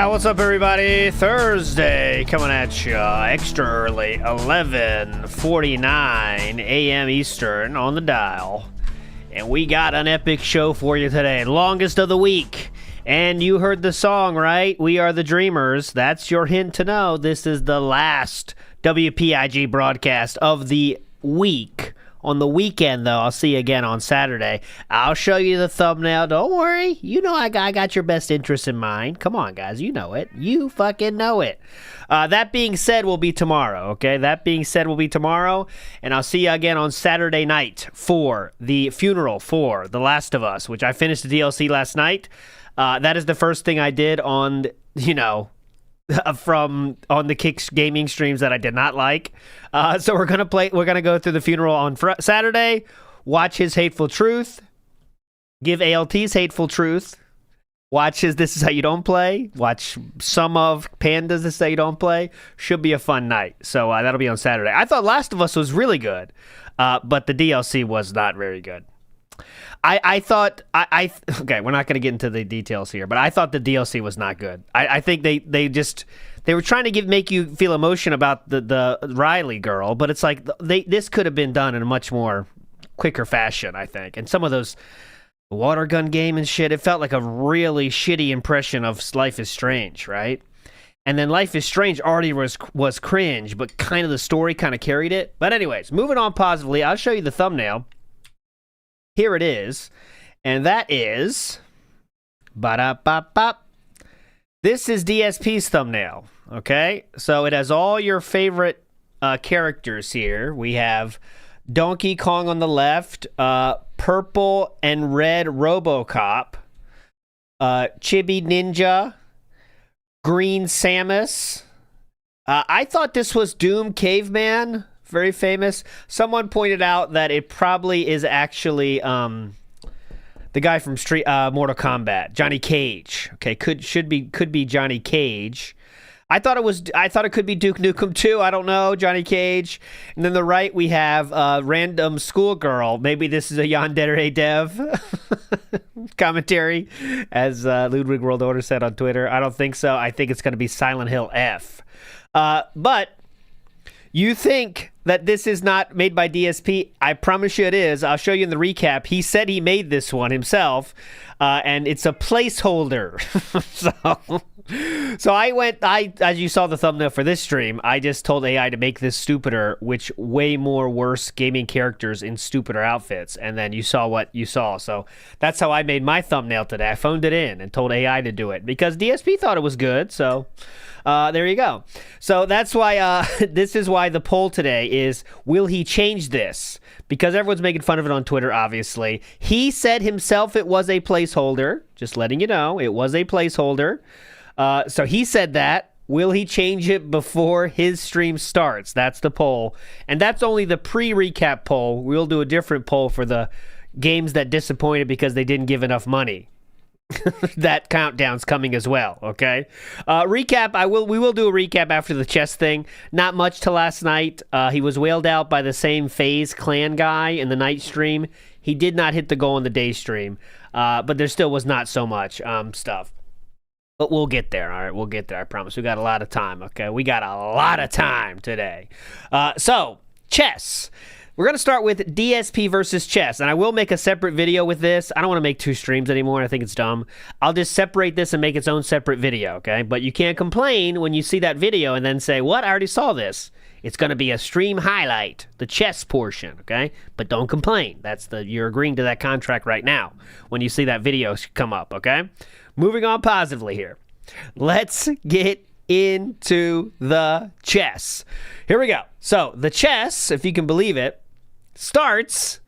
Yeah, what's up, everybody? Thursday coming at you extra early, 11:49 a.m. Eastern on the dial. And we got an epic show for you today, longest of the week. And you heard the song, right? We Are the Dreamers. That's your hint to know this is the last WPIG broadcast of the week. On the weekend, though, I'll see you again on Saturday. I'll show you the thumbnail. Don't worry. You know I got your best interests in mind. Come on, guys. You know it. You fucking know it. That being said, will be tomorrow, okay? That being said, will be tomorrow. And I'll see you again on Saturday night for the funeral for The Last of Us, which I finished the DLC last night. That is the first thing I did on, on the Kick's gaming streams that I did not like. So we're gonna go through the funeral on Saturday, watch his Hateful Truth, give ALT's Hateful Truth, watch his This Is How You Don't Play, watch some of Panda's This Is How You Don't Play. Should be a fun night. So that'll be on Saturday. I thought Last of Us was really good, but the DLC was not very good. I thought, okay, we're not going to get into the details here, but I thought the DLC was not good. I think they were trying to make you feel emotion about the Riley girl, but it's like this could have been done in a much more quicker fashion, I think. And some of those water gun game and shit, it felt like a really shitty impression of Life is Strange, right? And then Life is Strange already was cringe, but kind of the story kind of carried it. But anyways, moving on positively, I'll show you the thumbnail. Here it is, and that is, this is DSP's thumbnail, okay? So it has all your favorite characters here. We have Donkey Kong on the left, purple and red RoboCop, Chibi Ninja, Green Samus. I thought this was Doom Caveman. Very famous. Someone pointed out that it probably is actually the guy from Mortal Kombat, Johnny Cage. Okay, could be Johnny Cage. I thought it could be Duke Nukem too. I don't know, Johnny Cage. And then the right we have random schoolgirl. Maybe this is a Yandere Dev commentary, as Ludwig World Order said on Twitter. I don't think so. I think it's going to be Silent Hill F. But you think that this is not made by DSP? I promise you it is. I'll show you in the recap. He said he made this one himself, and it's a placeholder. So as you saw the thumbnail for this stream, I just told AI to make this stupider, which way more worse gaming characters in stupider outfits, and then you saw what you saw. So that's how I made my thumbnail today. I phoned it in and told AI to do it because DSP thought it was good, so there you go. So that's why this is why the poll today is, will he change this? Because everyone's making fun of it on Twitter, obviously. He said himself it was a placeholder. Just letting you know, it was a placeholder. So he said that. Will he change it before his stream starts? That's the poll. And that's only the pre-recap poll. We'll do a different poll for the games that disappointed because they didn't give enough money. That countdown's coming as well, okay? Recap, we will do a recap after the chess thing. Not much to last night. He was wailed out by the same FaZe clan guy in the night stream. He did not hit the goal in the day stream, but there still was not so much stuff. But we'll get there, all right? We'll get there, I promise. We got a lot of time, okay? We got a lot of time today. So, chess. We're going to start with DSP versus chess, and I will make a separate video with this. I don't want to make two streams anymore. I think it's dumb. I'll just separate this and make its own separate video, okay? But you can't complain when you see that video and then say, what? I already saw this. It's going to be a stream highlight, the chess portion, okay? But don't complain. You're agreeing to that contract right now when you see that video come up, okay? Moving on positively here. Let's get into the chess. Here we go. So, the chess, if you can believe it, starts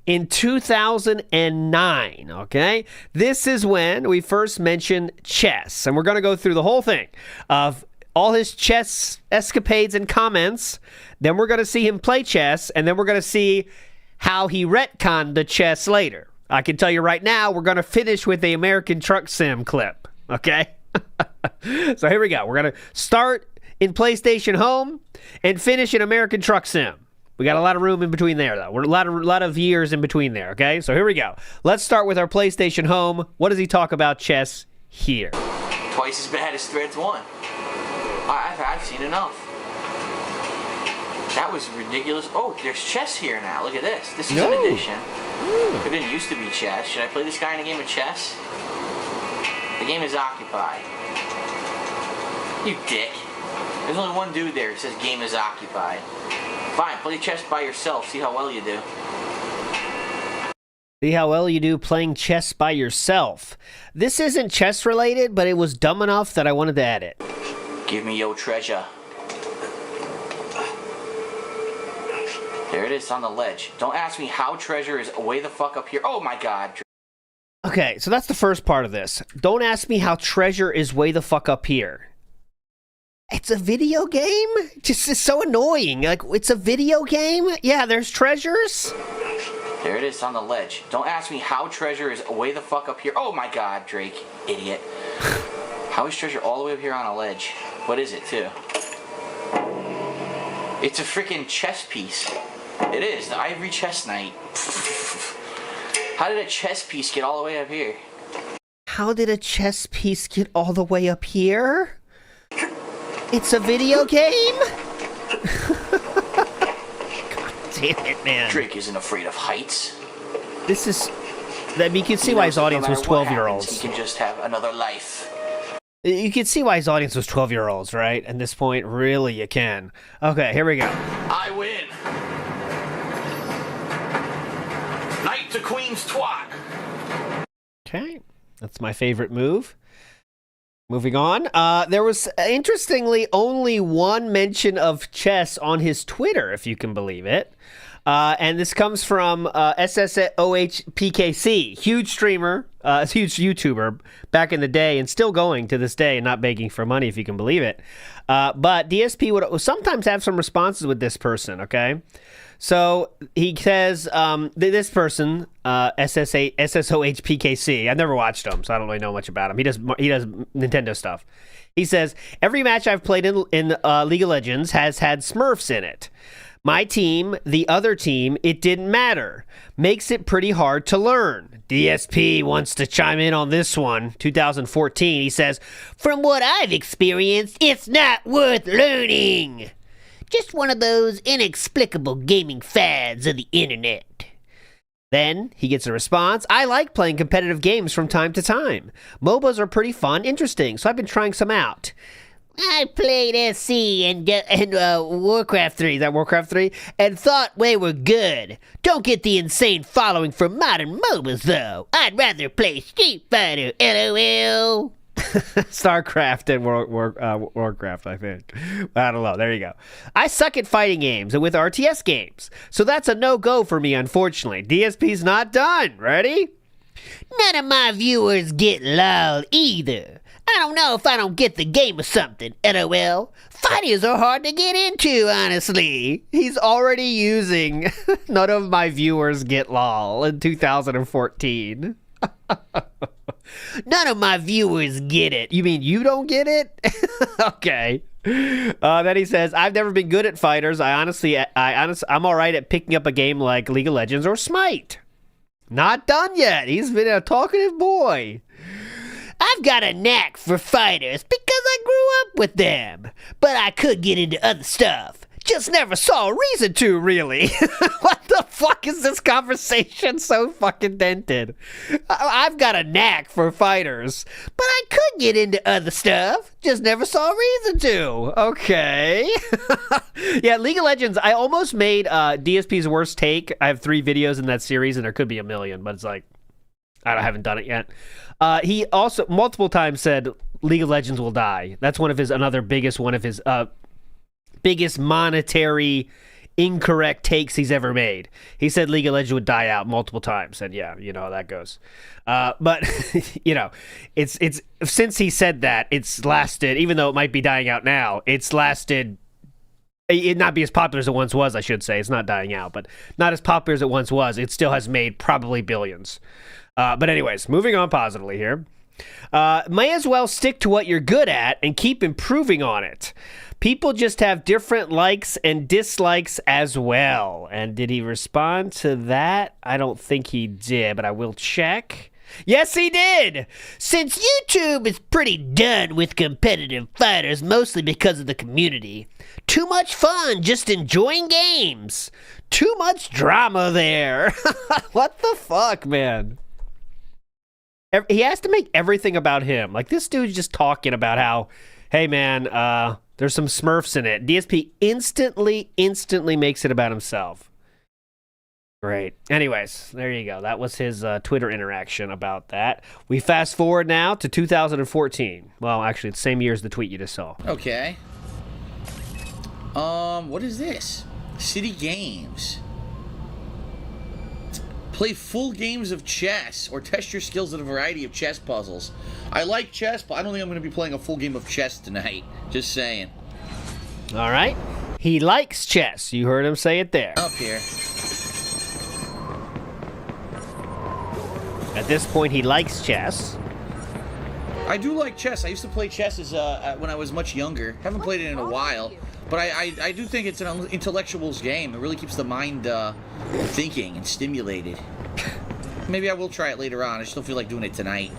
in 2009, okay? This is when we first mentioned chess, and we're going to go through the whole thing of all his chess escapades and comments. Then we're going to see him play chess, and then we're going to see how he retconned the chess later. I can tell you right now, we're going to finish with the American Truck Sim clip, okay? So here we go. We're going to start in PlayStation Home and finish in American Truck Sim. We got a lot of room in between there, though. We're a lot of years in between there, okay? So here we go. Let's start with our PlayStation Home. What does he talk about chess here? twice as bad as Threads 1. I've seen enough. That was ridiculous. Oh, there's chess here now. Look at this. This is an addition. It didn't used to be chess. Should I play this guy in a game of chess? The game is occupied. You dick. There's only one dude there that says game is occupied. Fine, play chess by yourself. See how well you do. See how well you do playing chess by yourself. This isn't chess related, but it was dumb enough that I wanted to add it. Give me your treasure. There it is on the ledge. Don't ask me how treasure is way the fuck up here. Oh my god. Okay, so that's the first part of this. Don't ask me how treasure is way the fuck up here. It's a video game? Just it's so annoying. Like, it's a video game? Yeah, there's treasures? There it is on the ledge. Don't ask me how treasure is way the fuck up here. Oh my god, Drake. Idiot. How is treasure all the way up here on a ledge? What is it, too? It's a freaking chess piece. It is, the ivory chess knight. How did a chess piece get all the way up here? How did a chess piece get all the way up here? It's a video game? God damn it, man. Drake isn't afraid of heights. This is... I mean, you can see why his audience was 12-year-olds. He can just have another life. You can see why his audience was 12-year-olds, right? At this point, really, you can. Okay, here we go. I win. Knight to Queen's twat. Okay, that's my favorite move. Moving on. There was, interestingly, only one mention of chess on his Twitter, if you can believe it. And this comes from SSOHPKC, huge streamer, huge YouTuber back in the day and still going to this day and not begging for money, if you can believe it. But DSP would sometimes have some responses with this person, okay? So he says, this person, SSOHPKC, I've never watched him, so I don't really know much about him. He does Nintendo stuff. He says, every match I've played in League of Legends has had Smurfs in it. My team, the other team, it didn't matter. Makes it pretty hard to learn. DSP wants to chime in on this one. 2014, he says, from what I've experienced, it's not worth learning. Just one of those inexplicable gaming fads of the internet. Then he gets a response. I like playing competitive games from time to time. MOBAs are pretty fun, interesting, so I've been trying some out. I played SC and Warcraft 3, is that Warcraft 3? And thought they were good. Don't get the insane following for modern MOBAs, though. I'd rather play Street Fighter, LOL. StarCraft and Warcraft, I think. I don't know. There you go. I suck at fighting games and with RTS games. So that's a no-go for me, unfortunately. DSP's not done. Ready? None of my viewers get LOL either. I don't know if I don't get the game or something, LOL. Fighters are hard to get into, honestly. He's already using none of my viewers get LOL in 2014. None of my viewers get it. You mean you don't get it? Okay. Then he says, I've never been good at fighters. I'm all right at picking up a game like League of Legends or Smite. Not done yet. He's been a talkative boy. I've got a knack for fighters because I grew up with them. But I could get into other stuff. Just never saw a reason to, really. What the fuck is this conversation so fucking dented? I've got a knack for fighters, but I could get into other stuff. Just never saw a reason to. Okay. Yeah, League of Legends, I almost made DSP's worst take. I have 3 videos in that series, and there could be a million, but it's like, I haven't done it yet. He also multiple times said League of Legends will die. That's one of his biggest monetary incorrect takes he's ever made. He said League of Legends would die out multiple times, and yeah, you know how that goes. But you know, it's since he said that, it's lasted, even though it might be dying out now, it's lasted. It not be as popular as it once was, I should say. It's not dying out, but not as popular as it once was. It still has made probably billions. But anyways, moving on positively here. May as well stick to what you're good at and keep improving on it. People just have different likes and dislikes as well. And did he respond to that? I don't think he did, but I will check. Yes, he did. Since YouTube is pretty done with competitive fighters, mostly because of the community. Too much fun just enjoying games. Too much drama there. What the fuck, man? He has to make everything about him. Like, this dude's just talking about how, hey, man, there's some Smurfs in it. DSP instantly makes it about himself. Great. Anyways, there you go. That was his Twitter interaction about that. We fast forward now to 2014. Well, actually, it's the same year as the tweet you just saw. Okay. What is this? City Games. Play full games of chess or test your skills at a variety of chess puzzles. I like chess, but I don't think I'm going to be playing a full game of chess tonight. Just saying. All right. He likes chess. You heard him say it there. Up here. At this point, he likes chess. I do like chess. I used to play chess as when I was much younger. Haven't played it in a while. But I do think it's an intellectual's game. It really keeps the mind thinking and stimulated. Maybe I will try it later on. I just don't feel like doing it tonight.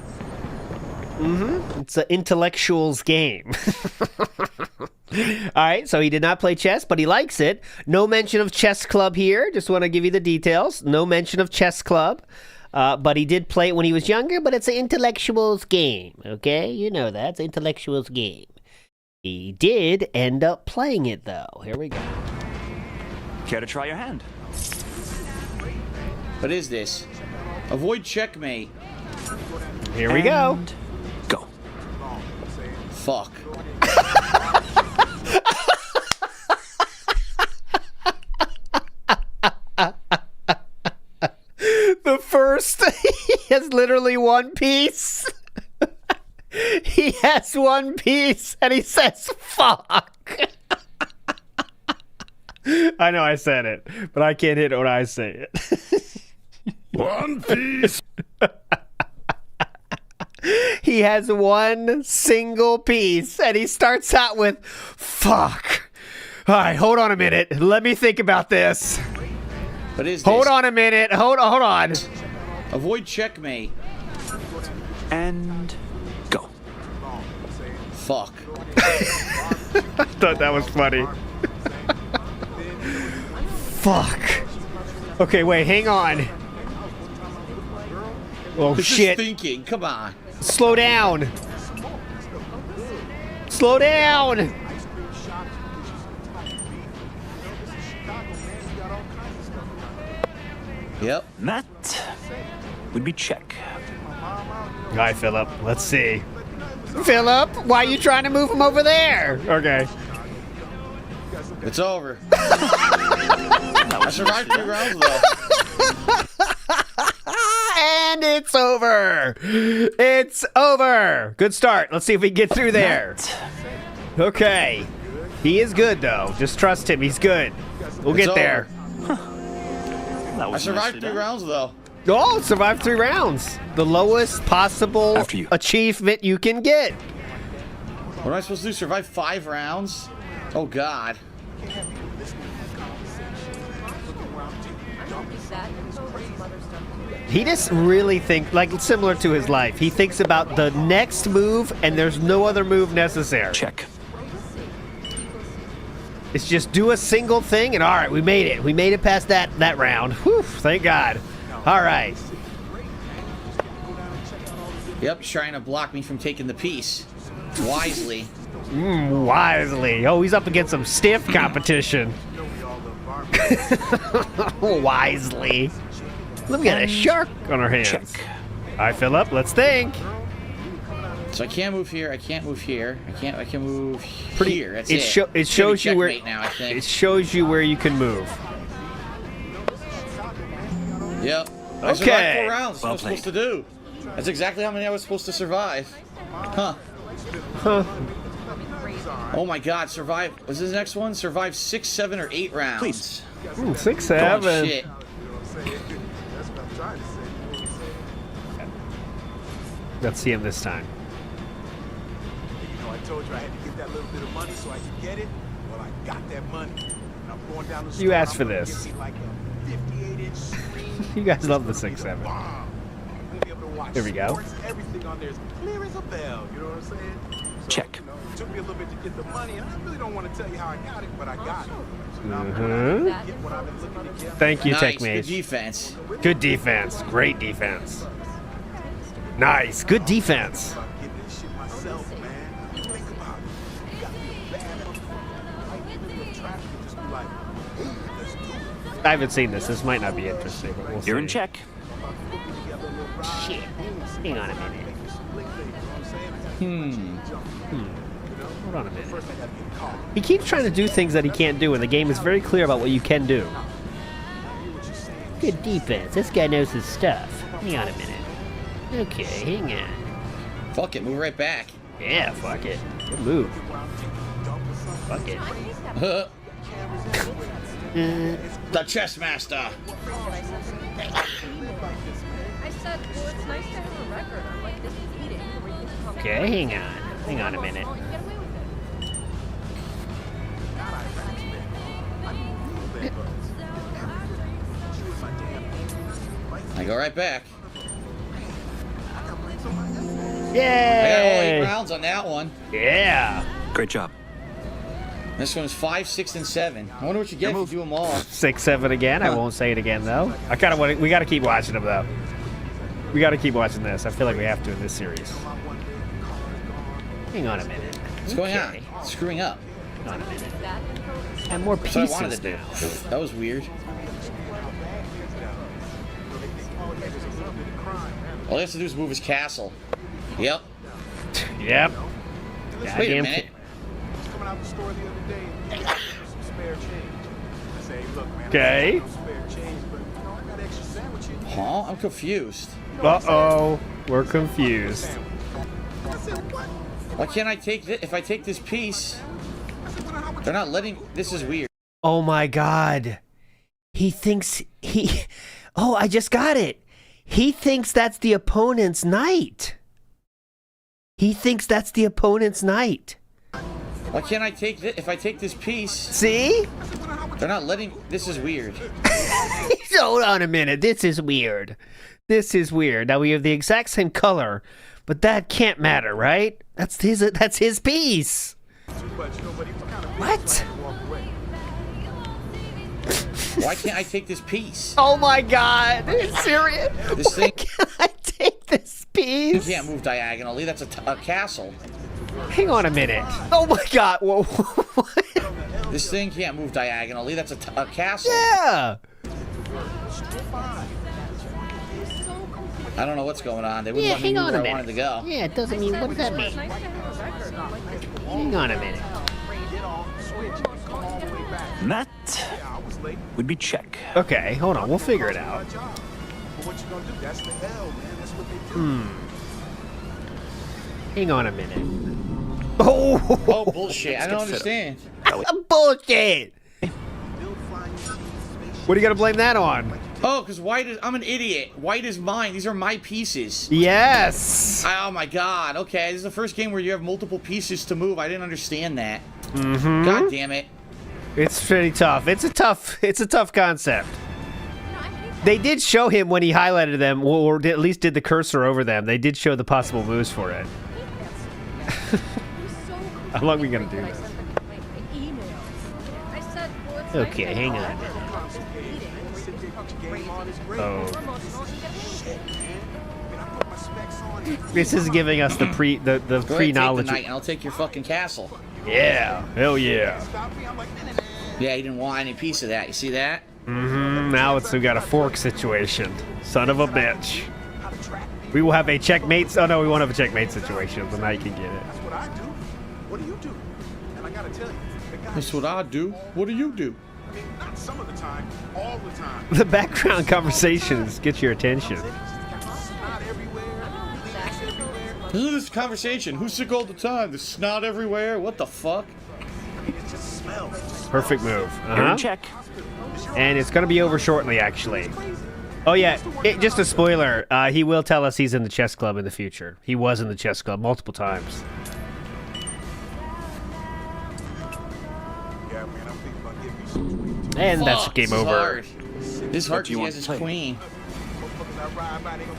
Mm-hmm. It's an intellectual's game. All right, so he did not play chess, but he likes it. No mention of chess club here. Just want to give you the details. No mention of chess club. But he did play it when he was younger, but it's an intellectual's game, okay? You know that. It's an intellectual's game. He did end up playing it, though. Here we go. Care to try your hand? What is this? Avoid checkmate. Here we go. Go. Fuck. The first, he has literally one piece. He has one piece, and he says, fuck. I know I said it, but I can't hit it when I say it. One piece. He has one single piece, and he starts out with, fuck. All right, hold on a minute. Let me think about this. What is this? Hold on a minute. Hold on. Avoid checkmate. And go. Fuck. I thought that was funny. Fuck. Okay, wait, hang on. Oh, This shit. is thinking. Come on. Slow down. Slow down. Yep. That would be check. All right, Philip. Let's see. Philip, why are you trying to move him over there? Okay. It's over. I survived 2 rounds though. And it's over. It's over. Good start. Let's see if we can get through there. Okay. He is good, though. Just trust him. He's good. We'll get there. That I was survived 3 rounds though. Oh, survived 3 rounds. The lowest possible After you. achievement you can get. What am I supposed to do? Survive 5 rounds? Oh God. He just really thinks, like, similar to his life. He thinks about the next move, and there's no other move necessary. Check. It's just do a single thing, and all right, we made it. We made it past that round. Whew, thank God. All right. Yep, he's trying to block me from taking the piece. Wisely. Wisely. Oh, he's up against some stiff competition. Wisely. Look at a shark on our hands. Check. All right, Philip, let's think. So I can't move here. I can't move here. I can move here. That's it. It shows you where. Now, I think. It shows you where you can move. Yep. I survived 4 rounds. That's what I was supposed to do. That's exactly how many I was supposed to survive. Huh. Oh my God! Survive. Was this the next one? Survive 6, 7, or 8 rounds. Please. 6, 7. Oh shit. Let's see him this time. You know, I told you I had to get that little bit of money so I could get it. Well, I got that money. And I'm going down the street. You asked for I'm gonna this. get me like a 58-inch screen. You guys love the 6, 7. Bomb. I'm gonna be able to watch Here we go. sports, everything on there is clear as a bell. You know what I'm saying? So, Check. You know, it took me a little bit to get the money, and I really don't want to tell you how I got it, but I got it. So now I'm Mhm. gonna get what I've been looking to get. Thank you, Nice, Tech good Mage. defense. Good defense. Great defense. Nice. Good defense. About getting this shit myself, man. You think about it. You got to be a bad motherfucker. Right in the middle of traffic and just be like, hey, let's do it. I haven't seen this. This might not be interesting, but we'll see. You're in check. Shit. Hang on a minute. Hold on a minute. He keeps trying to do things that he can't do, and the game is very clear about what you can do. Good defense. This guy knows his stuff. Hang on a minute. Okay, hang on. Fuck it, move right back. Yeah, fuck it. Good move. Fuck it. The chess master. I said, well, it's nice to have a record. I'm like, this is eating. Okay, hang on. Hang on a minute. Oh, you get away with it. I go right back. I got all 8 Yay! rounds on that one. Yeah! Great job. This one's 5, 6, and 7. I wonder what you get if you do them all. 6, 7 again. I won't say it again though. I kind of want. We got to keep watching them though. We got to keep watching this. I feel like we have to in this series. Hang on a minute. What's going on? Okay. It's screwing up. Hang on a minute. And more That's what I pieces wanted to do. now. That was weird. All he has to do is move his castle. Yep. Yep. Wait a Goddamn minute. Coming out the store the other day, some spare change. I say, look, man, Okay. I got spare change, but you know, I got extra sandwich in there. Huh? I'm confused. Uh-oh. We're confused. I said, what? Why can't I take this? If I take this piece, they're not letting. This is weird. Oh my god. He thinks he... Oh, I just got it. He thinks that's the opponent's knight. He thinks that's the opponent's knight. Why can't I take this? If I take this piece, See? they're not letting. This is weird. Hold on a minute. This is weird. This is weird. Now we have the exact same color, but that can't matter, right? That's his piece. What? Why can't I take this piece? Oh my god. Are you serious? This Why thing- can't I take this You piece? can't move diagonally. That's a castle. Hang on a minute. Oh my god. Whoa. What? This thing can't move diagonally. That's a castle. Yeah. I don't know what's going on. They wouldn't Yeah, let me hang move on where a I wanted to go. minute. Yeah, it doesn't mean. What does that Well, it's mean? nice to have a record. I'm like, this is Hang on a minute. And that would be check. Okay, hold on. We'll figure it out. What you gonna do? That's the L, man. That's what they do. Hang on a minute. Oh, Oh, bullshit. I don't understand. bullshit. What are you gonna blame that on? Oh, because white is. I'm an idiot. White is mine. These are my pieces. Yes. Oh my god. Okay, this is the first game where you have multiple pieces to move. I didn't understand that. Mm-hmm. God damn it. It's pretty tough. It's a tough concept. They did show him when he highlighted them, or at least did the cursor over them. They did show the possible moves for it. How long are we gonna do this? Okay, hang on a minute. Oh. This is giving us the Go ahead, take the pre-knowledge. knight and I'll take your fucking castle. Yeah, hell yeah. Yeah, he didn't want any piece of that. You see that? Mm-hmm. Now we got a fork situation. Son of a bitch. We will have a checkmate. Oh no, we won't have a checkmate situation. The knight can get it. That's what I do. What do you do? And I gotta tell you, the guy, That's what I do. What do you do? I mean, not some of the time, all the time. The background conversations get your attention. Snot everywhere, leaves everywhere. Listen to this conversation. Who's sick all the time? The snot everywhere? What the fuck? I mean, it just smells. Perfect move. You're in Uh-huh. check. And it's gonna be over shortly, actually. Oh yeah, just a spoiler. He will tell us he's in the chess club in the future. He was in the chess club multiple times. Yeah, man, I'm thinking about getting me some tweets. And that's Fuck, game this is over. hard. This is hard do you because he want has his to play? queen.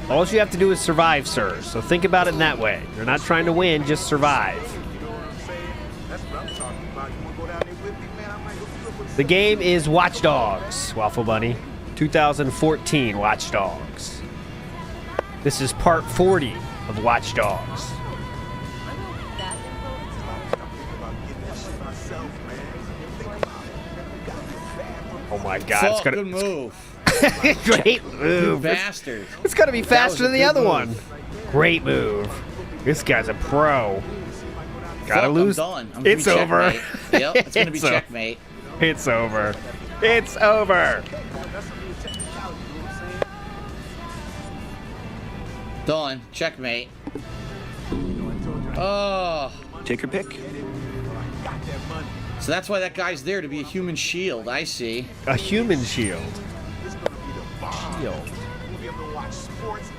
All you have to do is survive, sir. So think about it in that way. You're not trying to win, just survive. The game is Watch Dogs, Waffle Bunny. 2014 Watch Dogs. This is part 40 of Watch Dogs. Oh my God! It's gonna good move. great move. You bastard. It's gonna be faster than the other move. one. Great move. This guy's a pro. Gotta Fuck, lose. I'm done. It's over. Yep, it's gonna be It's checkmate. It's over. It's over. Done. Checkmate. Oh. Take your pick. So that's why that guy's there, to be a human shield. I see. A human shield. Shield.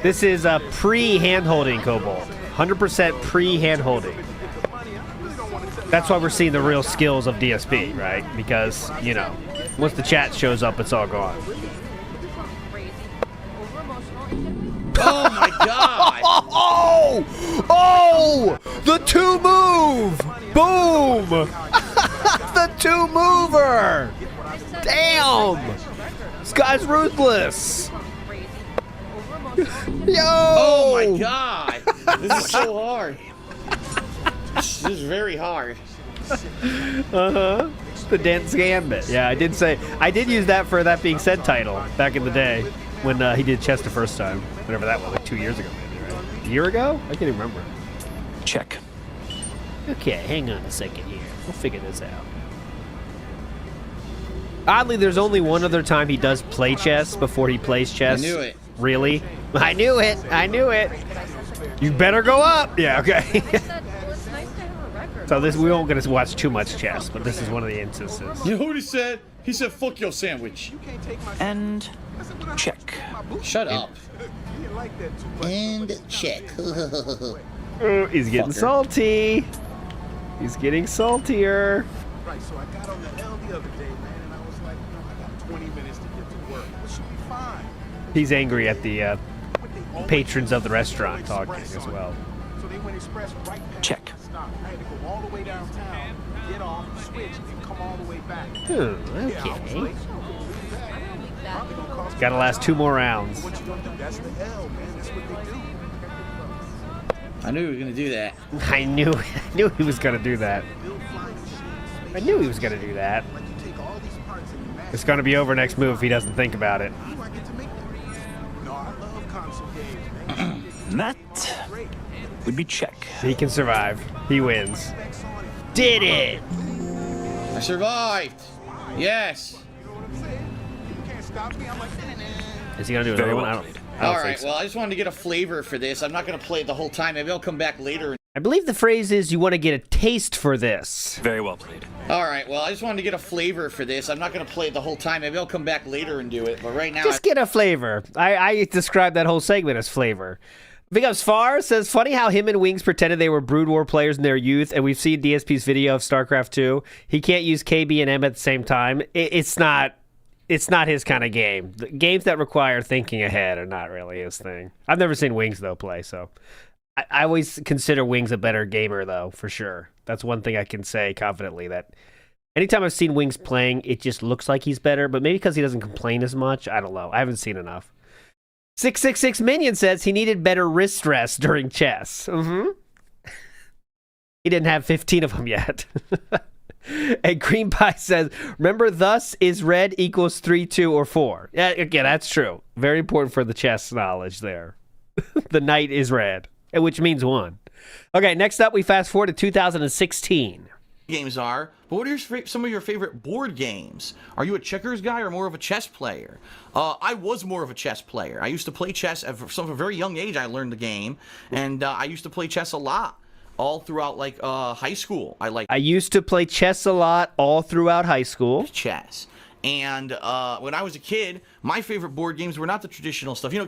This is a pre-hand-holding Cobalt. 100% pre-hand-holding. That's why we're seeing the real skills of DSP, right? Because, you know, once the chat shows up, it's all gone. Oh my God! Oh! The two move! Boom! The two mover! Damn! This guy's ruthless! Yo! Oh my God! This is so hard. This is very hard. Uh-huh. The Dance Gambit. Yeah, I did use that for That Being Said title back in the day when he did chess the first time. Whatever that was, like 2 years ago maybe, right? A year ago? I can't even remember. Check. Okay, hang on a second here. We'll figure this out. Oddly, there's only one other time he does play chess before he plays chess. I knew it. Really? I knew it. I knew it. You better go up. Yeah, okay. Well, it's nice to have a record. So this, we won't get to watch too much chess, but this is one of the instances. You know what he said? He said, "Fuck your sandwich." And check. Shut up. And check. Oh, he's getting Fucker. salty. He's getting saltier. Right, so I got on the L the other day, man, and I was like, I got 20 minutes to get to work. It should be fine. He's angry at the But they always patrons of the restaurant go talking express as on well. it. So they went express right past Check. my stop. I had to go all the way downtown, get off, switch, and come all the way back. Hmm, Yeah, I was okay. late. I don't like that. Probably gonna cost me Gotta last 2 more rounds. What you gonna do? That's the L, man. That's what they do. I knew he was gonna do that. I knew he was gonna do that. I knew he was gonna do that. Like you take all these parts and you mash It's gonna be over next move if he doesn't think about it. them. I get to make them. No, I love console games, man. And that would be check. He can survive. He wins. Did it! I survived. Yes. You know what I'm saying? You can't stop me. I'm like, Is he gonna do another Very one? well I don't played. All think right. so. Well, I just wanted to get a flavor for this. I'm not gonna play it the whole time. Maybe I'll come back later. I believe the phrase is you want to get a taste for this. Very well played. All right. Well, I just wanted to get a flavor for this. I'm not gonna play it the whole time. Maybe I'll come back later and do it. But right now, Just get a flavor. I described that whole segment as flavor. Big Ups Far says, funny how him and Wings pretended they were Brood War players in their youth, and we've seen DSP's video of StarCraft 2. He can't use KB and M at the same time. It's not his kind of game. The games that require thinking ahead are not really his thing. I've never seen Wings, though, play, so... I always consider Wings a better gamer, though, for sure. That's one thing I can say confidently, that anytime I've seen Wings playing, it just looks like he's better, but maybe because he doesn't complain as much. I don't know. I haven't seen enough. 666 Minion says he needed better wrist rest during chess. He didn't have 15 of them yet. And Green Pie says, remember, thus is red equals 3, 2, or 4. Yeah, again, that's true. Very important for the chess knowledge there. The knight is red, which means 1. Okay, next up, we fast forward to 2016. games are, but what are some of your favorite board games? Are you a checkers guy or more of a chess player? I was more of a chess player. I used to play chess from a very young age. I learned the game, and I used to play chess a lot, all throughout like high school. I used to play chess a lot all throughout high school. Chess. And when I was a kid, my favorite board games were not the traditional stuff. You know,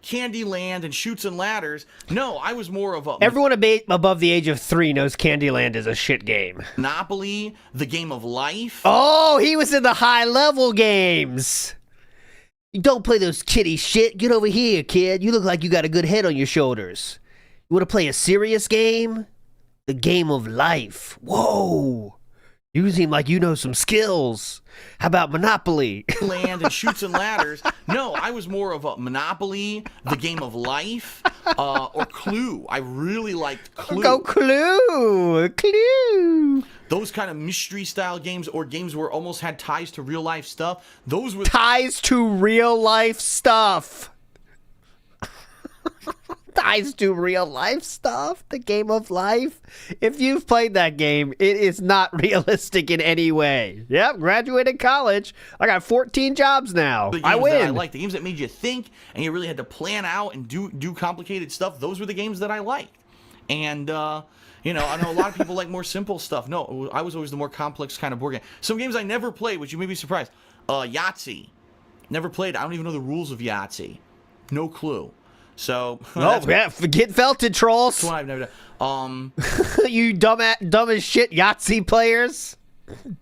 Candyland and Chutes and Ladders. No, I was more of a... Everyone above the age of 3 knows Candyland is a shit game. Monopoly, the game of life. Oh, he was in the high-level games. You don't play those kiddie shit. Get over here, kid. You look like you got a good head on your shoulders. You want to play a serious game? The game of life. Whoa. You seem like you know some skills. How about Monopoly? Land and Shoots and Ladders. No, I was more of a Monopoly, the game of life, or Clue. I really liked Clue. Go Clue. Clue. Those kind of mystery style games or games where almost had ties to real life stuff. Those were Ties to real life stuff. Ties to real life stuff. The game of life. If you've played that game, it is not realistic in any way. Yep, graduated college. I got 14 jobs now. the games I that I win. liked. The games that made you think and you really had to plan out and do complicated stuff. Those were the games that I liked. And you know, I know a lot of people like more simple stuff. No, I was always the more complex kind of board game. Some games I never played, which you may be surprised. Yahtzee. Never played. I don't even know the rules of Yahtzee. No clue. So Oh, yeah, forget Felted trolls. that's one I've never done. You dumb as shit Yahtzee players.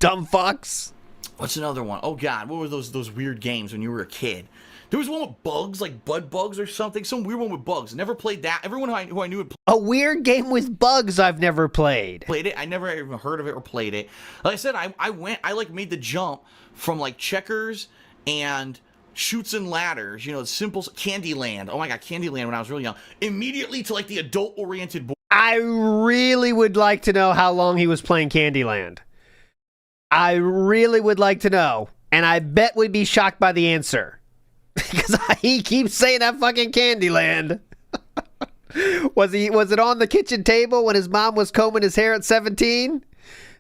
Dumb fucks. What's another one? Oh God, what were those weird games when you were a kid? There was one with bugs, like Bud Bugs or something. Some weird one with bugs. Never played that. Everyone who I knew had A weird game with bugs I've never played. played it. I never even heard of it or played it. Like I said, I like made the jump from like checkers and Shoots and Ladders, you know, simple Candyland. Oh my God, Candyland when I was really young. Immediately to like the adult-oriented board. I really would like to know how long he was playing Candyland. I really would like to know. And I bet we'd be shocked by the answer. Because he keeps saying that fucking Candyland. Was it on the kitchen table when his mom was combing his hair at 17?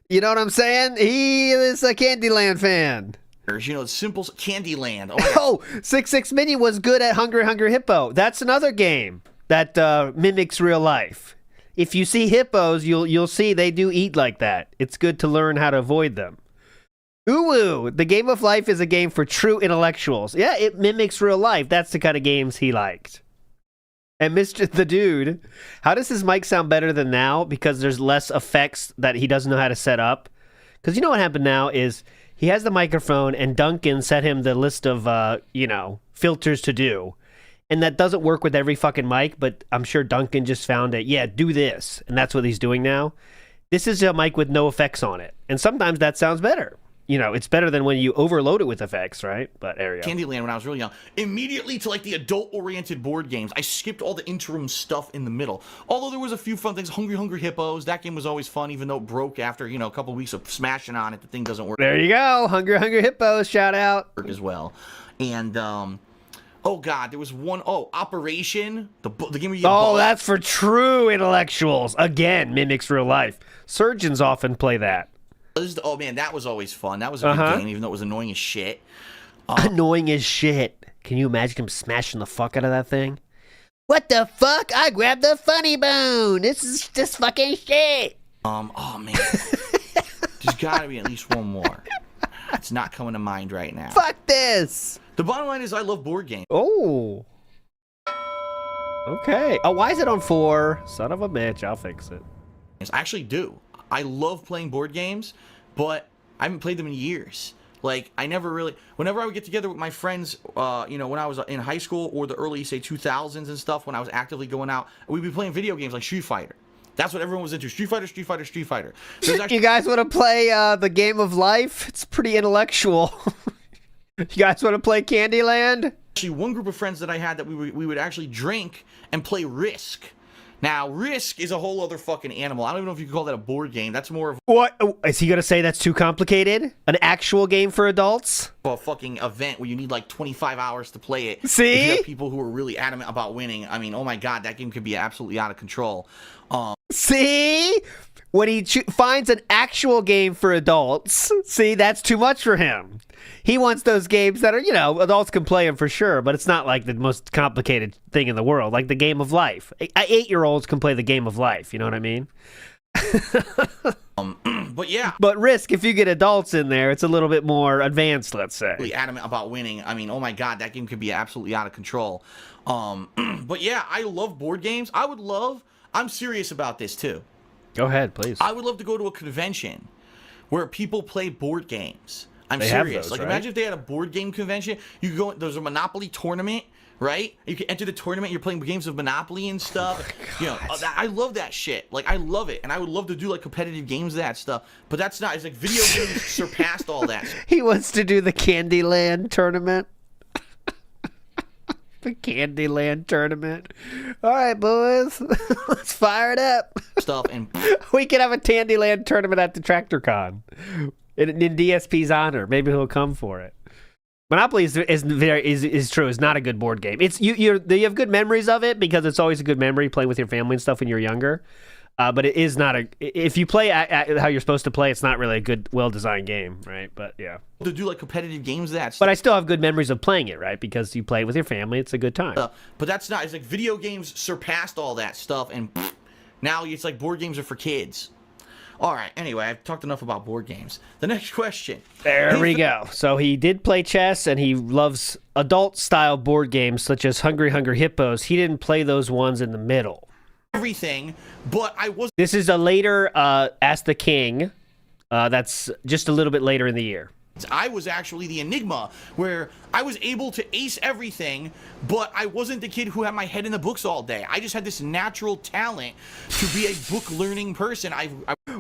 You know what I'm saying? He is a Candyland fan. You know, simple Candyland. Oh my God. Oh, 66 Mini was good at Hungry Hungry Hippo. That's another game that mimics real life. If you see hippos, you'll see they do eat like that. It's good to learn how to avoid them. Uwu, the game of life is a game for true intellectuals. Yeah, it mimics real life. That's the kind of games he liked. And Mr. the Dude, how does his mic sound better than now? Because there's less effects that he doesn't know how to set up. Because you know what happened now is he has the microphone and Duncan set him the list of, filters to do. And that doesn't work with every fucking mic, but I'm sure Duncan just found it. Yeah, do this. And that's what he's doing now. This is a mic with no effects on it. And sometimes that sounds better. You know, it's better than when you overload it with effects, right? But there you go. Candyland when I was really young. Immediately to like the adult-oriented board games. I skipped all the interim stuff in the middle. Although there was a few fun things. Hungry Hungry Hippos. That game was always fun, even though it broke after, a couple weeks of smashing on it. The thing doesn't work. There you go. Hungry Hungry Hippos. Shout out. As well. And, oh God, there was one, Operation. The game where you get bullets. That's for true intellectuals. Again, mimics real life. Surgeons often play that. Oh man, that was always fun. That was a good game, even though it was annoying as shit. Annoying as shit. Can you imagine him smashing the fuck out of that thing? What the fuck? I grabbed the funny bone. This is just fucking shit. Oh man. There's gotta be at least one more. It's not coming to mind right now. Fuck this. The bottom line is I love board games. Oh. Okay. Oh, why is it on 4? Son of a bitch. I'll fix it. I actually do. I love playing board games, but I haven't played them in years. Like, I never really... Whenever I would get together with my friends, when I was in high school or the early, say, 2000s and stuff, when I was actively going out, we'd be playing video games like Street Fighter. That's what everyone was into. Street Fighter, Street Fighter, Street Fighter. You guys want to play the game of life? It's pretty intellectual. You guys want to play Candyland? Actually, one group of friends that I had that we would actually drink and play Risk. Now, Risk is a whole other fucking animal. I don't even know if you could call that a board game. That's more of What? Is he going to say that's too complicated? An actual game for adults? a fucking event where you need like 25 hours to play it. See? If you have people who are really adamant about winning. I mean, oh my God, that game could be absolutely out of control. See? When he finds an actual game for adults, see, that's too much for him. He wants those games that are, adults can play them for sure, but it's not like the most complicated thing in the world, like the game of life. 8-year-olds can play the game of life, you know what I mean? But yeah. But Risk, if you get adults in there, it's a little bit more advanced, let's say. Really adamant about winning. I mean, oh my God, that game could be absolutely out of control. But yeah, I love board games. I'm serious about this too. Go ahead, please. I would love to go to a convention where people play board games. I'm They have serious. those, Like, right? imagine if they had a board game convention. You could go. There's a Monopoly tournament, right? You can enter the tournament. You're playing games of Monopoly and stuff. You know, I love that shit. Like, I love it, and I would love to do like competitive games of that stuff. But that's not. It's like video games surpassed all that. He wants to do the Candyland tournament. The Candyland tournament. All right, boys. Let's fire it up. Stuff and We could have a Candyland tournament at the TractorCon in DSP's honor. Maybe he'll come for it. Monopoly is true. It's not a good board game. It's you have good memories of it because it's always a good memory playing with your family and stuff when you're younger. But it is not if you play at how you're supposed to play, it's not really a good, well-designed game, right? But yeah. to do like competitive games of that stuff. But I still have good memories of playing it, right? Because you play it with your family. It's a good time. But that's not. It's like video games surpassed all that stuff, and now it's like board games are for kids. All right. Anyway, I've talked enough about board games. The next question. There we go. So he did play chess, and he loves adult-style board games such as Hungry Hungry Hippos. He didn't play those ones in the middle. Everything, but I was. This is a later Ask the King. That's just a little bit later in the year. I was actually the enigma where I was able to ace everything, but I wasn't the kid who had my head in the books all day. I just had this natural talent to be a book learning person. I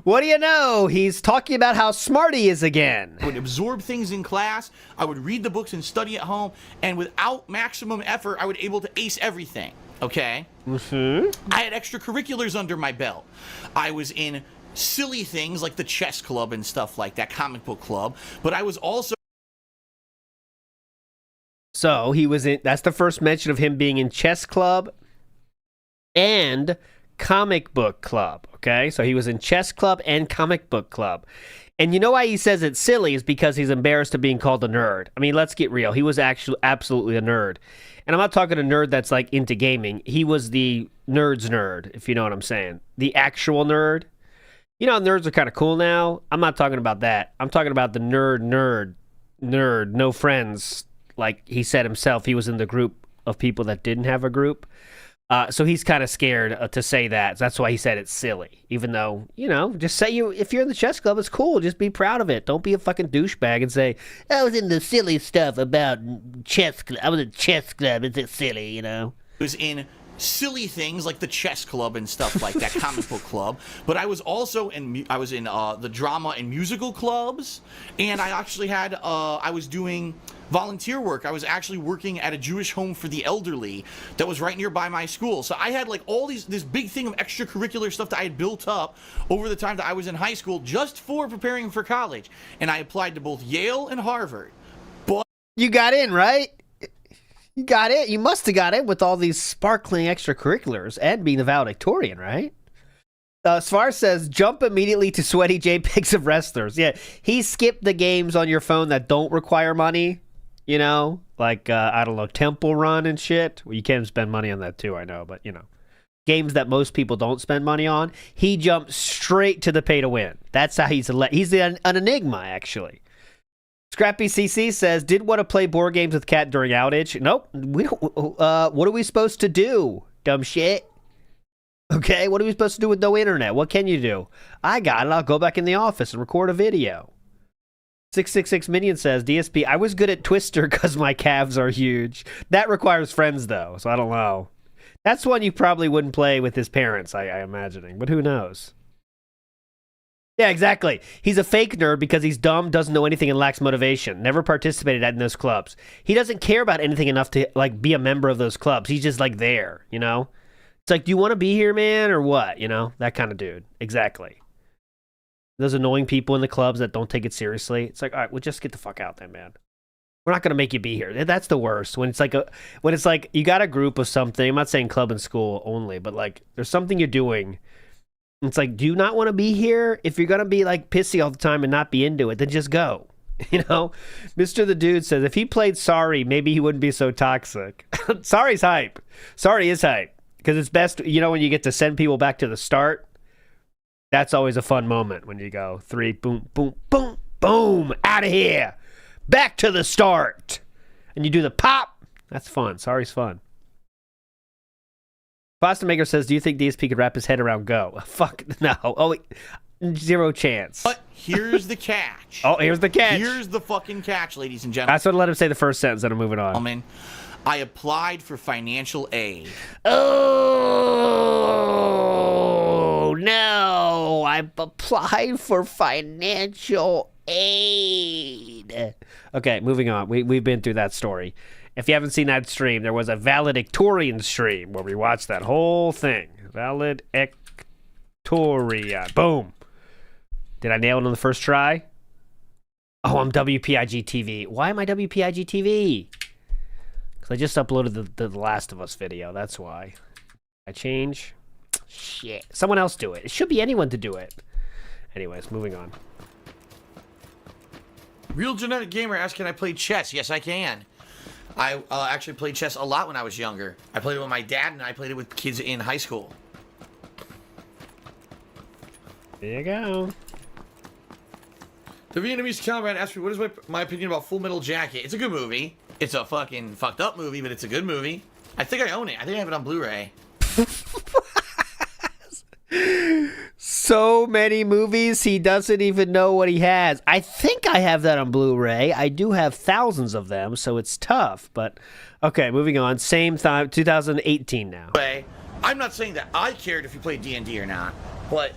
What do you know? He's talking about how smart he is again. would absorb things in class. I would read the books and study at home, and without maximum effort, I would able to ace everything. Okay? I had extracurriculars under my belt. I was in silly things like the chess club and stuff like that, comic book club, but I was also. So he was in. That's the first mention of him being in chess club and comic book club. Okay, so he was in chess club and comic book club. And you know why he says it's silly is because he's embarrassed of being called a nerd. I mean, let's get real. He was actually absolutely a nerd. And I'm not talking a nerd that's like into gaming. He was the nerd's nerd, if you know what I'm saying. The actual nerd. You know, nerds are kind of cool now. I'm not talking about that. I'm talking about the nerd, no friends. Like he said himself, he was in the group of people that didn't have a group. So he's kind of scared to say that. That's why he said it's silly. Even though, you know, just say if you're in the chess club, it's cool. Just be proud of it. Don't be a fucking douchebag and say, I was in the silly stuff about chess club. I was in chess club. Is it silly, you know? It was in silly things like the chess club and stuff like that, comic book club, but I was also in the drama and musical clubs, and I actually had I was doing volunteer work. I was actually working at a Jewish home for the elderly that was right nearby my school. So I had like all this big thing of extracurricular stuff that I had built up over the time that I was in high school just for preparing for college, and I applied to both Yale and Harvard. But you got in, right? You got it. You must have got it with all these sparkling extracurriculars and being the valedictorian, right? Svar says, jump immediately to sweaty JPEGs of wrestlers. Yeah, he skipped the games on your phone that don't require money, you know? Like, I don't know, Temple Run and shit. Well, you can spend money on that too, I know, but, you know. Games that most people don't spend money on. He jumped straight to the pay to win. That's how he's an enigma, actually. Scrappy CC says, did want to play board games with Cat during outage. Nope. We don't, what are we supposed to do? Dumb shit. Okay, what are we supposed to do with no internet? What can you do? I got it. I'll go back in the office and record a video. 666 Minion says, DSP, I was good at Twister because my calves are huge. That requires friends, though, so I don't know. That's one you probably wouldn't play with his parents, I'm imagining, but who knows? Yeah, exactly. He's a fake nerd because he's dumb, doesn't know anything, and lacks motivation. Never participated in those clubs. He doesn't care about anything enough to like be a member of those clubs. He's just like there, you know? It's like, do you want to be here, man, or what? You know, that kind of dude. Exactly. Those annoying people in the clubs that don't take it seriously. It's like, all right, well, just get the fuck out then, man. We're not gonna make you be here. That's the worst. When it's like you got a group of something. I'm not saying club and school only, but like there's something you're doing. It's like, do you not want to be here? If you're going to be like pissy all the time and not be into it, then just go. You know? Mr. the Dude says, if he played Sorry, maybe he wouldn't be so toxic. Sorry's hype. Sorry is hype. Because it's best, you know, when you get to send people back to the start, that's always a fun moment when you go 3, boom, boom, boom, boom, out of here. Back to the start. And you do the pop. That's fun. Sorry's fun. Pasta Maker says, do you think DSP could wrap his head around Go? Fuck, no. Oh, wait. zero chance. But here's the catch. Oh, here's the catch. Here's the fucking catch, ladies and gentlemen. That's what I let him say the first sentence, then I'm moving on. I applied for financial aid. Oh, no. I've applied for financial aid. Okay, moving on. We've been through that story. If you haven't seen that stream, there was a valedictorian stream where we watched that whole thing. Valedictorian. Boom. Did I nail it on the first try? Oh, I'm WPIG TV. Why am I WPIG TV? Because I just uploaded the Last of Us video. That's why. I change? Shit. Someone else do it. It should be anyone to do it. Anyways, moving on. Real Genetic Gamer asks, can I play chess? Yes, I can. I actually played chess a lot when I was younger. I played it with my dad, and I played it with kids in high school. There you go. The Vietnamese Caliban asked me, what is my opinion about Full Metal Jacket? It's a good movie. It's a fucking fucked up movie, but it's a good movie. I think I own it. I think I have it on Blu-ray. So many movies, he doesn't even know what he has. I think I have that on Blu-ray. I do have thousands of them, so it's tough. But, okay, moving on. Same time, 2018 now. I'm not saying that I cared if you played D&D or not, but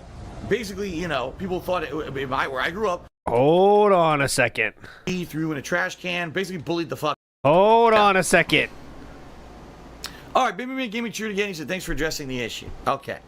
basically, you know, people thought where I grew up. Hold on a second. He threw in a trash can, basically bullied the fuck. Hold on a second. All right, Baby Man Gaming cheered again. He said, thanks for addressing the issue. Okay.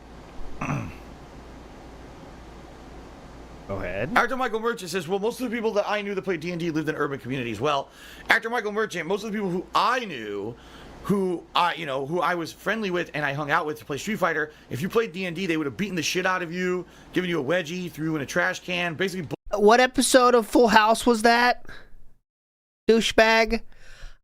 Go ahead. Actor Michael Merchant says, well, most of the people that I knew that played D&D lived in urban communities. Well, Actor Michael Merchant, most of the people who I knew, who I was friendly with and I hung out with to play Street Fighter, if you played D&D, they would have beaten the shit out of you, given you a wedgie, threw you in a trash can, basically. What episode of Full House was that? Douchebag?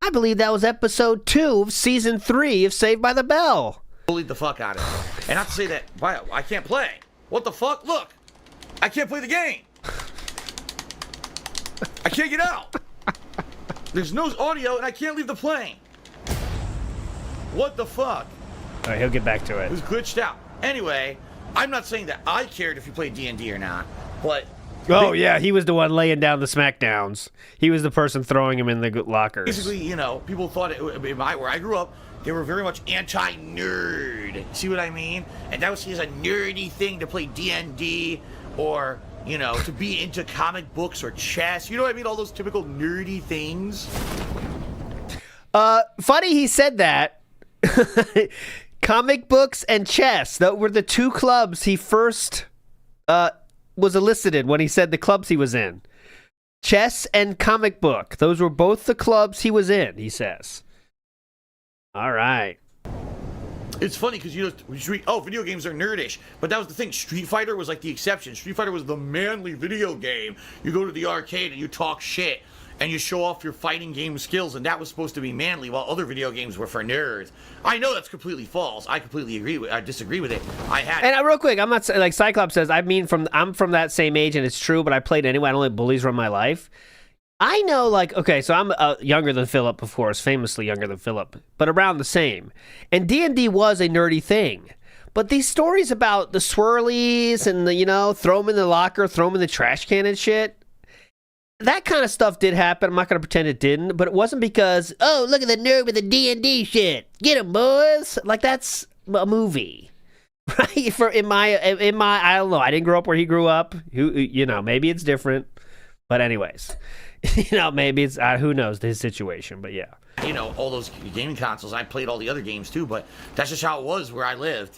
I believe that was episode 2 of season 3 of Saved by the Bell. Bullied the fuck out of me. And not to say that, wow, I can't play. What the fuck? Look, I can't play the game. I can't get out. There's no audio and I can't leave the plane. What the fuck? All right, he'll get back to it. It was glitched out. Anyway, I'm not saying that I cared if you played D&D or not, but... Oh, yeah, he was the one laying down the smackdowns. He was the person throwing him in the lockers. Basically, you know, people thought where I grew up, they were very much anti-nerd. See what I mean? And that was seen as a nerdy thing to play D&D or, you know, to be into comic books or chess. You know what I mean? All those typical nerdy things. Funny he said that. Comic books and chess. That were the two clubs he first was elicited when he said the clubs he was in. Chess and comic book. Those were both the clubs he was in, he says. All right. It's funny because, you know, video games are nerdish. But that was the thing. Street Fighter was like the exception. Street Fighter was the manly video game. You go to the arcade and you talk shit. And you show off your fighting game skills. And that was supposed to be manly, while other video games were for nerds. I know that's completely false. I completely I disagree with it. And real quick, I'm not like Cyclops says. I'm from that same age, and it's true. But I played anyway. I don't let bullies run my life. I know, like, okay, so I'm younger than Philip, of course, famously younger than Philip, but around the same. And D&D was a nerdy thing. But these stories about the swirlies and the, you know, throw them in the locker, throw them in the trash can and shit, that kind of stuff did happen. I'm not going to pretend it didn't, but it wasn't because, oh, look at the nerd with the D&D shit. Get him, boys. Like, that's a movie. Right? In my, I don't know. I didn't grow up where he grew up. You know, maybe it's different. But anyways, you know, maybe it's, who knows his situation, but yeah. You know, all those gaming consoles, I played all the other games too, but that's just how it was where I lived.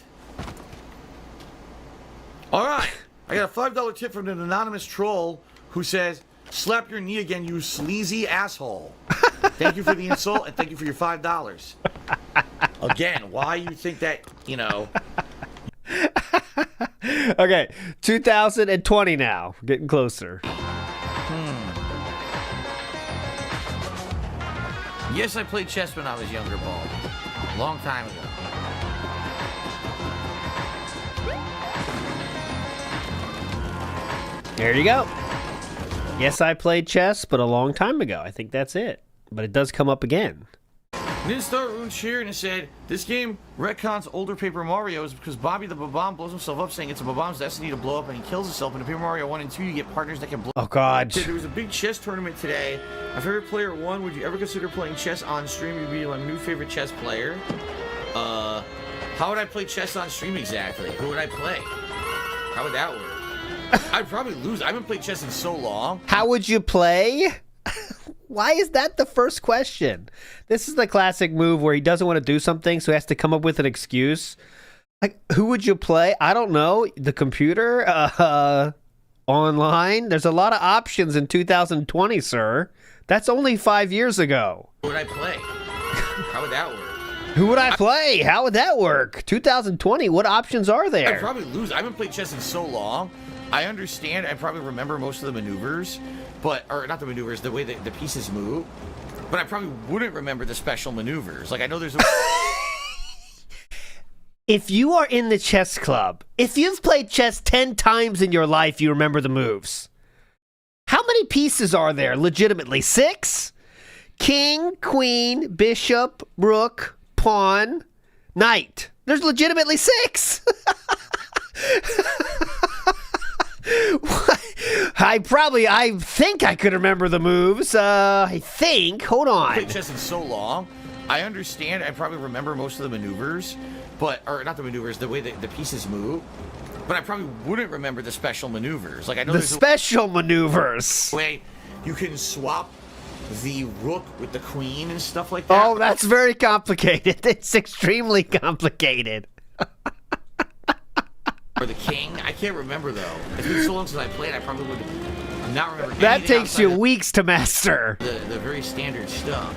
All right. I got a $5 tip from an anonymous troll who says, slap your knee again, you sleazy asshole. Thank you for the insult, and thank you for your $5. Again, why you think that, you know... Okay, 2020 now. Getting closer. Yes, I played chess when I was younger, Ball. Long time ago. There you go. Yes, I played chess, but a long time ago. I think that's it. But it does come up again. Ninstar Rune cheered and said, this game retcons older Paper Mario's because Bobby the Bomb blows himself up saying it's a Bomb's destiny to blow up and he kills himself. In Paper Mario 1 and 2, you get partners that can blow. Oh, God. There was a big chess tournament today. My favorite player won. Would you ever consider playing chess on stream? You'd be my new favorite chess player. How would I play chess on stream exactly? Who would I play? How would that work? I'd probably lose. I haven't played chess in so long. How would you play? Why is that the first question? This is the classic move where he doesn't want to do something, so he has to come up with an excuse. Like, who would you play? I don't know. The computer? Online? There's a lot of options in 2020, sir. That's only 5 years ago. Who would I play? How would that work? Who would I play? How would that work? 2020, what options are there? I'd probably lose. I haven't played chess in so long. I understand. I probably remember most of the maneuvers, or not the maneuvers, the way that the pieces move. But I probably wouldn't remember the special maneuvers. Like, I know there's a... If you are in the chess club, if you've played chess 10 times in your life, you remember the moves. How many pieces are there, legitimately? 6? King, queen, bishop, rook, pawn, knight. There's legitimately 6. I think I could remember the moves. I think. Hold on. I played chess in so long. I understand. I probably remember most of the maneuvers, or not the maneuvers, the way that the pieces move. But I probably wouldn't remember the special maneuvers. Like, I know the there's special maneuvers. Way you can swap the rook with the queen and stuff like that. Oh, that's very complicated. It's extremely complicated. Or the king. I can't remember, though. It's been so long since I played, I probably would not remember. That takes you weeks to master. The very standard stuff.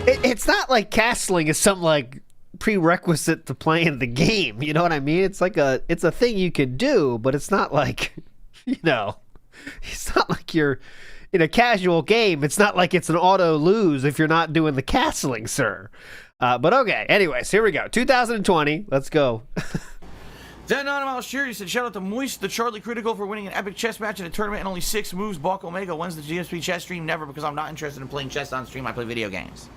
It's not like castling is some like prerequisite to playing the game. You know what I mean? It's like it's a thing you can do, but it's not like, it's not like you're in a casual game. It's not like it's an auto lose if you're not doing the castling, sir. But okay, anyways, here we go. 2020, let's go. Then Anonymous Cheer said, shout out to Moist, the Charlie Critical for winning an epic chess match in a tournament and only 6 moves. Balk Omega. When's the DSP chess stream? Never, because I'm not interested in playing chess on stream. I play video games.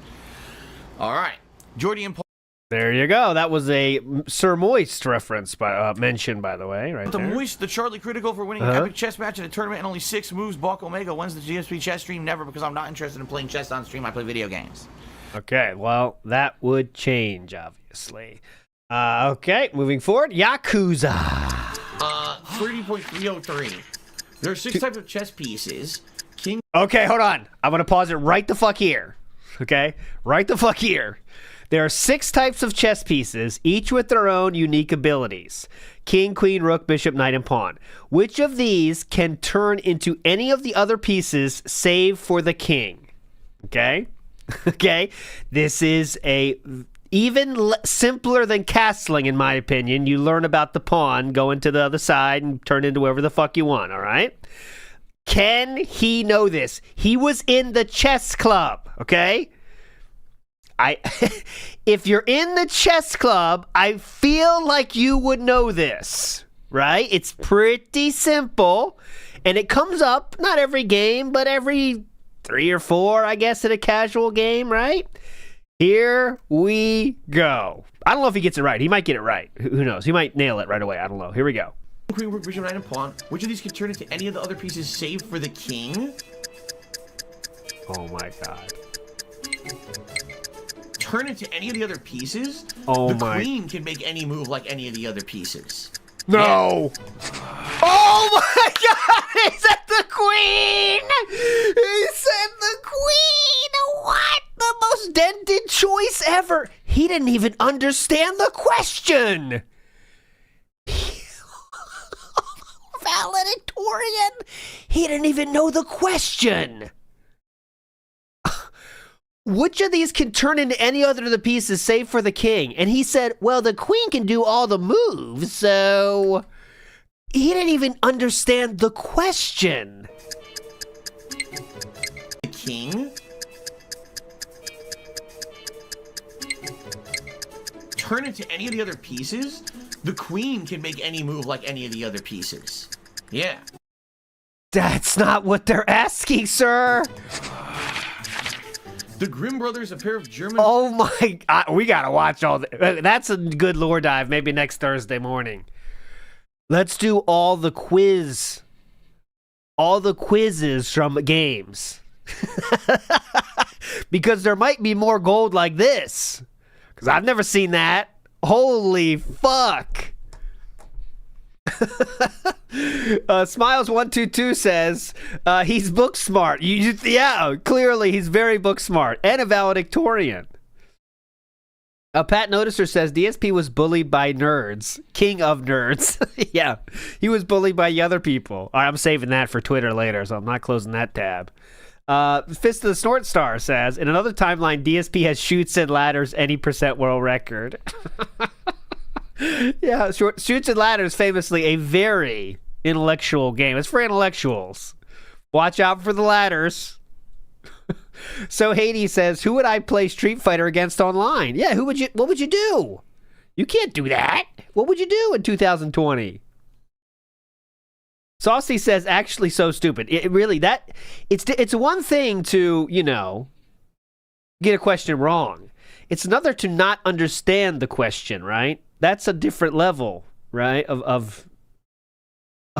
All right. Jordy and Paul. There you go. That was a Sir Moist reference mentioned, by the way, right The there. Moist, the Charlie Critical for winning an epic chess match in a tournament and only 6 moves. Balk Omega. When's the DSP chess stream? Never, because I'm not interested in playing chess on stream. I play video games. Okay, well, that would change, obviously. Okay, moving forward. Yakuza. 30.303. There are 6 types of chess pieces. King. Okay, hold on. I'm going to pause it right the fuck here. Okay? Right the fuck here. There are 6 types of chess pieces, each with their own unique abilities. King, queen, rook, bishop, knight, and pawn. Which of these can turn into any of the other pieces save for the king? Okay? Okay? This is even simpler than castling, in my opinion. You learn about the pawn, go into the other side, and turn into whoever the fuck you want, all right? Can he know this? He was in the chess club, okay? If you're in the chess club, I feel like you would know this, right? It's pretty simple, and it comes up, not every game, but every 3 or 4, I guess, in a casual game, right? Here we go. I don't know if he gets it right. He might get it right. Who knows? He might nail it right away. I don't know. Here we go. Queen, rook, bishop, knight, and pawn. Which of these can turn into any of the other pieces save for the king? Oh my god. Turn into any of the other pieces? Oh the my. The queen can make any move like any of the other pieces. No. Yeah. Oh my god! He said the queen! He said the queen! What? The most dented choice ever. He didn't even understand the question. Valedictorian. He didn't even know the question. Which of these can turn into any other of the pieces save for the king? And he said, well, the queen can do all the moves, so he didn't even understand the question. The king? Turn into any of the other pieces? The queen can make any move like any of the other pieces. Yeah. That's not what they're asking, sir. The Grimm brothers, a pair of German. Oh my! We gotta watch all. That's a good lore dive. Maybe next Thursday morning. Let's do all the quizzes from games, because there might be more gold like this. Because I've never seen that. Holy fuck! Smiles122 says he's book smart. Yeah, clearly he's very book smart and a valedictorian. Pat Noticer says DSP was bullied by nerds, king of nerds. Yeah, he was bullied by other people. All right, I'm saving that for Twitter later, so I'm not closing that tab. Fist of the Snort Star says in another timeline, DSP has shoots and ladders any % world record. Yeah, Shoots and Ladders famously a very intellectual game. It's for intellectuals. Watch out for the ladders. So Hades says, who would I play Street Fighter against online? Yeah, what would you do? You can't do that. What would you do in 2020? Saucy says, actually so stupid. It's one thing to, get a question wrong. It's another to not understand the question, right? That's a different level, right? Of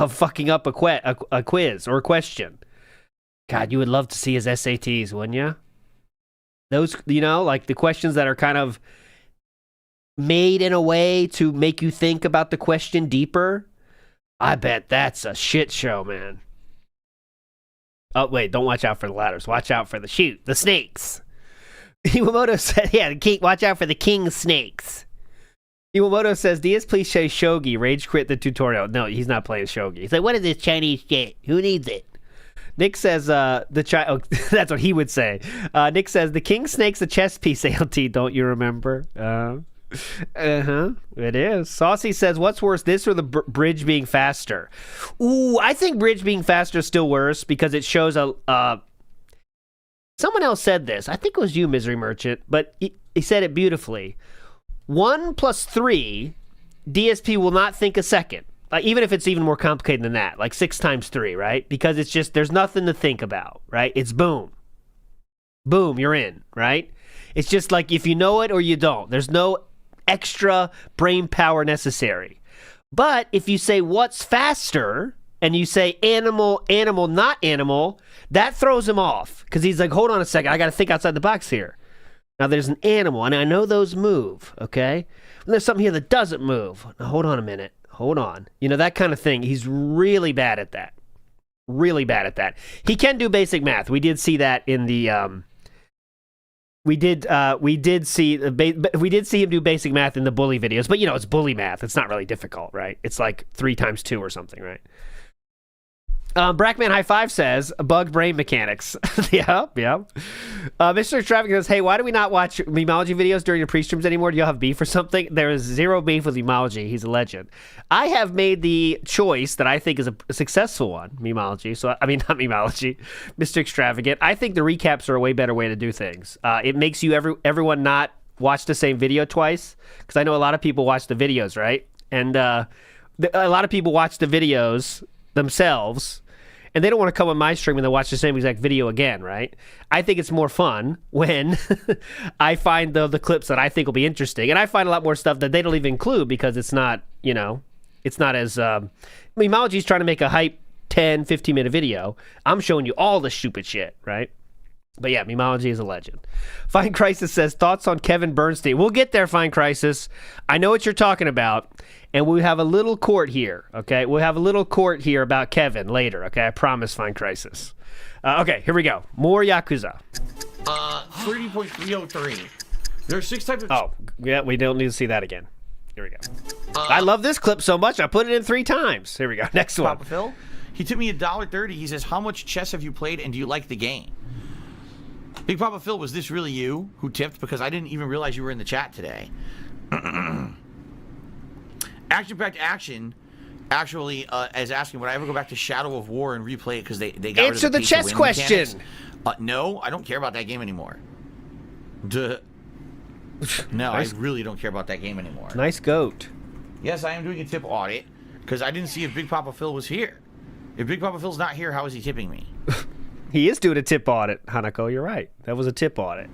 fucking up a quiz or a question. God, you would love to see his SATs, wouldn't you? Those, like the questions that are kind of made in a way to make you think about the question deeper. I bet that's a shit show, man. Oh, wait, don't watch out for the ladders. Watch out for the snakes. Iwamoto said, yeah, watch out for the king snakes. Iwamoto says, DS please say Shogi. Rage quit the tutorial. No, he's not playing Shogi. He's like, what is this Chinese shit? Who needs it? Nick says, that's what he would say. Nick says, the king snake's a chess piece, ALT, don't you remember? It is. Saucy says, what's worse, this or the bridge being faster? Ooh, I think bridge being faster is still worse because it shows someone else said this. I think it was you, Misery Merchant, but he said it beautifully. 1 + 3, DSP will not think a second. Even if it's even more complicated than that, like 6 × 3, right? Because it's just, there's nothing to think about, right? It's boom. Boom, you're in, right? It's just like if you know it or you don't. There's no extra brain power necessary. But if you say what's faster and you say animal, not animal, that throws him off because he's like, hold on a second, I got to think outside the box here. Now there's an animal and I know those move, okay? And there's something here that doesn't move. Now hold on a minute. Hold on. That kind of thing. He's really bad at that. Really bad at that. He can do basic math. We did see that in the we did see him do basic math in the bully videos, but it's bully math. It's not really difficult, right? It's like 3 × 2 or something, right? Brackman High Five says, bug brain mechanics. Yeah. Mr. Traffic says, hey, why do we not watch Memology videos during the pre-streams anymore? Do y'all have beef or something? There is zero beef with Memology. He's a legend. I have made the choice that I think is a successful one, Memology. So, I mean, not Memology, Mr. Extravagant. I think the recaps are a way better way to do things. It makes you everyone not watch the same video twice, because I know a lot of people watch the videos, right? And a lot of people watch the videos themselves, and they don't want to come on my stream and then watch the same exact video again, right? I think it's more fun when I find the clips that I think will be interesting. And I find a lot more stuff that they don't even include because it's not, it's not as... Memology's trying to make a hype 10, 15-minute video. I'm showing you all the stupid shit, right? But yeah, Memology is a legend. Fine Crisis says, thoughts on Kevin Bernstein. We'll get there, Fine Crisis. I know what you're talking about. And we have a little court here, okay? We'll have a little court here about Kevin later, okay? I promise, Fine Crisis. Okay, here we go. More Yakuza. 30.303. There are 6 types of... Oh, yeah, we don't need to see that again. Here we go. I love this clip so much, I put it in 3 times. Here we go. Next one. Papa Phil, he tipped me $1.30. He says, how much chess have you played and do you like the game? Big Papa Phil, was this really you who tipped? Because I didn't even realize you were in the chat today. Action Packed Action actually is asking, would I ever go back to Shadow of War and replay it because they got rid of Answer the chess question. No, I don't care about that game anymore. Duh. No, nice. I really don't care about that game anymore. Nice goat. Yes, I am doing a tip audit because I didn't see if Big Papa Phil was here. If Big Papa Phil's not here, how is he tipping me? He is doing a tip audit, Hanako. You're right. That was a tip audit.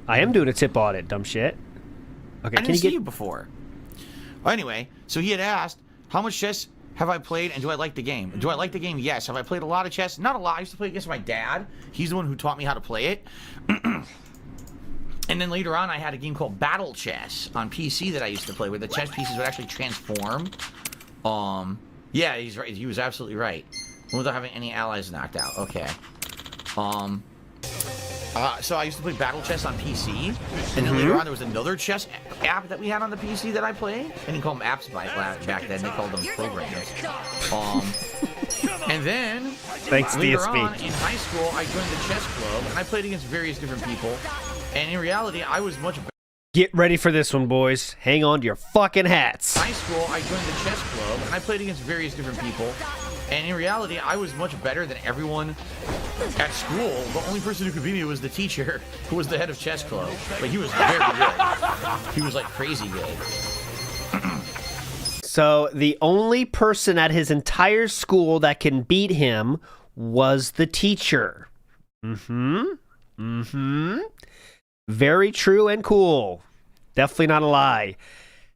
I am doing a tip audit, dumb shit. Okay, I didn't see you before. Well, anyway, so he had asked, how much chess have I played, and do I like the game? Do I like the game? Yes. Have I played a lot of chess? Not a lot. I used to play against my dad. He's the one who taught me how to play it. And then later on, I had a game called Battle Chess on PC that I used to play, where the chess pieces would actually transform. Yeah, he's right. He was absolutely right. Without having any allies knocked out. Okay. So I used to play Battle Chess on PC, and then later on there was another chess app that we had on the PC that I played. I didn't call them apps back then; they called them programs. And then Thanks, later DSP. on in high school, I joined the chess club, and I played against various different people. And in reality, I was much better. Get ready for this one, boys. Hang on to your fucking hats. In high school, I joined the chess club, and I played against various different people. And in reality, I was much better than everyone at school. The only person who could beat me was the teacher, who was the head of chess club. But he was very good. He was like crazy good. So the only person at his entire school that can beat him was the teacher. Very true and cool. Definitely not a lie.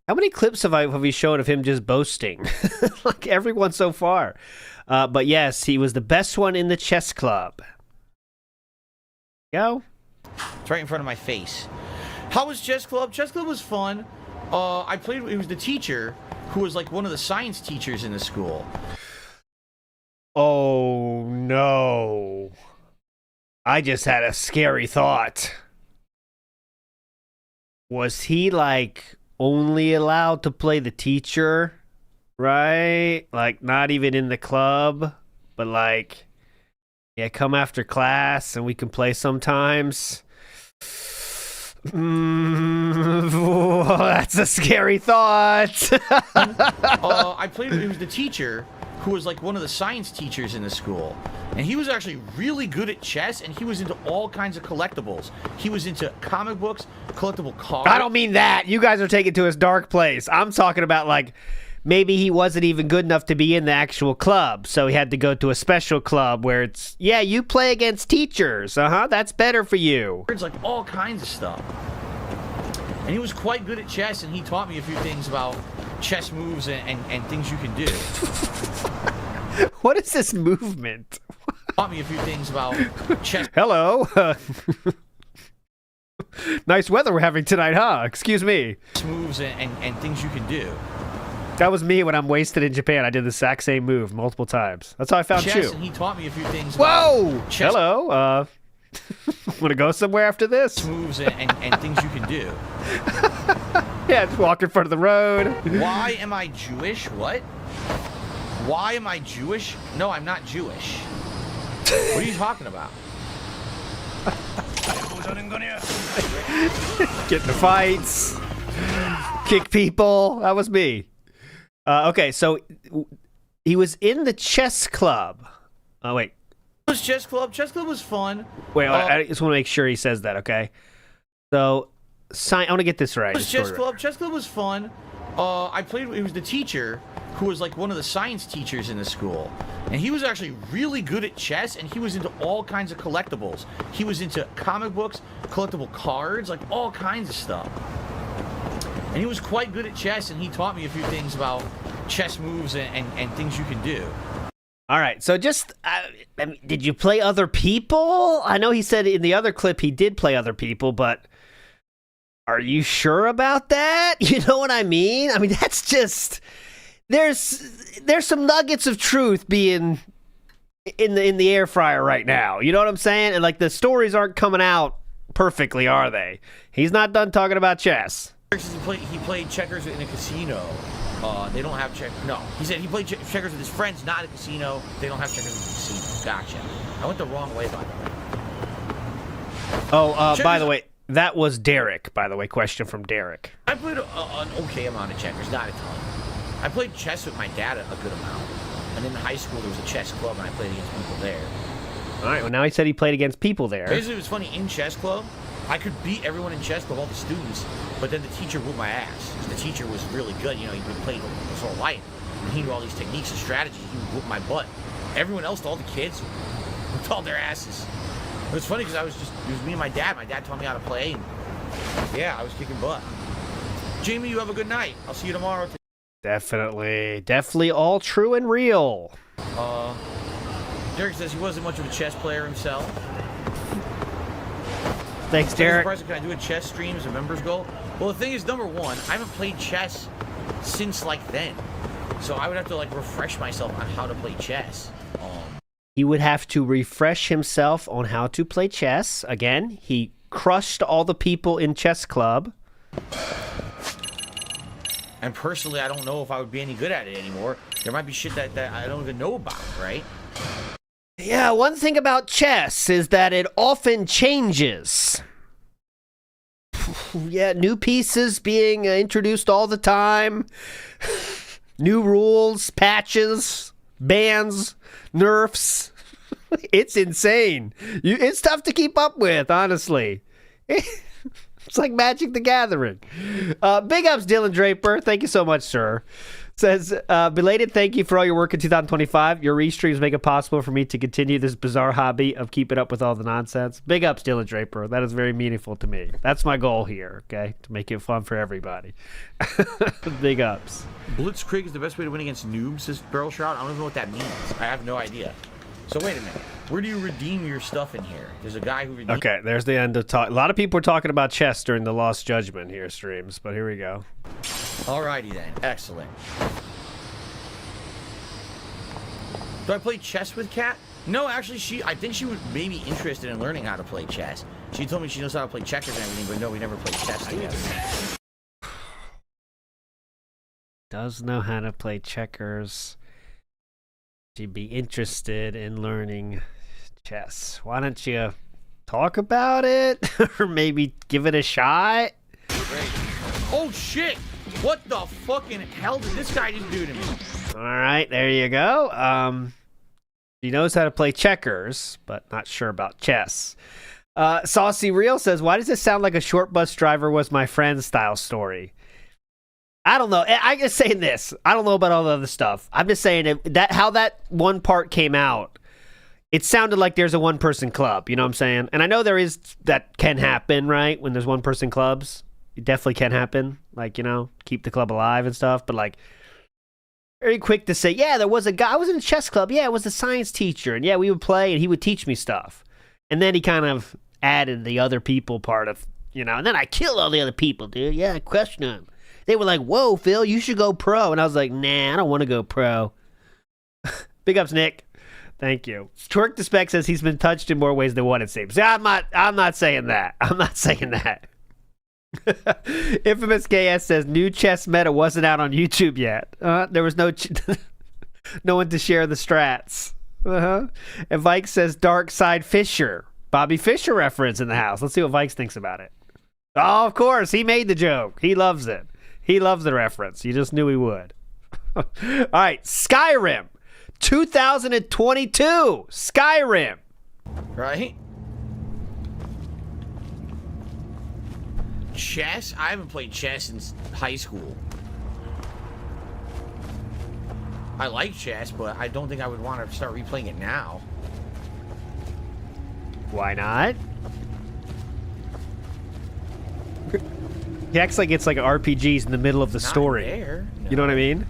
How many clips have we shown of him just boasting? Like everyone so far. But yes, he was the best one in the chess club. Go. It's right in front of my face. How was chess club? Chess club was fun. I played. It was the teacher who was like one of the science teachers in the school. Oh no. I just had a scary thought. Was he like only allowed to play the teacher, right? Like not even in the club, but like, yeah, come after class and we can play sometimes. That's a scary thought. I played. It was the teacher who was like one of the science teachers in the school, and he was actually really good at chess, and he was into all kinds of collectibles. He was into comic books, collectible cards. I don't mean that. You guys are taking it to his dark place. I'm talking about like maybe he wasn't even good enough to be in the actual club, so he had to go to a special club where it's, yeah, you play against teachers. That's better for you. It's like all kinds of stuff. And he was quite good at chess, and he taught me a few things about chess moves and things you can do. What is this movement? Taught me a few things about chess. Hello. Nice weather we're having tonight, huh? Excuse me. Moves and things you can do. That was me when I'm wasted in Japan. I did the exact same move multiple times. That's how I found chess, you. And he taught me a few things Whoa! about chess. Hello. Want to go somewhere after this? Moves and things you can do. Yeah, just walk in front of the road. Why am I Jewish? What? Why am I Jewish? No, I'm not Jewish. What are you talking about? Get into fights. Kick people. That was me. Okay, so he was in the chess club. Oh, wait. It was chess club. Chess club was fun. Wait, I just want to make sure he says that, okay? So, I want to get this right. It was chess club. Chess club was fun. I played. It was the teacher who was like one of the science teachers in the school, and he was actually really good at chess, and he was into all kinds of collectibles. He was into comic books, collectible cards, like all kinds of stuff. And he was quite good at chess, and he taught me a few things about chess moves and things you can do. All right, so just, I mean, did you play other people? I know he said in the other clip he did play other people, but are you sure about that? You know what I mean? I mean, that's just, there's some nuggets of truth being in the air fryer right now. You know what I'm saying? And like the stories aren't coming out perfectly, are they? He's not done talking about chess. He played checkers in a casino. They don't have check. No, he said he played checkers with his friends, not at a casino. They don't have checkers in a casino. Gotcha. I went the wrong way, by the way. Oh, by the way, that was Derek. By the way, question from Derek. I played an okay amount of checkers, not a ton. I played chess with my dad a good amount, and in high school there was a chess club, and I played against people there. All right. Well, now he said he played against people there. Basically, it was funny in chess club. I could beat everyone in chess club, all the students, but then the teacher whooped my ass. The teacher was really good. You know, he'd been playing his whole life, and he knew all these techniques and strategies. He would whoop my butt. Everyone else, all the kids, Taught their asses. It was funny because it was me and my dad. My dad taught me how to play. And yeah, I was kicking butt. Jamie, you have a good night. I'll see you tomorrow. Definitely all true and real. Derek says he wasn't much of a chess player himself. Thanks, Derek. Can I do a chess stream as a members goal? Well, the thing is, number one, I haven't played chess since like then. So I would have to like refresh myself on how to play chess. He would have to refresh himself on how to play chess. Again, he crushed all the people in chess club. And personally, I don't know if I would be any good at it anymore. There might be shit that I don't even know about, right? Yeah, one thing about chess is that it often changes. Yeah, new pieces being introduced all the time. New rules, patches, bans, nerfs. It's insane. It's tough to keep up with, honestly. It's like Magic the Gathering. Big ups, Dylan Draper. Thank you so much, sir. Says, belated thank you for all your work in 2025. Your restreams make it possible for me to continue this bizarre hobby of keeping up with all the nonsense. Big ups, Dylan Draper. That is very meaningful to me. That's my goal here, okay? To make it fun for everybody. Big ups. Blitzkrieg is the best way to win against noobs, says Barrel Shroud. I don't even know what that means. I have no idea. So wait a minute. Where do you redeem your stuff in here? There's a guy who redeems... Okay, there's the end of talk. A lot of people were talking about chess during the Lost Judgment here streams, but here we go. Alrighty then. Excellent. Do I play chess with Kat? No, actually, I think she would maybe interested in learning how to play chess. She told me she knows how to play checkers and everything, but no, we never played chess together. Does know how to play checkers. She'd be interested in learning chess. Why don't you talk about it? Or maybe give it a shot? Great. Oh, shit! What the fucking hell did this guy just do to me? Alright, there you go. She knows how to play checkers, but not sure about chess. Saucy Real says, why does this sound like a short bus driver was my friend style story? I don't know. I'm just saying this. I don't know about all the other stuff. I'm just saying how that one part came out, it sounded like there's a one-person club. You know what I'm saying? And I know that can happen, right? When there's one-person clubs. It definitely can happen. Like, you know, keep the club alive and stuff. But, like, very quick to say, yeah, there was a guy. I was in a chess club. Yeah, I was a science teacher. And, yeah, we would play, and he would teach me stuff. And then he kind of added the other people part of, you know, and then I killed all the other people, dude. Yeah, I crushed them. They were like, whoa, Phil, you should go pro. And I was like, nah, I don't want to go pro. Big ups, Nick. Thank you. Twerk the Spec says he's been touched in more ways than one, it seems. I'm not saying that. I'm not saying that. Infamous KS says new chess meta wasn't out on YouTube yet. There was no one to share the strats. And Vike says Dark Side Fisher. Bobby Fischer reference in the house. Let's see what Vike thinks about it. Oh, of course. He made the joke. He loves it. He loves the reference. You just knew he would. All right. Skyrim. 2022. Skyrim. Right? Chess? I haven't played chess since high school. I like chess, but I don't think I would want to start replaying it now. Why not? He acts like it's like RPGs in the middle of the story. There. No. You know what I mean?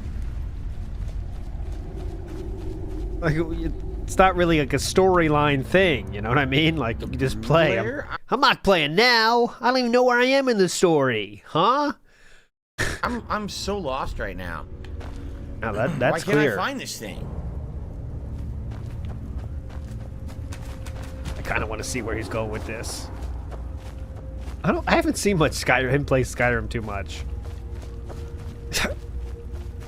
Like, it's not really like a storyline thing. You know what I mean? Like, you just play. I'm not playing now. I don't even know where I am in the story. Huh? I'm so lost right now. Now that's clear. Why can't I find this thing? I kind of want to see where he's going with this. I haven't seen much him play Skyrim too much.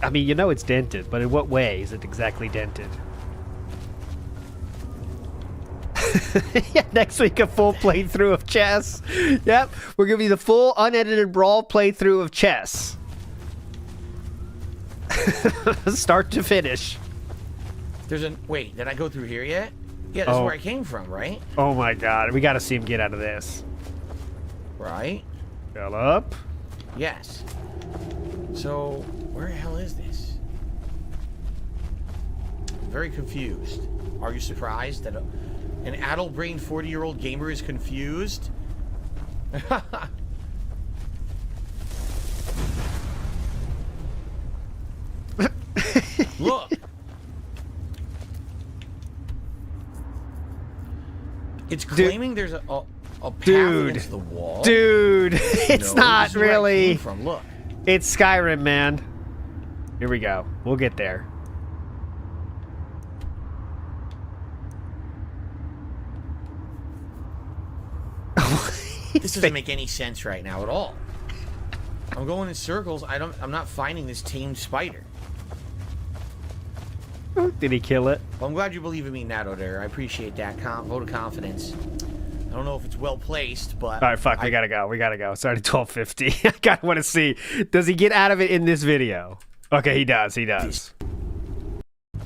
I mean, you know it's dented, but in what way is it exactly dented? Yeah, next week a full playthrough of chess. Yep, we're giving you the full unedited brawl playthrough of chess. Start to finish. Wait, did I go through here yet? Yeah, this is where I came from, right? Oh my god, we gotta see him get out of this. Right? Fill up. Yes. So, where the hell is this? I'm very confused. Are you surprised that An addle-brained 40-year-old gamer is confused. Look. It's claiming there's a path against the wall. Dude, it's No, not this is where I really. came from. Look. It's Skyrim, man. Here we go. We'll get there. This doesn't make any sense right now at all. I'm going in circles. I'm not finding this tamed spider. Did he kill it? Well, I'm glad you believe in me, Nato there. I appreciate that vote of confidence. I don't know if it's well placed, but... All right, fuck. We gotta go. We gotta go. It's already 12:50. I gotta want to see. Does he get out of it in this video? Okay, he does. He does. I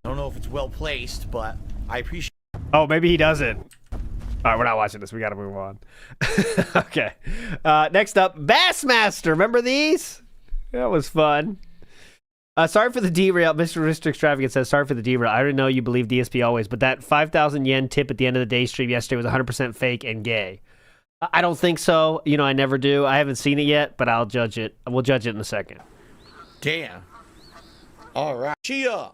don't know if it's well placed, but I appreciate... Oh, maybe he doesn't. All right, we're not watching this. We gotta move on. Okay. Next up, Bassmaster. Remember these? That was fun. Sorry for the derail. Mr. Extravagant says, sorry for the derail. I already know you believe DSP always, but that 5,000 yen tip at the end of the day stream yesterday was 100% fake and gay. I don't think so. You know, I never do. I haven't seen it yet, but I'll judge it. We'll judge it in a second. Damn. All right. Shia.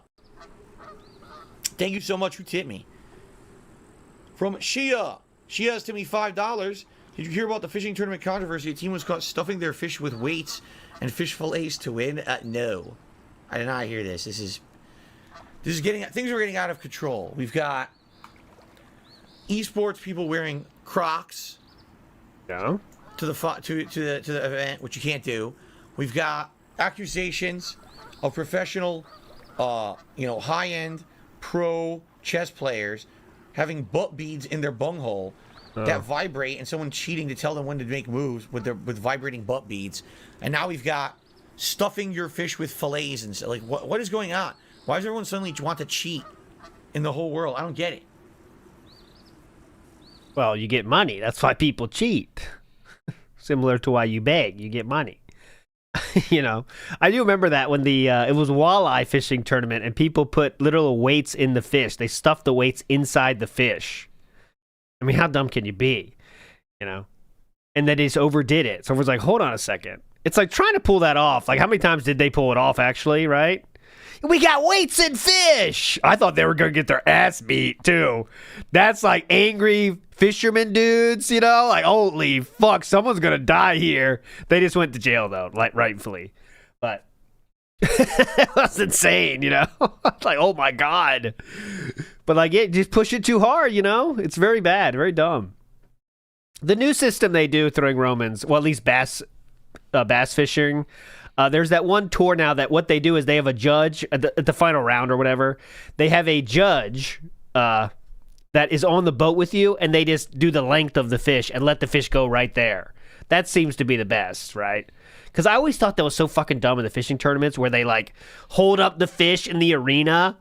Thank you so much for tipping me. From Shia. Shia has tipped me $5. Did you hear about the fishing tournament controversy? A team was caught stuffing their fish with weights and fish fillets to win? No. I did not hear this. This is getting... Things are getting out of control. We've got esports people wearing Crocs. Yeah. To the event, which you can't do. We've got accusations of professional, high-end pro chess players having butt beads in their bunghole that vibrate, and someone cheating to tell them when to make moves with vibrating butt beads. And now we've got stuffing your fish with fillets and like what is going on? Why does everyone suddenly want to cheat in the whole world? I don't get it. Well, you get money. That's why people cheat. Similar to why you beg, you get money. You know, I do remember that when it was walleye fishing tournament and people put literal weights in the fish. They stuffed the weights inside the fish. I mean, how dumb can you be? You know, and they just overdid it. So everyone's like, hold on a second. It's like trying to pull that off. Like, how many times did they pull it off? Actually, right? We got weights and fish. I thought they were going to get their ass beat, too. That's like angry fishermen dudes, you know? Like, holy fuck, someone's going to die here. They just went to jail, though, like, rightfully. But it was insane, you know? Like, oh, my God. But, like, just push it too hard, you know? It's very bad, very dumb. The new system they do throwing Romans, well, at least bass fishing, there's that one tour now that what they do is they have a judge at the final round or whatever. They have a judge that is on the boat with you, and they just do the length of the fish and let the fish go right there. That seems to be the best, right? Because I always thought that was so fucking dumb in the fishing tournaments where they like hold up the fish in the arena.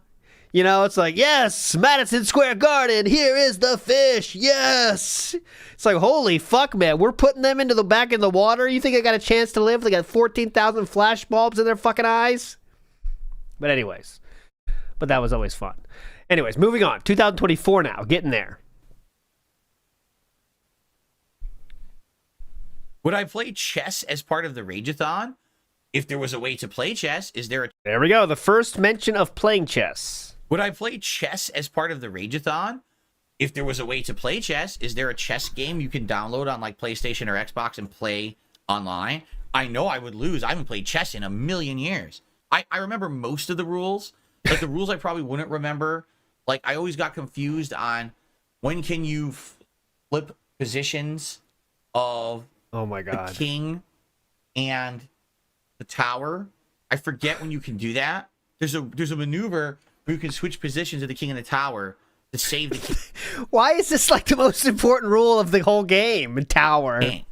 You know, it's like, yes, Madison Square Garden, here is the fish, yes. It's like, holy fuck, man, we're putting them into the back in the water? You think they got a chance to live? They got 14,000 flash bulbs in their fucking eyes? But anyways, but that was always fun. Anyways, moving on, 2024 now, getting there. Would I play chess as part of the Rageathon? If there was a way to play chess, is there a... There we go, the first mention of playing chess. Would I play chess as part of the Rageathon? If there was a way to play chess, is there a chess game you can download on like PlayStation or Xbox and play online? I know I would lose. I haven't played chess in a million years. I remember most of the rules. Like the rules I probably wouldn't remember. Like I always got confused on when can you flip positions of oh my God. The king and the tower. I forget when you can do that. There's a maneuver where you can switch positions of the king and the tower to save the king. Why is this like the most important rule of the whole game? Tower. Dang.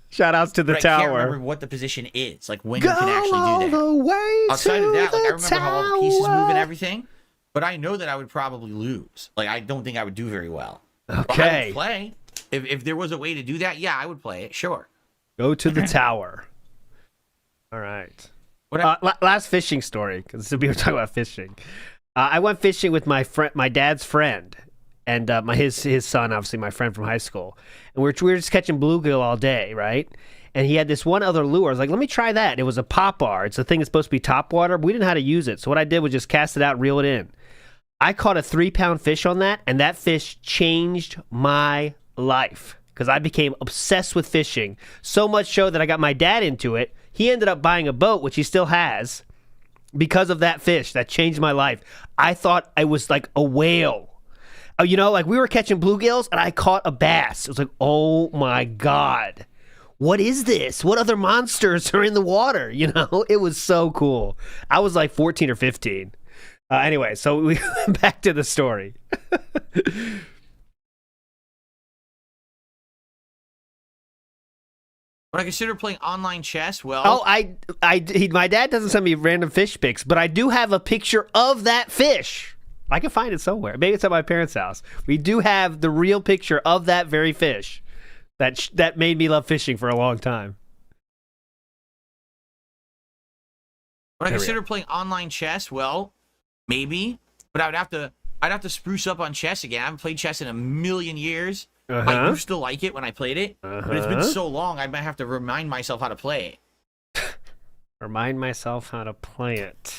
Shout outs to the but tower. I can't remember what the position is. Like when you can actually do that. The way outside of that, like I remember tower. how all the pieces move and everything. But I know that I would probably lose. Like I don't think I would do very well. Okay. But I would play. If there was a way to do that, yeah, I would play it. Sure. Go to the tower. All right. Last fishing story, because we were talking about fishing. I went fishing with my dad's friend, and his son, obviously my friend from high school, and we were just catching bluegill all day, right? And he had this one other lure. I was like, let me try that. It was a pop-bar. It's a thing that's supposed to be top water, but we didn't know how to use it. So what I did was just cast it out, reel it in. I caught a 3-pound fish on that, and that fish changed my life because I became obsessed with fishing. So much so that I got my dad into it. He ended up buying a boat, which he still has, because of that fish. That changed my life. I thought I was like a whale. You know, like we were catching bluegills, and I caught a bass. It was like, oh my God. What is this? What other monsters are in the water? You know, it was so cool. I was like 14 or 15. Anyway, so we went back to the story. Would I consider playing online chess? Well, My dad doesn't send me random fish pics, but I do have a picture of that fish. I can find it somewhere. Maybe it's at my parents' house. We do have the real picture of that very fish that made me love fishing for a long time. would I consider playing online chess? Well, maybe, but I'd have to spruce up on chess again. I haven't played chess in a million years. I used to like it when I played it, but it's been so long I might have to remind myself how to play it. Remind myself how to play it.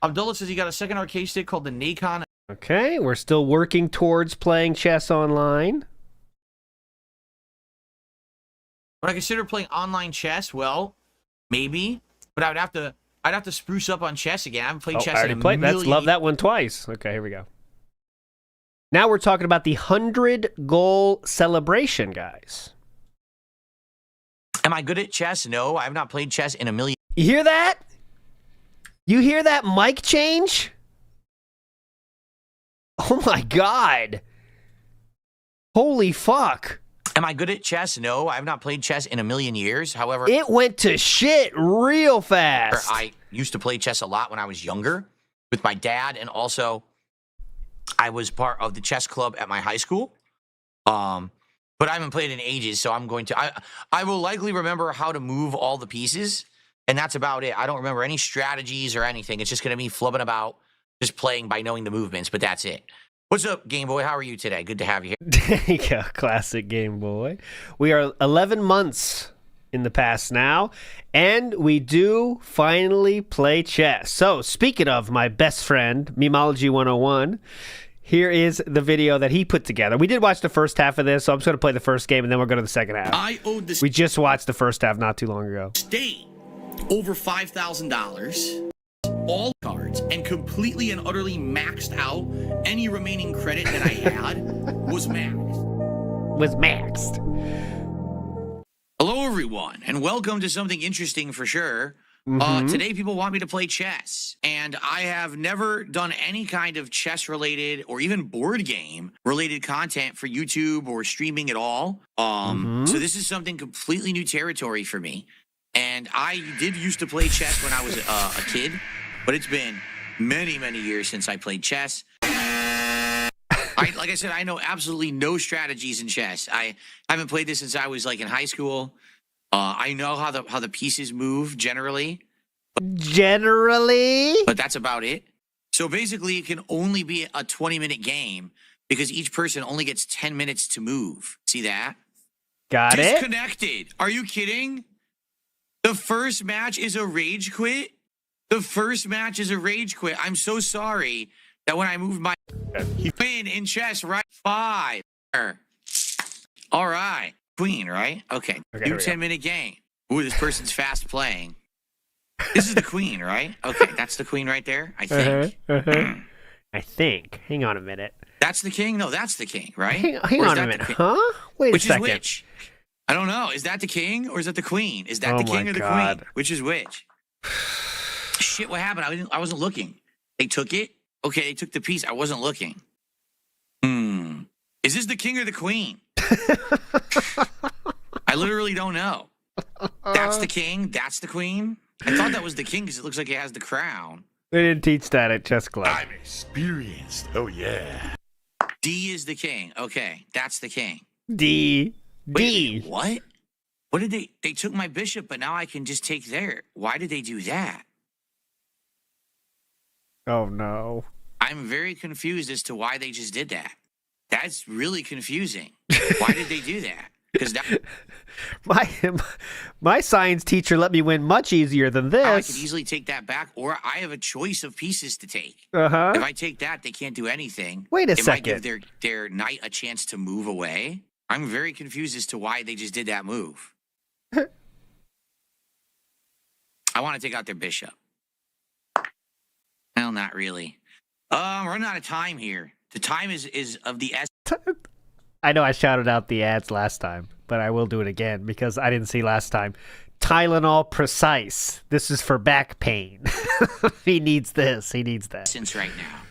Abdullah says he got a second arcade stick called the Nacon. Okay, we're still working towards playing chess online. Would I consider playing online chess? Well, maybe, but I'd have to spruce up on chess again. I haven't played chess in a million. Let's love that one twice. Okay, here we go. Now we're talking about the 100-goal celebration, guys. Am I good at chess? No, I have not played chess in a million. You hear that? You hear that mic change? Oh my God. Holy fuck. Am I good at chess? No, I have not played chess in a million years. However, it went to shit real fast. I used to play chess a lot when I was younger with my dad, and also I was part of the chess club at my high school. But I haven't played in ages, so I'm going to I will likely remember how to move all the pieces, and that's about it. I don't remember any strategies or anything. It's just going to be flubbing about, just playing by knowing the movements, but that's it. What's up, Game Boy? How are you today? Good to have you here. Yeah, classic Game Boy. We are 11 months in the past now, and we do finally play chess. So, speaking of my best friend, Memology 101, here is the video that he put together. We did watch the first half of this, so I'm just going to play the first game, and then we'll go to the second half. I owed this. We just watched the first half not too long ago. State over $5,000, all cards, and completely and utterly maxed out. Any remaining credit that I had was maxed. Hello, everyone, and welcome to something interesting for sure. Today, people want me to play chess, and I have never done any kind of chess-related or even board game-related content for YouTube or streaming at all. So this is something completely new territory for me. And I did used to play chess when I was a kid, but it's been many, many years since I played chess. Like I said, I know absolutely no strategies in chess. I haven't played this since I was like in high school. I know how the pieces move generally. But that's about it. So basically, it can only be a 20-minute game because each person only gets 10 minutes to move. See that? Got it? Disconnected. Are you kidding? The first match is a rage quit? The first match is a rage quit. I'm so sorry that when I moved my win in chess, right? 5. All right. Queen, right? Okay. New 10-minute game. Ooh, this person's fast playing. This is the queen, right? Okay, that's the queen right there, I think. I think. Hang on a minute. That's the king? No, that's the king, right? Hang on a minute. Huh? Wait a second. Which is which? I don't know. Is that the king or is that the queen? Is that the king or the queen? Which is which? Shit, what happened? I wasn't looking. They took it? Okay, they took the piece. I wasn't looking. Is this the king or the queen? I literally don't know. That's the king? That's the queen? I thought that was the king because it looks like he has the crown. They didn't teach that at chess club. I'm experienced. Oh, yeah. D is the king. Okay, that's the king. D. Wait, what? What did they took my bishop, but now I can just take their. Why did they do that? Oh, no. I'm very confused as to why they just did that. That's really confusing. Why did they do that? Because my science teacher let me win much easier than I could this. easily take that back, or I have a choice of pieces to take. Uh-huh. If I take that, they can't do anything. Wait a it might give second. their knight a chance to move away. I'm very confused as to why they just did that move. I want to take out their bishop. Well, not really. I'm running out of time here. The time is of the essence. I know I shouted out the ads last time, but I will do it again because I didn't see last time. Tylenol Precise. This is for back pain. He needs this. He needs that. Right now.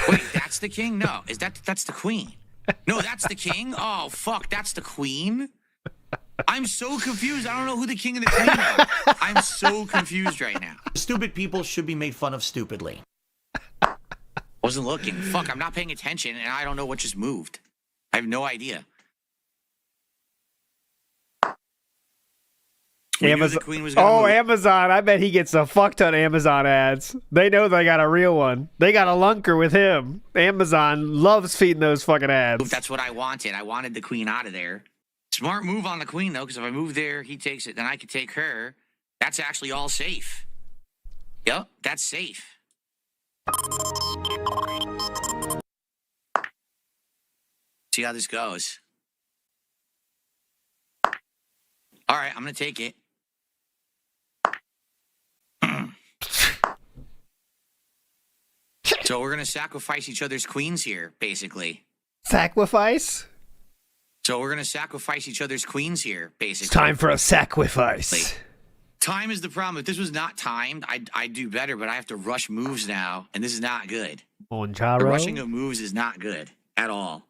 Wait, that's the king? No, that's the queen? No, that's the king. Oh fuck, that's the queen. I'm so confused. I don't know who the king and the queen are. I'm so confused right now. Stupid people should be made fun of stupidly. Wasn't looking. Fuck, I'm not paying attention, and I don't know what just moved. I have no idea. We knew the queen was gonna move. Amazon. I bet he gets a fuck ton of Amazon ads. They know they got a real one. They got a lunker with him. Amazon loves feeding those fucking ads. That's what I wanted. I wanted the queen out of there. Smart move on the queen, though, because if I move there, he takes it, then I could take her. That's actually all safe. Yep, that's safe. See how this goes. All right, I'm going to take it. So we're going to sacrifice each other's queens here, basically. Sacrifice? So we're going to sacrifice each other's queens here, basically. It's time for a sacrifice. Time is the problem. If this was not timed, I'd do better, but I have to rush moves now, and this is not good. The Monjaro? rushing of moves is not good at all.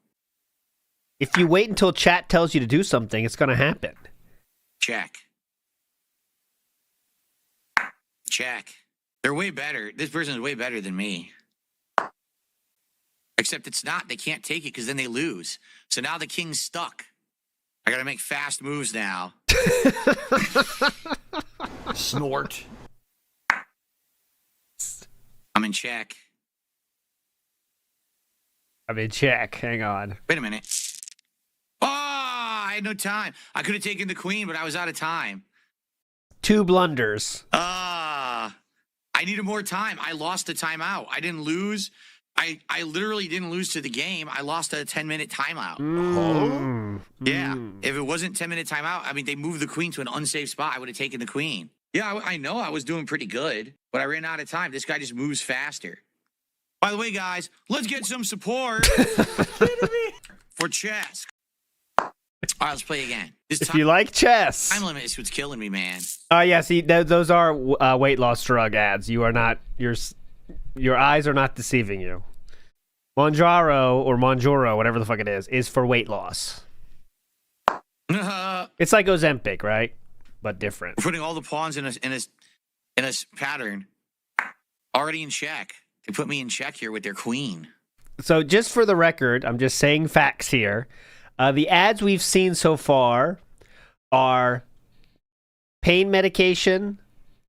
If you wait until chat tells you to do something, it's going to happen. Check. Check. They're way better. This person is way better than me. Except it's not. They can't take it because then they lose. So now the king's stuck. I got to make fast moves now. Snort. I'm in check. I'm in check. Hang on. Wait a minute. Oh, I had no time. I could have taken the queen, but I was out of time. 2 blunders. I needed more time. I lost the timeout. I didn't lose. I literally didn't lose to the game. I lost a 10-minute timeout. Yeah. If it wasn't 10-minute timeout, I mean, they moved the queen to an unsafe spot. I would have taken the queen. Yeah, I know I was doing pretty good, but I ran out of time. This guy just moves faster. By the way, guys, let's get some support for chess. All right, let's play again. If you like chess. Time limit is what's killing me, man. Yeah, see, those are weight loss drug ads. You are not, your eyes are not deceiving you. Monjaro, whatever the fuck it is for weight loss. It's like Ozempic, right? But different. Putting all the pawns in a pattern. Already in check. They put me in check here with their queen. So just for the record, I'm just saying facts here. The ads we've seen so far are pain medication,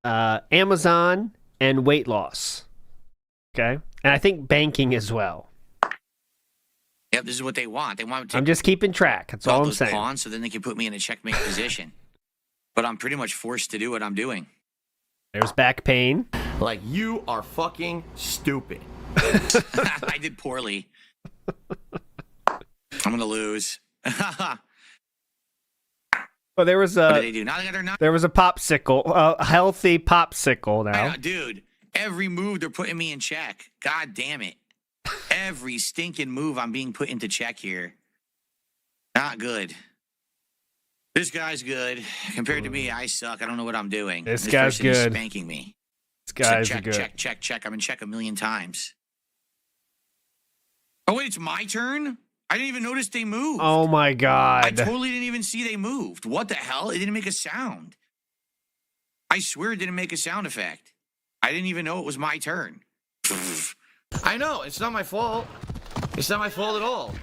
Amazon, and weight loss. Okay? And I think banking as well. Yep, this is what they want. They want to I'm just keeping track. That's all I'm those saying. pawns so then they can put me in a checkmate position. But I'm pretty much forced to do what I'm doing. There's back pain. Like, you are fucking stupid. I did poorly. I'm going to lose. Oh, there was What did they do? Now they're not. there was a popsicle, a healthy popsicle now. I know, dude, every move they're putting me in check. God damn it. Every stinking move I'm being put into check here. Not good. This guy's good. Compared to me, I suck. I don't know what I'm doing. This guy's person is good. Spanking me. This guy's check, good. check. I'm in check a million times. Oh, wait, it's my turn? I didn't even notice they moved. Oh my I god. totally didn't even see they moved. What the hell? It didn't make a sound. I swear it didn't make a sound effect. I didn't even know it was my turn. I know, it's not my fault. It's not my fault at all.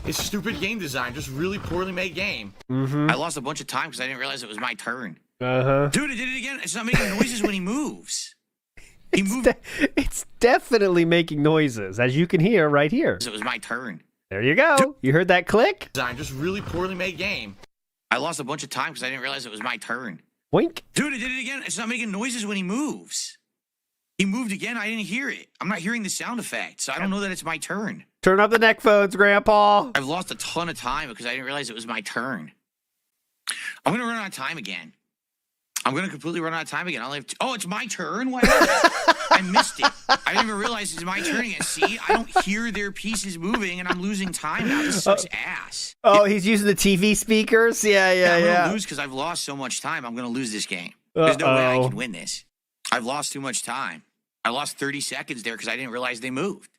It's stupid game design, just really poorly made game. Mm-hmm. I lost a bunch of time because I didn't realize it was my turn. Uh-huh. Dude, it did it again. It's not making noises when he moves. He moved. It's definitely making noises, as you can hear right here. It was my turn. There you go. You heard that click? Design, just really poorly made game. I lost a bunch of time because I didn't realize it was my turn. Wink. Dude, it did it again. It's not making noises when he moves. He moved again. I didn't hear it. I'm not hearing the sound effect, so I don't know that it's my turn. Turn up the neck phones, Grandpa. I've lost a ton of time because I didn't realize it was my turn. I'm going to run out of time again. I'm going to completely run out of time again. I'll have oh, it's my turn? What? I missed it. I didn't even realize it's my turn again. See, I don't hear their pieces moving, and I'm losing time now. This sucks ass. Oh, he's using the TV speakers? Yeah. I'm going to lose because I've lost so much time. I'm going to lose this game. There's no way I can win this. I've lost too much time. I lost 30 seconds there because I didn't realize they moved.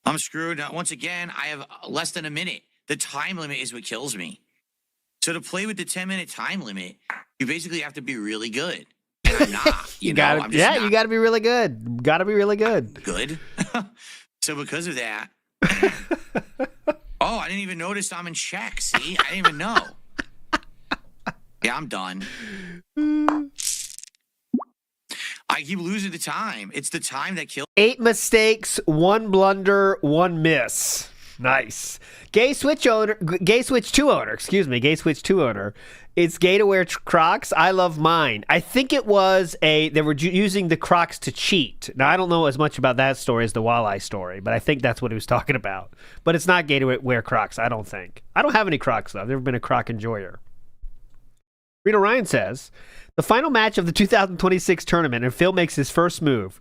I'm screwed. Once again, I have less than a minute. The time limit is what kills me. So to play with the 10-minute time limit, you basically have to be really good. And I'm not. You gotta be really good. Gotta be really good. Good. So because of that, I didn't even notice I'm in check. See, I didn't even know. Yeah, I'm done. I keep losing the time. It's the time that kills. 8 mistakes, 1 blunder, 1 miss. Nice. Gay Switch 2 owner. It's gay to wear Crocs. I love mine. I think it was they were using the Crocs to cheat. Now, I don't know as much about that story as the Walleye story, but I think that's what he was talking about. But it's not gay to wear Crocs, I don't think. I don't have any Crocs, though. I've never been a Croc enjoyer. Reno Ryan says, the final match of the 2026 tournament, and Phil makes his first move.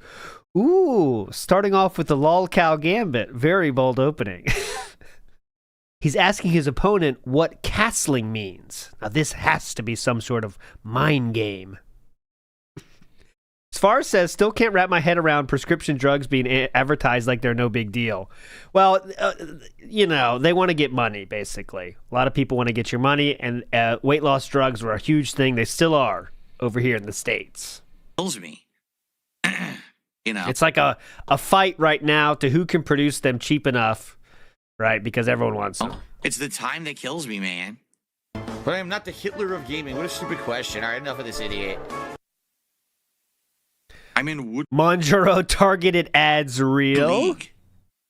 Ooh, starting off with the lol cow gambit. Very bold opening. He's asking his opponent what castling means. Now, this has to be some sort of mind game. As far as says, still can't wrap my head around prescription drugs being advertised like they're no big deal. Well, they want to get money, basically. A lot of people want to get your money, and weight loss drugs were a huge thing. They still are over here in the States. Kills me. It's like a fight right now to who can produce them cheap enough, right? Because everyone wants them. It's the time that kills me, man. But I am not the Hitler of gaming. What a stupid question. All right, enough of this idiot. I'm in Wood. Monjaro targeted ads real. League.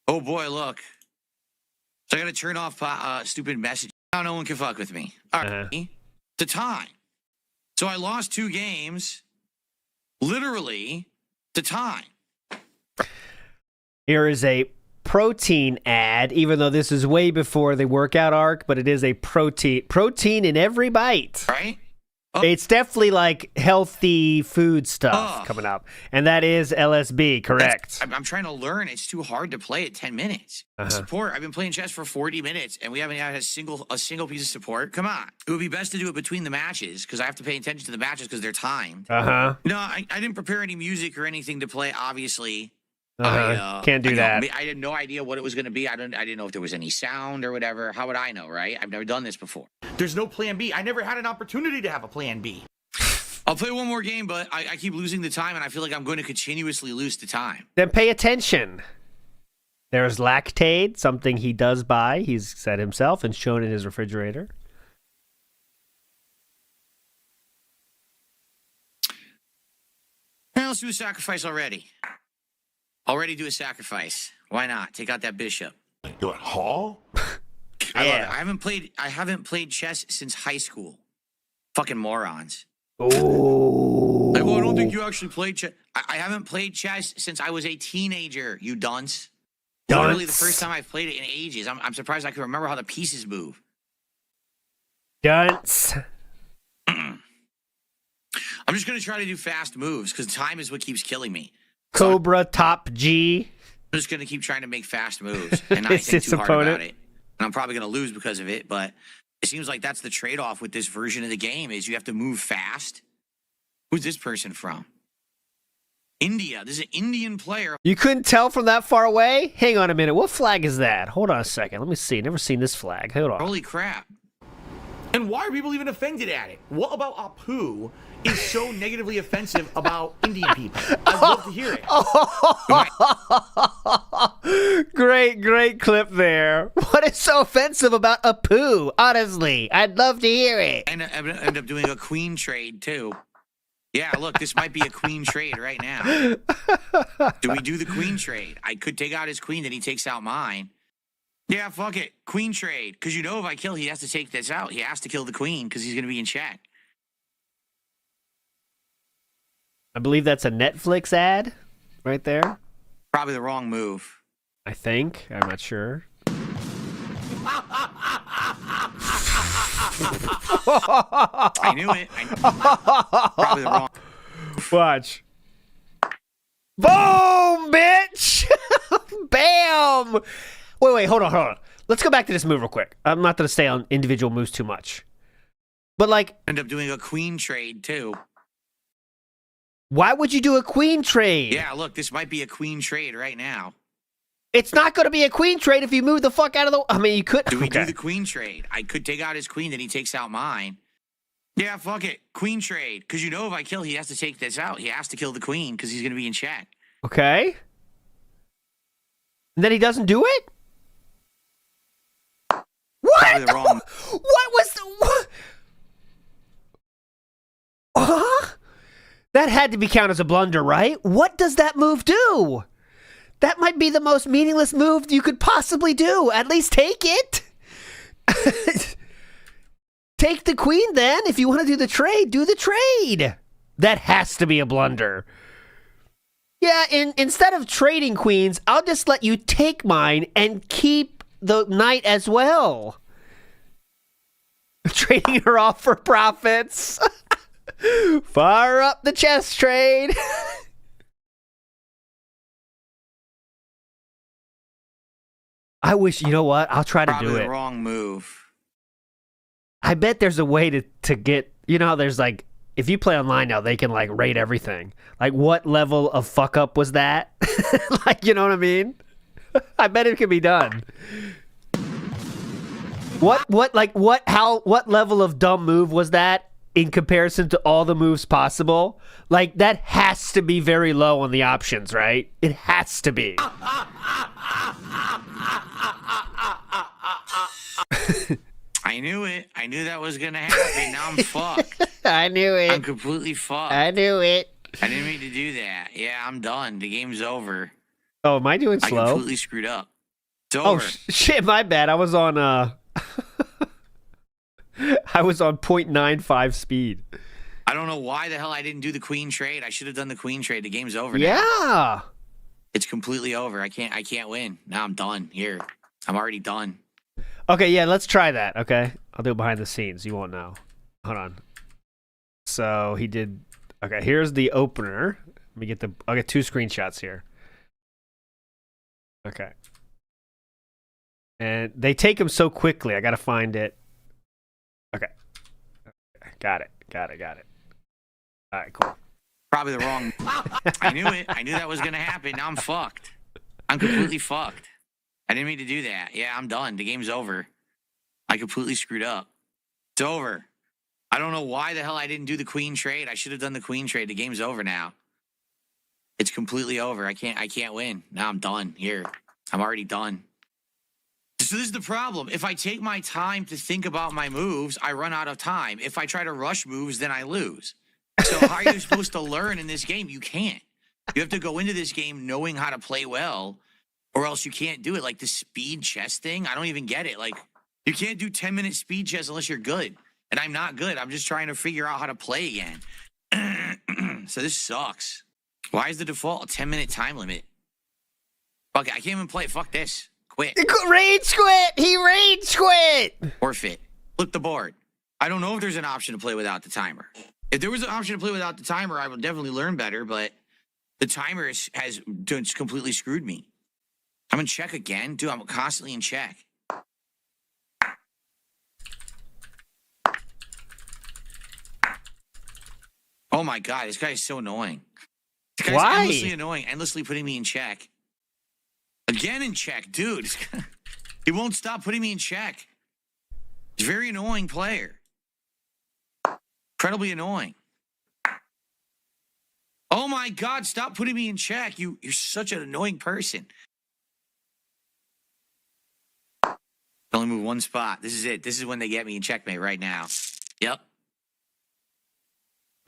Oh boy, look. So I gotta turn off stupid message. Now no one can fuck with me. All right. The time. So I lost 2 games. Literally. The time. Here is a protein ad, even though this is way before the workout arc, but it is a protein in every bite. Right? It's definitely like healthy food stuff coming up. And that is LSB, correct. I'm trying to learn. It's too hard to play at 10 minutes. Support. I've been playing chess for 40 minutes, and we haven't had a single piece of support. Come on. It would be best to do it between the matches, because I have to pay attention to the matches because they're timed. No, I didn't prepare any music or anything to play, obviously. Can't do that. I had no idea what it was going to be. I didn't know if there was any sound or whatever. How would I know, right? I've never done this before. There's no plan B. I never had an opportunity to have a plan B. I'll play one more game, but I keep losing the time, and I feel like I'm going to continuously lose the time. Then pay attention. There's Lactaid, something he does buy. He's said himself and shown in his refrigerator. Now let's do a sacrifice already. Already do a sacrifice. Why not? Take out that bishop. You're at Hall? I love it. I haven't played chess since high school. Fucking morons. Oh. Like, I don't think you actually played chess. I haven't played chess since I was a teenager, you dunce. Literally the first time I've played it in ages. I'm surprised I can remember how the pieces move. Dunce. I'm just going to try to do fast moves because time is what keeps killing me. Cobra top G. I'm just going to keep trying to make fast moves and not think too hard about it. And I'm probably going to lose because of it, but it seems like that's the trade-off with this version of the game is you have to move fast. Who's this person from? India. This is an Indian player. You couldn't tell from that far away? Hang on a minute. What flag is that? Hold on a second. Let me see. Never seen this flag. Hold on. Holy crap. And why are people even offended at it? What about Apu is so negatively offensive about Indian people? I'd love to hear it. Great clip there. What is so offensive about Apu? Honestly, I'd love to hear it. And I end up doing a queen trade, too. Yeah, look, this might be a queen trade right now. Do we do the queen trade? I could take out his queen, then he takes out mine. Yeah, fuck it. Queen trade. Because you know if I kill, he has to take this out. He has to kill the queen because he's going to be in check. I believe that's a Netflix ad right there. Probably the wrong move. I think. I'm not sure. I knew it. Probably the wrong. Watch. Boom, bitch! Bam! Wait, hold on. Let's go back to this move real quick. I'm not going to stay on individual moves too much. But, like... End up doing a queen trade, too. Why would you do a queen trade? Yeah, look, this might be a queen trade right now. It's not going to be a queen trade if you move the fuck out of the... I mean, you could... Do we do the queen trade? I could take out his queen, then he takes out mine. Yeah, fuck it. Queen trade. Because you know if I kill, he has to take this out. He has to kill the queen because he's going to be in check. Okay. And then he doesn't do it? What? Probably the wrong... What was the... What? Huh? That had to be counted as a blunder, right? What does that move do? That might be the most meaningless move you could possibly do. At least take it. Take the queen then. If you want to do the trade, do the trade. That has to be a blunder. Yeah, instead of trading queens, I'll just let you take mine and keep the knight as well. Trading her off for profits. Fire up the chess trade. I wish, you know what? I'll try to Probably do it. the wrong move. I bet there's a way to get, you know how there's like, if you play online now, they can like rate everything. Like what level of fuck up was that? Like, you know what I mean? I bet it can be done. What level of dumb move was that in comparison to all the moves possible? Like that has to be very low on the options, right? It has to be. I knew it. I knew that was going to happen. Now I'm fucked. I knew it. I'm completely fucked. I knew it. I didn't mean to do that. Yeah, I'm done. The game's over. Oh, am I doing I slow? completely screwed up. It's over. Oh, shit, my bad. I was on, I was on 0.95 speed. I don't know why the hell I didn't do the queen trade. I should have done the queen trade. The game's over now. Yeah. It's completely over. I can't win. Now I'm done. Here. I'm already done. Okay, yeah, let's try that, okay? I'll do it behind the scenes. You won't know. Hold on. So he did... Okay, here's the opener. Let me get the... I'll get two screenshots here. Okay. And they take them so quickly. I gotta find it. Okay. Got it. All right, cool. Probably the wrong... I knew it. I knew that was going to happen. Now I'm fucked. I'm completely fucked. I didn't mean to do that. Yeah, I'm done. The game's over. I completely screwed up. It's over. I don't know why the hell I didn't do the queen trade. I should have done the queen trade. The game's over now. It's completely over. I can't win. Now I'm done. Here. I'm already done. So this is the problem. If I take my time to think about my moves, I run out of time. If I try to rush moves, then I lose. So how are you supposed to learn in this game? You can't. You have to go into this game knowing how to play well, or else you can't do it. Like the speed chess thing, I don't even get it. Like, you can't do 10-minute speed chess unless you're good. And I'm not good. I'm just trying to figure out how to play again. So this sucks. Why is the default a 10-minute time limit? Fuck it, I can't even play. Fuck this. Quit. Rage quit! He rage quit! Forfeit. Flip the board. I don't know if there's an option to play without the timer. If there was an option to play without the timer, I would definitely learn better, but the timer has completely screwed me. I'm in check again? Dude, I'm constantly in check. Oh my god, this guy is so annoying. This guy's Why? endlessly annoying, endlessly putting me in check. Again in check, dude. He won't stop putting me in check. He's a very annoying player. Incredibly annoying. Oh my god, stop putting me in check. You're such an annoying person. Only move one spot. This is it. This is when they get me in checkmate right now. Yep.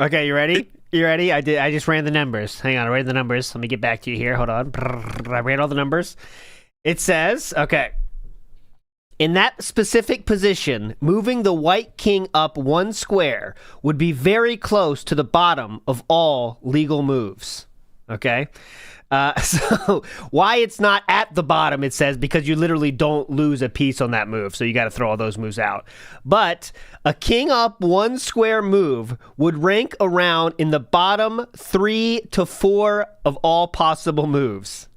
Okay, you ready? You ready? I just ran the numbers. Hang on, I ran the numbers. Let me get back to you here. Hold on. I ran all the numbers. It says, okay. In that specific position, moving the white king up 1 square would be very close to the bottom of all legal moves. Okay? So why it's not at the bottom, it says, because you literally don't lose a piece on that move. So you got to throw all those moves out. But a king up 1 square move would rank around in the bottom 3 to 4 of all possible moves.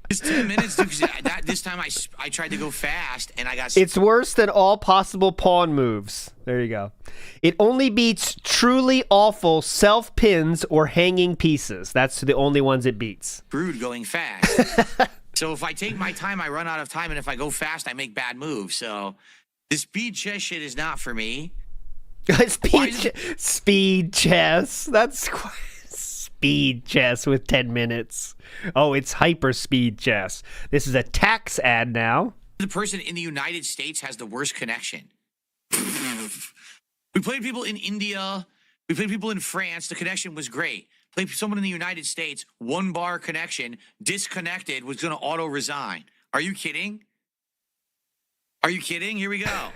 It's 10 minutes, dude, 'cause this time I tried to go fast, and I got... It's worse than all possible pawn moves. There you go. It only beats truly awful self-pins or hanging pieces. That's the only ones it beats. Screwed going fast. So if I take my time, I run out of time, and if I go fast, I make bad moves. So this speed chess shit is not for me. Speed chess. That's quite... Speed chess with 10 minutes. Oh, it's hyper speed chess. This is a tax ad now. The person in the United States has the worst connection. We played people in India. We played people in France. The connection was great. Played someone in the United States, 1 bar connection, disconnected, was going to auto resign. Are you kidding? Are you kidding? Here we go.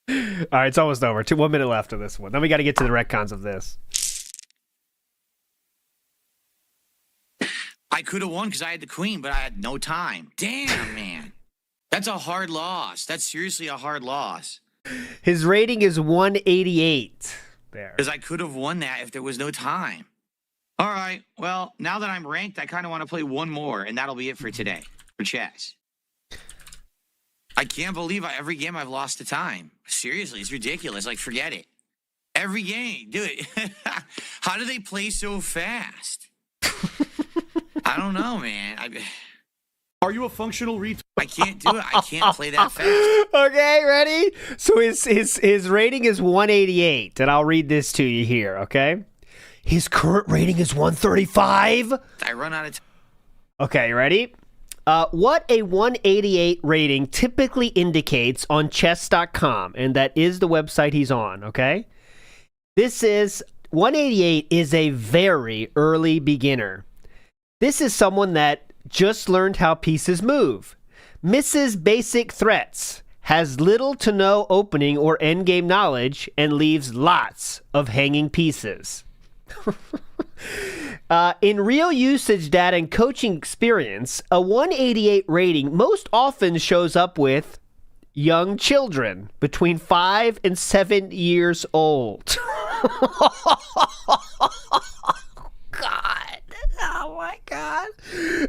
All right, it's almost over. 1 minute left of this one. Then we got to get to the retcons of this. I could have won because I had the queen, but I had no time. Damn, man. That's a hard loss. That's seriously a hard loss. His rating is 188. There. Because I could have won that if there was no time. All right. Well, now that I'm ranked, I kind of want to play one more, and that'll be it for today for chess. I can't believe every game I've lost to time. Seriously, it's ridiculous. Like, forget it. Every game. Do it. How do they play so fast? I don't know, man. Are you a functional retard? I can't do it. I can't play that fast. Okay, ready? So his rating is 188, and I'll read this to you here, okay? His current rating is 135. I run out of time. Okay, you ready? What a 188 rating typically indicates on chess.com, and that is the website he's on, okay? 188 is a very early beginner. This is someone that just learned how pieces move, misses basic threats, has little to no opening or endgame knowledge, and leaves lots of hanging pieces. In real usage data and coaching experience, a 188 rating most often shows up with young children between 5 and 7 years old. God. Oh my God.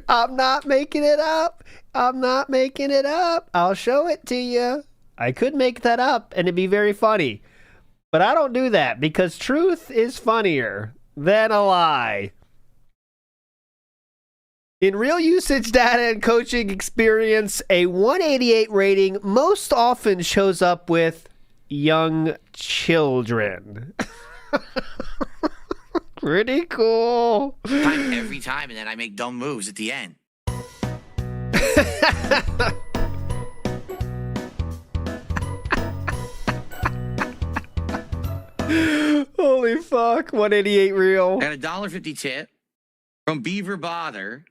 I'm not making it up. I'm not making it up. I'll show it to you. I could make that up and it'd be very funny. But I don't do that because truth is funnier than a lie. In real usage data and coaching experience, a 188 rating most often shows up with young children. Pretty cool. Time every time, and then I make dumb moves at the end. Holy fuck, 188 real. And a $1.50 tip from Beaver Bother,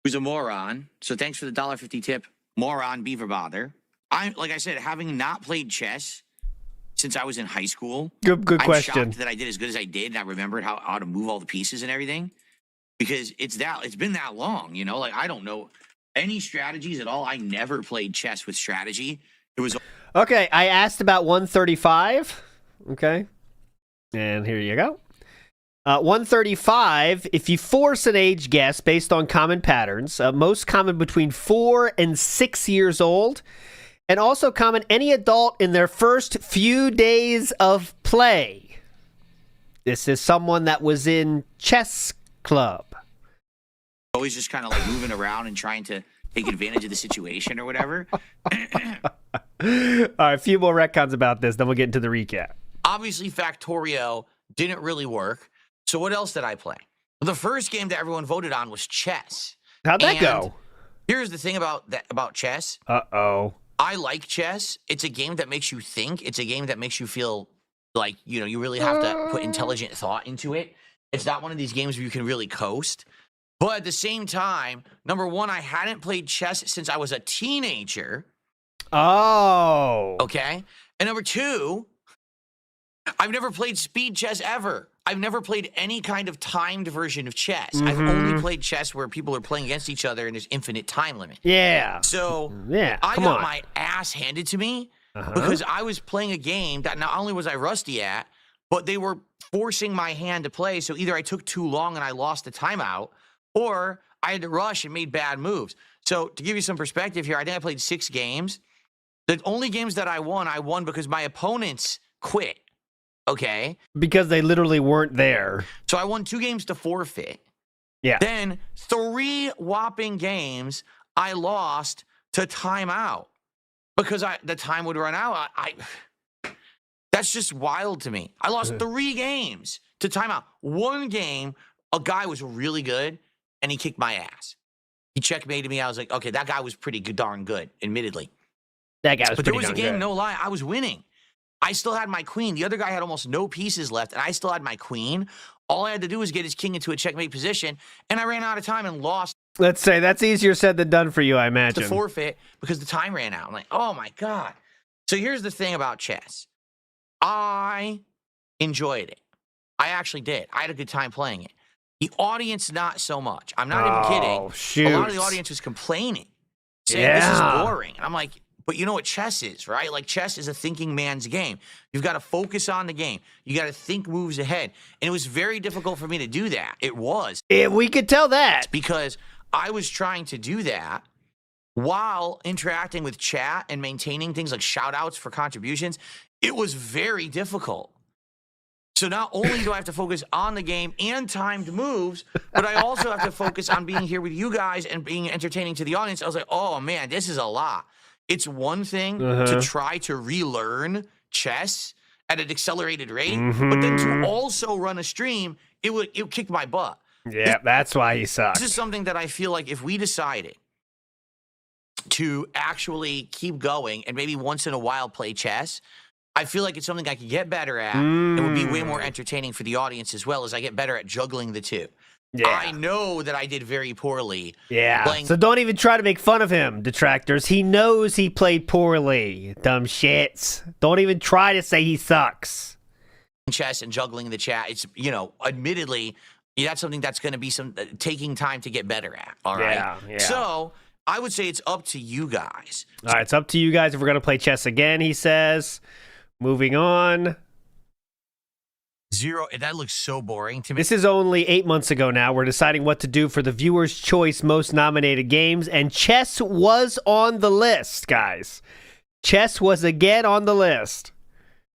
who's a moron. So thanks for the $1.50 tip, moron Beaver Bother. Like I said, having not played chess since I was in high school. Good I'm question. shocked that I did as good as I did, and I remembered how to move all the pieces and everything, because it's been that long, you know. Like, I don't know any strategies at all. I never played chess with strategy. It was okay. I asked about 135. Okay, and here you go. 135. If you force an age guess based on common patterns, most common between 4 and 6 years old. And also common any adult in their first few days of play. This is someone that was in chess club. always just kind of like moving around and trying to take advantage of the situation or whatever. All right, a few more retcons about this, then we'll get into the recap. Obviously, Factorio didn't really work. So what else did I play? The first game that everyone voted on was chess. How'd that go? Here's the thing about chess. Uh-oh. I like chess. It's a game that makes you think. It's a game that makes you feel like, you know, you really have to put intelligent thought into it. It's not one of these games where you can really coast. But at the same time, number one, I hadn't played chess since I was a teenager. Oh. Okay. And number two, I've never played speed chess ever. I've never played any kind of timed version of chess. I've only played chess where people are playing against each other and there's infinite time limit. Yeah. So yeah, I got my ass handed to me because I was playing a game that not only was I rusty at, but they were forcing my hand to play. So either I took too long and I lost the timeout, or I had to rush and made bad moves. So to give you some perspective here, I think I played 6 games. The only games that I won because my opponents quit. Okay. Because they literally weren't there. So I won 2 games to forfeit. Yeah. Then 3 whopping games I lost to timeout because the time would run out. That's just wild to me. I lost 3 games to timeout. 1 game, a guy was really good and he kicked my ass. He checkmated me. I was like, okay, that guy was pretty good, darn good, admittedly. That guy was But pretty there was a darn game, good. no lie, I was winning. I still had my queen. The other guy had almost no pieces left, and I still had my queen. All I had to do was get his king into a checkmate position, and I ran out of time and lost. Let's say that's easier said than done for you, I imagine. To forfeit because the time ran out. I'm like, oh my God. So here's the thing about chess. I enjoyed it. I actually did. I had a good time playing it. The audience, not so much. I'm not even kidding. Shoot. A lot of the audience was complaining, saying this is boring. And I'm like, but you know what chess is, right? Like chess is a thinking man's game. You've got to focus on the game. You got to think moves ahead. And it was very difficult for me to do that. It was. Yeah, we could tell that. Because I was trying to do that while interacting with chat and maintaining things like shout outs for contributions. It was very difficult. So not only do I have to focus on the game and timed moves, but I also have to focus on being here with you guys and being entertaining to the audience. I was like, oh man, this is a lot. It's one thing to try to relearn chess at an accelerated rate, but then to also run a stream, it would kick my butt. Yeah, that's why he sucks. This is something that I feel like if we decided to actually keep going and maybe once in a while play chess, I feel like it's something I could get better at. It would be way more entertaining for the audience as well as I get better at juggling the two. Yeah. I know that I did very poorly. Yeah. Playing So don't even try to make fun of him, detractors. He knows he played poorly. Dumb shits. Don't even try to say he sucks. chess and juggling the chat. It's, you know, admittedly, that's something that's going to be some taking time to get better at. All right. Yeah. So I would say it's up to you guys. All right, it's up to you guys if we're going to play chess again, he says. Moving on. 0. That looks so boring to me. This is only 8 months ago now. We're deciding what to do for the Viewer's Choice Most Nominated Games, and chess was on the list, guys. Chess was again on the list.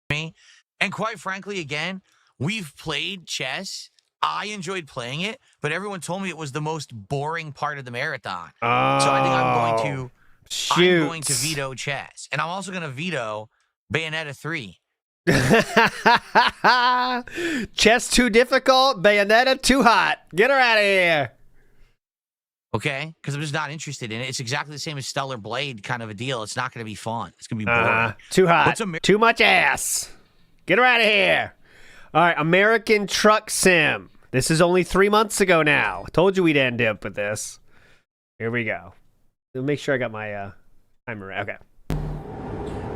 And quite frankly, again, we've played chess. I enjoyed playing it, but everyone told me it was the most boring part of the marathon. So I think I'm going to veto chess. And I'm also going to veto Bayonetta 3. Chess too difficult, Bayonetta too hot. Get her out of here. Okay? Because I'm just not interested in it. It's exactly the same as Stellar Blade kind of a deal. It's not going to be fun. It's going to be boring. Too hot. Too much ass. Get her out of here. All right, American Truck Sim. This is only 3 months ago now. Told you we'd end up with this. Here we go. Let me make sure I got my timer right. Okay.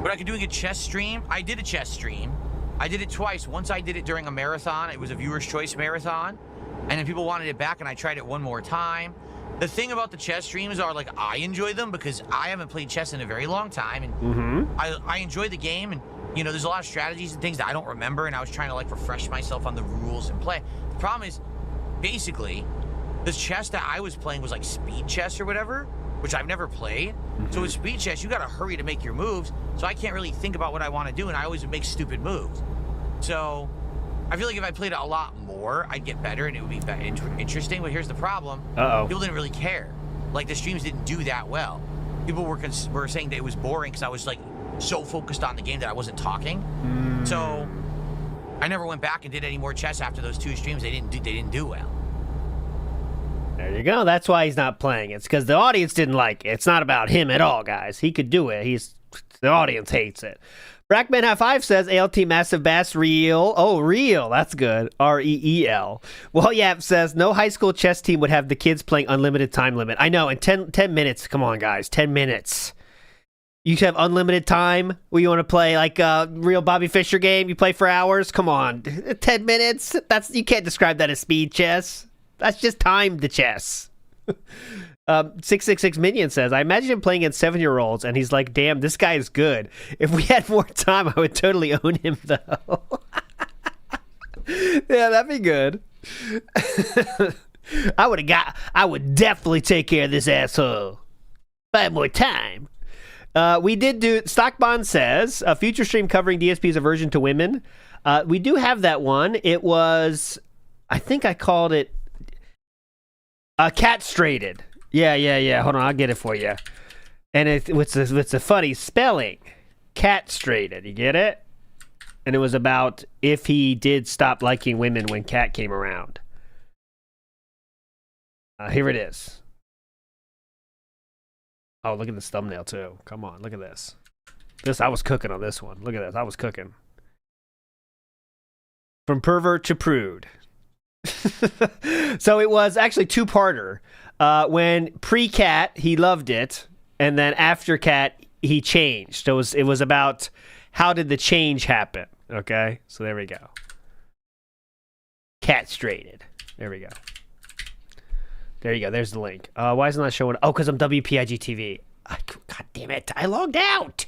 But I could do a chess stream. I did a chess stream. I did it twice. Once I did it during a marathon. It was a Viewer's Choice marathon. And then people wanted it back, and I tried it one more time. The thing about the chess streams are, like, I enjoy them because I haven't played chess in a very long time. And I enjoy the game. And, you know, there's a lot of strategies and things that I don't remember. And I was trying to, like, refresh myself on the rules and play. The problem is, basically, the chess that I was playing was, like, speed chess or whatever, which I've never played. So with speed chess, you got to hurry to make your moves. So I can't really think about what I want to do, and I always make stupid moves. So I feel like if I played it a lot more, I'd get better, and it would be interesting. But here's the problem. People didn't really care. Like, the streams didn't do that well. People were saying that it was boring because I was, like, so focused on the game that I wasn't talking. So I never went back and did any more chess after those 2 streams. They didn't do well. There you go. That's why he's not playing. It's because the audience didn't like it. It's not about him at all, guys. He could do it. The audience hates it. Brackman High Five says ALT Massive Bass real. Oh, real. That's good. REEL. Wallyap says no high school chess team would have the kids playing unlimited time limit. I know. In 10 minutes. Come on, guys. 10 minutes. You should have unlimited time where you want to play like a real Bobby Fischer game. You play for hours. Come on. 10 minutes. You can't describe that as speed chess. That's just time the chess. 666 Minion says, I imagine him playing against 7-year-olds, and he's like, damn, this guy is good. If we had more time, I would totally own him, though. Yeah, that'd be good. I would definitely take care of this asshole. If I had more time. We did do, Stockbond says, a future stream covering DSP's aversion to women. We do have that one. It was, I think I called it Cat-Strated. Yeah. Hold on, I'll get it for you. And it's a funny spelling. Cat-Strated. You get it? And it was about if he did stop liking women when Cat came around. Here it is. Oh, look at this thumbnail, too. Come on, look at this. I was cooking on this one. Look at this. I was cooking. From pervert to prude. So it was actually two-parter. When pre-Cat, he loved it, and then after Cat, he changed. So it was about how did the change happen, okay? So there we go. Cat-Strated. There we go. There you go. There's the link. Why isn't that showing? Oh, because I'm WPIG TV. God damn it. I logged out.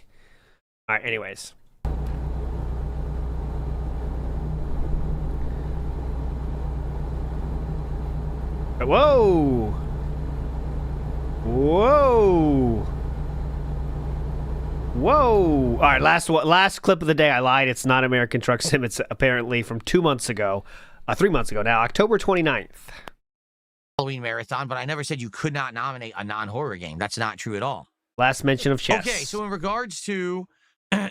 All right, anyways. Whoa. All right, last clip of the day. I lied. It's not American Truck Sim. It's apparently from 2 months ago. 3 months ago now, October 29th. Halloween marathon, but I never said you could not nominate a non-horror game. That's not true at all. Last mention of chess. Okay, so in regards to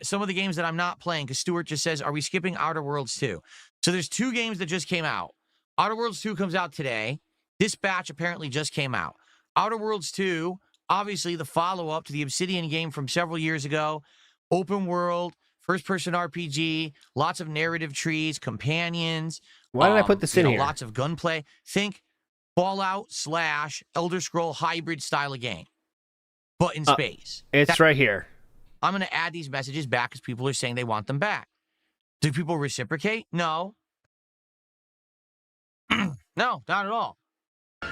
some of the games that I'm not playing, because Stuart just says, are we skipping Outer Worlds 2? So there's 2 games that just came out. Outer Worlds 2 comes out today. Dispatch apparently just came out. Outer Worlds 2, obviously the follow-up to the Obsidian game from several years ago. Open world, first-person RPG, lots of narrative trees, companions. Why did I put this in here? Lots of gunplay. Think Fallout / Elder Scroll hybrid style of game, but in space. It's right here. I'm going to add these messages back because people are saying they want them back. Do people reciprocate? No. No, not at all.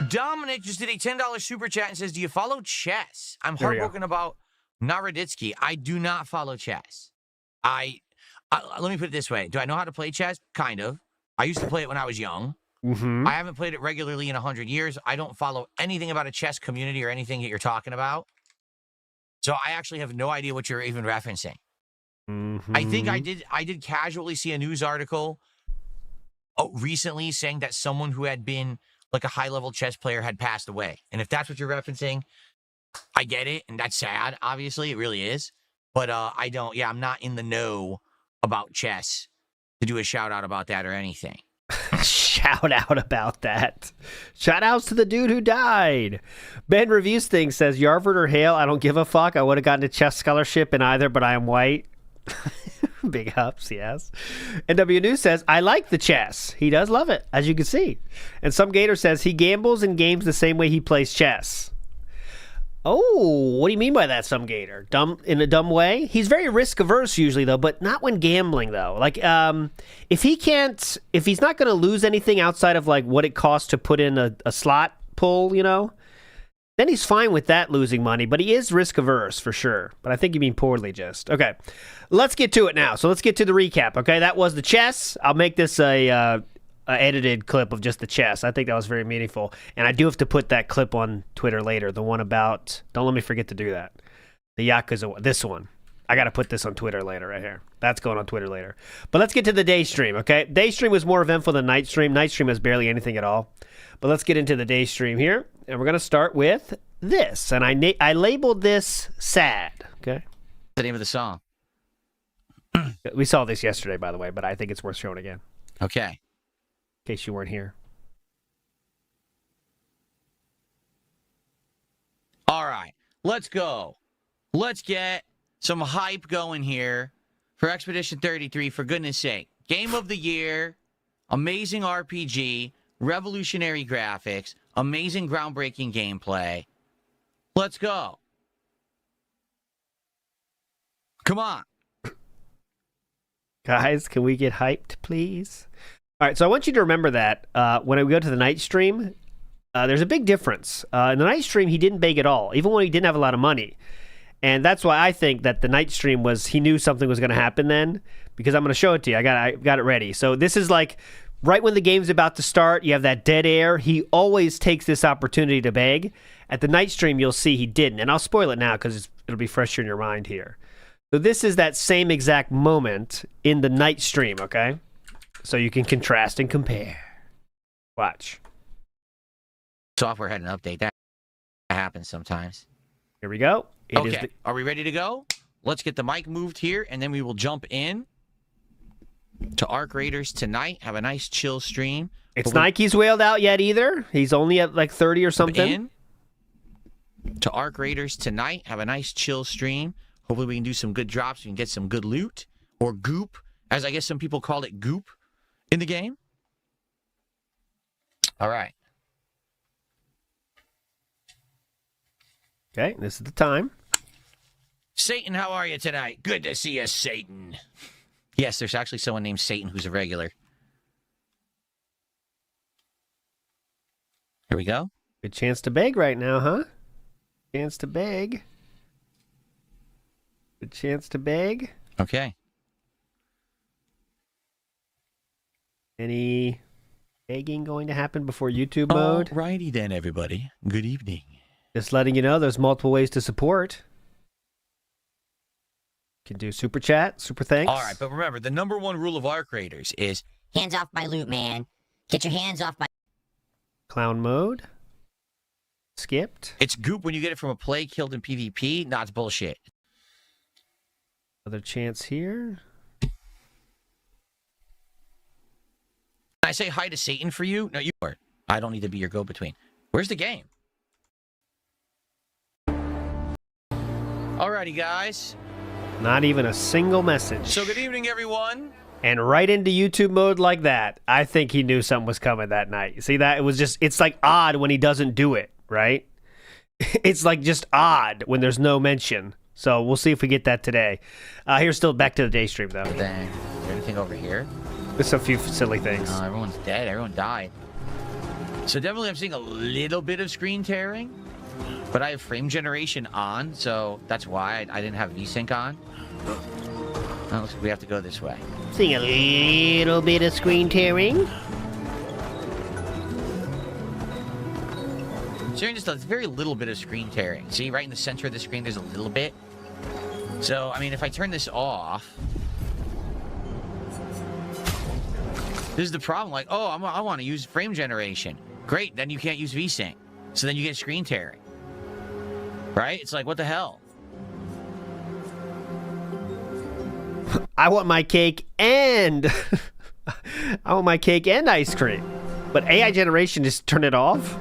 Dominic just did a $10 super chat and says, do you follow chess? I'm heartbroken about Naroditsky. I do not follow chess. Let me put it this way. Do I know how to play chess? Kind of. I used to play it when I was young. Mm-hmm. I haven't played it regularly in 100 years. I don't follow anything about a chess community or anything that you're talking about. So I actually have no idea what you're even referencing. Mm-hmm. I think I did casually see a news article recently saying that someone who had been like a high-level chess player had passed away. And if that's what you're referencing, I get it. And that's sad, obviously. It really is. But I'm not in the know about chess to do a shout-out about that or anything. Shout out about that. Shout outs to the dude who died. Ben Reviews Things says, Yarford or Hale, I don't give a fuck. I would have gotten a chess scholarship in either, but I am white. Big ups, yes. NW News says, I like the chess. He does love it, as you can see. And Some Gator says, he gambles in games the same way he plays chess. Oh, what do you mean by that, Some Gator? In a dumb way? He's very risk averse usually, though, but not when gambling, though. Like, if he's not going to lose anything outside of like what it costs to put in a slot pull, then he's fine with that losing money. But he is risk averse for sure. But I think you mean poorly, just okay. Let's get to it now. So let's get to the recap. Okay, that was the chess. I'll make this a edited clip of just the chess. I think that was very meaningful. And I do have to put that clip on Twitter later. The one about, don't let me forget to do that. The Yakuza, this one. I got to put this on Twitter later right here. That's going on Twitter later. But let's get to the day stream, okay? Day stream was more eventful than night stream. Night stream has barely anything at all. But let's get into the day stream here. And we're going to start with this. And I labeled this sad, okay? The name of the song. We saw this yesterday, by the way, but I think it's worth showing again. Okay. In case you weren't here. All right, let's go. Let's get some hype going here for Expedition 33, for goodness sake. Game of the year, amazing RPG, revolutionary graphics, amazing groundbreaking gameplay. Let's go. Come on. Guys, can we get hyped, please? All right, so I want you to remember that when we go to the night stream, there's a big difference. In the night stream, he didn't beg at all, even when he didn't have a lot of money. And that's why I think that the night stream was, he knew something was going to happen then, because I'm going to show it to you. I got it ready. So this is like right when the game's about to start, you have that dead air. He always takes this opportunity to beg. At the night stream, you'll see he didn't. And I'll spoil it now because it'll be fresher in your mind here. So this is that same exact moment in the night stream, okay? So you can contrast and compare. Watch. Software had an update. That happens sometimes. Here we go. Okay, are we ready to go? Let's get the mic moved here, and then we will jump in to Arc Raiders tonight. Have a nice chill stream. It's Nike's whaled out yet either. He's only at like 30 or something. In to Arc Raiders tonight. Have a nice chill stream. Hopefully we can do some good drops. We can get some good loot, or goop, as I guess some people call it, goop, in the game. All right. Okay, this is the time. Satan, how are you tonight? Good to see you, Satan. Yes, there's actually someone named Satan who's a regular. Here we go. Good chance to beg right now, huh? Chance to beg. Good chance to beg. Okay. Any begging going to happen before YouTube mode? Alrighty then, everybody. Good evening. Just letting you know, there's multiple ways to support. You can do super chat, super thanks. All right, but remember, the number one rule of Arc Raiders is hands off my loot, man. Get your hands off my... Clown mode. Skipped. It's goop when you get it from a play killed in PvP. Nah, it's bullshit. Another chance here. Can I say hi to Satan for you? No, you are. I don't need to be your go-between. Where's the game? Alrighty, guys. Not even a single message. So good evening, everyone. And right into YouTube mode like that. I think he knew something was coming that night. See that? It was just, it's like odd when he doesn't do it, right? It's like just odd when there's no mention. So we'll see if we get that today. Here's still back to the day stream, though. Then, is there anything over here? Just a few silly things. Everyone's dead. Everyone died. So definitely I'm seeing a little bit of screen tearing. But I have frame generation on, so that's why I didn't have VSync on. Oh, looks like we have to go this way. Seeing a little bit of screen tearing. Seeing just a very little bit of screen tearing. See, right in the center of the screen, there's a little bit. So, I mean, if I turn this off... This is the problem. Like, oh, I want to use frame generation. Great, then you can't use VSync. So then you get screen tearing. Right? It's like, what the hell? I want my cake and... I want my cake and ice cream. But AI generation, just turn it off?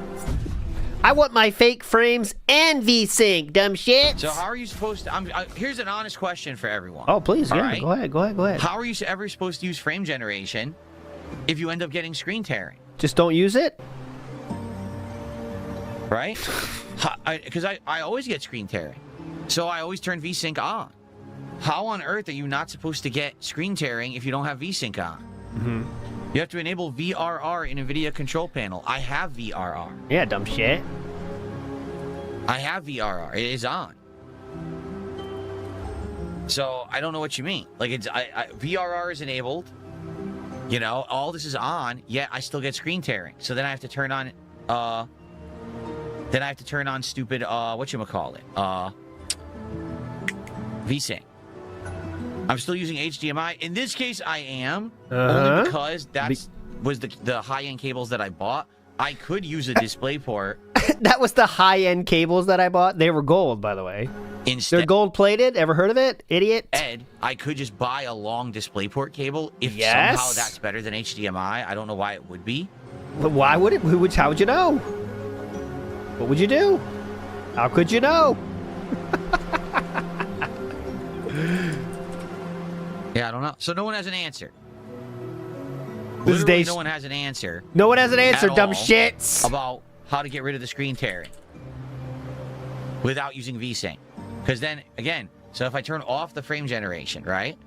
I want my fake frames and VSync, dumb shit. So how are you supposed to... here's an honest question for everyone. Oh, please, yeah. Right? Go ahead. How are you ever supposed to use frame generation if you end up getting screen tearing? Just don't use it? Right? Because I always get screen tearing. So I always turn VSync on. How on earth are you not supposed to get screen tearing if you don't have VSync on? Mm-hmm. You have to enable VRR in NVIDIA control panel. I have VRR. Yeah, dumb shit. I have VRR. It is on. So I don't know what you mean. Like, it's VRR is enabled. You know, all this is on, yet I still get screen tearing. So then I have to turn on... Then I have to turn on stupid, whatchamacallit? VSync. I'm still using HDMI. In this case, I am. Only because that was the high-end cables that I bought. I could use a DisplayPort. That was the high-end cables that I bought. They were gold, by the way. Instead, they're gold-plated. Ever heard of it? Idiot. Ed, I could just buy a long DisplayPort cable. If somehow that's better than HDMI, I don't know why it would be. But why would it? How would you know? What would you do? How could you know? Yeah, I don't know. So no one has an answer. This is Literally day. no one has an answer No one has an answer, at dumb all shits. about how to get rid of the screen tearing without using VSync. Because then, again, so if I turn off the frame generation, right?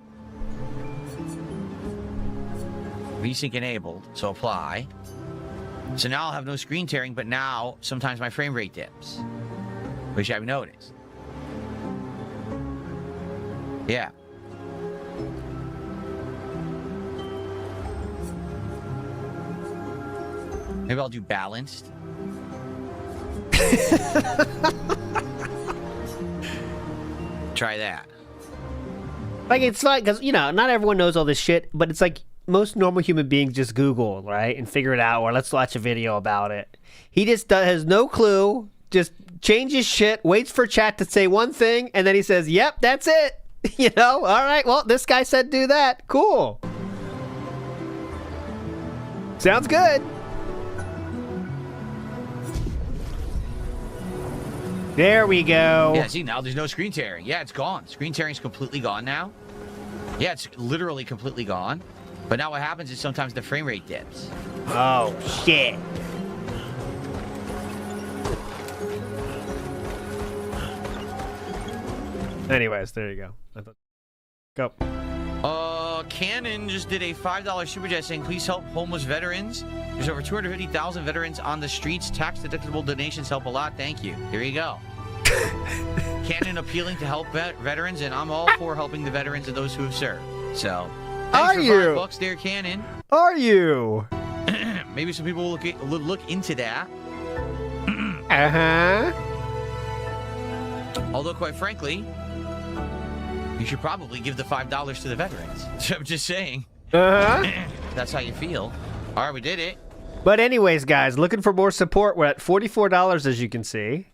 VSync enabled, so apply. So now I'll have no screen tearing, but now sometimes my frame rate dips, which I've noticed. Yeah. Maybe I'll do balanced. Try that. Like, it's like, because, you know, not everyone knows all this shit, but it's like most normal human beings just Google, right, and figure it out, or let's watch a video about it. He just has no clue, just changes shit, waits for chat to say one thing, and then he says, yep, that's it. You know, all right, well, this guy said do that. Cool. Sounds good. There we go. Yeah, see, now there's no screen tearing. Yeah, it's gone. Screen tearing's completely gone now. Yeah, it's literally completely gone. But now what happens is sometimes the frame rate dips. Oh, shit. Anyways, there you go. Go. Canon just did a $5 super chat saying, please help homeless veterans. There's over 250,000 veterans on the streets. Tax-deductible donations help a lot. Thank you. Here you go. Canon appealing to help veterans, and I'm all for helping the veterans and those who have served. So, thanks for $5 there, Canon. Are you? Maybe some people will look into that. Uh-huh. Although, quite frankly, you should probably give the $5 to the veterans. I'm just saying. Uh-huh. That's how you feel. All right, we did it. But anyways, guys, looking for more support. We're at $44, as you can see.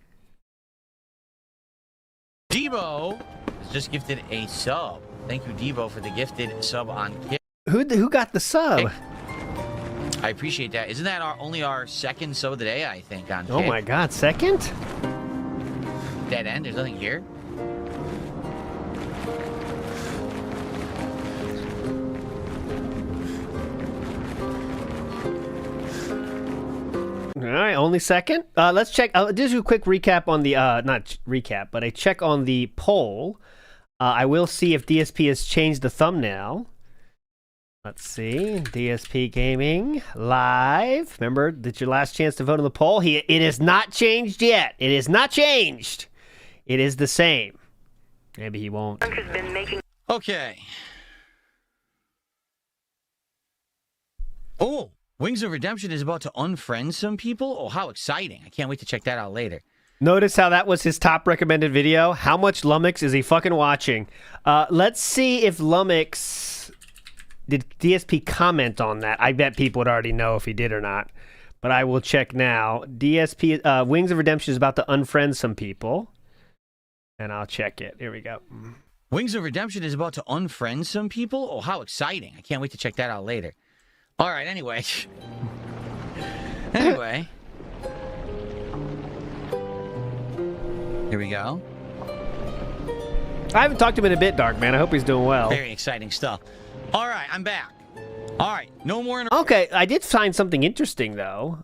Debo has just gifted a sub. Thank you, Debo, for the gifted sub on Kick. Who got the sub? I appreciate that. Isn't that only our second sub of the day, I think, on Kick? Oh my god, second? Dead end, there's nothing here. All right, only second. Let's check. I'll just do a quick recap on the, not recap, but a check on the poll. I will see if DSP has changed the thumbnail. Let's see. DSP Gaming live. Remember, that's your last chance to vote on the poll. It is not changed yet. It is not changed. It is the same. Maybe he won't. Okay. Oh, Wings of Redemption is about to unfriend some people? Oh, how exciting. I can't wait to check that out later. Notice how that was his top recommended video? How much Lumix is he fucking watching? Let's see if Lumix... Did DSP comment on that? I bet people would already know if he did or not. But I will check now. DSP... Wings of Redemption is about to unfriend some people. And I'll check it. Here we go. Wings of Redemption is about to unfriend some people? Oh, how exciting. I can't wait to check that out later. All right, anyway. Anyway. Here we go. I haven't talked to him in a bit, Dark Man. I hope he's doing well. Very exciting stuff. All right, I'm back. All right, no more... Okay, I did find something interesting, though.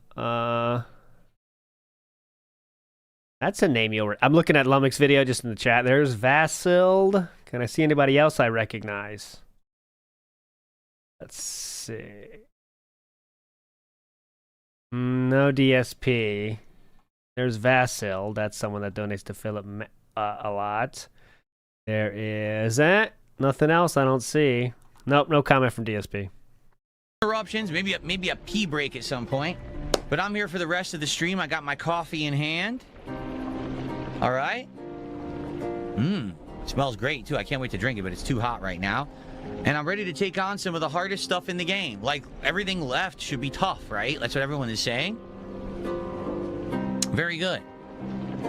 That's a name you'll... I'm looking at Lumix video just in the chat. There's Vassild. Can I see anybody else I recognize? Let's see. No DSP. There's Vassild. That's someone that donates to Philip a lot. There is... nothing else I don't see. Nope, no comment from DSP. Interruptions, maybe a pee break at some point. But I'm here for the rest of the stream. I got my coffee in hand. All right. Smells great, too. I can't wait to drink it, but it's too hot right now. And I'm ready to take on some of the hardest stuff in the game. Like, everything left should be tough, right? That's what everyone is saying. Very good.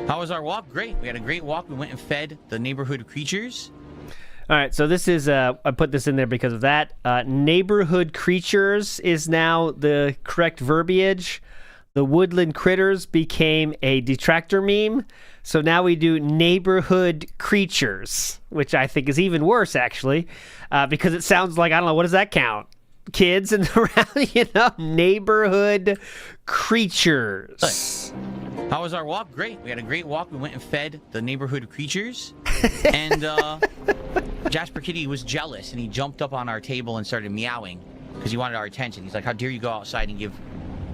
How was our walk? Great. We had a great walk. We went and fed the neighborhood creatures. All right, so this is, I put this in there because of that. Neighborhood creatures is now the correct verbiage. The woodland critters became a detractor meme. So now we do neighborhood creatures, which I think is even worse, actually, because it sounds like, I don't know, what does that count? Kids in the round, you know, neighborhood creatures. How was our walk? Great. We had a great walk. We went and fed the neighborhood creatures. And Jasper Kitty was jealous, and he jumped up on our table and started meowing because he wanted our attention. He's like, how dare you go outside and give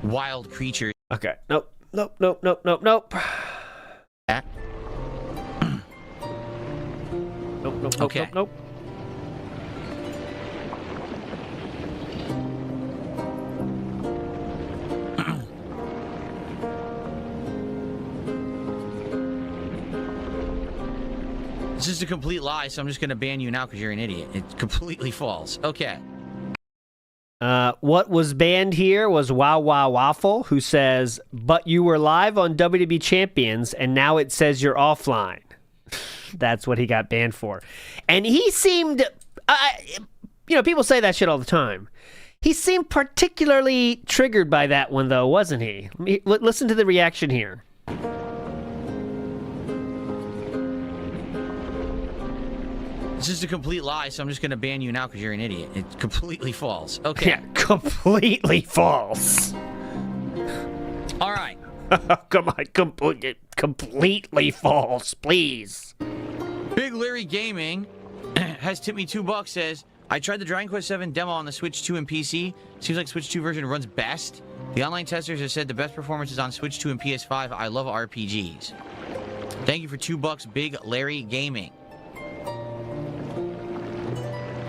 wild creatures. Okay. Nope. That? Nope. Okay. Nope. This is a complete lie, so I'm just going to ban you now because you're an idiot. It's completely false. Okay. What was banned here was Wow Wow Waffle, who says, but you were live on WWE Champions, and now it says you're offline. That's what he got banned for. And he seemed, you know, people say that shit all the time. He seemed particularly triggered by that one, though, wasn't he? Listen to the reaction here. This is a complete lie, so I'm just going to ban you now because you're an idiot. It's completely false. Okay. Yeah, completely false. All right. Come on, completely false, please. Big Larry Gaming has tipped me $2, says, I tried the Dragon Quest 7 demo on the Switch 2 and PC. Seems like Switch 2 version runs best. The online testers have said the best performance is on Switch 2 and PS5. I love RPGs. Thank you for $2, Big Larry Gaming.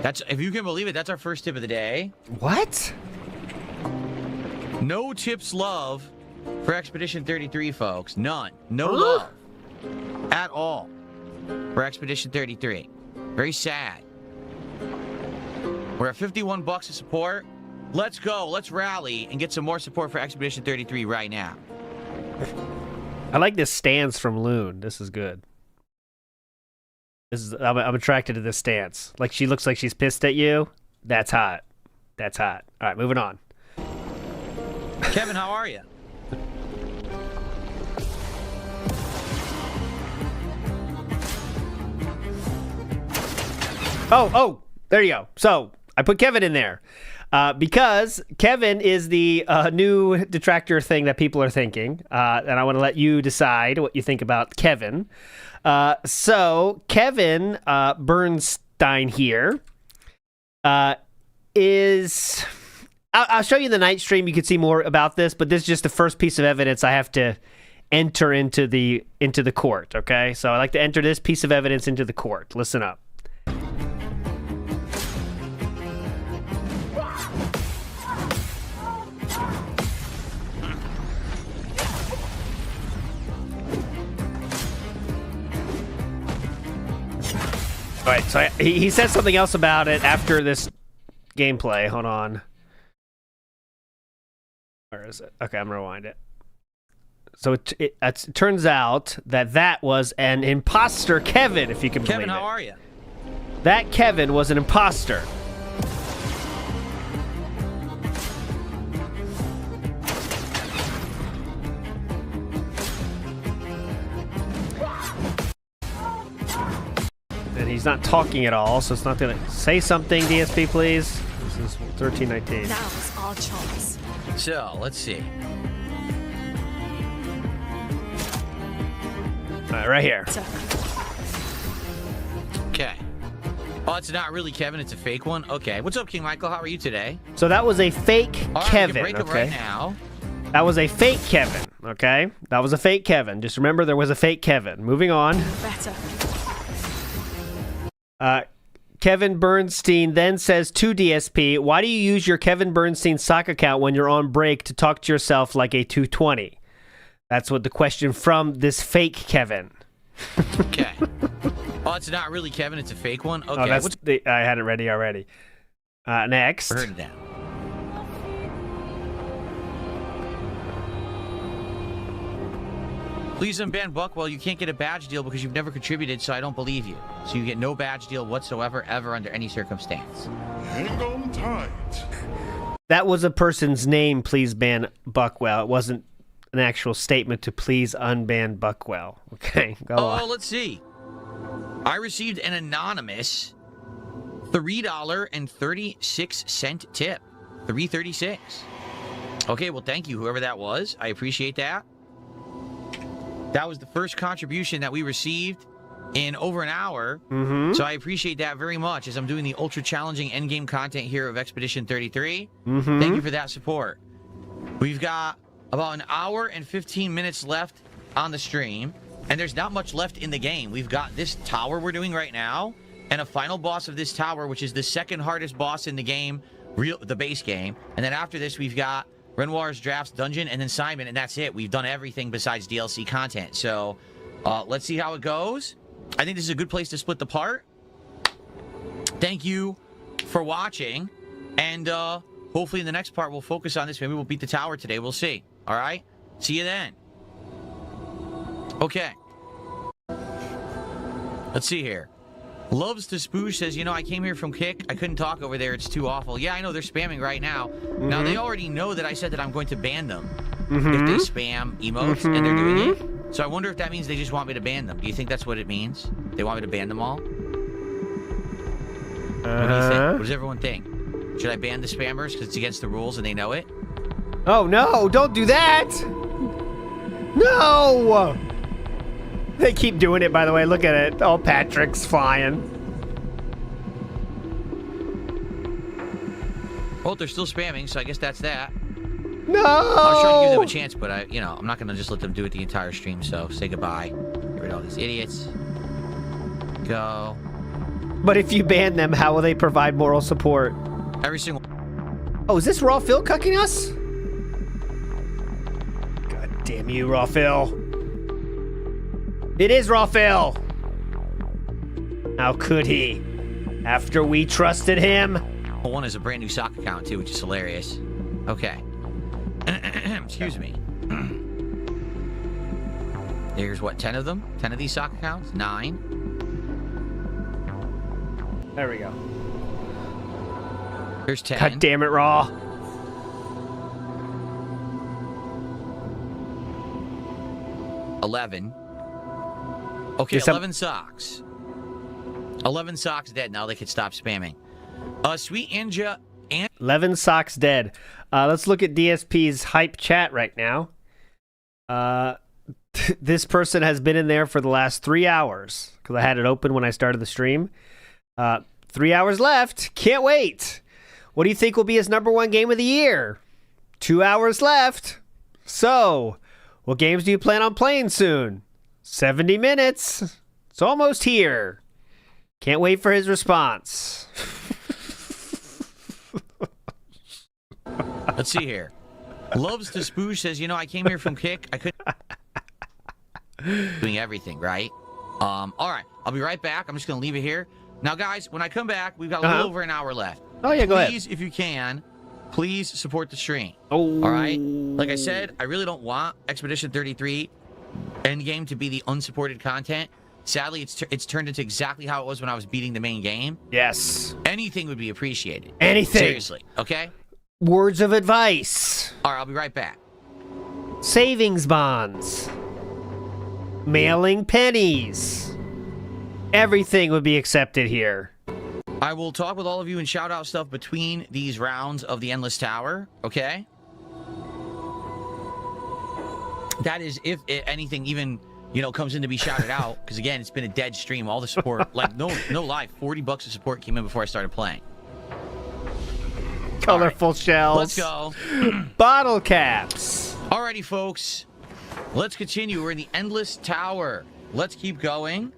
That's, if you can believe it, that's our first tip of the day. What? No tips love for Expedition 33, folks. None. No love at all for Expedition 33. Very sad. We're at $51 of support. Let's go. Let's rally and get some more support for Expedition 33 right now. I like this stance from Loon. This is good. I'm attracted to this stance. Like, she looks like she's pissed at you. That's hot. That's hot. All right, moving on. Kevin, how are you? Oh, there you go. So I put Kevin in there because Kevin is the new detractor thing that people are thinking, and I want to let you decide what you think about Kevin. So Kevin Bernstein here is... I'll show you the night stream. You can see more about this, but this is just the first piece of evidence I have to enter into the court, okay? So I like to enter this piece of evidence into the court. Listen up. All right, so he said something else about it after this gameplay. Hold on. Where is it? Okay, I'm gonna rewind it. So it turns out that was an imposter Kevin, if you can believe it. Kevin, how are you? That Kevin was an imposter. And he's not talking at all, so it's not gonna say something. DSP, please. This is 1319. That was our choice. So, let's see. All right, right here. Okay. Oh, it's not really Kevin, it's a fake one? Okay. What's up, King Michael? How are you today? So that was a fake All right, Kevin, we can break okay? it right now. That was a fake Kevin, okay? That was a fake Kevin. Just remember there was a fake Kevin. Moving on. Better. Kevin Bernstein then says to DSP, why do you use your Kevin Bernstein sock account when you're on break to talk to yourself like a 220? That's what the question from this fake Kevin. Okay. Oh, it's not really Kevin, it's a fake one? Okay. Oh, that's I had it ready already. Next. I heard it down. Please unban Buck. Well, you can't get a badge deal because you've never contributed, so I don't believe you. So you get no badge deal whatsoever, ever, under any circumstance. Hang on tight. That was a person's name, please ban Buckwell. It wasn't an actual statement to please unban Buckwell. Okay, go on. Oh, let's see. I received an anonymous $3.36 tip. $3.36. Okay, well, thank you, whoever that was. I appreciate that. That was the first contribution that we received in over an hour. So I appreciate that very much as I'm doing the ultra challenging endgame content here of Expedition 33. Thank you for that support. We've got about an hour and 15 minutes left on the stream, and there's not much left in the game. We've got this tower we're doing right now, and a final boss of this tower, which is the second hardest boss in the game, the base game. And then after this, we've got Renoir's Drafts Dungeon, and then Simon, and that's it. We've done everything besides DLC content. So let's see how it goes. I think this is a good place to split the part. Thank you for watching, and hopefully in the next part we'll focus on this. Maybe we'll beat the tower today. We'll see. All right? See you then. Okay. Let's see here. Loves to Spoosh says, you know, I came here from Kick. I couldn't talk over there. It's too awful. Yeah, I know. They're spamming right now. Now, they already know that I said that I'm going to ban them if they spam emotes, and they're doing it. So I wonder if that means they just want me to ban them. Do you think that's what it means? They want me to ban them all? What do you think? What does everyone think? Should I ban the spammers because it's against the rules and they know it? Oh, no, don't do that. No. They keep doing it, by the way. Look at it. Oh, Patrick's flying. Well, they're still spamming, so I guess that's that. No. I was trying to give them a chance, but I'm not going to just let them do it the entire stream, so say goodbye. Get rid of all these idiots. Go. But if you ban them, how will they provide moral support? Every single... Oh, is this Raw Phil cucking us? God damn you, Raw Phil. It is Raw Phil. How could he? After we trusted him? One is a brand new sock account, too, which is hilarious. Okay. Excuse me. There's what, 10 of them? 10 of these sock accounts? 9. There we go. There's 10. God damn it, Raw. $11. Okay, 11 socks. 11 socks dead. Now they can stop spamming. Sweet Anja... 11 socks dead. Let's look at DSP's hype chat right now. This person has been in there for the last 3 hours because I had it open when I started the stream. 3 hours left. Can't wait. What do you think will be his #1 game of the year? 2 hours left. So, what games do you plan on playing soon? 70 minutes. It's almost here. Can't wait for his response. Let's see here. Loves to Spoosh says, you know, I came here from Kick. I couldn't... Doing everything, right? All right. I'll be right back. I'm just going to leave it here. Now, guys, when I come back, we've got a little over an hour left. Oh, yeah, go ahead. Please, if you can, please support the stream. Oh. All right? Like I said, I really don't want Expedition 33 Endgame to be the unsupported content. Sadly, it's turned into exactly how it was when I was beating the main game. Yes. Anything would be appreciated. Anything. Seriously, okay? Words of advice. All right, I'll be right back. Savings bonds. Mailing pennies. Everything would be accepted here. I will talk with all of you and shout out stuff between these rounds of the Endless Tower, okay? That is if anything even, you know, comes in to be shouted out, because again, it's been a dead stream. All the support, like no lie, $40 of support came in before I started playing. Colorful shells. Let's go. Bottle caps. Alrighty, folks. Let's continue. We're in the Endless Tower. Let's keep going.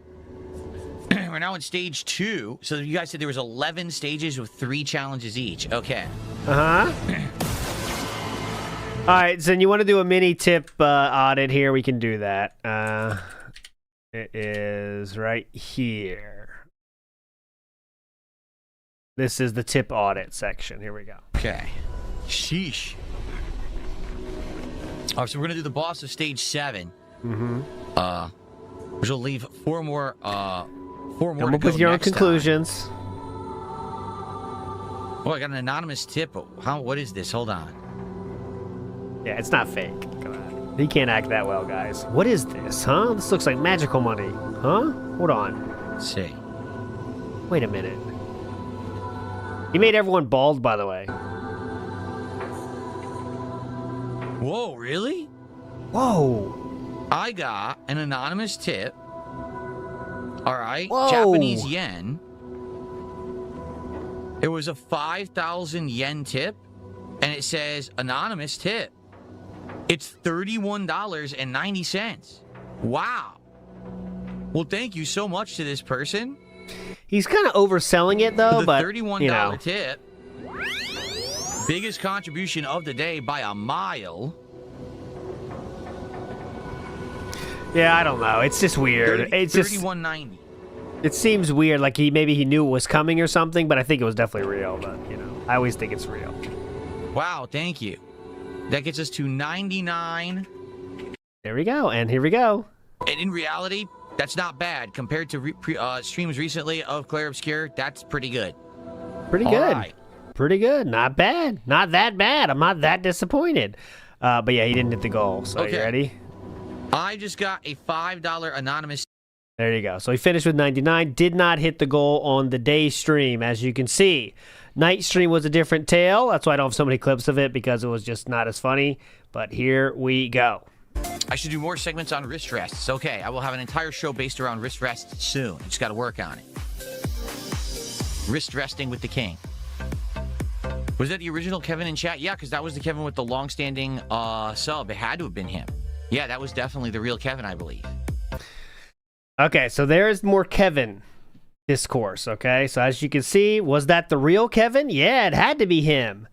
We're now in stage 2. So you guys said there was 11 stages with 3 challenges each. Okay. Uh-huh. All right, Zen, you want to do a mini tip audit here? We can do that. It is right here. This is the tip audit section. Here we go. Okay. Sheesh. All right, so we're going to do the boss of stage 7. Mm-hmm. Which will leave 4 more Come to up go with your own next time. conclusions. Oh, I got an anonymous tip. What is this? Hold on. Yeah, it's not fake. Come on. He can't act that well, guys. What is this, huh? This looks like magical money. Huh? Hold on. Let's see. Wait a minute. He made everyone bald, by the way. Whoa, really? Whoa. I got an anonymous tip. All right. Whoa. Japanese yen. It was a 5,000 yen tip, and it says anonymous tip. It's $31.90. Wow. Well, thank you so much to this person. He's kind of overselling it, though, The but, $31 you know. tip. Biggest contribution of the day by a mile. Yeah, I don't know. It's just weird. It's just $31.90. it seems weird. Like maybe he knew it was coming or something, but I think it was definitely real. But you know, I always think it's real. Wow, thank you. That gets us to 99. There we go, and here we go. And in reality, that's not bad compared to streams recently of Claire Obscure. That's pretty good. Pretty All good. right. Pretty good. Not bad. Not that bad. I'm not that disappointed. But yeah, he didn't hit the goal. So you ready? I just got a $5 anonymous. There you go. So he finished with 99. Did not hit the goal on the day stream, as you can see. Night stream was a different tale. That's why I don't have so many clips of it, because it was just not as funny. But here we go. I should do more segments on wrist rests. Okay, I will have an entire show based around wrist rests soon. I just got to work on it. Wrist resting with the king. Was that the original Kevin in chat? Yeah, because that was the Kevin with the long-standing sub. It had to have been him. Yeah, that was definitely the real Kevin, I believe. Okay, so there's more Kevin discourse, okay? So as you can see, was that the real Kevin? Yeah, it had to be him.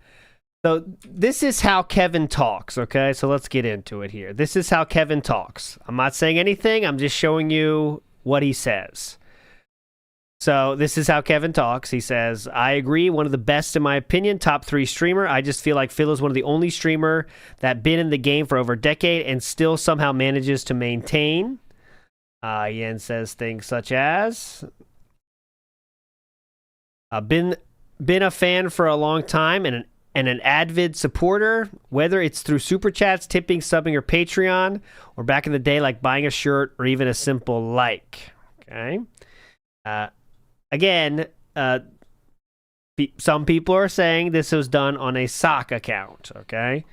So this is how Kevin talks, okay? So let's get into it here. This is how Kevin talks. I'm not saying anything. I'm just showing you what he says. So this is how Kevin talks. He says, I agree, one of the best in my opinion, top 3 streamer. I just feel like Phil is one of the only streamer that been in the game for over a decade and still somehow manages to maintain. Yen says things such as, been a fan for a long time and an avid supporter, whether it's through super chats, tipping, subbing, or Patreon, or back in the day like buying a shirt or even a simple like. Okay. Again, some people are saying this was done on a sock account, okay?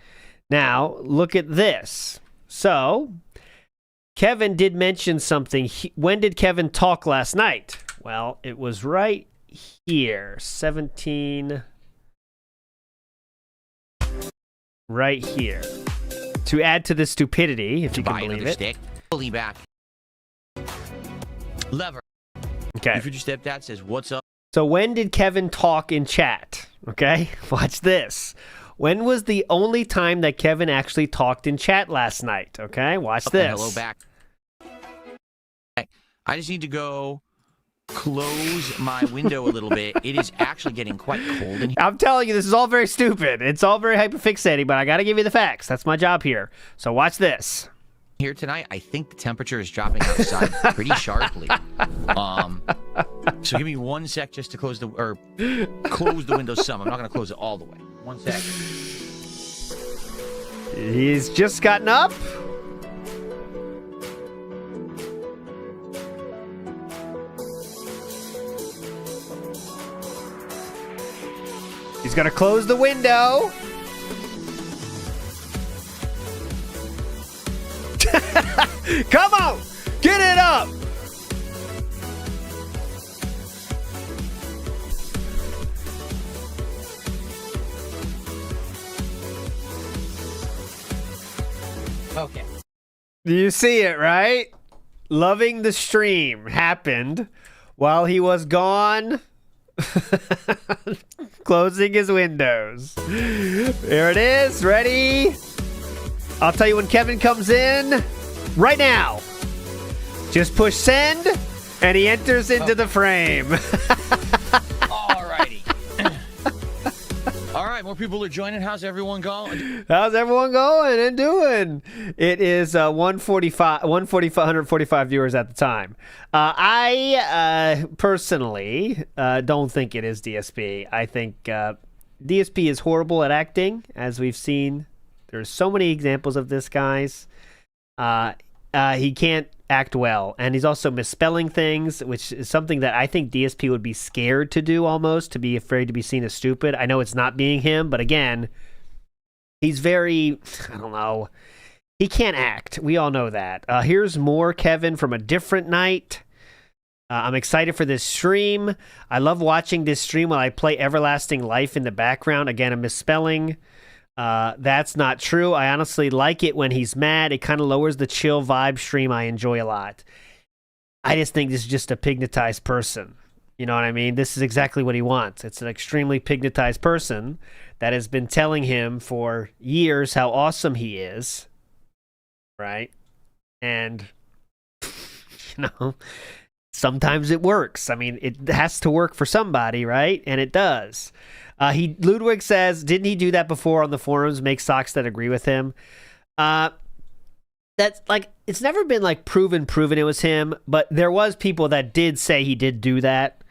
Now, look at this. So, Kevin did mention something. When did Kevin talk last night? Well, it was right here. 17. Right here. To add to the stupidity, if you can believe it. Stick. Fully back. Lever. Okay. Your future stepdad says, what's up? So when did Kevin talk in chat? Okay, watch this. When was the only time that Kevin actually talked in chat last night? Okay, watch this. Hello back. I just need to go close my window a little bit. It is actually getting quite cold in here. I'm telling you, this is all very stupid. It's all very hyperfixating, but I give you the facts. That's my job here. So watch this. Here tonight, I think the temperature is dropping outside pretty sharply. So give me 1 sec just to close the window some. I'm not gonna close it all the way. 1 sec. He's just gotten up. He's gonna close the window. Come on! Get it up! Okay. You see it, right? Loving the stream happened while he was gone. Closing his windows. There it is. Ready? I'll tell you when Kevin comes in right now. Just push send, and he enters into the frame. Alrighty. All right, more people are joining. How's everyone going? How's everyone going and doing? It is 145 viewers at the time. I personally don't think it is DSP. I think DSP is horrible at acting, as we've seen There's so many examples of this, guys. He can't act well, and he's also misspelling things, which is something that I think DSP would be scared to do, almost, to be afraid to be seen as stupid. I know it's not being him, but again, he's very, I don't know, he can't act. We all know that. Here's more Kevin from a different night. I'm excited for this stream. I love watching this stream while I play Everlasting Life in the background. Again, a misspelling. That's not true. I honestly like it when he's mad. It kind of lowers the chill vibe stream I enjoy a lot. I just think this is just a pignatized person. You know what I mean? This is exactly what he wants. It's an extremely pignatized person that has been telling him for years how awesome he is. Right? And, sometimes it works. I mean, it has to work for somebody, right? And it does. Ludwig says, didn't he do that before on the forums? Make socks that agree with him. That's like, it's never been like proven it was him, but there was people that did say he did do that.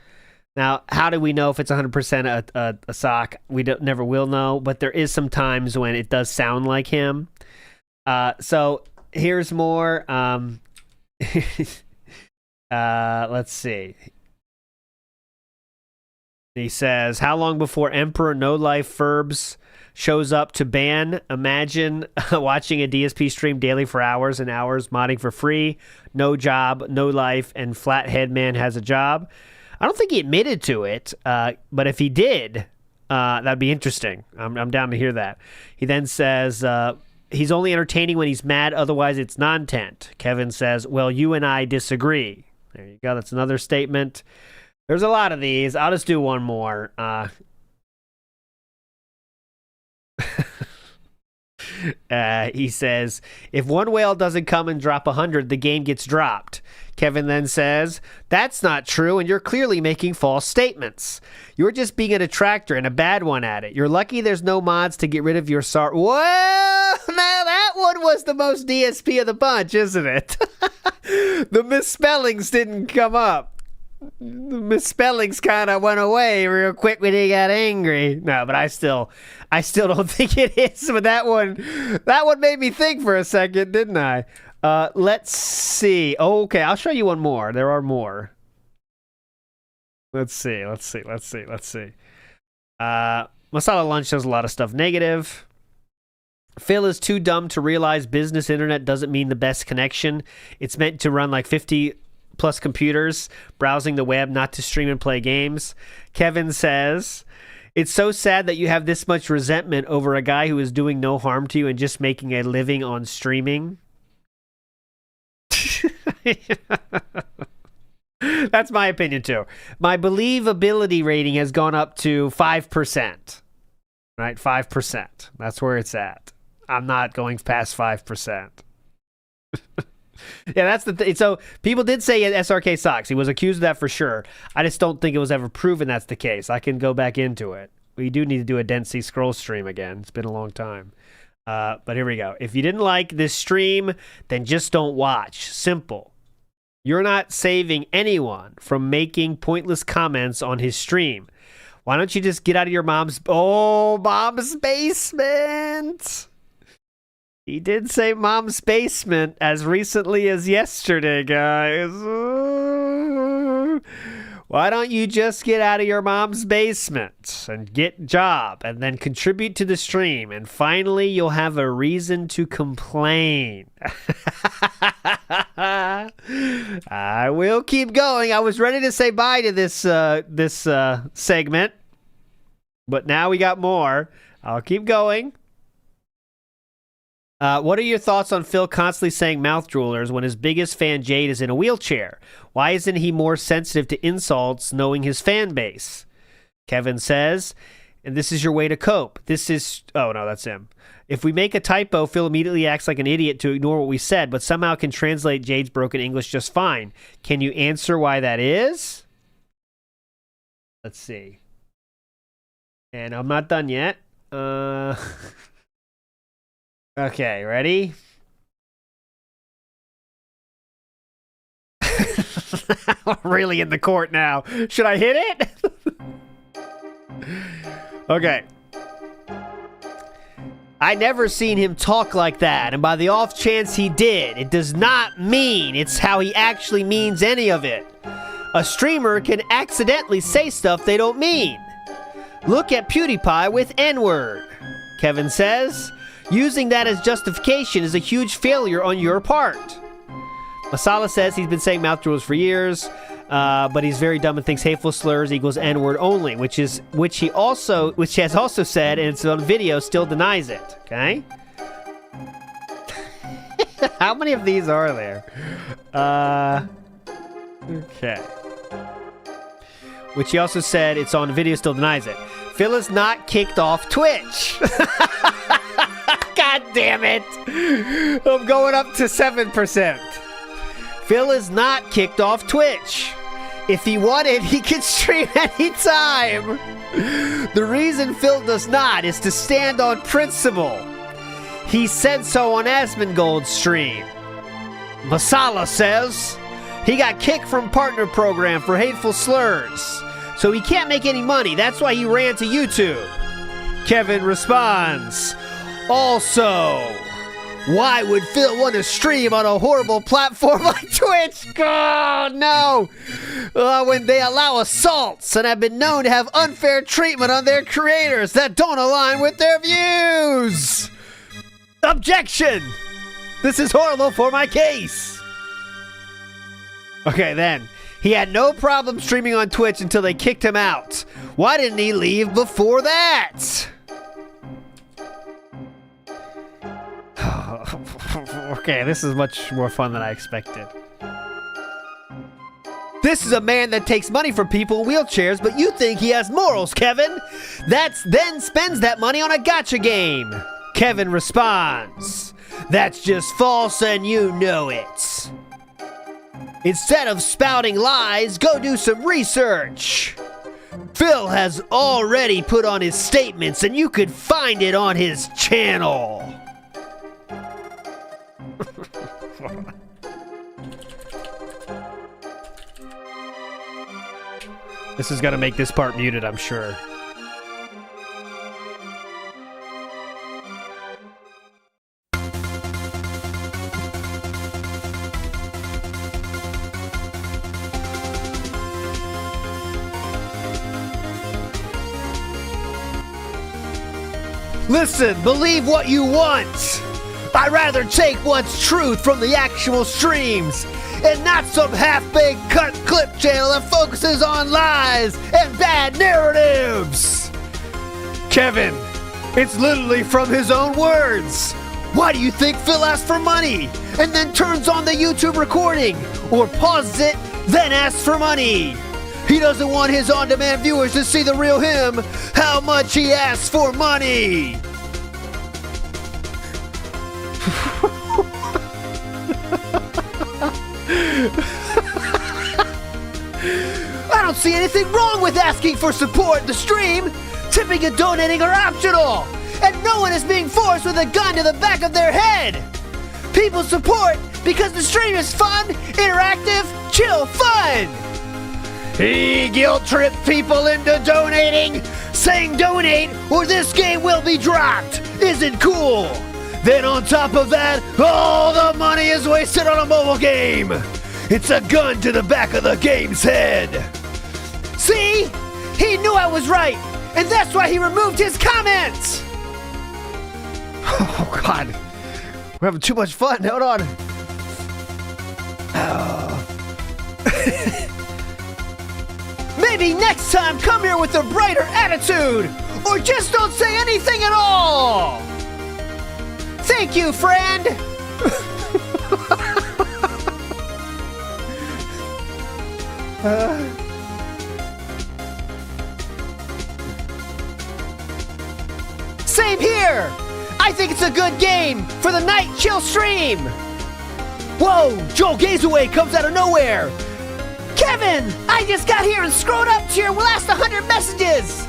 Now, how do we know if it's 100% a sock? We never will know, but there is some times when it does sound like him. So here's more. Let's see. He says, how long before Emperor No Life Ferbs shows up to ban? Imagine watching a DSP stream daily for hours and hours, modding for free, no job, no life, and Flathead Man has a job. I don't think he admitted to it, but if he did, that'd be interesting. I'm down to hear that. He then says, he's only entertaining when he's mad, otherwise it's non-tent. Kevin says, well, you and I disagree. There you go. That's another statement. There's a lot of these. I'll just do one more. He says, if one whale doesn't come and drop 100, the game gets dropped. Kevin then says, that's not true, and you're clearly making false statements. You're just being a detractor and a bad one at it. You're lucky there's no mods to get rid of your Well, now that one was the most DSP of the bunch, isn't it? The misspellings didn't come up. The misspellings kind of went away real quick when he got angry. No, but I still don't think it is. But that one made me think for a second, didn't I? Let's see. Okay, I'll show you one more. There are more. Let's see. Masala Lunch does a lot of stuff negative. Phil is too dumb to realize business internet doesn't mean the best connection. It's meant to run like 50 plus computers browsing the web, not to stream and play games. Kevin says, it's so sad that you have this much resentment over a guy who is doing no harm to you and just making a living on streaming. That's my opinion too. My believability rating has gone up to 5%. Right? 5%. That's where it's at. I'm not going past 5%. Yeah, that's the thing. So people did say SRK sucks. He was accused of that for sure. I just don't think it was ever proven that's the case. I can go back into it. We do need to do a Density Scroll stream again. It's been a long time. But here we go. If you didn't like this stream, then just don't watch. Simple. You're not saving anyone from making pointless comments on his stream. Why don't you just get out of your mom's basement? He did say mom's basement as recently as yesterday, guys. Why don't you just get out of your mom's basement and get a job and then contribute to the stream, and finally you'll have a reason to complain. I will keep going. I was ready to say bye to this segment, but now we got more. I'll keep going. What are your thoughts on Phil constantly saying mouth droolers when his biggest fan Jade is in a wheelchair? Why isn't he more sensitive to insults knowing his fan base? Kevin says, and this is your way to cope. Oh no, that's him. If we make a typo, Phil immediately acts like an idiot to ignore what we said, but somehow can translate Jade's broken English just fine. Can you answer why that is? Let's see. And I'm not done yet. Okay, ready? Really in the court now. Should I hit it? Okay. I never seen him talk like that, and by the off chance he did, it does not mean it's how he actually means any of it. A streamer can accidentally say stuff they don't mean. Look at PewDiePie with N-word. Kevin says, using that as justification is a huge failure on your part. Masala says he's been saying mouth drools for years, but he's very dumb and thinks hateful slurs equals N-word only, which he has also said, and it's on video, still denies it. Okay? How many of these are there? Okay. Which he also said, it's on video, still denies it. Phil is not kicked off Twitch. God damn it. I'm going up to 7%. Phil is not kicked off Twitch. If he wanted, he could stream anytime. The reason Phil does not is to stand on principle. He said so on Asmongold's stream. Masala says he got kicked from partner program for hateful slurs, so he can't make any money. That's why he ran to YouTube. Kevin responds, also, why would Phil want to stream on a horrible platform like Twitch? Oh, no. When they allow assaults and have been known to have unfair treatment on their creators that don't align with their views. Objection! This is horrible for my case. Okay, then. He had no problem streaming on Twitch until they kicked him out. Why didn't he leave before that? Okay, this is much more fun than I expected. This is a man that takes money from people in wheelchairs, but you think he has morals, Kevin. Then spends that money on a gacha game. Kevin responds, that's just false and you know it. Instead of spouting lies, go do some research. Phil has already put on his statements and you could find it on his channel. This is gonna make this part muted, I'm sure. Listen, believe what you want. I'd rather take what's truth from the actual streams and not some half-baked cut clip channel that focuses on lies and bad narratives. Kevin, it's literally from his own words. Why do you think Phil asks for money and then turns on the YouTube recording or pauses it, then asks for money? He doesn't want his on-demand viewers to see the real him, how much he asks for money. I don't see anything wrong with asking for support in the stream. Tipping and donating are optional, and no one is being forced with a gun to the back of their head. People support because the stream is fun, interactive, chill, fun. He guilt-tripped people into donating, saying donate or this game will be dropped. Isn't cool. Then on top of that, all the money is wasted on a mobile game. It's a gun to the back of the game's head. See? He knew I was right, and that's why he removed his comments. Oh, God. We're having too much fun. Hold on. Maybe next time come here with a brighter attitude, or just don't say anything at all. Thank you, friend. Same here. I think it's a good game for the night chill stream. Whoa, Joel Gazaway comes out of nowhere. Kevin, I just got here and scrolled up to your last 100 messages.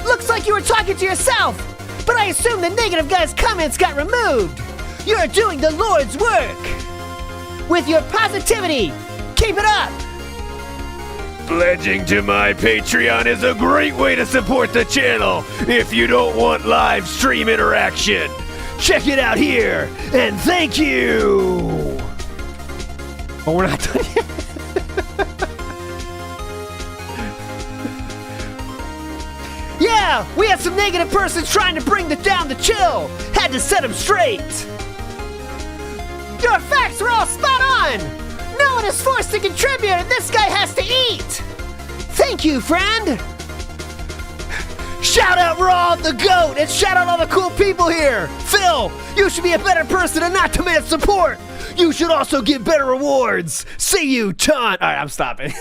Looks like you were talking to yourself, but I assume the negative guy's comments got removed. You're doing the Lord's work. With your positivity, keep it up. Pledging to my Patreon is a great way to support the channel if you don't want live stream interaction. Check it out here, and thank you. Oh, we're not done yet. Yeah, we had some negative persons trying to bring down the chill. Had to set them straight. Your facts are all spot on. No one is forced to contribute, and this guy has to eat. Thank you, friend. Shout out Raw the GOAT, and shout out all the cool people here. Phil, you should be a better person and not demand support. You should also give better rewards. See you, Ton. All right, I'm stopping.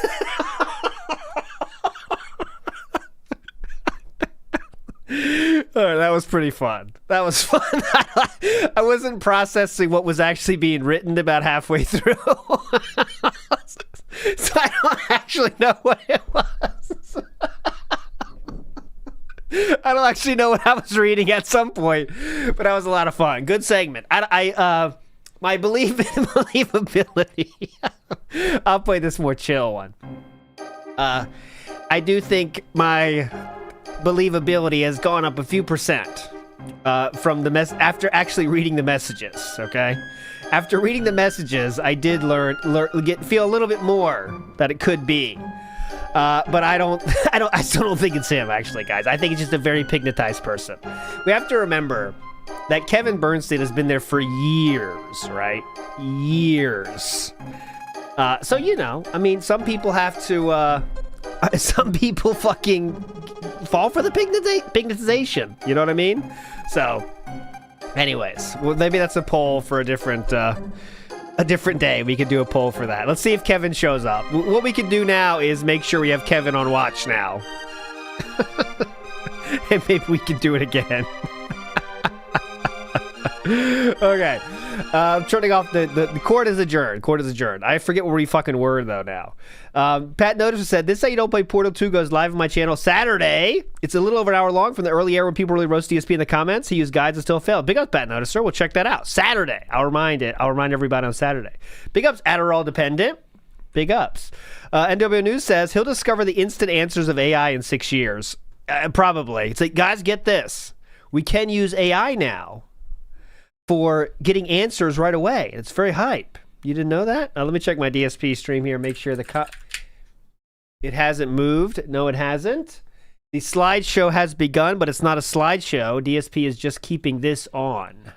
All right, that was pretty fun. That was fun. I wasn't processing what was actually being written about halfway through. So I don't actually know what it was. I don't actually know what I was reading at some point, but that was a lot of fun. Good segment. My believability. I'll play this more chill one. I do think my believability has gone up a few percent from the after actually reading the messages. Okay, after reading the messages, I did feel a little bit more that it could be. But I still don't think it's him, actually, guys. I think it's just a very pignatized person. We have to remember that Kevin Bernstein has been there for years, right? Years. So, you know, I mean, some people have to, some people fucking fall for the pignatization. You know what I mean? So, anyways, well, maybe that's a poll for a different day. We could do a poll for that. Let's see if Kevin shows up. What we can do now is make sure we have Kevin on watch now. And maybe we can do it again. Okay. Turning off the court is adjourned. Court is adjourned. I forget what we fucking were though now. Pat Notice said, this is how you don't play Portal 2 goes live on my channel Saturday. It's a little over an hour long from the early era when people really roast DSP in the comments. He used guides and still failed. Big ups, Pat Noticer. We'll check that out. Saturday. I'll remind everybody on Saturday. Big ups, Adderall Dependent. Big ups. NW News says he'll discover the instant answers of AI in 6 years. Probably. It's like, guys, get this. We can use AI now for getting answers right away. It's very hype. You didn't know that? Let me check my DSP stream here, make sure it hasn't moved. No, it hasn't. The slideshow has begun, but it's not a slideshow. DSP is just keeping this on.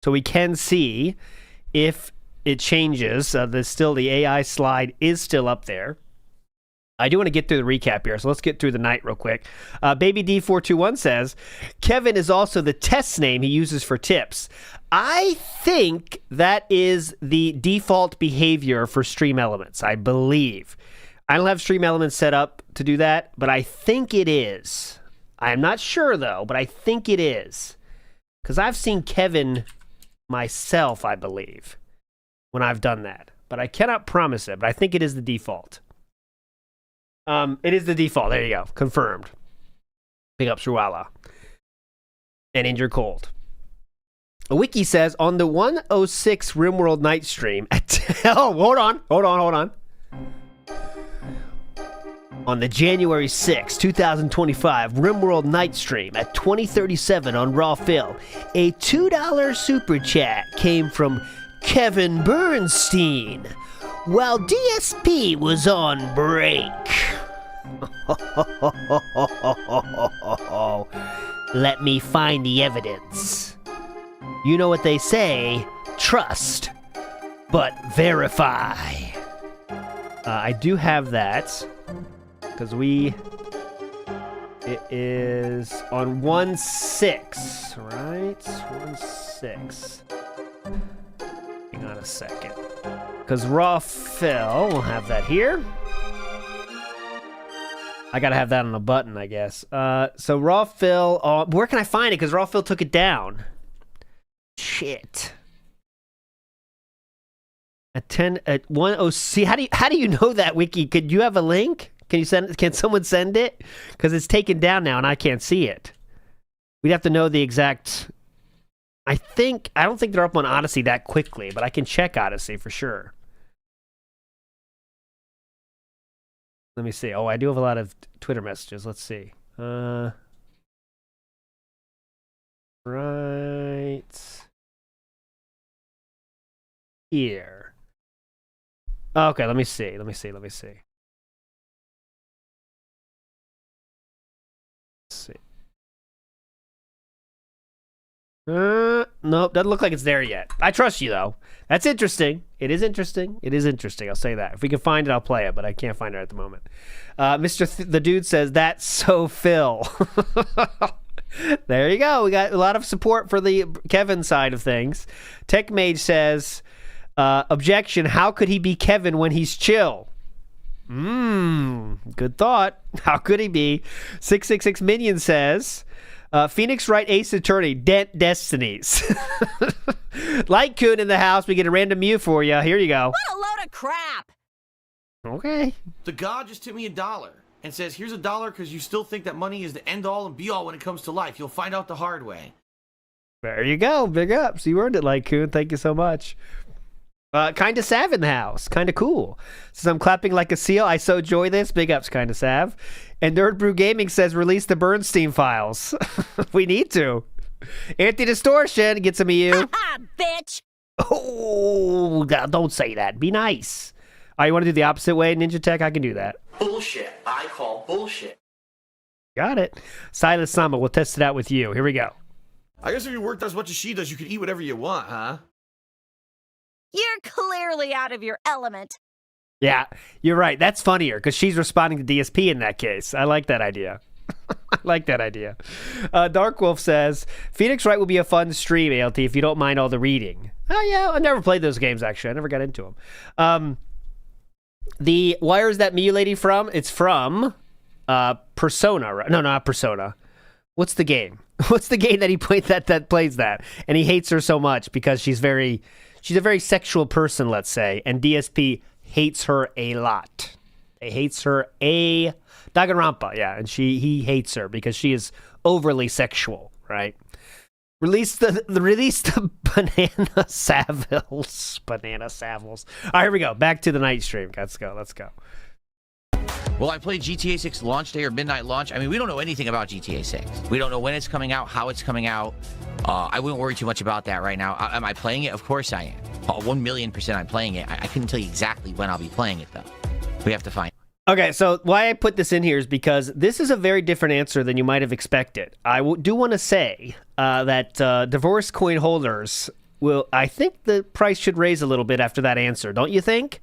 So we can see if it changes. The AI slide is still up there. I do want to get through the recap here, so let's get through the night real quick. Baby D421 says, Kevin is also the test name he uses for tips. I think that is the default behavior for Stream Elements, I believe. I don't have Stream Elements set up to do that, but I think it is. I'm not sure, though, but I think it is. Because I've seen Kevin myself, I believe, when I've done that. But I cannot promise it, but I think it is the default. It is the default. There you go. Confirmed. Big up Shruwala. And Injured Cold. A wiki says on the 106 RimWorld night stream oh, hold on. On the January 6, 2025 RimWorld night stream at 2037 on Raw Phil, a $2 super chat came from Kevin Bernstein while DSP was on break. Let me find the evidence. You know what they say, trust, but verify. I do have that, because it is on 1/6, right? 1/6. Hang on a second. Because Raw Phil, we'll have that here. I gotta have that on a button, I guess. So Raw Phil, where can I find it? Because Raw Phil took it down. Shit. At 1:06. How do you know that, Wiki? Could you have a link? Can someone send it? Because it's taken down now and I can't see it. We'd have to know the exact. I don't think they're up on Odyssey that quickly, but I can check Odyssey for sure. Let me see. Oh, I do have a lot of Twitter messages. Let's see. Right here. Okay, let me see. Let's see. Nope, doesn't look like it's there yet. I trust you, though. That's interesting. It is interesting. I'll say that. If we can find it, I'll play it, but I can't find it at the moment. The dude says, that's so Phil. There you go. We got a lot of support for the Kevin side of things. Tech Mage says, objection, how could he be Kevin when he's chill? Good thought. How could he be? 666 Minion says, Phoenix Wright Ace Attorney, Dent Destinies. Light Coon in the house. We get a random Mew for you. Here you go. What a load of crap! Okay. The god just tipped me $1 and says, here's $1 because you still think that money is the end all and be all when it comes to life. You'll find out the hard way. There you go. Big ups. You earned it, Light Coon. Thank you so much. Kinda Sav in the house. Kinda cool. Says, I'm clapping like a seal. I so enjoy this. Big ups, Kinda Sav. And Nerd Brew Gaming says, release the Bernstein files. We need to. Anti-distortion gets a Mew. Bitch! Oh, don't say that. Be nice. Oh, you want to do the opposite way, Ninja Tech? I can do that. Bullshit. I call bullshit. Got it. Silas Sama, we'll test it out with you. Here we go. I guess if you worked as much as she does, you could eat whatever you want, huh? You're clearly out of your element. Yeah, you're right. That's funnier because she's responding to DSP in that case. I like that idea. Dark Wolf says, Phoenix Wright will be a fun stream, ALT, if you don't mind all the reading. Oh, yeah. I never played those games, actually. I never got into them. Where is that Mew lady from? It's from Persona. Right? No, not Persona. What's the game? What's the game that he played that plays that? And he hates her so much because she's a very sexual person, let's say, and DSP hates her a lot. He hates her a Danganronpa, yeah, and he hates her because she is overly sexual, right? Release the banana savils. Banana savils. All right, here we go. Back to the night stream. Let's go. Well, I played GTA 6 launch day or midnight launch. I mean, we don't know anything about GTA 6. We don't know when it's coming out, how it's coming out. I wouldn't worry too much about that right now. Am I playing it? Of course I am. 1,000,000% I'm playing it. I couldn't tell you exactly when I'll be playing it, though. We have to find. Okay, so why I put this in here is because this is a very different answer than you might have expected. I do want to say that divorce coin holders I think the price should raise a little bit after that answer, don't you think?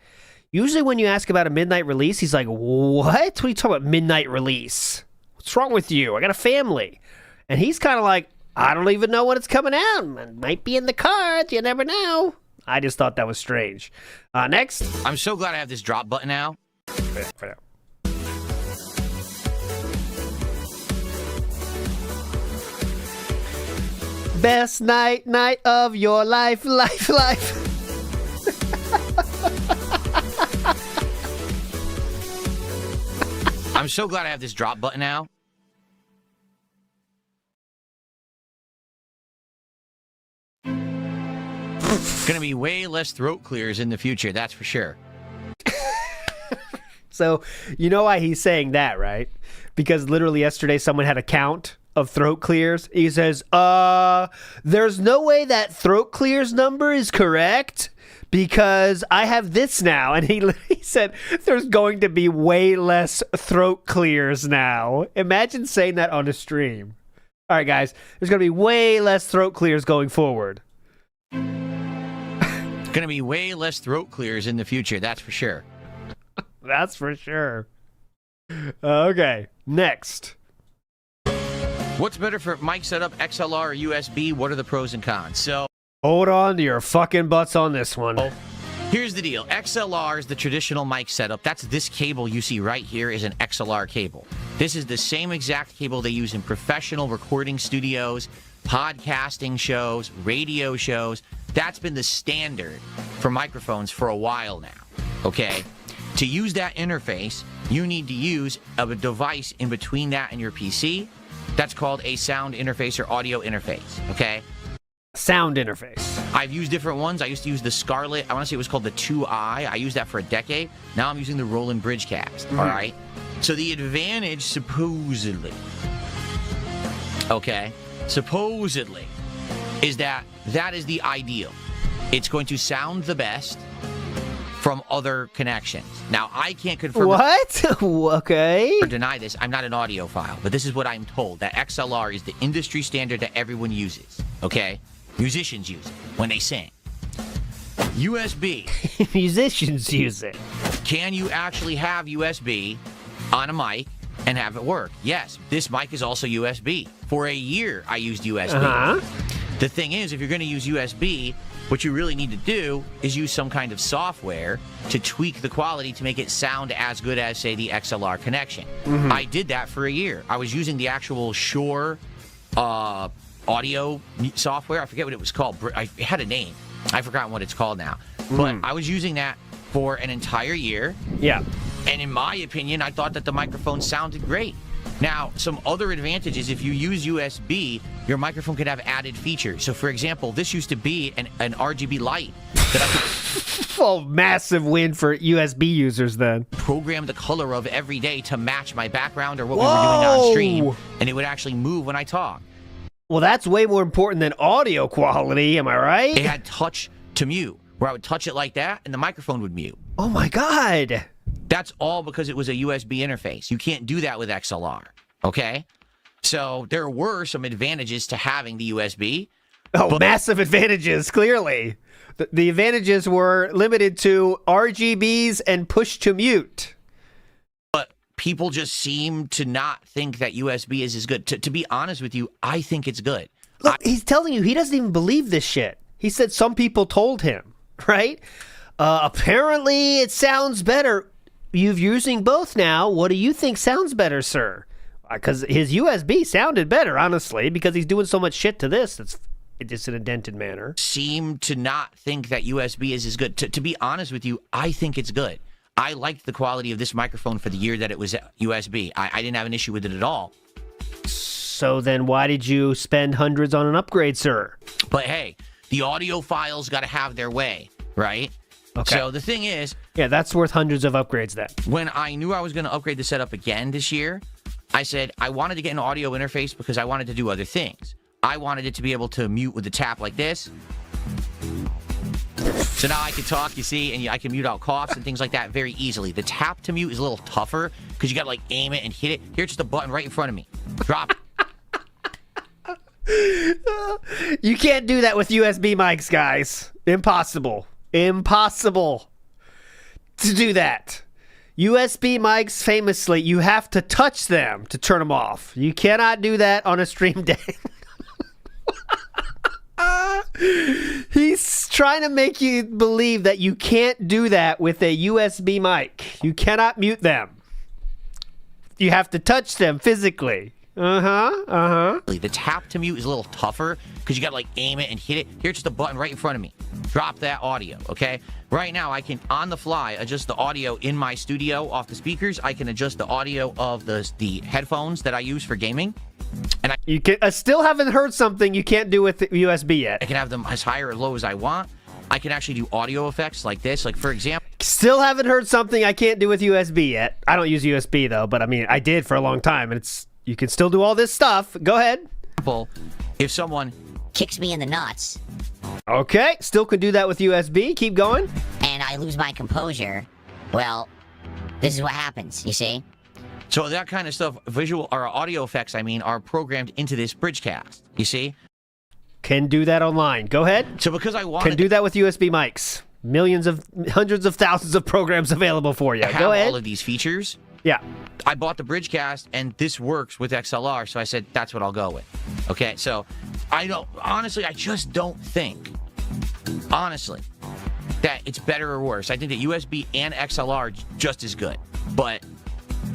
Usually when you ask about a midnight release, he's like, what? What are you talking about, midnight release? What's wrong with you? I got a family. And he's kind of like, I don't even know when it's coming out. It might be in the cards. You never know. I just thought that was strange. Next. I'm so glad I have this drop button now. Best night of your life. I'm so glad I have this drop button now. Gonna be way less throat clears in the future, that's for sure. So, you know why he's saying that, right? Because literally yesterday someone had a count of throat clears. He says, there's no way that throat clears number is correct because I have this now. And he said, there's going to be way less throat clears now. Imagine saying that on a stream. All right, guys, there's going to be way less throat clears going forward. Gonna be way less throat clears in the future, that's for sure. That's for sure. Okay, next. What's better for mic setup, XLR or USB? What are the pros and cons? So, hold on to your fucking butts on this one. Here's the deal. XLR is the traditional mic setup. That's this cable you see right here is an XLR cable. This is the same exact cable they use in professional recording studios, podcasting shows, radio shows. That's been the standard for microphones for a while now, okay? To use that interface, you need to use a device in between that and your PC. That's called a sound interface or audio interface, okay? Sound interface. I've used different ones. I used to use the Scarlett. I want to say it was called the 2i. I used that for a decade. Now I'm using the Roland Bridgecast, all right? So the advantage, supposedly, okay, supposedly, is that is the ideal. It's going to sound the best from other connections. Now, I can't confirm What? Okay. or deny this. I'm not an audiophile, but this is what I'm told, that XLR is the industry standard that everyone uses, okay? Musicians use it when they sing. USB. Musicians use it. Can you actually have USB on a mic and have it work? Yes. This mic is also USB. For a year, I used USB. The thing is, if you're going to use USB, what you really need to do is use some kind of software to tweak the quality to make it sound as good as, say, the XLR connection. I did that for a year. I was using the actual Shure audio software. I forget what it was called. It had a name. I've forgotten what it's called now. But I was using that for an entire year. Yeah. And in my opinion, I thought that the microphone sounded great. Now, some other advantages, if you use USB, your microphone could have added features. So, for example, this used to be an RGB light that I could Oh, massive win for USB users then. program the color of every day to match my background or what we were doing on stream, and it would actually move when I talk. Well, that's way more important than audio quality, am I right? It had touch to mute, where I would touch it like that, and the microphone would mute. Oh my God. That's all because it was a USB interface. You can't do that with XLR, okay? So there were some advantages to having the USB. Oh, massive advantages, clearly. The advantages were limited to RGBs and push to mute. But people just seem to not think that USB is as good. To be honest with you, I think it's good. Look, he's telling you he doesn't even believe this shit. He said some people told him, right? Apparently it sounds better. You're using both now. What do you think sounds better, sir? Because his USB sounded better, honestly, because he's doing so much shit to this. It's just in a dented manner. Seem to not think that USB is as good. To be honest with you, I think it's good. I liked the quality of this microphone for the year that it was USB. I didn't have an issue with it at all. So then why did you spend hundreds on an upgrade, sir? But hey, the audiophiles got to have their way, right? Okay. So the thing is... Yeah, that's worth hundreds of upgrades then. When I knew I was going to upgrade the setup again this year, I said I wanted to get an audio interface because I wanted to do other things. I wanted it to be able to mute with the tap like this. So now I can talk, you see, and I can mute out coughs and things like that very easily. The tap to mute is a little tougher because you got to like aim it and hit it. Here's just a button right in front of me. Drop it. You can't do that with USB mics, guys. Impossible. Impossible to do that. USB mics, famously, you have to touch them to turn them off. You cannot do that on a stream day. He's trying to make you believe that you can't do that with a USB mic. You cannot mute them. You have to touch them physically. The tap to mute is a little tougher because you got to like aim it and hit it. Here's just a button right in front of me. Drop that audio, okay? Right now, I can, on the fly, adjust the audio in my studio off the speakers. I can adjust the audio of the headphones that I use for gaming. And you can, I still haven't heard something you can't do with USB yet. I can have them as high or low as I want. I can actually do audio effects like this. Like, for example... Still haven't heard something I can't do with USB yet. I don't use USB, though, but I mean, I did for a long time, and it's... You can still do all this stuff. Go ahead. If someone kicks me in the nuts. Okay, still could do that with USB. Keep going. And I lose my composure. Well, this is what happens, you see? So that kind of stuff, visual or audio effects, I mean, are programmed into this Bridgecast, you see? Can do that online. Go ahead. So because I wanted... Can do that with USB mics. Hundreds of thousands of programs available for you. Go ahead. All of these features. Yeah. I bought the Bridgecast, and this works with XLR, so I said, that's what I'll go with. Okay, so I just don't think, honestly, that it's better or worse. I think that USB and XLR are just as good. But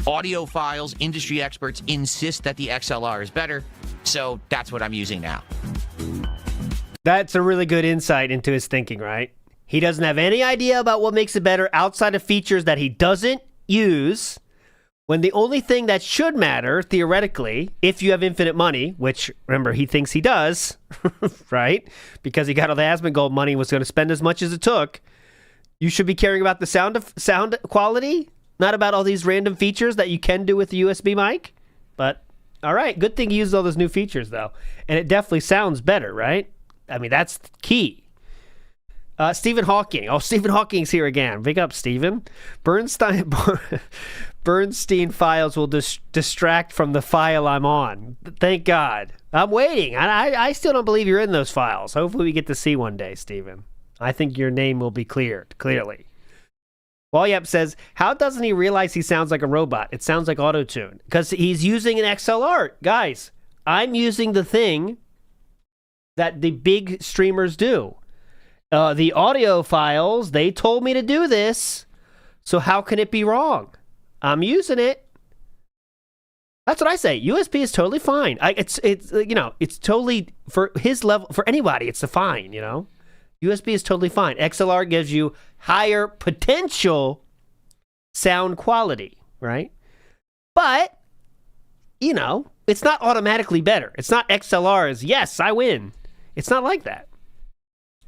audiophiles, industry experts insist that the XLR is better, so that's what I'm using now. That's a really good insight into his thinking, right? He doesn't have any idea about what makes it better outside of features that he doesn't use. When the only thing that should matter, theoretically, if you have infinite money, which, remember, he thinks he does, right? Because he got all the Asmongold money and was going to spend as much as it took, you should be caring about the sound quality, not about all these random features that you can do with the USB mic. But All right. Good thing you used all those new features, though. And it definitely sounds better, right? I mean, that's key. Stephen Hawking. Oh, Stephen Hawking's here again. Big up, Stephen. Bernstein files will distract from the file I'm on. Thank God. I'm waiting. I still don't believe you're in those files. Hopefully we get to see one day, Stephen. I think your name will be cleared, clearly. Wallyap says, how doesn't he realize he sounds like a robot? It sounds like auto-tune. Because he's using an XLR. Guys, I'm using the thing that the big streamers do. The audio files, they told me to do this. So how can it be wrong? I'm using it. That's what I say. USB is totally fine. It's totally, for his level, for anybody, it's a fine, USB is totally fine. XLR gives you higher potential sound quality, right? But, it's not automatically better. It's not XLR is, yes, I win. It's not like that.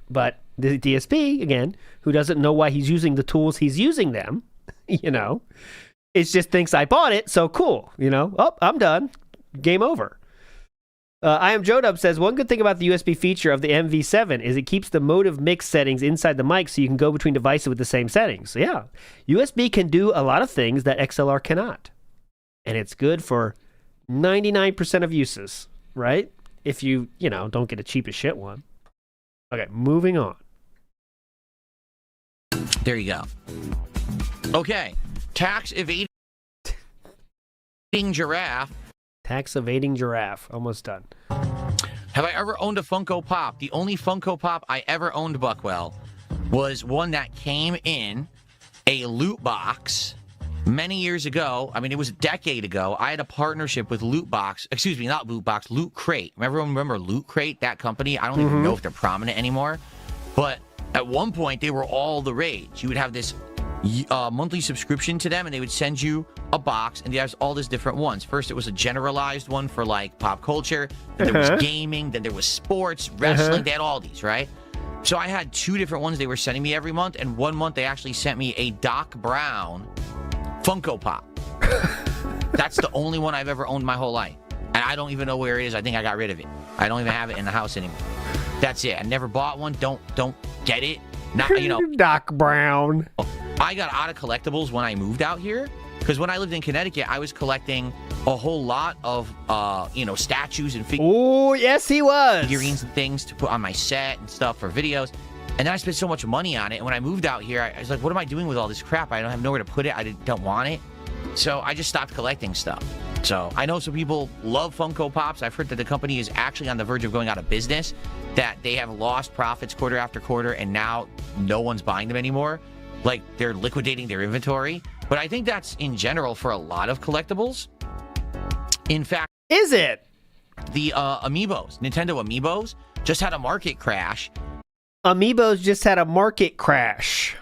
But the DSP, again, who doesn't know why he's using the tools he's using them, it just thinks I bought it, so cool, Oh, I'm done. Game over. I Am Jodub says, one good thing about the USB feature of the MV7 is it keeps the motive mix settings inside the mic so you can go between devices with the same settings. So yeah, USB can do a lot of things that XLR cannot. And it's good for 99% of uses, right? If you, don't get a cheap as shit one. Okay, moving on. There you go. Okay, tax evading giraffe. Tax evading giraffe. Almost done. Have I ever owned a Funko Pop? The only Funko Pop I ever owned, Buckwell, was one that came in a loot box many years ago. I mean, it was a decade ago. I had a partnership with Loot Crate. Remember Loot Crate, that company? I don't even know if they're prominent anymore. But at one point, they were all the rage. You would have this monthly subscription to them, and they would send you a box, and there's all these different ones. First, it was a generalized one for like pop culture. Then there was gaming. Then there was sports, wrestling. They had all these, right? So I had 2 different ones they were sending me every month, and one month they actually sent me a Doc Brown Funko Pop. That's the only one I've ever owned my whole life, and I don't even know where it is. I think I got rid of it. I don't even have it in the house anymore. That's it. I never bought one. Don't get it. Not Doc Brown. I got out of collectibles when I moved out here, because when I lived in Connecticut, I was collecting a whole lot of statues and Oh, yes, he was. figurines and things to put on my set and stuff for videos. And then I spent so much money on it. And when I moved out here, I was like, what am I doing with all this crap? I don't have nowhere to put it. I don't want it. So I just stopped collecting stuff. So I know some people love Funko Pops. I've heard that the company is actually on the verge of going out of business, that they have lost profits quarter after quarter, and now no one's buying them anymore. Like, they're liquidating their inventory. But I think that's in general for a lot of collectibles. In fact, is it? The Amiibos, Nintendo Amiibos, just had a market crash. Amiibos just had a market crash.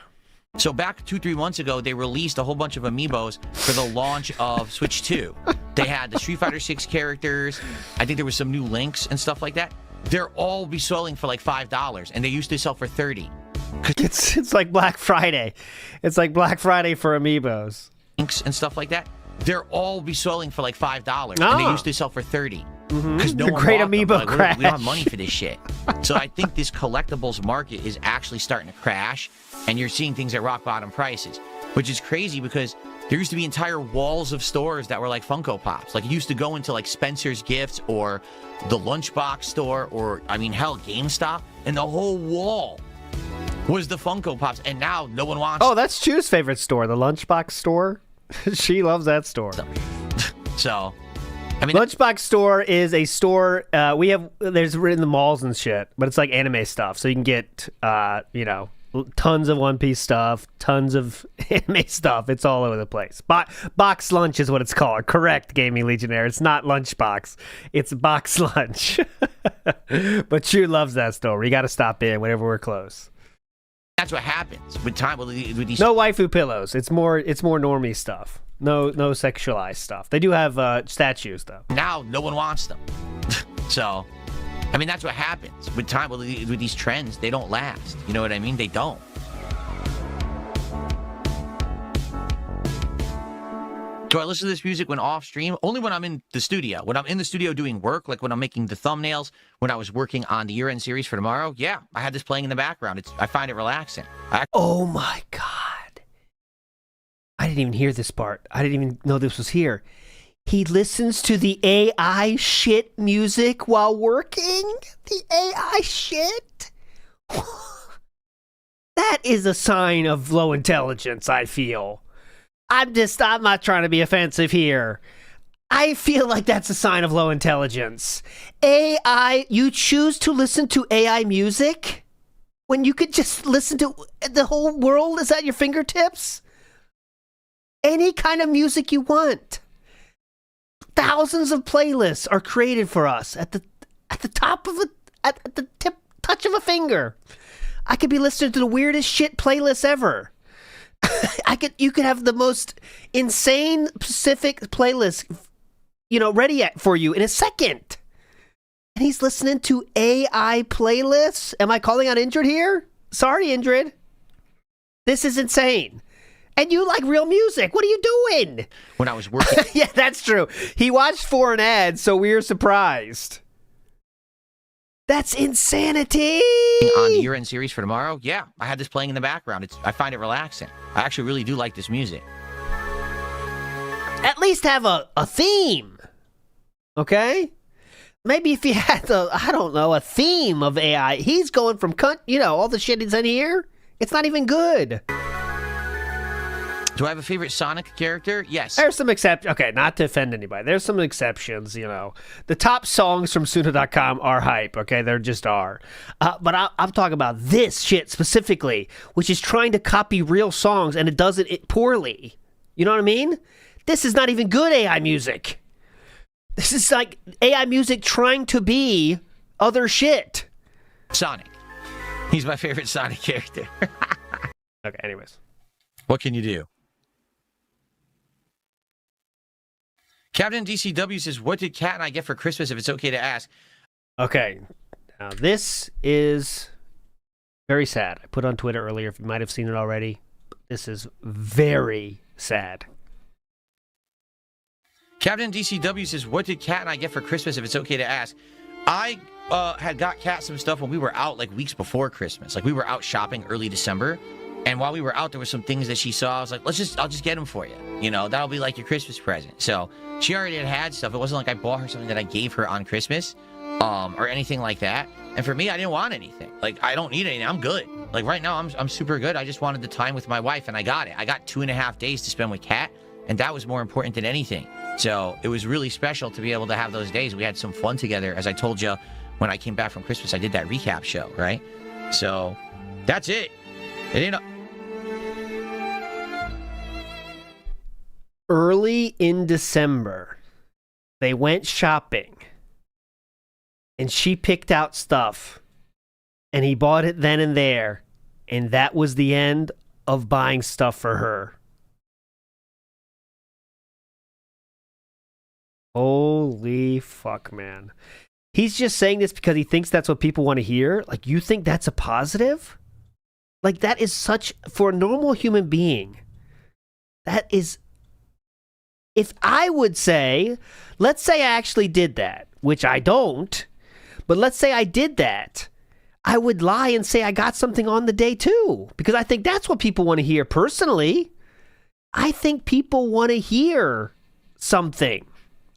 So back 2-3 months ago, they released a whole bunch of Amiibos for the launch of Switch 2. They had the Street Fighter 6 characters. I think there was some new links and stuff like that. They're all be selling for like $5, and they used to sell for $30. It's like Black Friday. It's like Black Friday for Amiibos. Links and stuff like that. They're all be selling for like $5, and they used to sell for $30. Because no the one great bought them. Amiibo crash. We don't have money for this shit. So I think this collectibles market is actually starting to crash, and you're seeing things at rock bottom prices, which is crazy because there used to be entire walls of stores that were like Funko Pops. Like, you used to go into like Spencer's Gifts or the Lunchbox store, or hell, GameStop, and the whole wall was the Funko Pops, and now no one wants. Oh, that's Chu's favorite store, the Lunchbox store. She loves that store. So, Lunchbox store is a store there's in the malls and shit, but it's like anime stuff. So you can get tons of One Piece stuff, tons of anime stuff. It's all over the place. Box lunch is what it's called. Correct, Gaming Legionnaire. It's not Lunchbox. It's box lunch. But Chu loves that store. You got to stop in whenever we're close. That's what happens with time. With these. No waifu pillows. It's more normie stuff. No sexualized stuff. They do have statues though. Now no one wants them. So, that's what happens with time. With these trends, they don't last. You know what I mean? They don't. Do I listen to this music when off stream? Only when I'm in the studio. When I'm in the studio doing work, like when I'm making the thumbnails, when I was working on the year-end series for tomorrow, yeah, I had this playing in the background. I find it relaxing. Oh my God. I didn't even hear this part. I didn't even know this was here. He listens to the AI shit music while working? The AI shit? That is a sign of low intelligence, I feel. I'm not trying to be offensive here. I feel like that's a sign of low intelligence. AI, you choose to listen to AI music when you could just listen to the whole world is at your fingertips? Any kind of music you want. Thousands of playlists are created for us at the top of at the touch of a finger. I could be listening to the weirdest shit playlist ever. You could have the most insane specific playlist, ready for you in a second. And he's listening to AI playlists. Am I calling out Indrid here? Sorry, Indrid. This is insane. And you like real music. What are you doing? When I was working. Yeah, that's true. He watched foreign ads, so we were surprised. That's insanity. On the year-end series for tomorrow, yeah, I had this playing in the background. I find it relaxing. I actually really do like this music. At least have a theme. Okay? Maybe if you had a theme of AI. He's going from, all the shit he's in here. It's not even good. Do I have a favorite Sonic character? Yes. There's some exceptions. Okay, not to offend anybody. There's some exceptions, The top songs from Suno.com are hype, okay? There just are. But I'm talking about this shit specifically, which is trying to copy real songs, and it does it poorly. You know what I mean? This is not even good AI music. This is like AI music trying to be other shit. Sonic. He's my favorite Sonic character. Okay, anyways. What can you do? Captain DCW says, what did Kat and I get for Christmas, if it's okay to ask? Okay. Now, this is very sad. I put on Twitter earlier, if you might have seen it already. This is very sad. Captain DCW says, what did Kat and I get for Christmas, if it's okay to ask? I had got Kat some stuff when we were out, like, weeks before Christmas. Like, we were out shopping early December. And while we were out, there were some things that she saw. I was like, I'll just get them for you. That'll be like your Christmas present. So she already had stuff. It wasn't like I bought her something that I gave her on Christmas, or anything like that. And for me, I didn't want anything. Like, I don't need anything. I'm good. Like, right now, I'm super good. I just wanted the time with my wife, and I got it. I got 2.5 days to spend with Kat, and that was more important than anything. So it was really special to be able to have those days. We had some fun together. As I told you, when I came back from Christmas, I did that recap show, right? So that's it. It ain't Early in December, they went shopping, and she picked out stuff, and he bought it then and there, and that was the end of buying stuff for her. Holy fuck, man. He's just saying this because he thinks that's what people want to hear? Like, you think that's a positive? Like, that is such, for a normal human being, that is... If I would say, let's say I actually did that, which I don't, but let's say I did that, I would lie and say I got something on the day too, because I think that's what people want to hear personally. I think people want to hear something.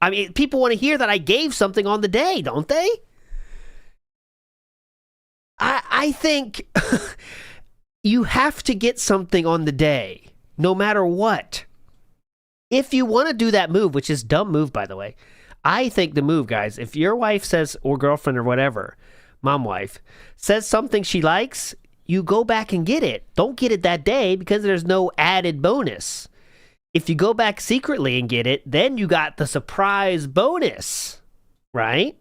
I mean, people want to hear that I gave something on the day, don't they? I think you have to get something on the day, no matter what. If you want to do that move, which is a dumb move, by the way, I think the move, guys, if your wife says, or girlfriend or whatever, mom wife, says something she likes, you go back and get it. Don't get it that day because there's no added bonus. If you go back secretly and get it, then you got the surprise bonus, right?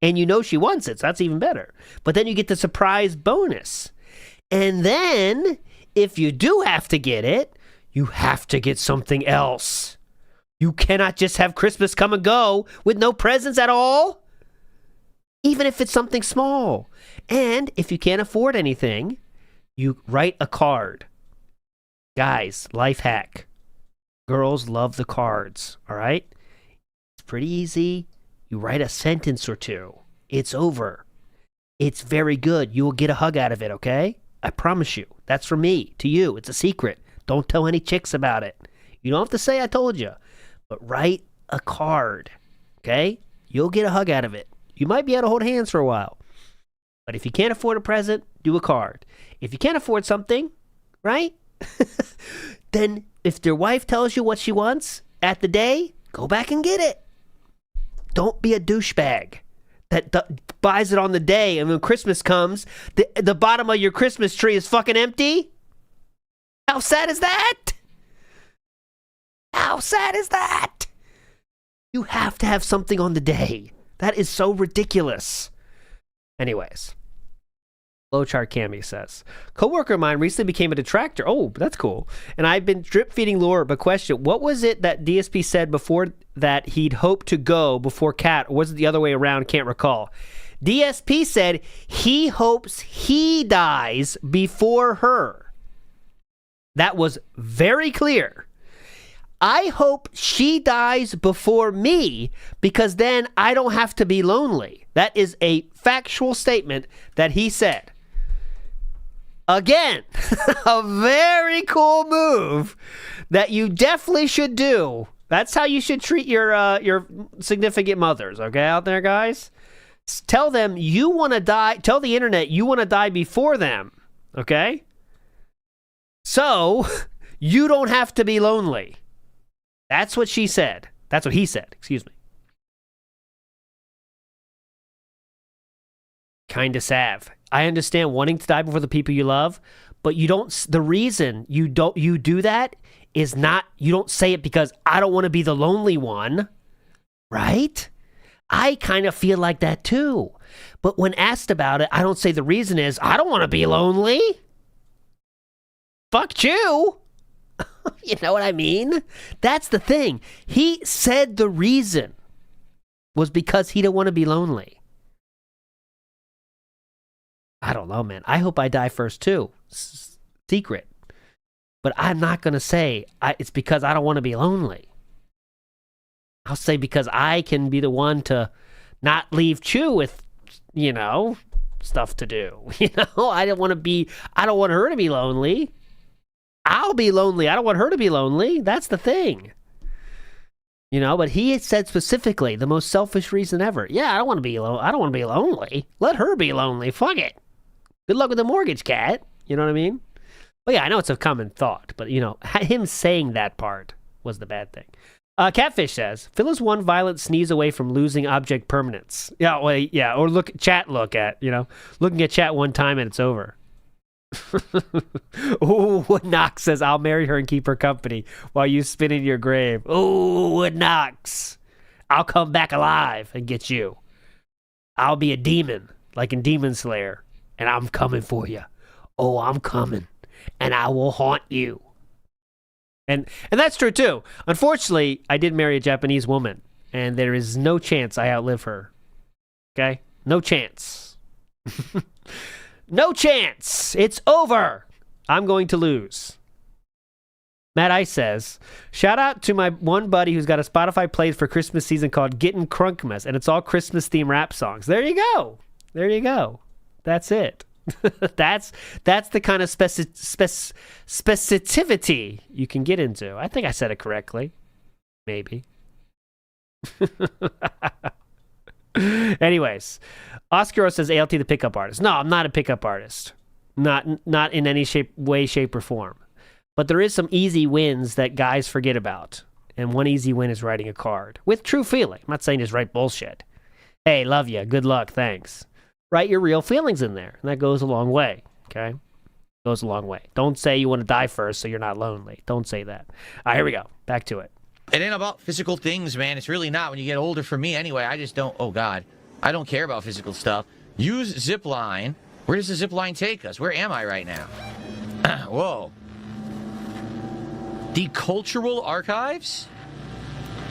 And you know she wants it, so that's even better. But then you get the surprise bonus. And then, if you do have to get it, you have to get something else. You cannot just have Christmas come and go with no presents at all. Even if it's something small. And if you can't afford anything, you write a card. Guys, life hack. Girls love the cards, all right? It's pretty easy. You write a sentence or two. It's over. It's very good. You will get a hug out of it, okay? I promise you. That's from me to you. It's a secret. Don't tell any chicks about it. You don't have to say I told you. But write a card, okay? You'll get a hug out of it. You might be able to hold hands for a while. But if you can't afford a present, do a card. If you can't afford something, right? Then if their wife tells you what she wants at the day, go back and get it. Don't be a douchebag that buys it on the day, and when Christmas comes, the bottom of your Christmas tree is fucking empty. How sad is that? How sad is that? You have to have something on the day. That is so ridiculous. Anyways, Flowchart Cammy says, coworker of mine recently became a detractor. Oh, that's cool. And I've been drip feeding lore, but question, what was it that DSP said before that he'd hoped to go before Cat, or was it the other way around? Can't recall. DSP said he hopes he dies before her. That was very clear. I hope she dies before me because then I don't have to be lonely. That is a factual statement that he said. Again, a very cool move that you definitely should do. That's how you should treat your significant mothers, okay, out there, guys? Tell them you want to die. Tell the internet you want to die before them, okay? So you don't have to be lonely. That's what she said. That's what he said. Excuse me. Kinda sav. I understand wanting to die before the people you love, but you don't. The reason you do that is not. You don't say it because I don't want to be the lonely one, right? I kind of feel like that too. But when asked about it, I don't say the reason is I don't want to be lonely. Fuck you. You know what I mean? That's the thing. He said the reason was because he didn't want to be lonely. I don't know, man. I hope I die first, too. Secret. But I'm not going to say it's because I don't want to be lonely. I'll say because I can be the one to not leave Chew with, stuff to do. I don't want her to be lonely. I'll be lonely. I don't want her to be lonely. That's the thing. But he said specifically the most selfish reason ever. Yeah, I don't want to be alone. I don't want to be lonely. Let her be lonely. Fuck it. Good luck with the mortgage, Cat. You know what I mean? Well, yeah, I know it's a common thought, but him saying that part was the bad thing. Catfish says, Phil is one violent sneeze away from losing object permanence. Yeah, well, yeah, or looking at chat one time and it's over. Ooh, Wood Knox says, I'll marry her and keep her company while you spin in your grave. Ooh, Wood Knox. I'll come back alive and get you. I'll be a demon, like in Demon Slayer, and I'm coming for you. Oh, I'm coming, and I will haunt you. And that's true, too. Unfortunately, I did marry a Japanese woman, and there is no chance I outlive her. Okay? No chance. No chance. It's over. I'm going to lose. Matt Ice says, shout out to my one buddy who's got a Spotify playlist for Christmas season called Gettin' Crunkmas, and it's all Christmas themed rap songs. There you go. There you go. That's it. That's the kind of specificity you can get into. I think I said it correctly. Maybe. Anyways, Oscar says ALT the pickup artist. No, I'm not a pickup artist. Not in any way, shape, or form. But there is some easy wins that guys forget about. And one easy win is writing a card. With true feeling. I'm not saying just write bullshit. Hey, love you. Good luck. Thanks. Write your real feelings in there. And that goes a long way. Okay? Goes a long way. Don't say you want to die first so you're not lonely. Don't say that. All right, here we go. Back to it. It ain't about physical things, man. It's really not. When you get older, for me anyway, I just don't, oh God, I don't care about physical stuff. Use zipline. Where does the zipline take us? Where am I right now? Whoa. The cultural archives?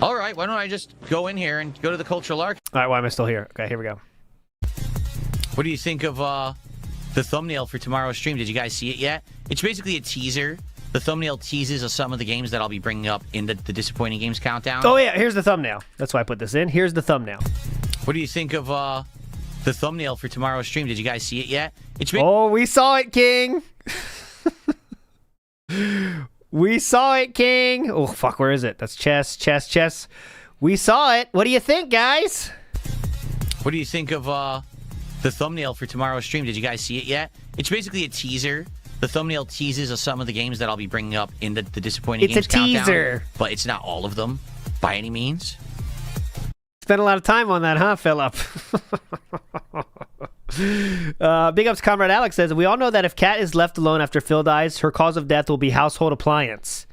All right, why don't I just go in here and go to the cultural archives? All right, why am I still here? Okay, here we go. What do you think of the thumbnail for tomorrow's stream? Did you guys see it yet? It's basically a teaser the thumbnail teases of some of the games that I'll be bringing up in the disappointing games countdown. Oh yeah, here's the thumbnail. That's why I put this in. Here's the thumbnail. What do you think of the thumbnail for tomorrow's stream? Did you guys see it yet? Oh, we saw it, King. We saw it, King. Oh, fuck, where is it? That's chess. We saw it. What do you think, guys? What do you think of the thumbnail for tomorrow's stream? Did you guys see it yet? It's basically a teaser. The thumbnail teases of some of the games that I'll be bringing up in the disappointing games countdown. It's a teaser. But it's not all of them, by any means. Spent a lot of time on that, huh, Philip? Big ups, Comrade Alex says, we all know that if Kat is left alone after Phil dies, her cause of death will be household appliance.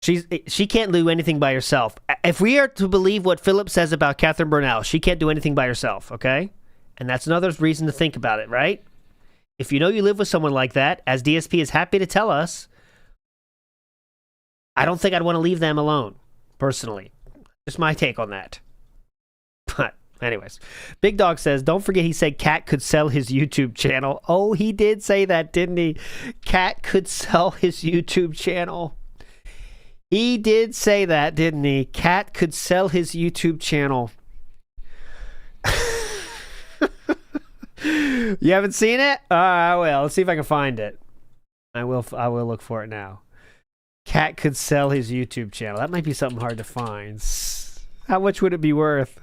She can't do anything by herself. If we are to believe what Philip says about Catherine Burnell, she can't do anything by herself, okay? And that's another reason to think about it, right? If you know you live with someone like that, as DSP is happy to tell us, I don't think I'd want to leave them alone, personally. Just my take on that. But, anyways. Big Dog says, don't forget he said Cat could sell his YouTube channel. Oh, he did say that, didn't he? Cat could sell his YouTube channel. He did say that, didn't he? Cat could sell his YouTube channel. You haven't seen it? I will. Let's see if I can find it. I will look for it now. Cat could sell his YouTube channel. That might be something hard to find. How much would it be worth?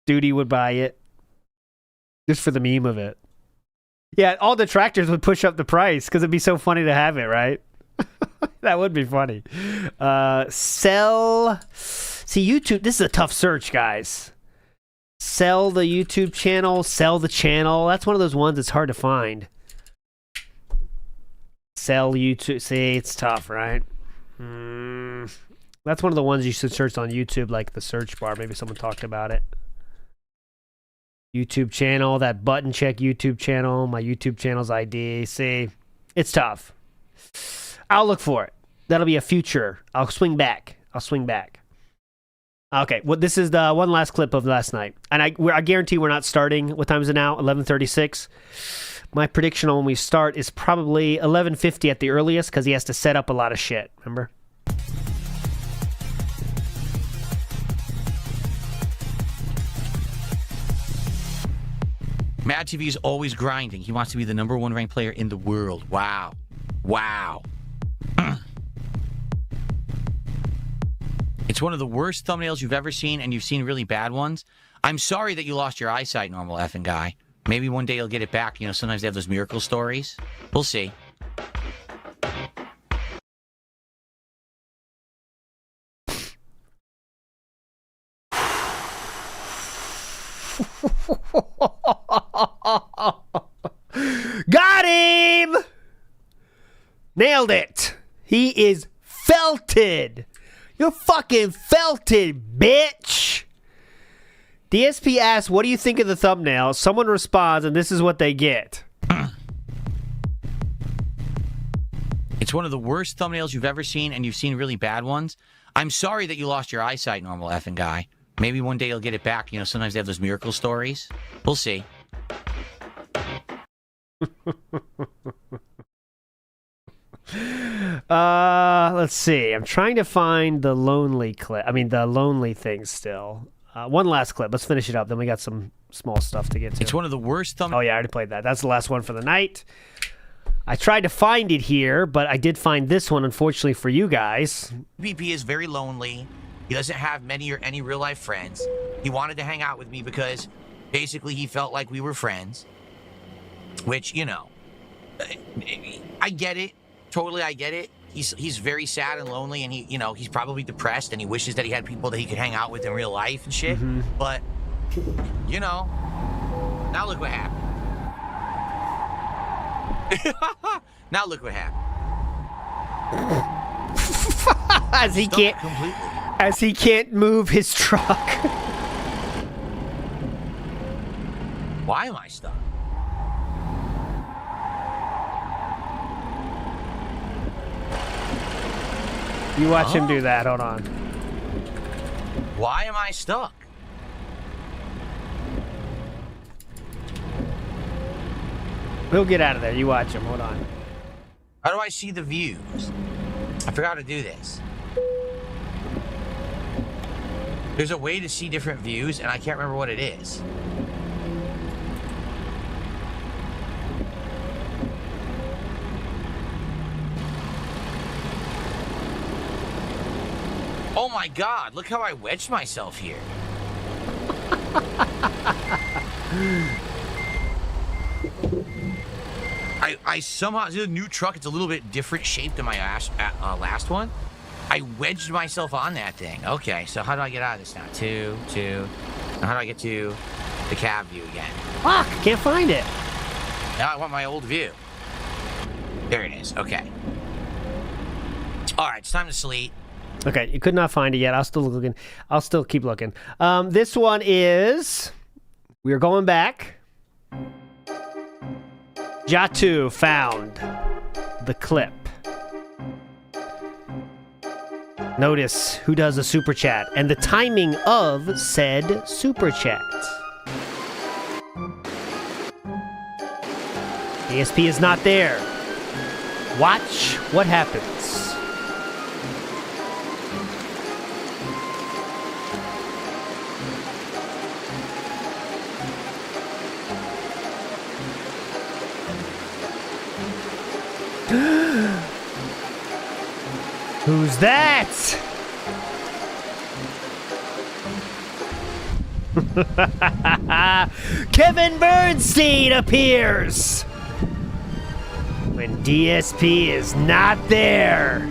Duty would buy it. Just for the meme of it. Yeah, all detractors would push up the price because it'd be so funny to have it, right? That would be funny. Sell. See, YouTube, this is a tough search, guys. Sell the YouTube channel, sell the channel. That's one of those ones that's hard to find. Sell YouTube. See, it's tough, right? That's one of the ones you should search on YouTube, like the search bar. Maybe someone talked about it. YouTube channel, that button check YouTube channel, my YouTube channel's ID. See, it's tough. I'll look for it. That'll be a future. I'll swing back. Okay, well, this is the one last clip of last night. And I guarantee we're not starting. What time is it now? 11:36. My prediction on when we start is probably 11:50 at the earliest because he has to set up a lot of shit. Remember? Mad TV is always grinding. He wants to be the #1 ranked player in the world. Wow. It's one of the worst thumbnails you've ever seen, and you've seen really bad ones. I'm sorry that you lost your eyesight, normal effing guy. Maybe one day you'll get it back. You know, sometimes they have those miracle stories. We'll see. Got him! Nailed it. He is felted. You're fucking felted, bitch. DSP asks, what do you think of the thumbnail? Someone responds, and this is what they get. It's one of the worst thumbnails you've ever seen, and you've seen really bad ones. I'm sorry that you lost your eyesight, normal effing guy. Maybe one day you'll get it back. You know, sometimes they have those miracle stories. We'll see. Let's see. I'm trying to find the lonely clip. I mean, the lonely thing still. One last clip. Let's finish it up. Then we got some small stuff to get to. It's one of the worst thumbnails. Oh, yeah, I already played that. That's the last one for the night. I tried to find it here, but I did find this one, unfortunately, for you guys. BP is very lonely. He doesn't have many or any real-life friends. He wanted to hang out with me because basically he felt like we were friends. Which, you know, I get it. Totally, I get it. He's very sad and lonely, and he's probably depressed, and he wishes that he had people that he could hang out with in real life and shit. Mm-hmm. But, you know, now look what happened. Now look what happened. As he can't move his truck. Why am I stuck? You watch him do that. Hold on. Why am I stuck? He'll get out of there. You watch him. Hold on. How do I see the views? I forgot to do this. There's a way to see different views, and I can't remember what it is. Oh my god, look how I wedged myself here. I somehow, the new truck, it's a little bit different shape than my last one. I wedged myself on that thing. Okay, so how do I get out of this now? Two. Now how do I get to the cab view again? Fuck, can't find it. Now I want my old view. There it is, okay. All right, it's time to sleep. Okay, you could not find it yet. I'll still looking. I'll still keep looking. This one is. We are going back. Jatu found the clip. Notice who does a super chat and the timing of said super chat. DSP is not there. Watch what happens. Who's that? Kevin Bernstein appears when DSP is not there.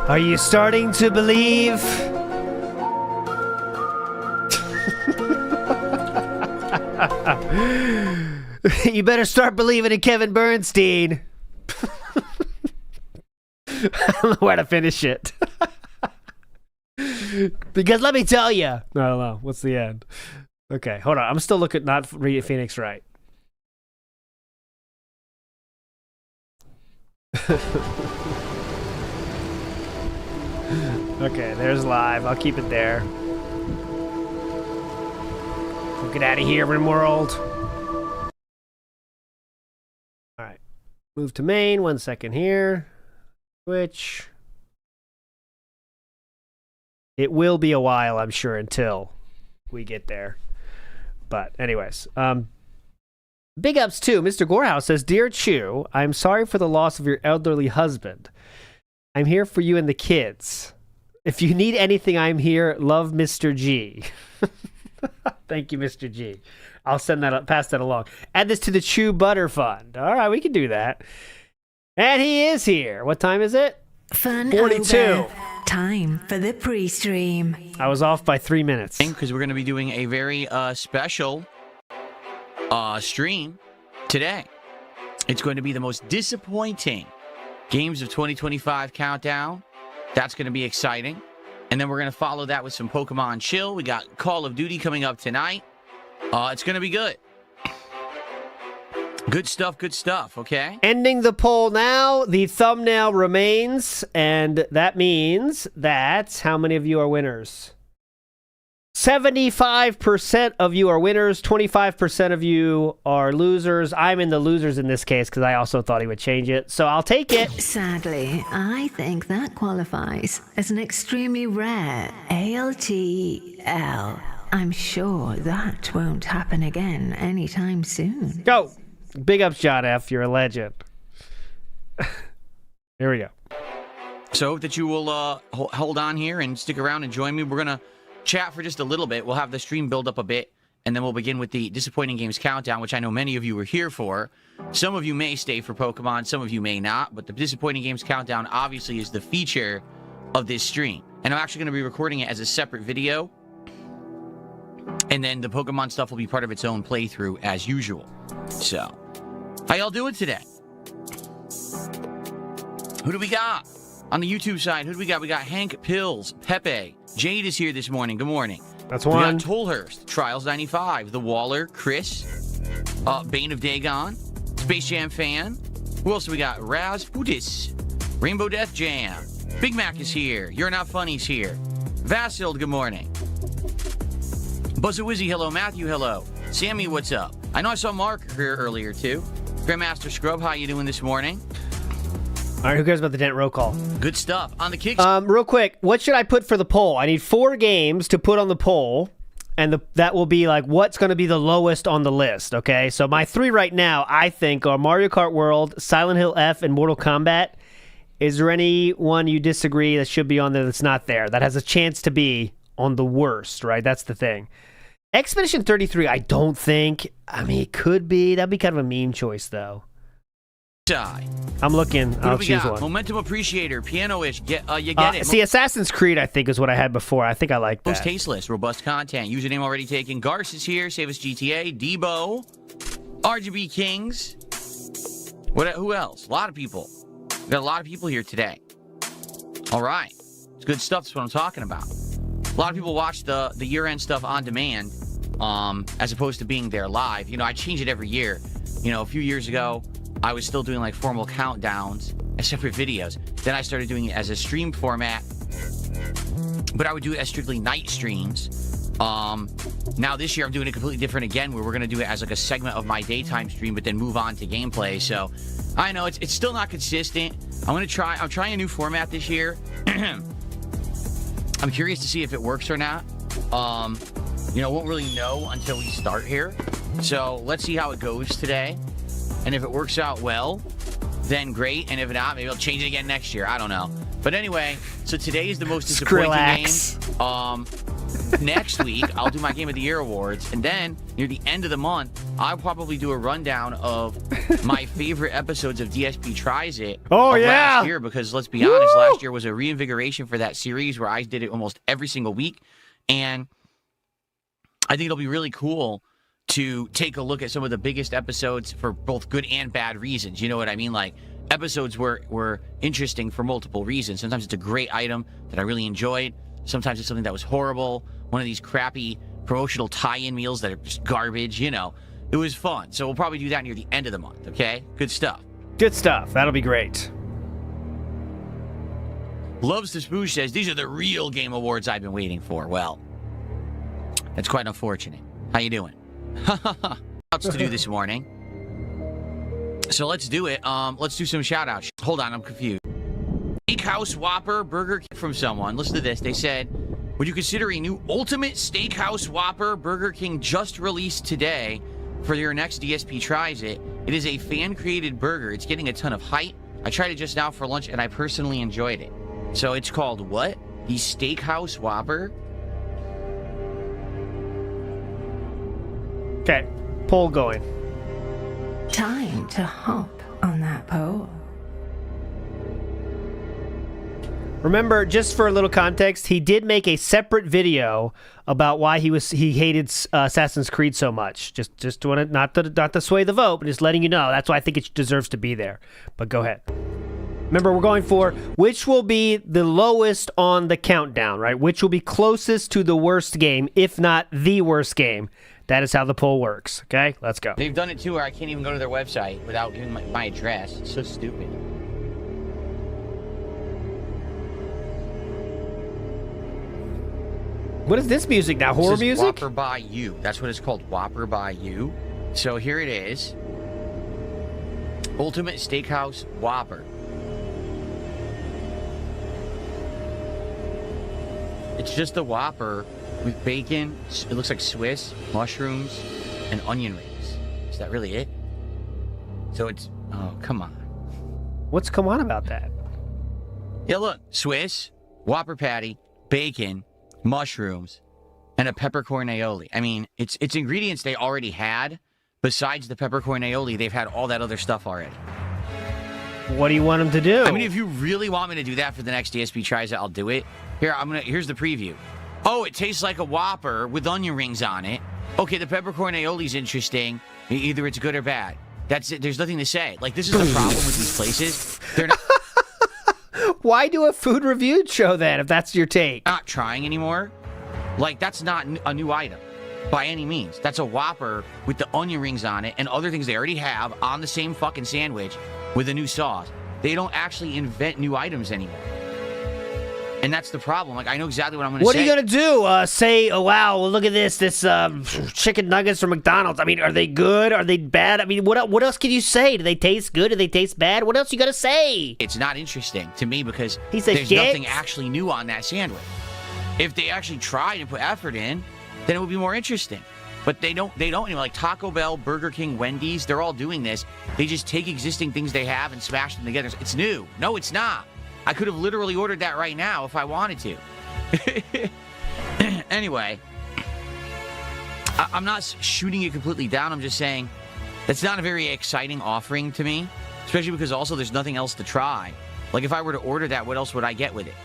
Are you starting to believe? You better start believing in Kevin Bernstein. I don't know where to finish it. Because let me tell you. I don't know. What's the end? Okay, hold on. I'm still looking, not Phoenix Wright. Okay, there's live. I'll keep it there. We'll get out of here, Rimworld. Alright. Move to main. 1 second here. Switch. It will be a while, I'm sure, until we get there. But anyways. Big ups too. Mr. Gorehouse says, Dear Chew, I'm sorry for the loss of your elderly husband. I'm here for you and the kids. If you need anything, I'm here. Love, Mr. G. Thank you, Mr. G. I'll send that, pass that along. Add this to the Chew Butter Fund. All right, we can do that. And he is here. What time is it? Fun 42. Over. Time for the pre-stream. I was off by 3 minutes. Because we're going to be doing a very special stream today. It's going to be the most disappointing Games of 2025 countdown. That's going to be exciting. And then we're going to follow that with some Pokemon Chill. We got Call of Duty coming up tonight. It's going to be good. Good stuff, okay? Ending the poll now. The thumbnail remains, and that means that how many of you are winners? 75% of you are winners, 25% of you are losers. I'm in the losers in this case because I also thought he would change it, so I'll take it. Sadly, I think that qualifies as an extremely rare ALTL. I'm sure that won't happen again anytime soon. Go! Big ups, John F. You're a legend. Here we go. So that you will hold on here and stick around and join me. We're going to chat for just a little bit. We'll have the stream build up a bit, and then we'll begin with the Disappointing Games Countdown, which I know many of you were here for. Some of you may stay for Pokemon, some of you may not, but the Disappointing Games Countdown obviously is the feature of this stream. And I'm actually going to be recording it as a separate video, and then the Pokemon stuff will be part of its own playthrough as usual. So, how y'all doing today? Who do we got? On the YouTube side, who do we got? We got Hank Pills, Pepe, Jade is here this morning. Good morning. That's we one. got Tolhurst, Trials 95, The Waller, Chris, Bane of Dagon, Space Jam fan. Who else do we got? Raz Udis, Rainbow Death Jam. Big Mac is here. You're Not Funny's here. Vasil, good morning. Buzzawizzy, hello. Matthew, hello. Sammy, what's up? I know I saw Mark here earlier, too. Grandmaster Scrub, how you doing this morning? All right, who cares about the dent roll call? Good stuff. On the kicks. Real quick, what should I put for the poll? I need 4 games to put on the poll, and that will be like what's going to be the lowest on the list, okay? So my 3 right now, I think, are Mario Kart World, Silent Hill F, and Mortal Kombat. Is there any one you disagree that should be on there that's not there, that has a chance to be on the worst, right? That's the thing. Expedition 33, I don't think. I mean, it could be. That'd be kind of a mean choice, though. I'm looking. I'll choose one. Momentum Appreciator, Piano-ish. You get it. See, Assassin's Creed, I think, is what I had before. I think I like that. Most tasteless, robust content. Username already taken. Garce is here. Save us GTA. Debo. RGB Kings. Who else? A lot of people. We got a lot of people here today. All right. It's good stuff. That's what I'm talking about. A lot of people watch the year-end stuff on demand as opposed to being there live. You know, I change it every year. You know, a few years ago, I was still doing like formal countdowns and separate videos. Then I started doing it as a stream format, but I would do it as strictly night streams. Now this year I'm doing it completely different again, where we're going to do it as like a segment of my daytime stream, but then move on to gameplay. So I know it's still not consistent. I'm trying a new format this year. I'm curious to see if it works or not. You know, won't really know until we start here. So let's see how it goes today. And if it works out well, then great. And if not, maybe I'll change it again next year. I don't know. But anyway, so today is the most disappointing game. Next week, I'll do my Game of the Year awards. And then, near the end of the month, I'll probably do a rundown of my favorite episodes of DSP Tries It last year. Because let's be honest, last year was a reinvigoration for that series where I did it almost every single week. And I think it'll be really cool to take a look at some of the biggest episodes for both good and bad reasons. You know what I mean? Like, episodes were interesting for multiple reasons. Sometimes it's a great item that I really enjoyed. Sometimes it's something that was horrible. One of these crappy promotional tie-in meals that are just garbage, you know. It was fun. So we'll probably do that near the end of the month, okay? Good stuff. Good stuff. That'll be great. Loves to Spoosh says, these are the real game awards I've been waiting for. Well, that's quite unfortunate. How you doing? Lots to do this morning. So let's do it. Let's do some shout-outs. Hold on, I'm confused. Steakhouse Whopper Burger King from someone. Listen to this. They said, would you consider a new Ultimate Steakhouse Whopper Burger King just released today for your next DSP Tries It? It is a fan-created burger. It's getting a ton of hype. I tried it just now for lunch, and I personally enjoyed it. So it's called what? The Steakhouse Whopper? Okay, poll going. Time to hop on that pole. Remember, just for a little context, he did make a separate video about why he hated Assassin's Creed so much. Just want to not to sway the vote, but just letting you know. That's why I think it deserves to be there. But go ahead. Remember, we're going for which will be the lowest on the countdown, right? Which will be closest to the worst game, if not the worst game. That is how the poll works, okay? Let's go. They've done it too where I can't even go to their website without giving my address. It's so stupid. What is this music now? Horror music? Whopper by You. That's what it's called. Whopper by You. So here it is. Ultimate Steakhouse Whopper. It's just a Whopper with bacon. It looks like Swiss, mushrooms, and onion rings. Is that really it? So it's... Oh, come on. What's come on about that? Yeah, look. Swiss, Whopper patty, bacon, mushrooms, and a peppercorn aioli. I mean, it's ingredients they already had. Besides the peppercorn aioli, they've had all that other stuff already. What do you want them to do? I mean, if you really want me to do that for the next DSP Tries It, I'll do it. Here's the preview. Oh, it tastes like a Whopper with onion rings on it. Okay, the peppercorn aioli's interesting. Either it's good or bad. That's it. There's nothing to say. Like, this is the problem with these places. They're not... Why do a food review show then, if that's your take? Not trying anymore. Like, that's not a new item. by any means. That's a Whopper with the onion rings on it and other things they already have on the same fucking sandwich with a new sauce. They don't actually invent new items anymore. And that's the problem. Like, I know exactly what I'm going to say. What are you going to do? Say, oh, wow, well, look at this chicken nuggets from McDonald's. I mean, are they good? Are they bad? I mean, what else can you say? Do they taste good? Do they taste bad? What else you got to say? It's not interesting to me because He said there's shit. nothing actually new on that sandwich. If they actually tried and put effort in, then it would be more interesting. But they don't anymore. Like Taco Bell, Burger King, Wendy's, they're all doing this. They just take existing things they have and smash them together. It's new. No, it's not. I could have literally ordered that right now if I wanted to. Anyway, I'm not shooting it completely down. I'm just saying that's not a very exciting offering to me, especially because also there's nothing else to try. Like if I were to order that, what else would I get with it?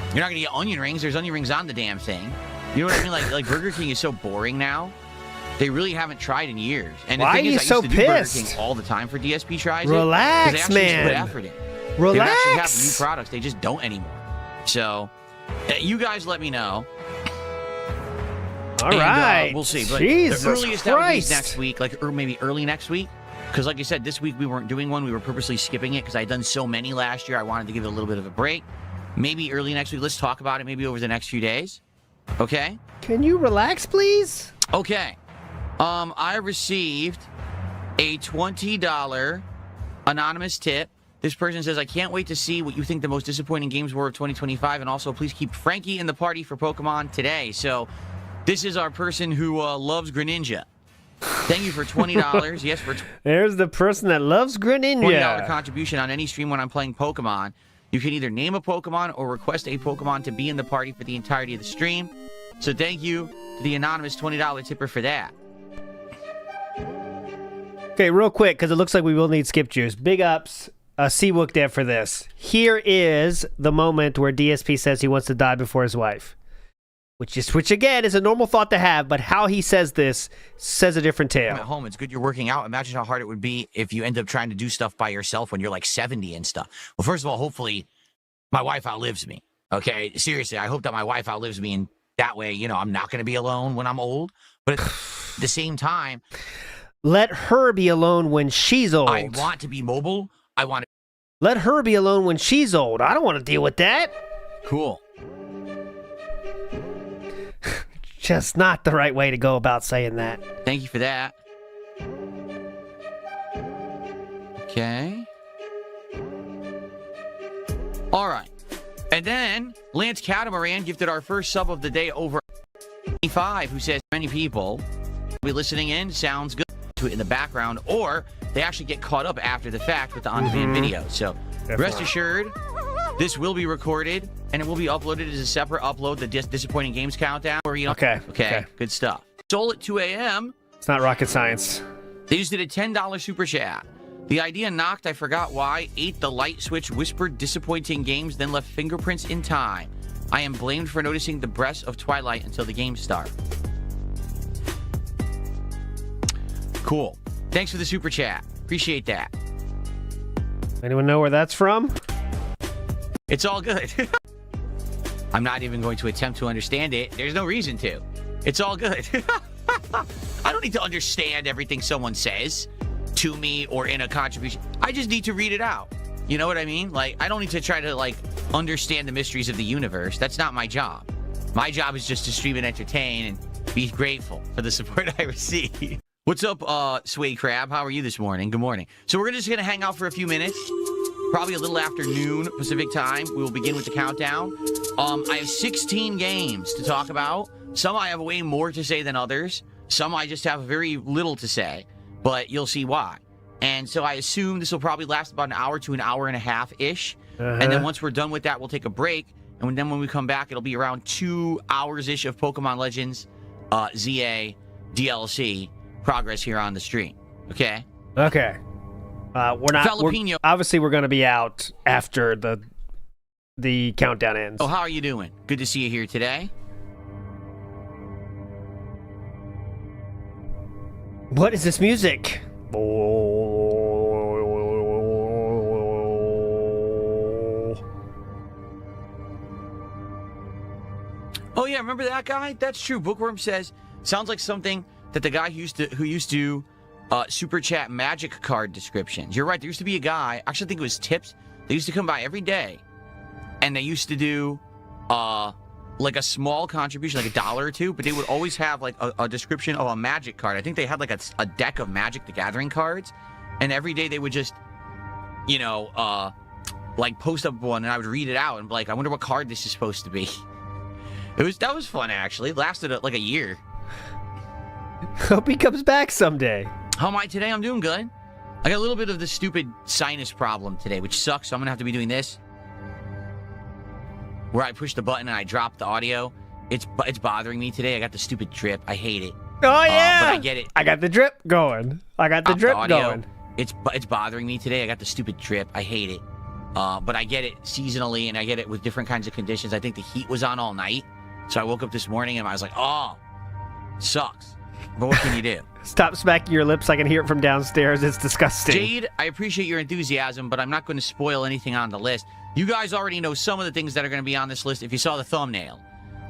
You're not going to get onion rings. There's onion rings on the damn thing. You know what I mean? Like Burger King is so boring now. They really haven't tried in years. And the Why thing are you is, I so used to do Burger pissed? King all the time for DSP tries. Relax, they actually used to man. put effort in. Relax. They would actually have new products. They just don't anymore. So, you guys let me know. All right. We'll see. But Jesus the earliest that would be Christ. next week, like or maybe early next week. Because like I said, this week we weren't doing one. We were purposely skipping it because I had done so many last year. I wanted to give it a little bit of a break. Maybe early next week. Let's talk about it maybe over the next few days. Okay? Can you relax, please? Okay. I received a $20 anonymous tip. This person says, I can't wait to see what you think the most disappointing games were of 2025. And also, please keep Frankie in the party for Pokemon today. So, this is our person who loves Greninja. Thank you for $20. Yes, for There's the person that loves Greninja. $20 contribution on any stream when I'm playing Pokemon. You can either name a Pokemon or request a Pokemon to be in the party for the entirety of the stream. So, thank you to the anonymous $20 tipper for that. Okay, real quick, because it looks like we will need skip juice. Big ups, Seawook Dev for this. Here is the moment where DSP says he wants to die before his wife. Which again, is a normal thought to have, but how he says this says a different tale. At home, it's good you're working out. Imagine how hard it would be if you end up trying to do stuff by yourself when you're like 70 and stuff. Well, first of all, hopefully my wife outlives me. Okay, seriously, I hope that my wife outlives me, and that way, you know, I'm not going to be alone when I'm old. But at the same time, let her be alone when she's old. I want to be mobile. I want to. Let her be alone when she's old. I don't want to deal with that. Cool. Just not the right way to go about saying that. Thank you for that. Okay. All right. And then Lance Catamaran gifted our first sub of the day over 25, who says many people will be listening in. Sounds good to it in the background, or they actually get caught up after the fact with the on-demand video. So rest assured, this will be recorded and it will be uploaded as a separate upload, the disappointing games countdown. Or, you know, okay, good stuff. Soul at 2 a.m. It's not rocket science. They just did a $10 super chat. The idea knocked, I forgot why, ate the light switch, whispered disappointing games, then left fingerprints in time. I am blamed for noticing the breasts of Twilight until the game start. Cool. Thanks for the super chat. Appreciate that. Anyone know where that's from? It's all good. I'm not even going to attempt to understand it. There's no reason to. It's all good. I don't need to understand everything someone says to me or in a contribution. I just need to read it out. You know what I mean? Like, I don't need to try to, like, understand the mysteries of the universe. That's not my job. My job is just to stream and entertain and be grateful for the support I receive. What's up, Sway Crab? How are you this morning? Good morning. So we're just going to hang out for a few minutes. Probably a little after noon Pacific time. We will begin with the countdown. I have 16 games to talk about. Some I have way more to say than others. Some I just have very little to say, but you'll see why. And so I assume this will probably last about an hour to an hour and a half-ish. And then once we're done with that, we'll take a break. And then when we come back, it'll be around 2 hours-ish of Pokemon Legends, ZA, DLC progress here on the stream. Okay? Okay. We're not. Obviously, we're going to be out after the countdown ends. Oh, how are you doing? Good to see you here today. What is this music? Oh yeah, remember that guy? That's true. Bookworm says, sounds like something that the guy who used to super chat magic card descriptions. You're right. There used to be a guy, actually I think it was Tips. They used to come by every day, and they used to do like a small contribution, like $1 or $2, but they would always have like a description of a magic card. I think they had like a deck of Magic the Gathering cards, and every day they would just, you know, like post up one, and I would read it out and be like, I wonder what card this is supposed to be. That was fun, actually. It lasted like a year. Hope he comes back someday. How am I today? I'm doing good. I got a little bit of the stupid sinus problem today, which sucks, so I'm gonna have to be doing this, where I push the button and I drop the audio. It's bothering me today. I got the stupid drip. I hate it. Oh yeah, but I get it. I got the drip going. I got the drip going. It's bothering me today. I got the stupid drip. I hate it. But I get it seasonally, and I get it with different kinds of conditions. I think the heat was on all night, so I woke up this morning and I was like, oh, sucks. But what can you do? Stop smacking your lips. I can hear it from downstairs. It's disgusting. Jade, I appreciate your enthusiasm, but I'm not going to spoil anything on the list. You guys already know some of the things that are going to be on this list if you saw the thumbnail.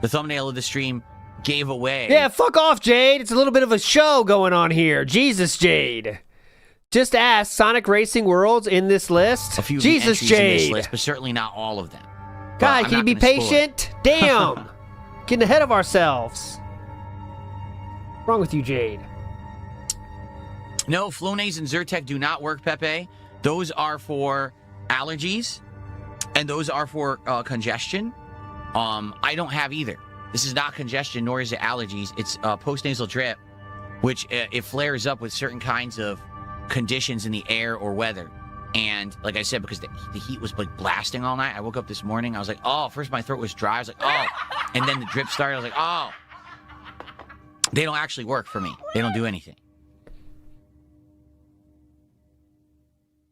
The thumbnail of the stream gave away. Yeah, fuck off, Jade. It's a little bit of a show going on here. Jesus, Jade. Just ask Sonic Racing Worlds in this list. A few Jesus, entries Jade. in this list, but certainly not all of them. God, can you be patient? Damn. Getting ahead of ourselves. What's wrong with you, Jade? No, Flonase and Zyrtec do not work, Pepe. Those are for allergies, and those are for congestion. I don't have either. This is not congestion, nor is it allergies. It's postnasal drip, which it flares up with certain kinds of conditions in the air or weather. And like I said, because the heat was like blasting all night, I woke up this morning, I was like, oh, first my throat was dry. I was like, oh, and then the drip started. I was like, oh. They don't actually work for me. They don't do anything.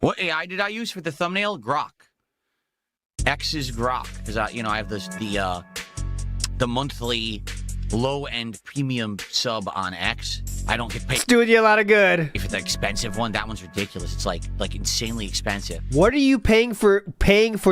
What AI did I use for the thumbnail? Grok. X is Grok, because I have the monthly low-end premium sub on X. I don't get paid. It's doing you a lot of good. For the expensive one, that one's ridiculous. It's like insanely expensive. What are you paying for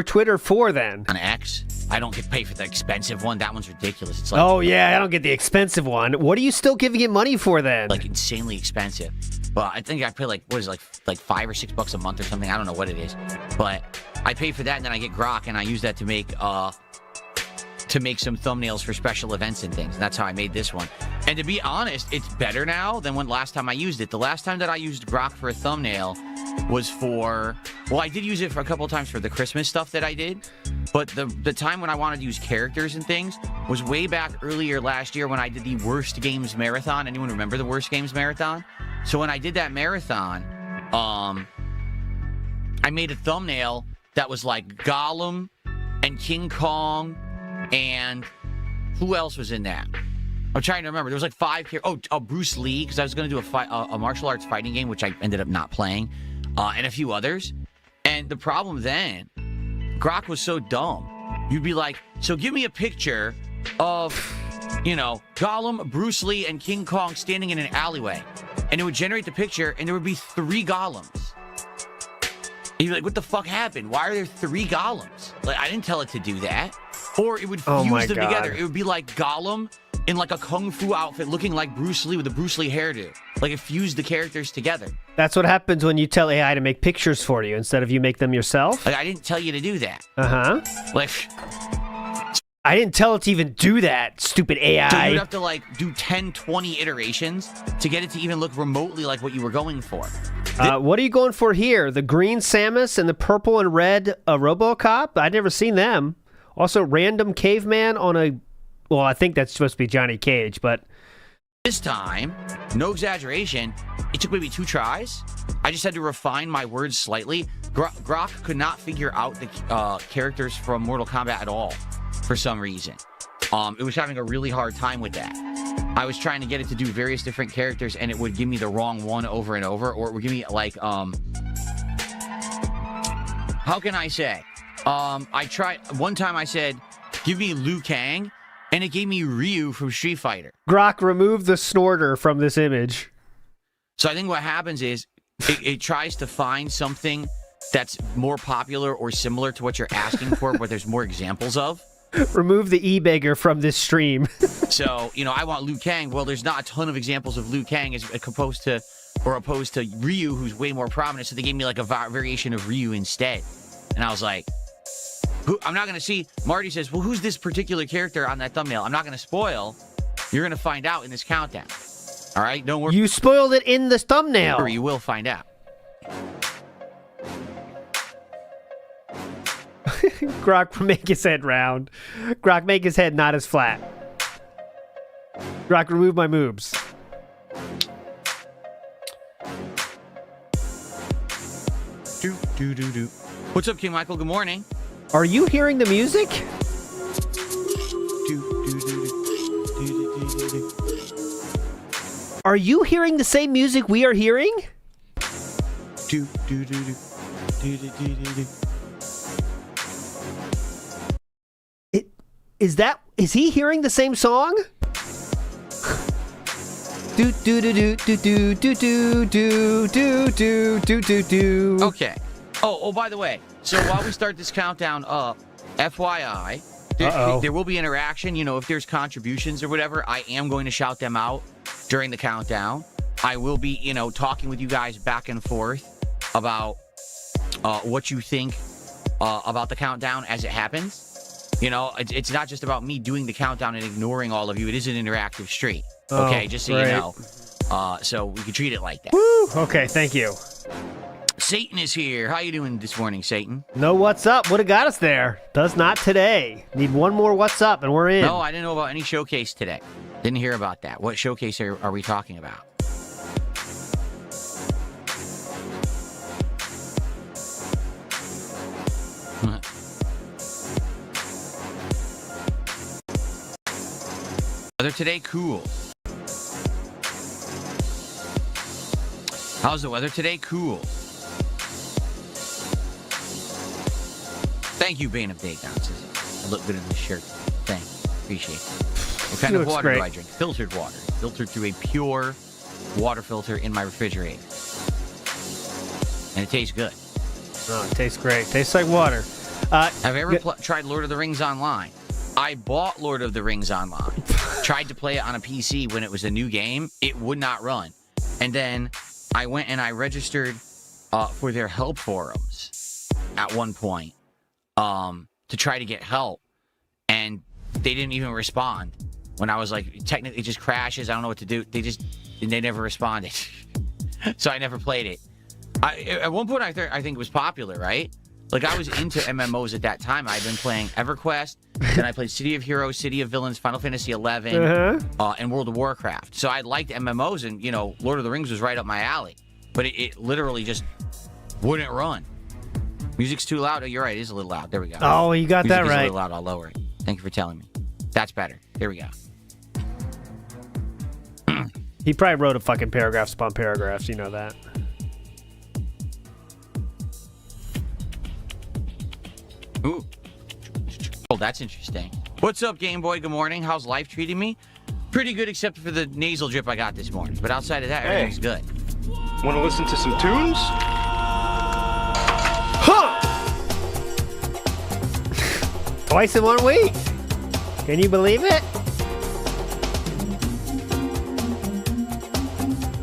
Twitter for then? On X, I don't get paid for the expensive one. That one's ridiculous. It's like, oh yeah, I don't get the expensive one. What are you still giving it money for then? Like insanely expensive. Well, I think I pay like $5 or $6 a month or something. I don't know what it is, but I pay for that, and then I get Grok, and I use that to make some thumbnails for special events and things. And that's how I made this one. And to be honest, it's better now than when last time I used it. The last time that I used Grok for a thumbnail was for, well, I did use it for a couple of times for the Christmas stuff that I did. But the time when I wanted to use characters and things was way back earlier last year when I did the Worst Games Marathon. Anyone remember the Worst Games Marathon? So when I did that marathon, I made a thumbnail that was like Gollum and King Kong, and who else was in that? I'm trying to remember. There was like 5 here. Oh, Bruce Lee, because I was going to do a martial arts fighting game, which I ended up not playing, and a few others. And the problem then, Grok was so dumb. You'd be like, so give me a picture of, Gollum, Bruce Lee, and King Kong standing in an alleyway. And it would generate the picture, and there would be 3 Gollums. And you'd be like, what the fuck happened? Why are there 3 Gollums? Like, I didn't tell it to do that. Or it would fuse them together. It would be like Gollum in like a kung fu outfit looking like Bruce Lee with a Bruce Lee hairdo. Like it fused the characters together. That's what happens when you tell AI to make pictures for you instead of you make them yourself. Like, I didn't tell you to do that. Uh-huh. Like, I didn't tell it to even do that, stupid AI. So you'd have to like do 10, 20 iterations to get it to even look remotely like what you were going for. What are you going for here? The green Samus and the purple and red RoboCop? I'd never seen them. Also, random caveman on a... Well, I think that's supposed to be Johnny Cage, but... This time, no exaggeration, it took maybe 2 tries. I just had to refine my words slightly. Grok could not figure out the characters from Mortal Kombat at all, for some reason. It was having a really hard time with that. I was trying to get it to do various different characters, and it would give me the wrong one over and over, or it would give me, like, how can I say? I tried, one time I said, give me Liu Kang, and it gave me Ryu from Street Fighter. Grok, remove the snorter from this image. So I think what happens is, it tries to find something that's more popular or similar to what you're asking for, but there's more examples of. Remove the e-beggar from this stream. So, you know, I want Liu Kang. Well, there's not a ton of examples of Liu Kang as opposed to Ryu, who's way more prominent. So they gave me like a variation of Ryu instead. And I was like, I'm not going to see. Marty says, well, who's this particular character on that thumbnail? I'm not going to spoil. You're going to find out in this countdown. All right? Don't worry. You spoiled it in this thumbnail. You will find out. Grok, make his head round. Grok, make his head not as flat. Grok, remove my moves. What's up, King Michael? Good morning. Are you hearing the music? Are you hearing the same music we are hearing? Is he hearing the same song? Do do do do do do do do do do do do do. Okay. Oh, by the way, so while we start this countdown up, FYI, there will be interaction. You know, if there's contributions or whatever, I am going to shout them out during the countdown. I will be, you know, talking with you guys back and forth about what you think about the countdown as it happens. You know, it's not just about me doing the countdown and ignoring all of you. It is an interactive stream. Okay, just so you know. So we can treat it like that. Woo! Okay, thank you. Satan is here. How you doing this morning, Satan? No, what's up? Would have got us there. Does not today. Need one more what's up, and we're in. No, I didn't know about any showcase today. Didn't hear about that. What showcase are we talking about? Weather today, cool. How's the weather today? Cool. Thank you, Bane of Dagon. I look good in this shirt. Thanks. Appreciate it. What kind of water do I drink? Filtered water. Filtered through a pure water filter in my refrigerator. And it tastes good. Oh, it tastes great. Tastes like water. Have you ever tried Lord of the Rings Online? I bought Lord of the Rings Online. Tried to play it on a PC when it was a new game. It would not run. And then I went and I registered for their help forums at one point to try to get help. And they didn't even respond. When I was like, technically it just crashes. I don't know what to do. They never responded. So I never played it. At one point I think it was popular, right? Like, I was into MMOs at that time. I'd been playing EverQuest. Then I played City of Heroes, City of Villains, Final Fantasy XI, and World of Warcraft. So I liked MMOs, and, you know, Lord of the Rings was right up my alley. But it literally just wouldn't run. Music's too loud. Oh, you're right. It is a little loud. There we go. Oh, you got that right. Music is a little loud. I'll lower it. Thank you for telling me. That's better. There we go. He probably wrote a fucking paragraphs upon paragraphs. You know that. Ooh. Oh, that's interesting. What's up, Game Boy? Good morning. How's life treating me? Pretty good, except for the nasal drip I got this morning. But outside of that, everything's good. Want to listen to some tunes? Huh! Twice in 1 week. Can you believe it?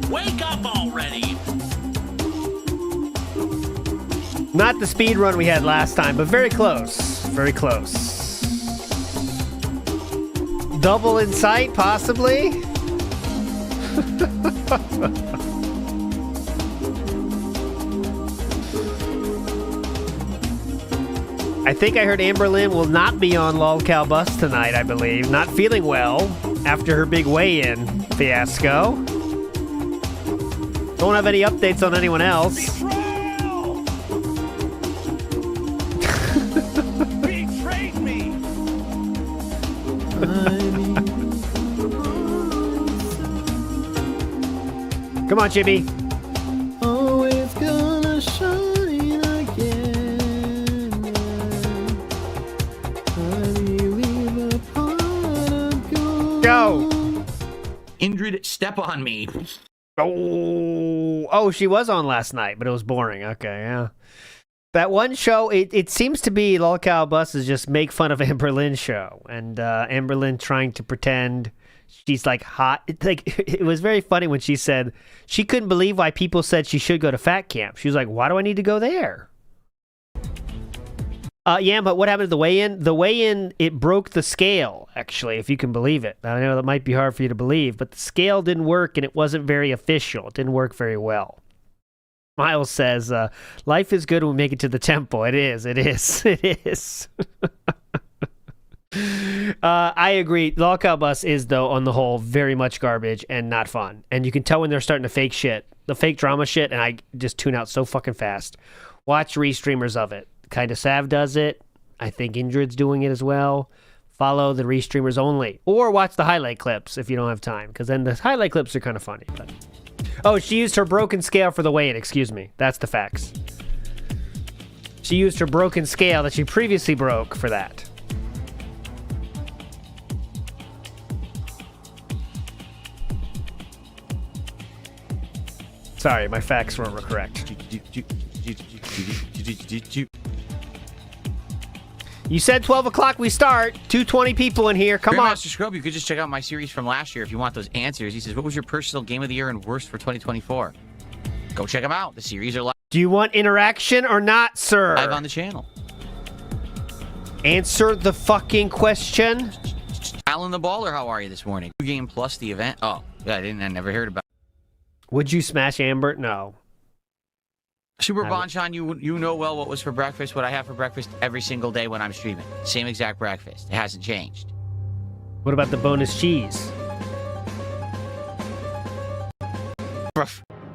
Wake up already! Not the speed run we had last time, but very close. Very close. Double in sight, possibly? I think I heard Amberlynn will not be on LOLCal Bus tonight, I believe. Not feeling well after her big weigh-in fiasco. Don't have any updates on anyone else. Betrayed me! Come on, Jimmy. Always gonna shine again. I believe a part of gold. Go. Indrid, step on me. Oh, she was on last night, but it was boring. Okay, yeah. That one show, it seems to be Lolcow Buses just make fun of Amberlynn's show, and Amberlynn trying to pretend she's like hot. It was very funny when she said she couldn't believe why people said she should go to fat camp. She was like, "Why do I need to go there?" Yeah, but what happened to the weigh-in? The weigh-in, it broke the scale, actually, if you can believe it. I know that might be hard for you to believe, but the scale didn't work, and it wasn't very official. It didn't work very well. Miles says, life is good when we make it to the temple. It is. It is. I agree. Lolcow Bus is, though, on the whole, very much garbage and not fun. And you can tell when they're starting to fake shit. The fake drama shit, and I just tune out so fucking fast. Watch restreamers of it. Kinda Sav does it. I think Indrid's doing it as well. Follow the restreamers only. Or watch the highlight clips if you don't have time, because then the highlight clips are kind of funny. But... Oh, she used her broken scale for the weigh-in. Excuse me. That's the facts. She used her broken scale that she previously broke for that. Sorry, my facts weren't correct. You said 12 o'clock we start. 220 people in here. Come on. Master Scrub, you could just check out my series from last year if you want those answers. He says, what was your personal game of the year and worst for 2024? Go check them out. The series are live. Do you want interaction or not, sir? Live on the channel. Answer the fucking question. Alan the Baller, how are you this morning? Game plus the event. Oh, yeah, I never heard about it. Would you smash Amber? No. Super Bonchan, you know well what was for breakfast, what I have for breakfast every single day when I'm streaming. Same exact breakfast. It hasn't changed. What about the bonus cheese?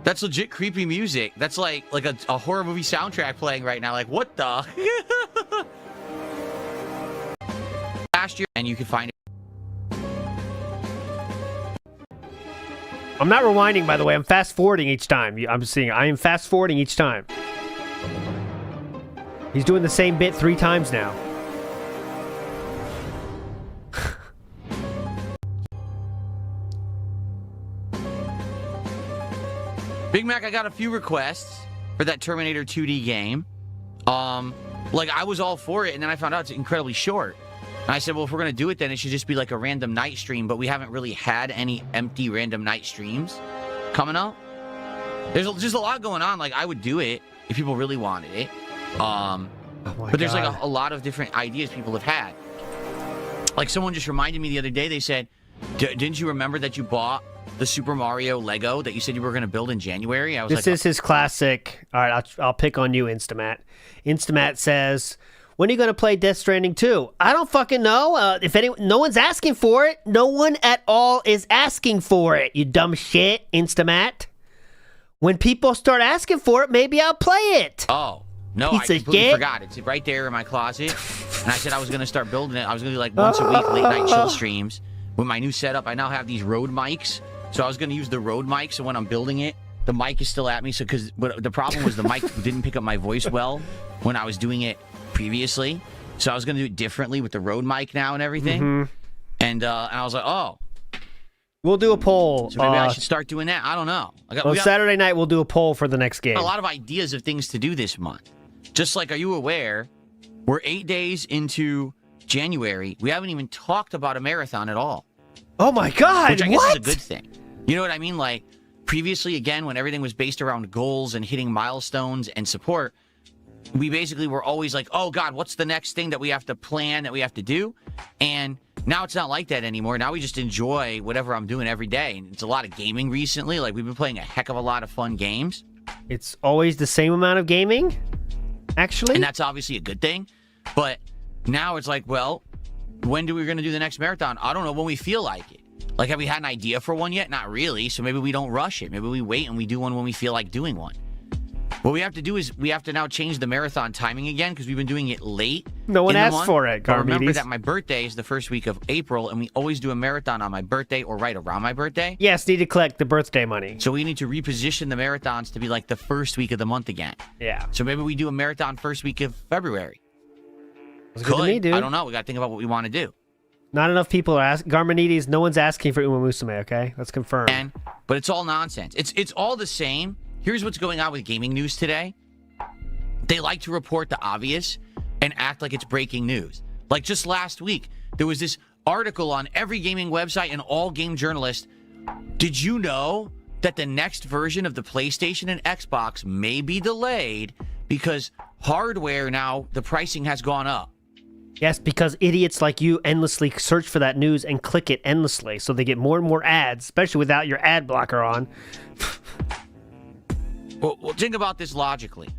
That's legit creepy music. That's like a horror movie soundtrack playing right now. Like, what the? Last year, and you can find it. I'm not rewinding, by the way. I'm fast forwarding each time. I am fast forwarding each time. He's doing the same bit 3 times now. Big Mac, I got a few requests for that Terminator 2D game. Like, I was all for it, and then I found out it's incredibly short. And I said, well, if we're going to do it, then it should just be like a random night stream, but we haven't really had any empty random night streams coming up. There's just a lot going on. Like, I would do it if people really wanted it. But there's like a lot of different ideas people have had. Like, someone just reminded me the other day, they said, didn't you remember that you bought the Super Mario Lego that you said you were going to build in January? I was This is his classic. All right, I'll pick on you, Instamat. Instamat says... When are you going to play Death Stranding 2? I don't fucking know. No one's asking for it. No one at all is asking for it, you dumb shit, Instamat. When people start asking for it, maybe I'll play it. Oh, no, I completely forgot. It's right there in my closet. And I said I was going to start building it. I was going to do like once a week late night chill streams. With my new setup, I now have these Rode mics. So I was going to use the Rode mic. So when I'm building it, the mic is still at me. So because the problem was the mic didn't pick up my voice well when I was doing it previously, so I was going to do it differently with the Rode mic now and everything. And I was like, oh, we'll do a poll. So maybe I should start doing that. I don't know. Saturday night we'll do a poll for the next game. A lot of ideas of things to do this month. Just like, are you aware? We're 8 days into January. We haven't even talked about a marathon at all. Oh my God! Which I guess is a good thing. You know what I mean? Like previously, again, when everything was based around goals and hitting milestones and support. We basically were always like, oh, God, what's the next thing that we have to plan, that we have to do? And now it's not like that anymore. Now we just enjoy whatever I'm doing every day. And it's a lot of gaming recently. Like, we've been playing a heck of a lot of fun games. It's always the same amount of gaming, actually. And that's obviously a good thing. But now it's like, well, when are we going to do the next marathon? I don't know, when we feel like it. Like, have we had an idea for one yet? Not really. So maybe we don't rush it. Maybe we wait and we do one when we feel like doing one. What we have to do is we have to now change the marathon timing again because we've been doing it late. No one asked for it, But remember that my birthday is the first week of April, and we always do a marathon on my birthday or right around my birthday. Yes, need to collect the birthday money. So we need to reposition the marathons to be like the first week of the month again. Yeah. So maybe we do a marathon first week of February. That's good to me, dude. I don't know. We got to think about what we want to do. Not enough people are asking. Garmanides, no one's asking for Uma Musume, okay? Let's confirm. But it's all nonsense. It's all the same. Here's what's going on with gaming news today. They like to report the obvious and act like it's breaking news. Like just last week, there was this article on every gaming website and all game journalists. Did you know that the next version of the PlayStation and Xbox may be delayed because hardware now, the pricing has gone up? Yes, because idiots like you endlessly search for that news and click it endlessly, so they get more and more ads, especially without your ad blocker on. Well, think about this logically,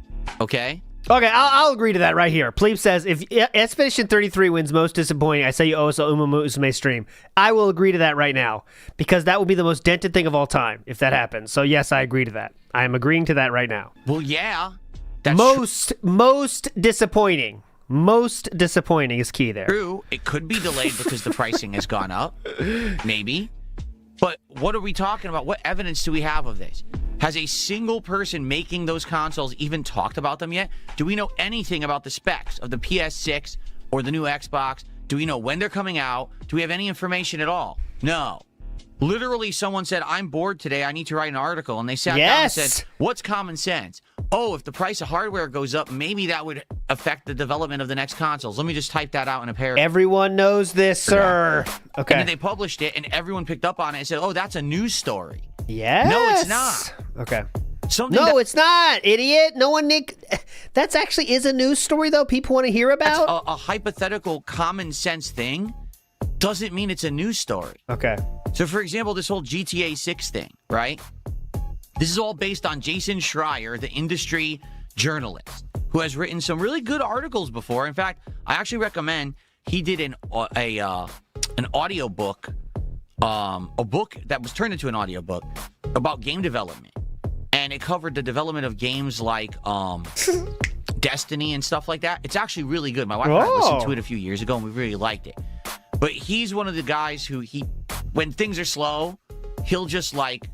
okay? Okay, I'll agree to that right here. Plebe says, if Expedition 33 wins most disappointing, I say you owe us a Umamusume stream. I will agree to that right now, because that would be the most dented thing of all time if that happens. So yes, I agree to that. I am agreeing to that right now. Well, yeah. Most disappointing. Most disappointing is key there. True. It could be delayed because the pricing has gone up. Maybe. But what are we talking about? What evidence do we have of this? Has a single person making those consoles even talked about them yet? Do we know anything about the specs of the PS6 or the new Xbox? Do we know when they're coming out? Do we have any information at all? No. Literally, someone said, I'm bored today. I need to write an article. And they sat down and said, what's common sense? Oh, if the price of hardware goes up, maybe that would affect the development of the next consoles. Let me just type that out in a paragraph. Everyone knows this, sir. Okay. And then they published it, and everyone picked up on it and said, oh, that's a news story. Yes. No, it's not. Okay. It's not, idiot. No one, that's actually is a news story, though, people want to hear about. That's a hypothetical common sense thing doesn't mean it's a news story. Okay. So, for example, this whole GTA 6 thing, right? This is all based on Jason Schreier, the industry journalist, who has written some really good articles before. In fact, I actually recommend he did an audio book, a book that was turned into an audio book about game development. And it covered the development of games like Destiny and stuff like that. It's actually really good. My wife and I listened to it a few years ago, and we really liked it. But he's one of the guys who when things are slow, he'll just like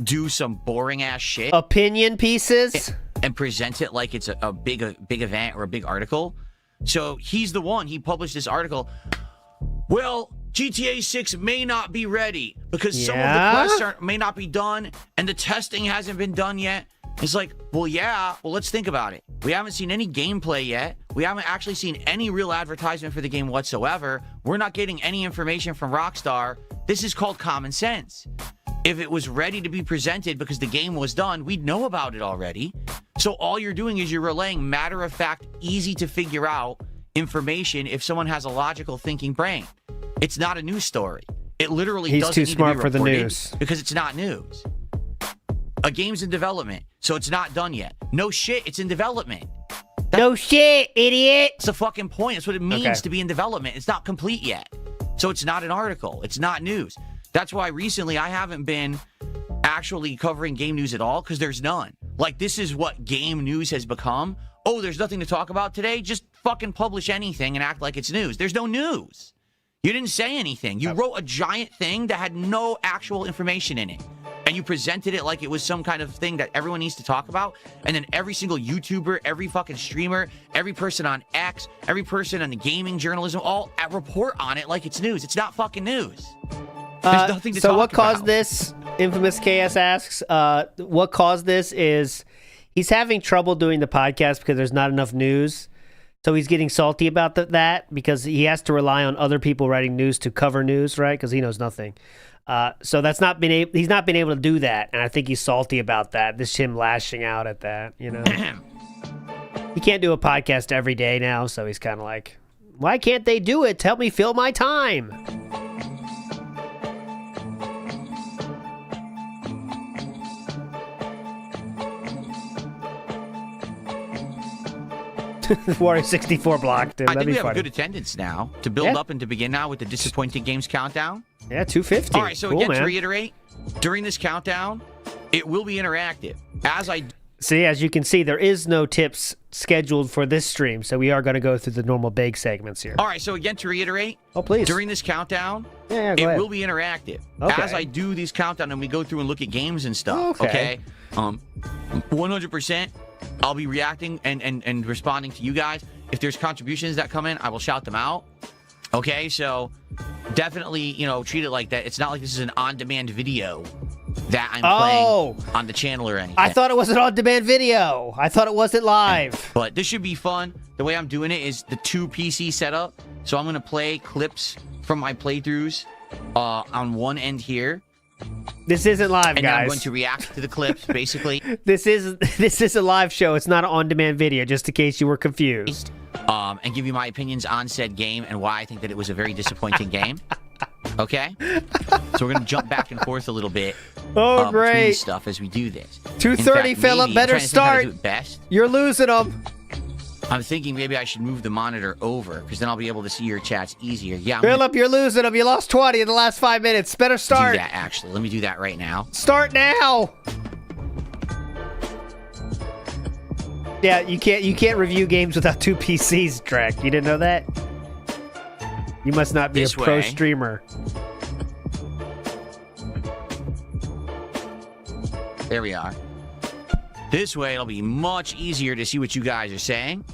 do some boring ass shit. Opinion pieces. And present it like it's a big event or a big article. So he's the one. He published this article. Well, GTA 6 may not be ready because some of the quests may not be done and the testing hasn't been done yet. It's like, well, yeah. Well, let's think about it. We haven't seen any gameplay yet. We haven't actually seen any real advertisement for the game whatsoever. We're not getting any information from Rockstar. This is called common sense. If it was ready to be presented because the game was done, we'd know about it already. So all you're doing is you're relaying matter-of-fact, easy-to-figure out information if someone has a logical thinking brain. It's not a news story. It literally doesn't need to be reported for the news because it's not news. A game's in development, so it's not done yet. No shit, it's in development. No shit, idiot. That's the fucking point. That's what it means to be in development. It's not complete yet. So it's not an article. It's not news. That's why recently I haven't been actually covering game news at all because there's none. Like, this is what game news has become. Oh, there's nothing to talk about today? Just fucking publish anything and act like it's news. There's no news. You didn't say anything. You wrote a giant thing that had no actual information in it. And you presented it like it was some kind of thing that everyone needs to talk about. And then every single YouTuber, every fucking streamer, every person on X, every person on the gaming journalism, all report on it like it's news. It's not fucking news. There's nothing to talk about. So what caused this? Infamous KS asks, what caused this is he's having trouble doing the podcast because there's not enough news. So he's getting salty about that because he has to rely on other people writing news to cover news, right? Because he knows nothing. So he's not been able to do that, and I think he's salty about that. This is him lashing out at that, you know. He can't do a podcast every day now, so he's kind of like, why can't they do it to help me fill my time? Wario 64 blocked him. I think we have a good attendance now to build up and to begin now with the disappointing games countdown. Yeah, 250. All right, so again, to reiterate, during this countdown, it will be interactive. As you can see, there is no tips scheduled for this stream, so we are going to go through the normal big segments here. All right, so again, to reiterate, please. During this countdown, it will be interactive. Okay. As I do these countdown and we go through and look at games and stuff, okay? 100%, I'll be reacting and responding to you guys. If there's contributions that come in, I will shout them out. Okay, so definitely, treat it like that. It's not like this is an on-demand video. that I'm Oh. playing on the channel or anything. I thought it was an on-demand video. I thought it wasn't live. But this should be fun. The way I'm doing it is the 2 PC setup. So I'm going to play clips from my playthroughs on one end here. This isn't live, and guys. And I'm going to react to the clips, basically. This is a live show. It's not an on-demand video, just in case you were confused. And give you my opinions on said game and why I think that it was a very disappointing game. Okay? So we're going to jump back and forth a little bit. Oh, great. Between stuff as we do this. 2:30, Philip. Better start. Best. You're losing them. I'm thinking maybe I should move the monitor over, because then I'll be able to see your chats easier. Yeah, Philip, you're losing them. You lost 20 in the last 5 minutes. Better start. Do that, actually. Let me do that right now. Start now. Yeah, you can't review games without 2 PCs, Drek. You didn't know that? You must not be a pro streamer. There we are. This way, it'll be much easier to see what you guys are saying.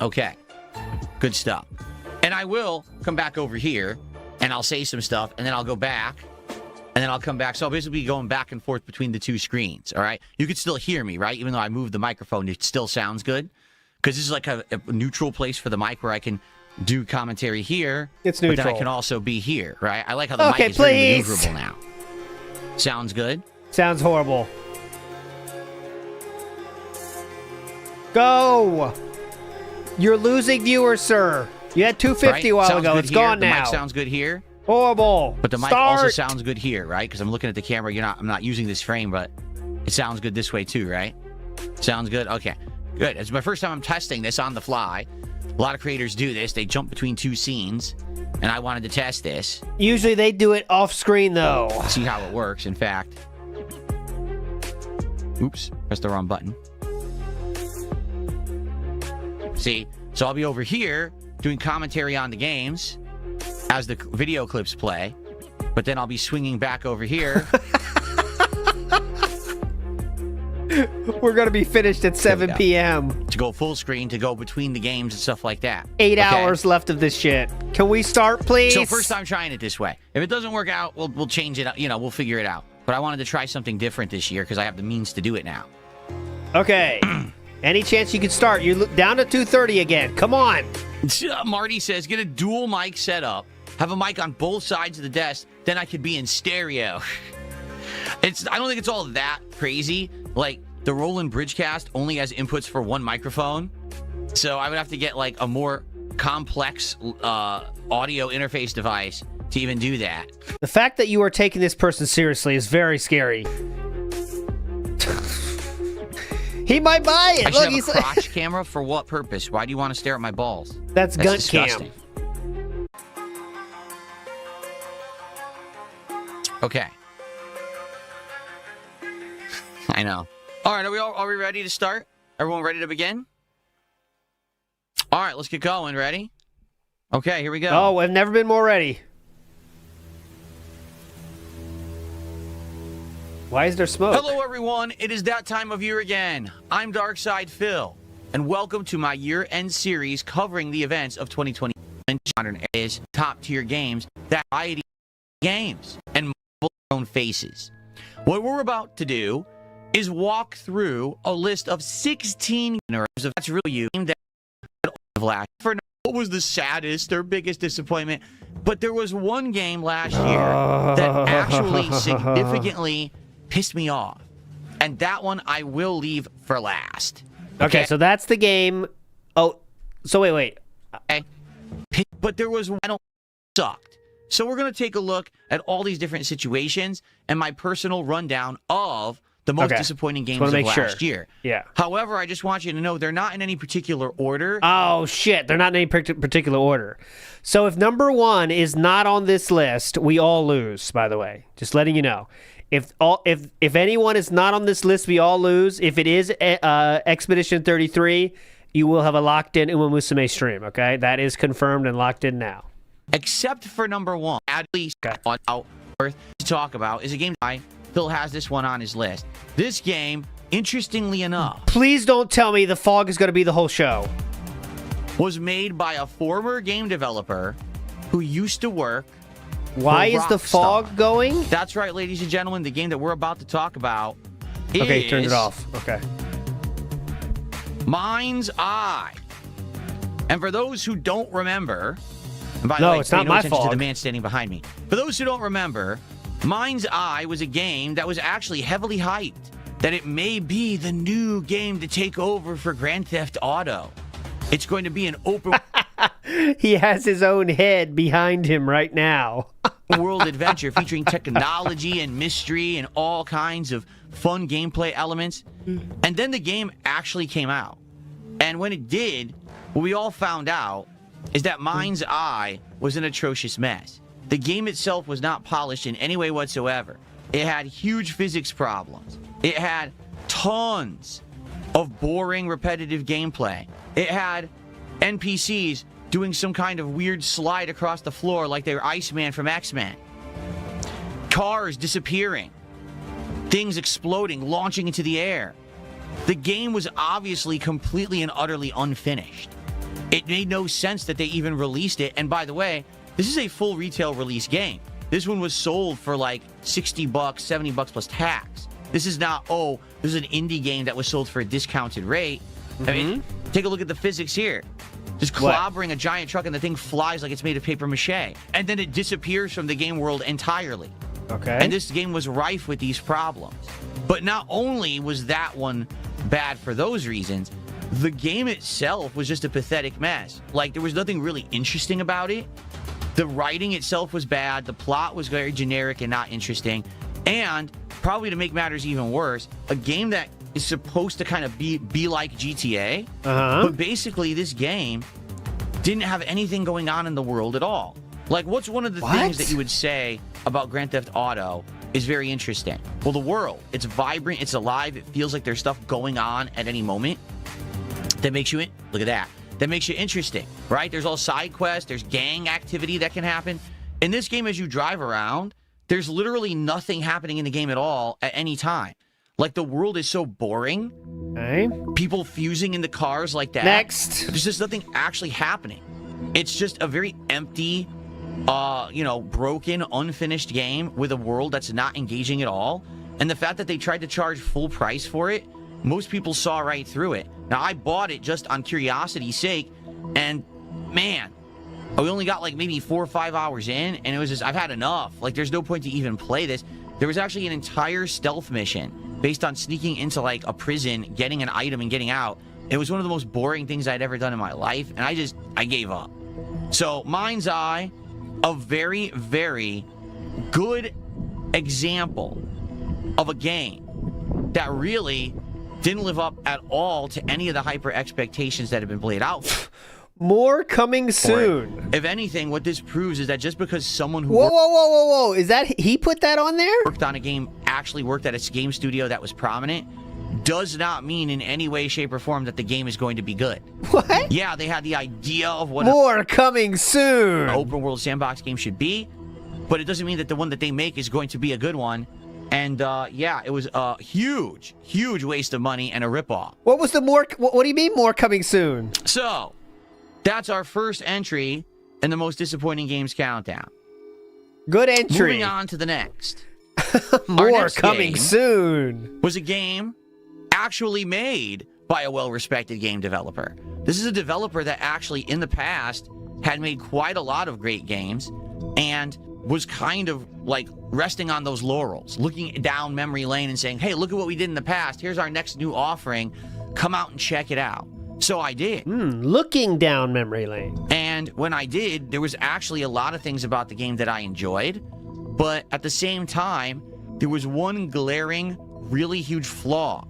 Okay. Good stuff. And I will come back over here, and I'll say some stuff, and then I'll go back, and then I'll come back. So I'll basically be going back and forth between the 2 screens, all right? You can still hear me, right? Even though I moved the microphone, it still sounds good. Because this is like a neutral place for the mic where I can do commentary here. It's neutral. But then I can also be here, right? I like how the mic is very maneuverable now. Sounds good? Sounds horrible. Go! You're losing viewers, sir. You had 250 a while ago. It's gone now. The mic sounds good here. Horrible. But the mic also sounds good here, right? Because I'm looking at the camera. I'm not using this frame, but it sounds good this way too, right? Sounds good? Okay. Good. It's my first time I'm testing this on the fly. A lot of creators do this. They jump between 2 scenes, and I wanted to test this. Usually they do it off screen, though. See how it works, in fact. Oops. Pressed the wrong button. See? So I'll be over here doing commentary on the games as the video clips play, but then I'll be swinging back over here. We're going to be finished at 7 p.m. To go full screen, to go between the games and stuff like that. 8 hours left of this shit. Can we start, please? So first time trying it this way. If it doesn't work out, we'll change it. We'll figure it out. But I wanted to try something different this year because I have the means to do it now. Okay. Any chance you could start? You're down to 2:30 again. Come on. Marty says, get a dual mic setup. Have a mic on both sides of the desk. Then I could be in stereo. I don't think it's all that crazy. Like, the Roland Bridgecast only has inputs for 1 microphone. So I would have to get, like, a more complex audio interface device to even do that. The fact that you are taking this person seriously is very scary. He might buy it. I should have a crotch camera for what purpose? Why do you want to stare at my balls? That's gun disgusting. cam. Okay. I know. All right, are we ready to start? Everyone ready to begin? All right, let's get going. Ready? Okay, here we go. Oh, I've never been more ready. Why is there smoke? Hello, everyone. It is that time of year again. I'm Darkside Phil, and welcome to my year-end series covering the events of 2020 modern is top-tier games, that variety games, and own faces. What we're about to do is walk through a list of 16 winners of That's Really You that last for what was the saddest or biggest disappointment, but there was one game last year that actually significantly pissed me off, and that one I will leave for last. Okay, so that's the game. Oh, so wait. Okay. But there was one that sucked. So we're going to take a look at all these different situations and my personal rundown of the most disappointing games of last year. Yeah. However, I just want you to know they're not in any particular order. Oh, shit. They're not in any particular order. So if number 1 is not on this list, we all lose, by the way. Just letting you know. If anyone is not on this list, we all lose. If it is Expedition 33, you will have a locked-in Uma Musume stream, okay? That is confirmed and locked in now. Except for number 1, at least worth to talk about, is a game Phil has this one on his list. This game, interestingly enough... Please don't tell me the fog is going to be the whole show. ...was made by a former game developer who used to work Why is the fog going? That's right, ladies and gentlemen. The game that we're about to talk about Okay, is turned it off. Okay. Mind's Eye. And for those who don't remember, and by the No, way, it's pay not no my attention to fault. the man standing behind me. For those who don't remember, Mind's Eye was a game that was actually heavily hyped that it may be the new game to take over for Grand Theft Auto. It's going to be an open He has his own head behind him right now. world adventure featuring technology and mystery and all kinds of fun gameplay elements. And then the game actually came out. And when it did, what we all found out is that Mind's Eye was an atrocious mess. The game itself was not polished in any way whatsoever. It had huge physics problems. It had tons of boring, repetitive gameplay. It had NPCs doing some kind of weird slide across the floor like they were Iceman from X-Men. Cars disappearing. Things exploding, launching into the air. The game was obviously completely and utterly unfinished. It made no sense that they even released it. And by the way, this is a full retail release game. This one was sold for like $60, $70 plus tax. This is not, oh, this is an indie game that was sold for a discounted rate. I mean, take a look at the physics here. Just clobbering a giant truck and the thing flies like it's made of paper mache. And then it disappears from the game world entirely. Okay. And this game was rife with these problems. But not only was that one bad for those reasons, the game itself was just a pathetic mess. Like, there was nothing really interesting about it. The writing itself was bad. The plot was very generic and not interesting. And, probably to make matters even worse, a game that is supposed to kind of be like GTA, but basically this game didn't have anything going on in the world at all. Like, what's one of the things that you would say about Grand Theft Auto is very interesting? Well, the world. It's vibrant, it's alive, it feels like there's stuff going on at any moment. That makes you, look at that. That makes you interesting, right? There's all side quests, there's gang activity that can happen. In this game, as you drive around, there's literally nothing happening in the game at all at any time. Like, the world is so boring. Okay. People fusing into cars like that. Next. There's just nothing actually happening. It's just a very empty, broken, unfinished game with a world that's not engaging at all. And the fact that they tried to charge full price for it, most people saw right through it. Now, I bought it just on curiosity's sake, and man, we only got like maybe 4 or 5 hours in, and it was just, I've had enough. Like, there's no point to even play this. There was actually an entire stealth mission based on sneaking into like a prison, getting an item and getting out. It was one of the most boring things I'd ever done in my life, and I gave up. So, Mind's Eye, a very, very good example of a game that really didn't live up at all to any of the hyper expectations that have been played out. More coming soon. If anything, what this proves is that just because someone who Whoa. Is that, he put that on there? worked on a game actually worked at a game studio that was prominent does not mean in any way, shape, or form that the game is going to be good. What? Yeah, they had the idea of what More coming soon. an open world sandbox game should be, but it doesn't mean that the one that they make is going to be a good one. And yeah, it was a huge, huge waste of money and a ripoff. What was the more, what do you mean more coming soon? So, that's our first entry in the most disappointing games countdown. Good entry. Moving on to the next. More coming soon. Was a game actually made by a well-respected game developer. This is a developer that actually in the past had made quite a lot of great games and was kind of like resting on those laurels, looking down memory lane and saying, hey, look at what we did in the past. Here's our next new offering. Come out and check it out. So I did. Looking down memory lane. And when I did, there was actually a lot of things about the game that I enjoyed. But at the same time, there was one glaring, really huge flaw.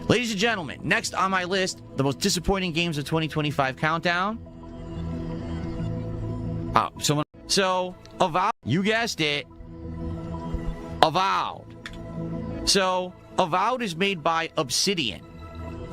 Ladies and gentlemen, next on my list, the most disappointing games of 2025 countdown. So, Avowed. You guessed it. Avowed. So, Avowed is made by Obsidian.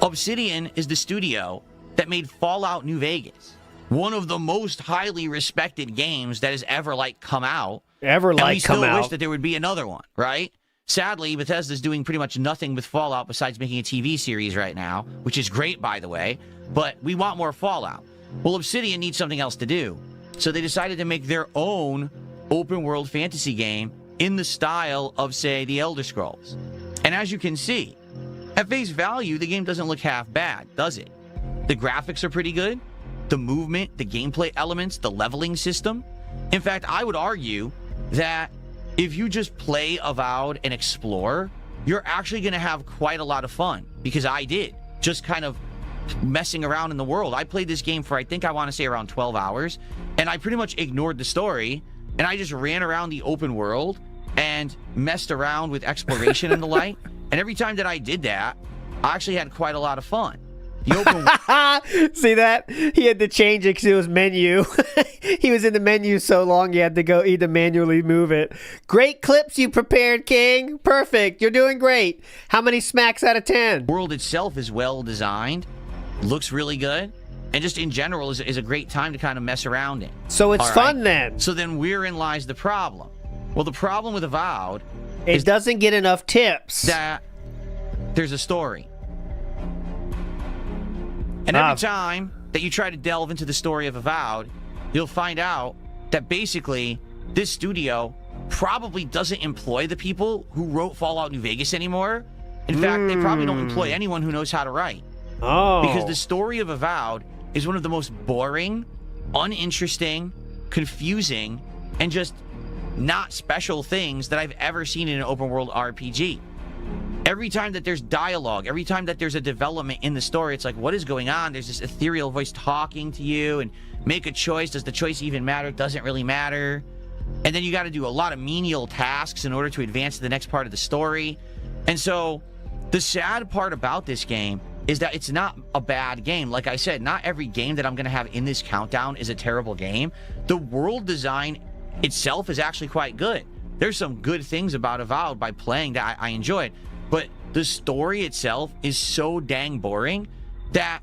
Obsidian is the studio that made Fallout New Vegas. One of the most highly respected games that has ever, come out. And we still wish that there would be another one, right? Sadly, Bethesda's doing pretty much nothing with Fallout besides making a TV series right now, which is great, by the way, but we want more Fallout. Well, Obsidian needs something else to do, so they decided to make their own open world fantasy game in the style of, say, the Elder Scrolls. And as you can see, at face value, the game doesn't look half bad, does it? The graphics are pretty good. The movement, the gameplay elements, the leveling system. In fact, I would argue that if you just play Avowed and explore, you're actually going to have quite a lot of fun, because I did. Just kind of messing around in the world. I played this game for, I think I want to say around 12 hours, and I pretty much ignored the story, and I just ran around the open world and messed around with exploration and the like. And every time that I did that, I actually had quite a lot of fun. The open See that? He had to change it because it was menu. He was in the menu so long he had to go either manually move it. Great clips you prepared, King. Perfect. You're doing great. How many smacks out of 10? world itself is well designed, looks really good, and just in general is a great time to kind of mess around in. So it's All fun right? then. So then wherein lies the problem? Well, the problem with Avowed It doesn't get enough tips. that there's a story. And every time that you try to delve into the story of Avowed, you'll find out that basically this studio probably doesn't employ the people who wrote Fallout New Vegas anymore. In fact, they probably don't employ anyone who knows how to write. Oh. Because the story of Avowed is one of the most boring, uninteresting, confusing, and just not special things that I've ever seen in an open world RPG. Every time that there's dialogue, every time that there's a development in the story, it's like, what is going on? There's this ethereal voice talking to you, and make a choice. Does the choice even matter? Doesn't really matter. And then you got to do a lot of menial tasks in order to advance to the next part of the story. And so the sad part about this game is that it's not a bad game. Like I said, not every game that I'm going to have in this countdown is a terrible game. The world design itself is actually quite good. There's some good things about Avowed by playing that I enjoyed. But the story itself is so dang boring that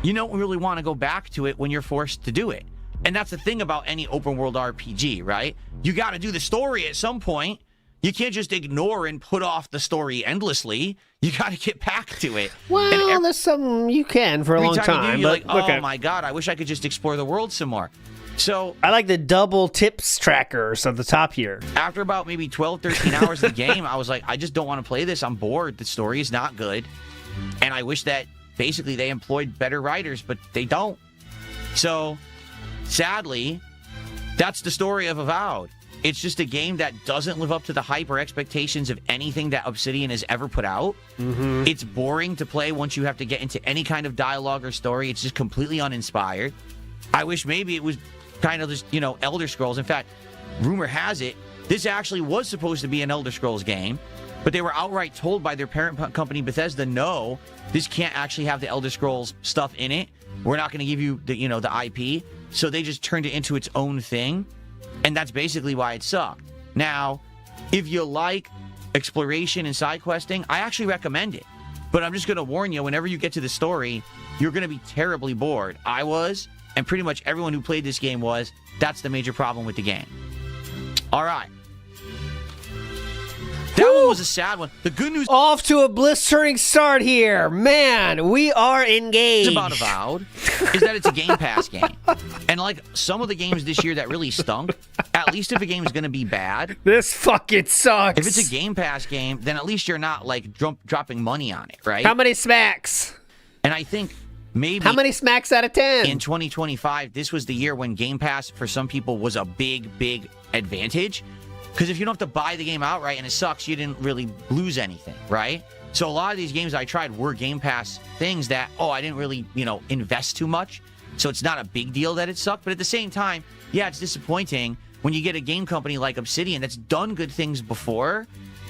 you don't really want to go back to it when you're forced to do it. And that's the thing about any open world RPG, right? You got to do the story at some point. You can't just ignore and put off the story endlessly. You got to get back to it. Well, there's something you can for a long Every time you time. do, you're but like, look oh my God, I wish I could just explore the world some more. So I like the double tips trackers at the top here. After about maybe 12, 13 hours of the game, I was like, I just don't want to play this. I'm bored. The story is not good. And I wish that basically they employed better writers, but they don't. So sadly, that's the story of Avowed. It's just a game that doesn't live up to the hype or expectations of anything that Obsidian has ever put out. Mm-hmm. It's boring to play once you have to get into any kind of dialogue or story. It's just completely uninspired. I wish maybe it was kind of just, Elder Scrolls. In fact, rumor has it, this actually was supposed to be an Elder Scrolls game, but they were outright told by their parent company, Bethesda, no, this can't actually have the Elder Scrolls stuff in it. We're not going to give you the IP. So they just turned it into its own thing. And that's basically why it sucked. Now, if you like exploration and side questing, I actually recommend it. But I'm just going to warn you, whenever you get to the story, you're going to be terribly bored. I was, and pretty much everyone who played this game was. That's the major problem with the game. All right. That one was a sad one. The good news... Off to a blistering start here. Man, we are engaged. About Avowed is that it's a Game Pass game. And like some of the games this year that really stunk, at least if a game is going to be bad... This fucking sucks. If it's a Game Pass game, then at least you're not like dropping money on it, right? How many smacks? And I think... Maybe how many smacks out of 10? In 2025, this was the year when Game Pass, for some people, was a big, big advantage. Because if you don't have to buy the game outright and it sucks, you didn't really lose anything, right? So a lot of these games I tried were Game Pass things that, I didn't really, invest too much. So it's not a big deal that it sucked. But at the same time, yeah, it's disappointing when you get a game company like Obsidian that's done good things before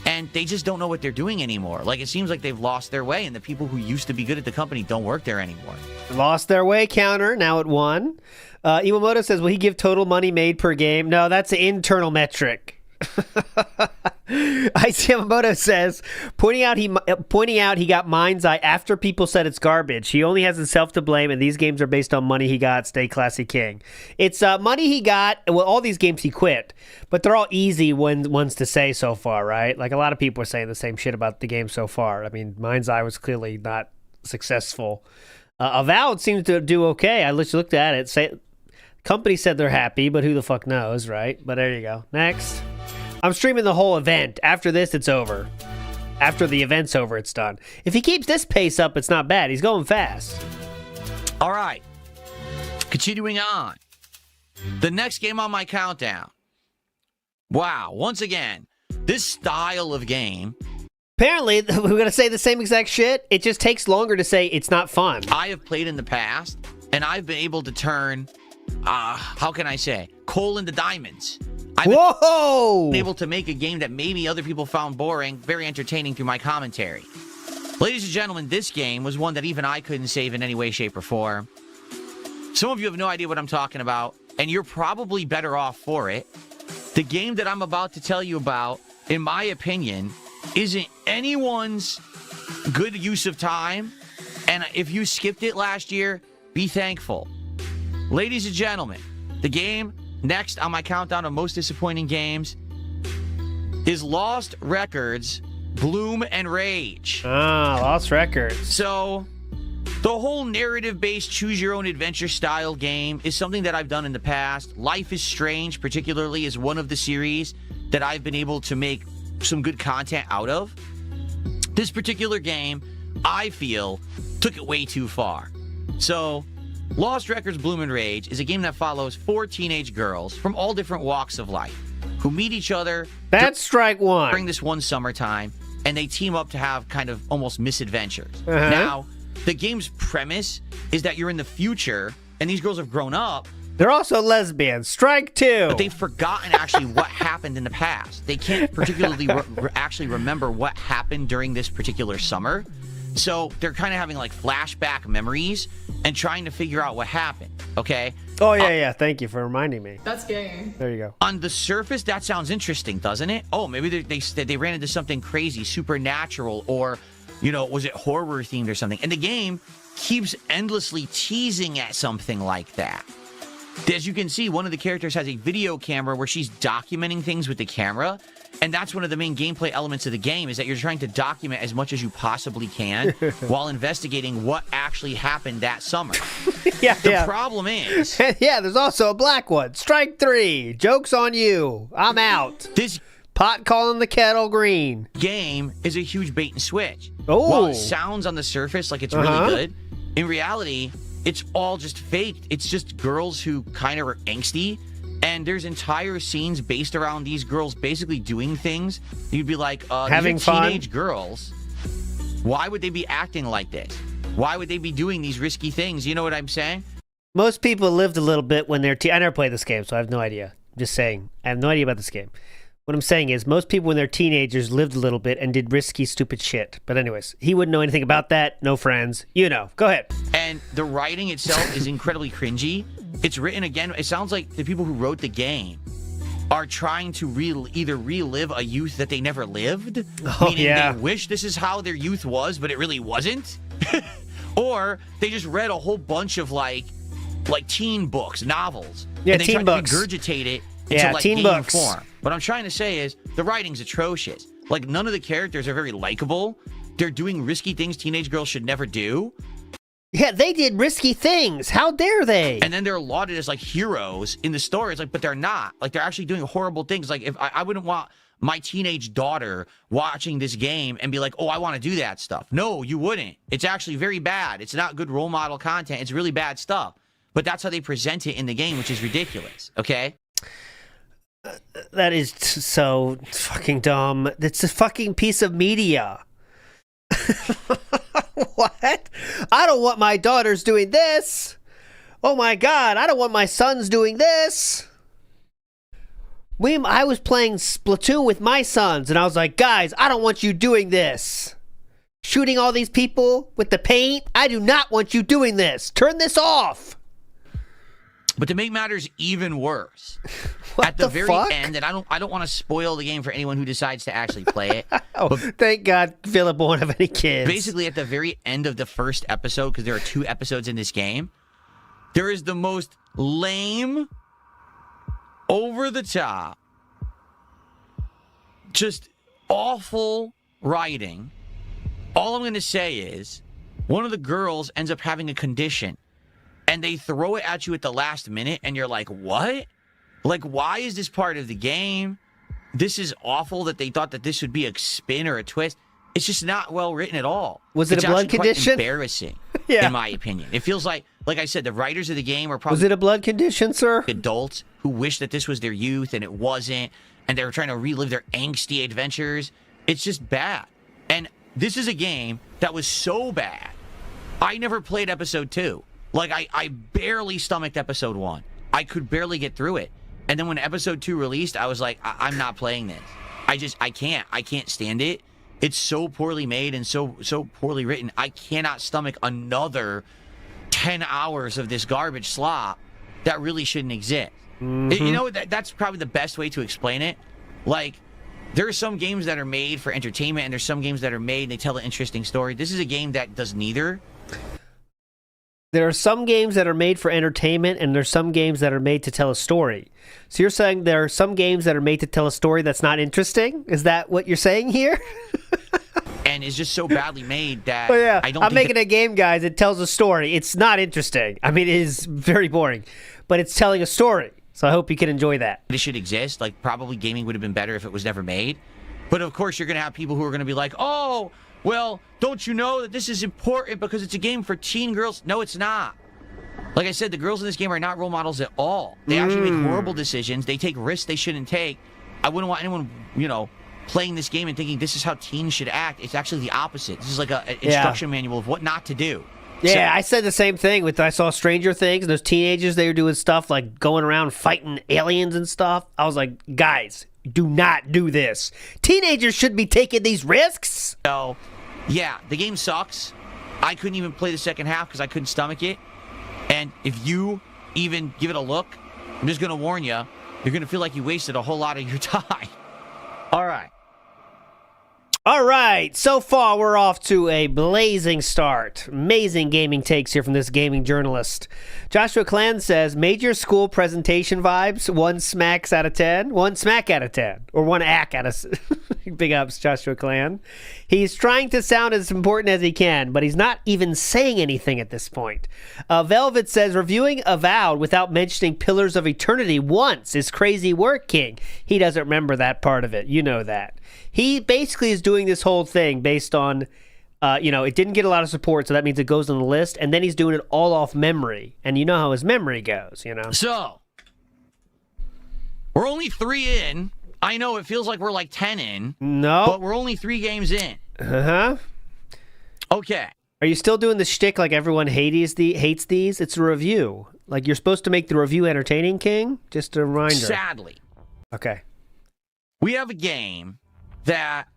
and they just don't know what they're doing anymore. Like, it seems like they've lost their way, and the people who used to be good at the company don't work there anymore. Lost their way counter, now at 1. Iwamoto says, will he give total money made per game? No, that's an internal metric. Yamamoto says, pointing out he got Mind's Eye after people said it's garbage. He only has himself to blame, and these games are based on money he got. Stay classy, king. It's money he got. Well, all these games he quit, but they're all easy ones to say so far, right? Like a lot of people are saying the same shit about the game so far. I mean, Mind's Eye was clearly not successful. Avowed seems to do okay. I just looked at it. Company said they're happy, but who the fuck knows, right? But there you go. Next. I'm streaming the whole event. After this, it's over. After the event's over, it's done. If he keeps this pace up, it's not bad. He's going fast. All right. Continuing on. The next game on my countdown. Wow. Once again, this style of game. Apparently, we're going to say the same exact shit. It just takes longer to say it's not fun. I have played in the past, and I've been able to turn, how can I say, coal into diamonds. I've been able to make a game that maybe other people found boring, very entertaining through my commentary. Ladies and gentlemen, this game was one that even I couldn't save in any way, shape, or form. Some of you have no idea what I'm talking about, and you're probably better off for it. The game that I'm about to tell you about, in my opinion, isn't anyone's good use of time, and if you skipped it last year, be thankful. Ladies and gentlemen, the game next on my countdown of most disappointing games is Lost Records, Bloom and Rage. Ah, Lost Records. So, the whole narrative-based choose-your-own-adventure style game is something that I've done in the past. Life is Strange, particularly, is one of the series that I've been able to make some good content out of. This particular game, I feel, took it way too far. So, Lost Records Bloom and Rage is a game that follows 4 teenage girls from all different walks of life who meet each other. That's strike one. During this one summertime, and they team up to have kind of almost misadventures. Uh-huh. Now, the game's premise is that you're in the future, and these girls have grown up. They're also lesbians. Strike two. But they've forgotten actually what happened in the past. They can't particularly actually remember what happened during this particular summer. So they're kind of having like flashback memories and trying to figure out what happened. Okay? Oh, yeah. Thank you for reminding me. That's gay. There you go. On the surface, that sounds interesting, doesn't it? Oh, maybe they ran into something crazy, supernatural, or, you know, was it horror themed or something? And the game keeps endlessly teasing at something like that. As you can see, one of the characters has a video camera where she's documenting things with the camera. And that's one of the main gameplay elements of the game, is that you're trying to document as much as you possibly can while investigating what actually happened that summer. The problem is... yeah, there's also a black one. Strike three. Joke's on you. I'm out. This pot calling the kettle green. Game is a huge bait and switch. Oh. While it sounds on the surface like it's really good, in reality, it's all just faked. It's just girls who kind of are angsty. And there's entire scenes based around these girls basically doing things. You'd be like, having these are fun. Teenage girls. Why would they be acting like this? Why would they be doing these risky things? You know what I'm saying? Most people lived a little bit when they're... I never played this game, so I have no idea. I'm just saying. I have no idea about this game. What I'm saying is, most people when they're teenagers lived a little bit and did risky, stupid shit. But anyways, he wouldn't know anything about that. No friends. You know. Go ahead. And the writing itself is incredibly cringy. It's written again. It sounds like the people who wrote the game are trying to either relive a youth that they never lived, meaning they wish this is how their youth was, but it really wasn't, or they just read a whole bunch of like teen books, novels, and they tried to regurgitate it into like teen game books. form. What I'm trying to say is the writing's atrocious. Like, none of the characters are very likable. They're doing risky things teenage girls should never do. Yeah, they did risky things. How dare they? And then they're lauded as like heroes in the story. It's like, but they're not. Like, they're actually doing horrible things. Like, if I wouldn't want my teenage daughter watching this game and be like, oh, I want to do that stuff. No, you wouldn't. It's actually very bad. It's not good role model content. It's really bad stuff. But that's how they present it in the game, which is ridiculous. Okay? That is so fucking dumb. It's a fucking piece of media. What? I don't want my daughters doing this. Oh my God, I don't want my sons doing this. I was playing Splatoon with my sons, and I was like, guys, I don't want you doing this. Shooting all these people with the paint. I do not want you doing this. Turn this off. But to make matters even worse, at the very end, and I don't want to spoil the game for anyone who decides to actually play it. Oh, thank God Philip won't have any kids. Basically, at the very end of the first episode, because there are 2 episodes in this game, there is the most lame, over-the-top, just awful writing. All I'm going to say is, one of the girls ends up having a condition. and they throw it at you at the last minute, and you're like, what? Like, why is this part of the game? This is awful that they thought that this would be a spin or a twist. It's just not well written at all. Was it it's a blood actually condition? Quite embarrassing, Yeah. in my opinion. It feels like I said, the writers of the game are probably Was it a blood condition, sir? adults who wish that this was their youth and it wasn't, and they were trying to relive their angsty adventures. It's just bad. And this is a game that was so bad. I never played episode 2. Like, I barely stomached episode 1. I could barely get through it. And then when episode 2 released, I was like, I'm not playing this. I can't stand it. It's so poorly made and so poorly written. I cannot stomach another 10 hours of this garbage slop that really shouldn't exist. You know, that's probably the best way to explain it. Like, there are some games that are made for entertainment, and there's some games that are made and they tell an interesting story. This is a game that does neither. There are some games that are made for entertainment, and there's some games that are made to tell a story. So you're saying there are some games that are made to tell a story that's not interesting? Is that what you're saying here? And it's just so badly made that Oh yeah, I don't I'm think making a game, guys. It tells a story. It's not interesting. I mean, it is very boring, but it's telling a story. So I hope you can enjoy that. it should exist. Like, probably gaming would have been better if it was never made. But of course, you're going to have people who are going to be like, oh, well, don't you know that this is important because it's a game for teen girls? No, it's not. Like I said, the girls in this game are not role models at all. They actually make horrible decisions. They take risks they shouldn't take. I wouldn't want anyone, you know, playing this game and thinking this is how teens should act. It's actually the opposite. This is like an instruction manual of what not to do. Yeah, I said the same thing with I saw Stranger Things, and those teenagers, they were doing stuff like going around fighting aliens and stuff. I was like, guys, do not do this. Teenagers shouldn't be taking these risks. So, yeah, the game sucks. I couldn't even play the second half because I couldn't stomach it. And if you even give it a look, I'm just going to warn you, you're going to feel like you wasted a whole lot of your time. All right. All right, so far we're off to a blazing start. Amazing gaming takes here from this gaming journalist. Joshua Clan says, major school presentation vibes, 1 smacks out of 10, 1 smack out of 10, or 1 ack out of... Big ups, Joshua Clan. He's trying to sound as important as he can, but he's not even saying anything at this point. Velvet says, reviewing Avowed without mentioning Pillars of Eternity once is crazy work, King. He doesn't remember that part of it. You know that. He basically is doing this whole thing based on, it didn't get a lot of support, so that means it goes on the list, and then he's doing it all off memory. And you know how his memory goes, you know? So, we're only 3 in. I know it feels like we're like 10 in. No. But we're only 3 games in. Uh-huh. Okay. Are you still doing the shtick like everyone hates these? It's a review. Like, you're supposed to make the review entertaining, King? Just a reminder. Sadly. Okay. We have a game that,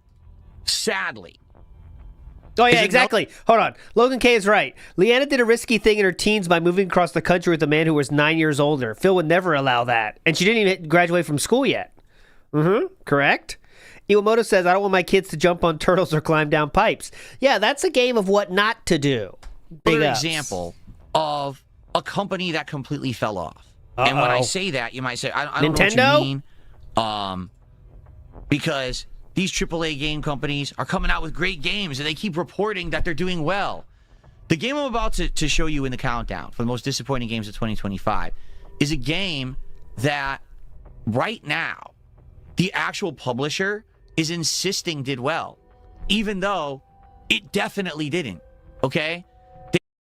sadly... Oh, yeah, exactly. Hold on. Logan K is right. Leanna did a risky thing in her teens by moving across the country with a man who was 9 years older. Phil would never allow that. And she didn't even graduate from school yet. Correct? Iwamoto says, I don't want my kids to jump on turtles or climb down pipes. Yeah, that's a game of what not to do. Big example of a company that completely fell off. And when I say that, you might say, I don't Nintendo? know what you mean. Because these AAA game companies are coming out with great games, and they keep reporting that they're doing well. The game I'm about to show you in the countdown for the most disappointing games of 2025 is a game that right now the actual publisher is insisting did well, even though it definitely didn't. Okay?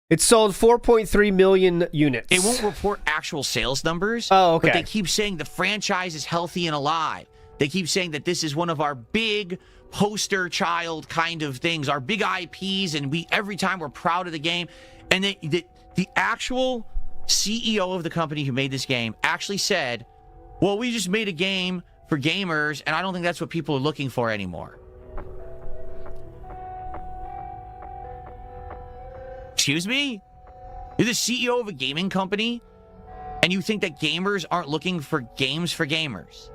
It sold 4.3 million units. It won't report actual sales numbers. Oh, okay. But they keep saying the franchise is healthy and alive. They keep saying that this is one of our big poster child kind of things, our big IPs, and every time we're proud of the game. And the actual CEO of the company who made this game actually said, well, we just made a game for gamers, and I don't think that's what people are looking for anymore. Excuse me? You're the CEO of a gaming company, and you think that gamers aren't looking for games for gamers?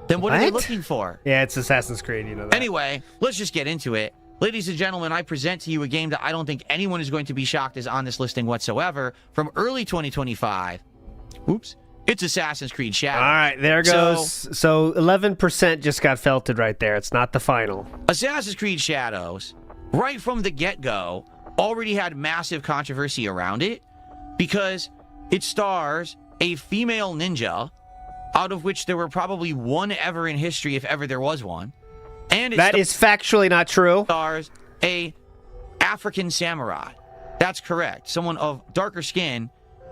Then what are they looking for? Yeah, it's Assassin's Creed, you know that. Anyway, let's just get into it. Ladies and gentlemen, I present to you a game that I don't think anyone is going to be shocked is on this listing whatsoever. From early 2025. Oops. It's Assassin's Creed Shadows. All right, there goes. So 11% just got felted right there. It's not the final. Assassin's Creed Shadows, right from the get-go, already had massive controversy around it because it stars a female ninja, out of which there were probably one ever in history, if ever there was one. And that is factually not true. Stars a African samurai. That's correct. Someone of darker skin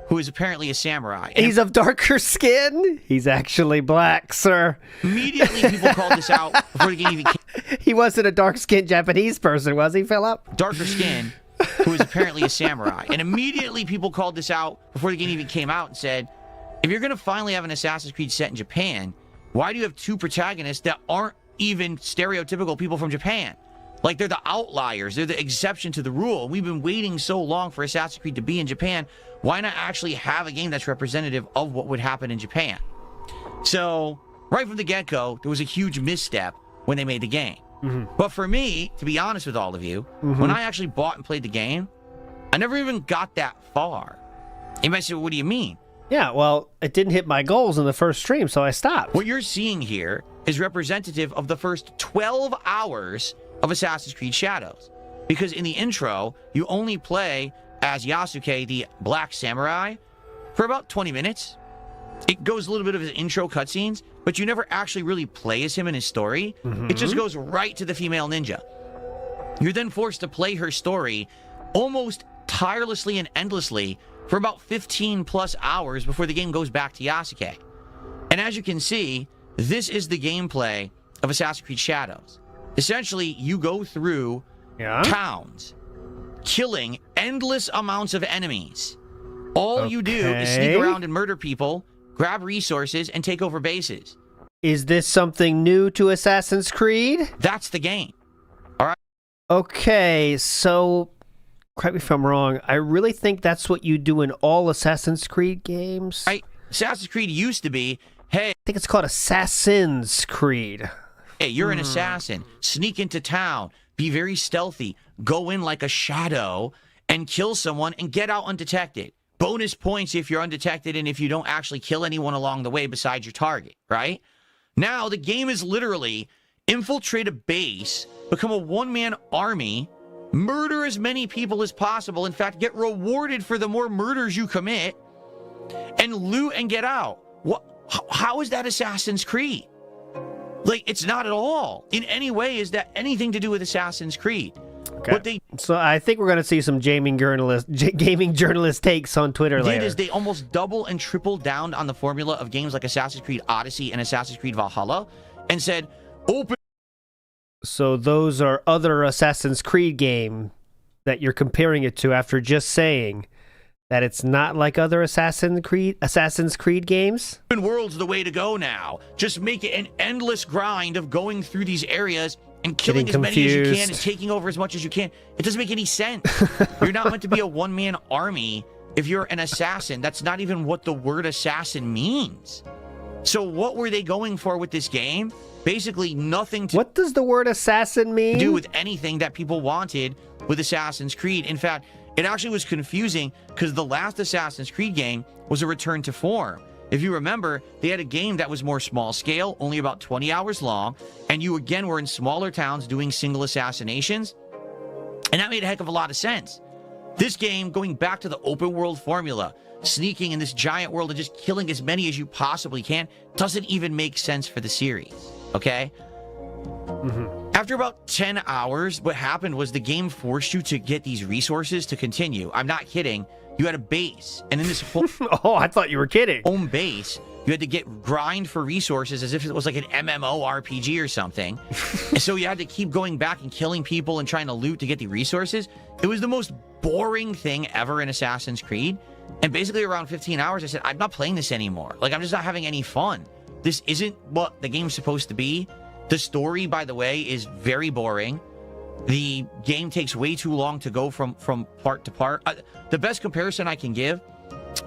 who is apparently a samurai. He's of darker skin? He's actually black, sir. Immediately, people called this out before the game even came. He wasn't a dark-skinned Japanese person, was he, Philip? Darker skin, who is apparently a samurai. And immediately, people called this out before the game even came out and said, if you're going to finally have an Assassin's Creed set in Japan, why do you have two protagonists that aren't even stereotypical people from Japan? Like, they're the outliers. They're the exception to the rule. We've been waiting so long for Assassin's Creed to be in Japan. Why not actually have a game that's representative of what would happen in Japan? So, right from the get-go, there was a huge misstep when they made the game. But for me, to be honest with all of you, when I actually bought and played the game, I never even got that far. You might say, well, what do you mean? Yeah, well, it didn't hit my goals in the first stream, so I stopped. What you're seeing here is representative of the first 12 hours of Assassin's Creed Shadows. Because in the intro, you only play as Yasuke, the Black Samurai, for about 20 minutes. It goes a little bit of his intro cutscenes, but you never actually really play as him in his story. It just goes right to the female ninja. You're then forced to play her story almost tirelessly and endlessly for about 15 plus hours before the game goes back to Yasuke. And as you can see, this is the gameplay of Assassin's Creed Shadows. Essentially, you go through towns, killing endless amounts of enemies. All you do is sneak around and murder people, grab resources, and take over bases. Is this something new to Assassin's Creed? That's the game. All right. Okay, so correct me if I'm wrong. I really think that's what you do in all Assassin's Creed games. Right. Assassin's Creed used to be, hey, I think it's called Assassin's Creed. Hey, you're an assassin. Sneak into town. Be very stealthy. Go in like a shadow and kill someone and get out undetected. Bonus points if you're undetected and if you don't actually kill anyone along the way besides your target, right? Now, the game is literally infiltrate a base, become a one-man army, murder as many people as possible, in fact, get rewarded for the more murders you commit, and loot and get out. What? How is that Assassin's Creed? Like, it's not at all. In any way is that anything to do with Assassin's Creed. Okay. So I think we're going to see some gaming journalist takes on Twitter later. Did is they almost double and triple down on the formula of games like Assassin's Creed Odyssey and Assassin's Creed Valhalla and said, open. So those are other Assassin's Creed game that you're comparing it to after just saying that it's not like other Assassin's Creed games? Open world's the way to go now. Just make it an endless grind of going through these areas and killing as many as you can and taking over as much as you can. It doesn't make any sense. You're not meant to be a one-man army if you're an assassin. That's not even what the word assassin means. So what were they going for with this game? Basically nothing to What does the word assassin mean? do with anything that people wanted with Assassin's Creed. In fact, it actually was confusing because the last Assassin's Creed game was a return to form. If you remember, they had a game that was more small scale, only about 20 hours long, and you again were in smaller towns doing single assassinations, and that made a heck of a lot of sense. This game, going back to the open world formula, sneaking in this giant world and just killing as many as you possibly can, doesn't even make sense for the series, okay? After about 10 hours, what happened was the game forced you to get these resources to continue. I'm not kidding. You had a base, and in this whole oh, I thought you were kidding. Home base, you had to grind for resources as if it was like an MMORPG or something. And so you had to keep going back and killing people and trying to loot to get the resources. It was the most boring thing ever in Assassin's Creed. And basically around 15 hours, I said, I'm not playing this anymore. Like, I'm just not having any fun. This isn't what the game's supposed to be. The story, by the way, is very boring. The game takes way too long to go from part to part. The best comparison I can give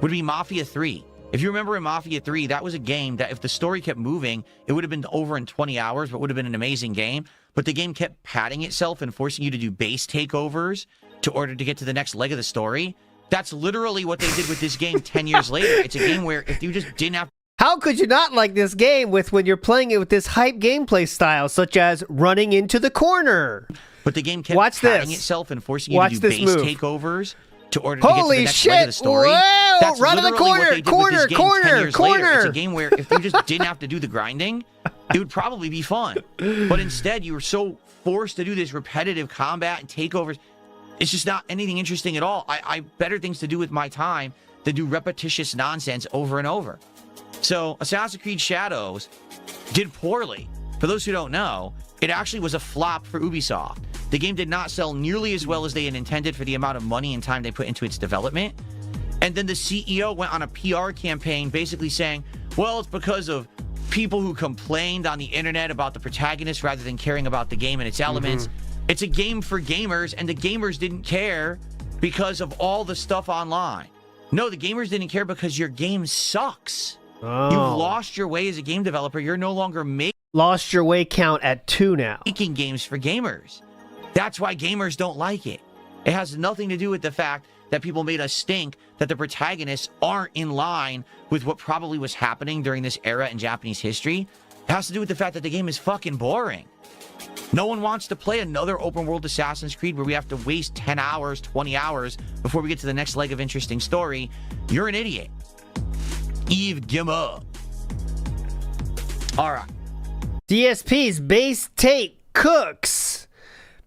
would be Mafia 3. If you remember in Mafia 3, that was a game that if the story kept moving, it would have been over in 20 hours, but would have been an amazing game. But the game kept padding itself and forcing you to do base takeovers in order to get to the next leg of the story. That's literally what they did with this game 10 years later. It's a game where if you just didn't have... How could you not like this game when you're playing it with this hype gameplay style, such as running into the corner? But the game kept padding itself and forcing you to do base takeovers to order to get to the Holy next leg of the shit! story. Whoa! That's Run in the literally what corner! they did with this game 10 years later. It's a Corner! game where if you just didn't have to do the grinding, it would probably be fun. But instead, you were so forced to do this repetitive combat and takeovers. It's just not anything interesting at all. I better things to do with my time than do repetitious nonsense over and over. So Assassin's Creed Shadows did poorly. For those who don't know, it actually was a flop for Ubisoft. The game did not sell nearly as well as they had intended for the amount of money and time they put into its development. And then the CEO went on a PR campaign basically saying, well, it's because of people who complained on the internet about the protagonist rather than caring about the game and its elements. It's a game for gamers, and the gamers didn't care because of all the stuff online. No, the gamers didn't care because your game sucks. Oh. You've lost your way as a game developer. You're no longer Lost your way count at 2 now. making games for gamers. That's why gamers don't like it. It has nothing to do with the fact that people made us think that the protagonists aren't in line with what probably was happening during this era in Japanese history. It has to do with the fact that the game is fucking boring. No one wants to play another open world Assassin's Creed where we have to waste 10 hours, 20 hours before we get to the next leg of interesting story. You're an idiot. Eve, give up. All right. DSP's base tape cooks.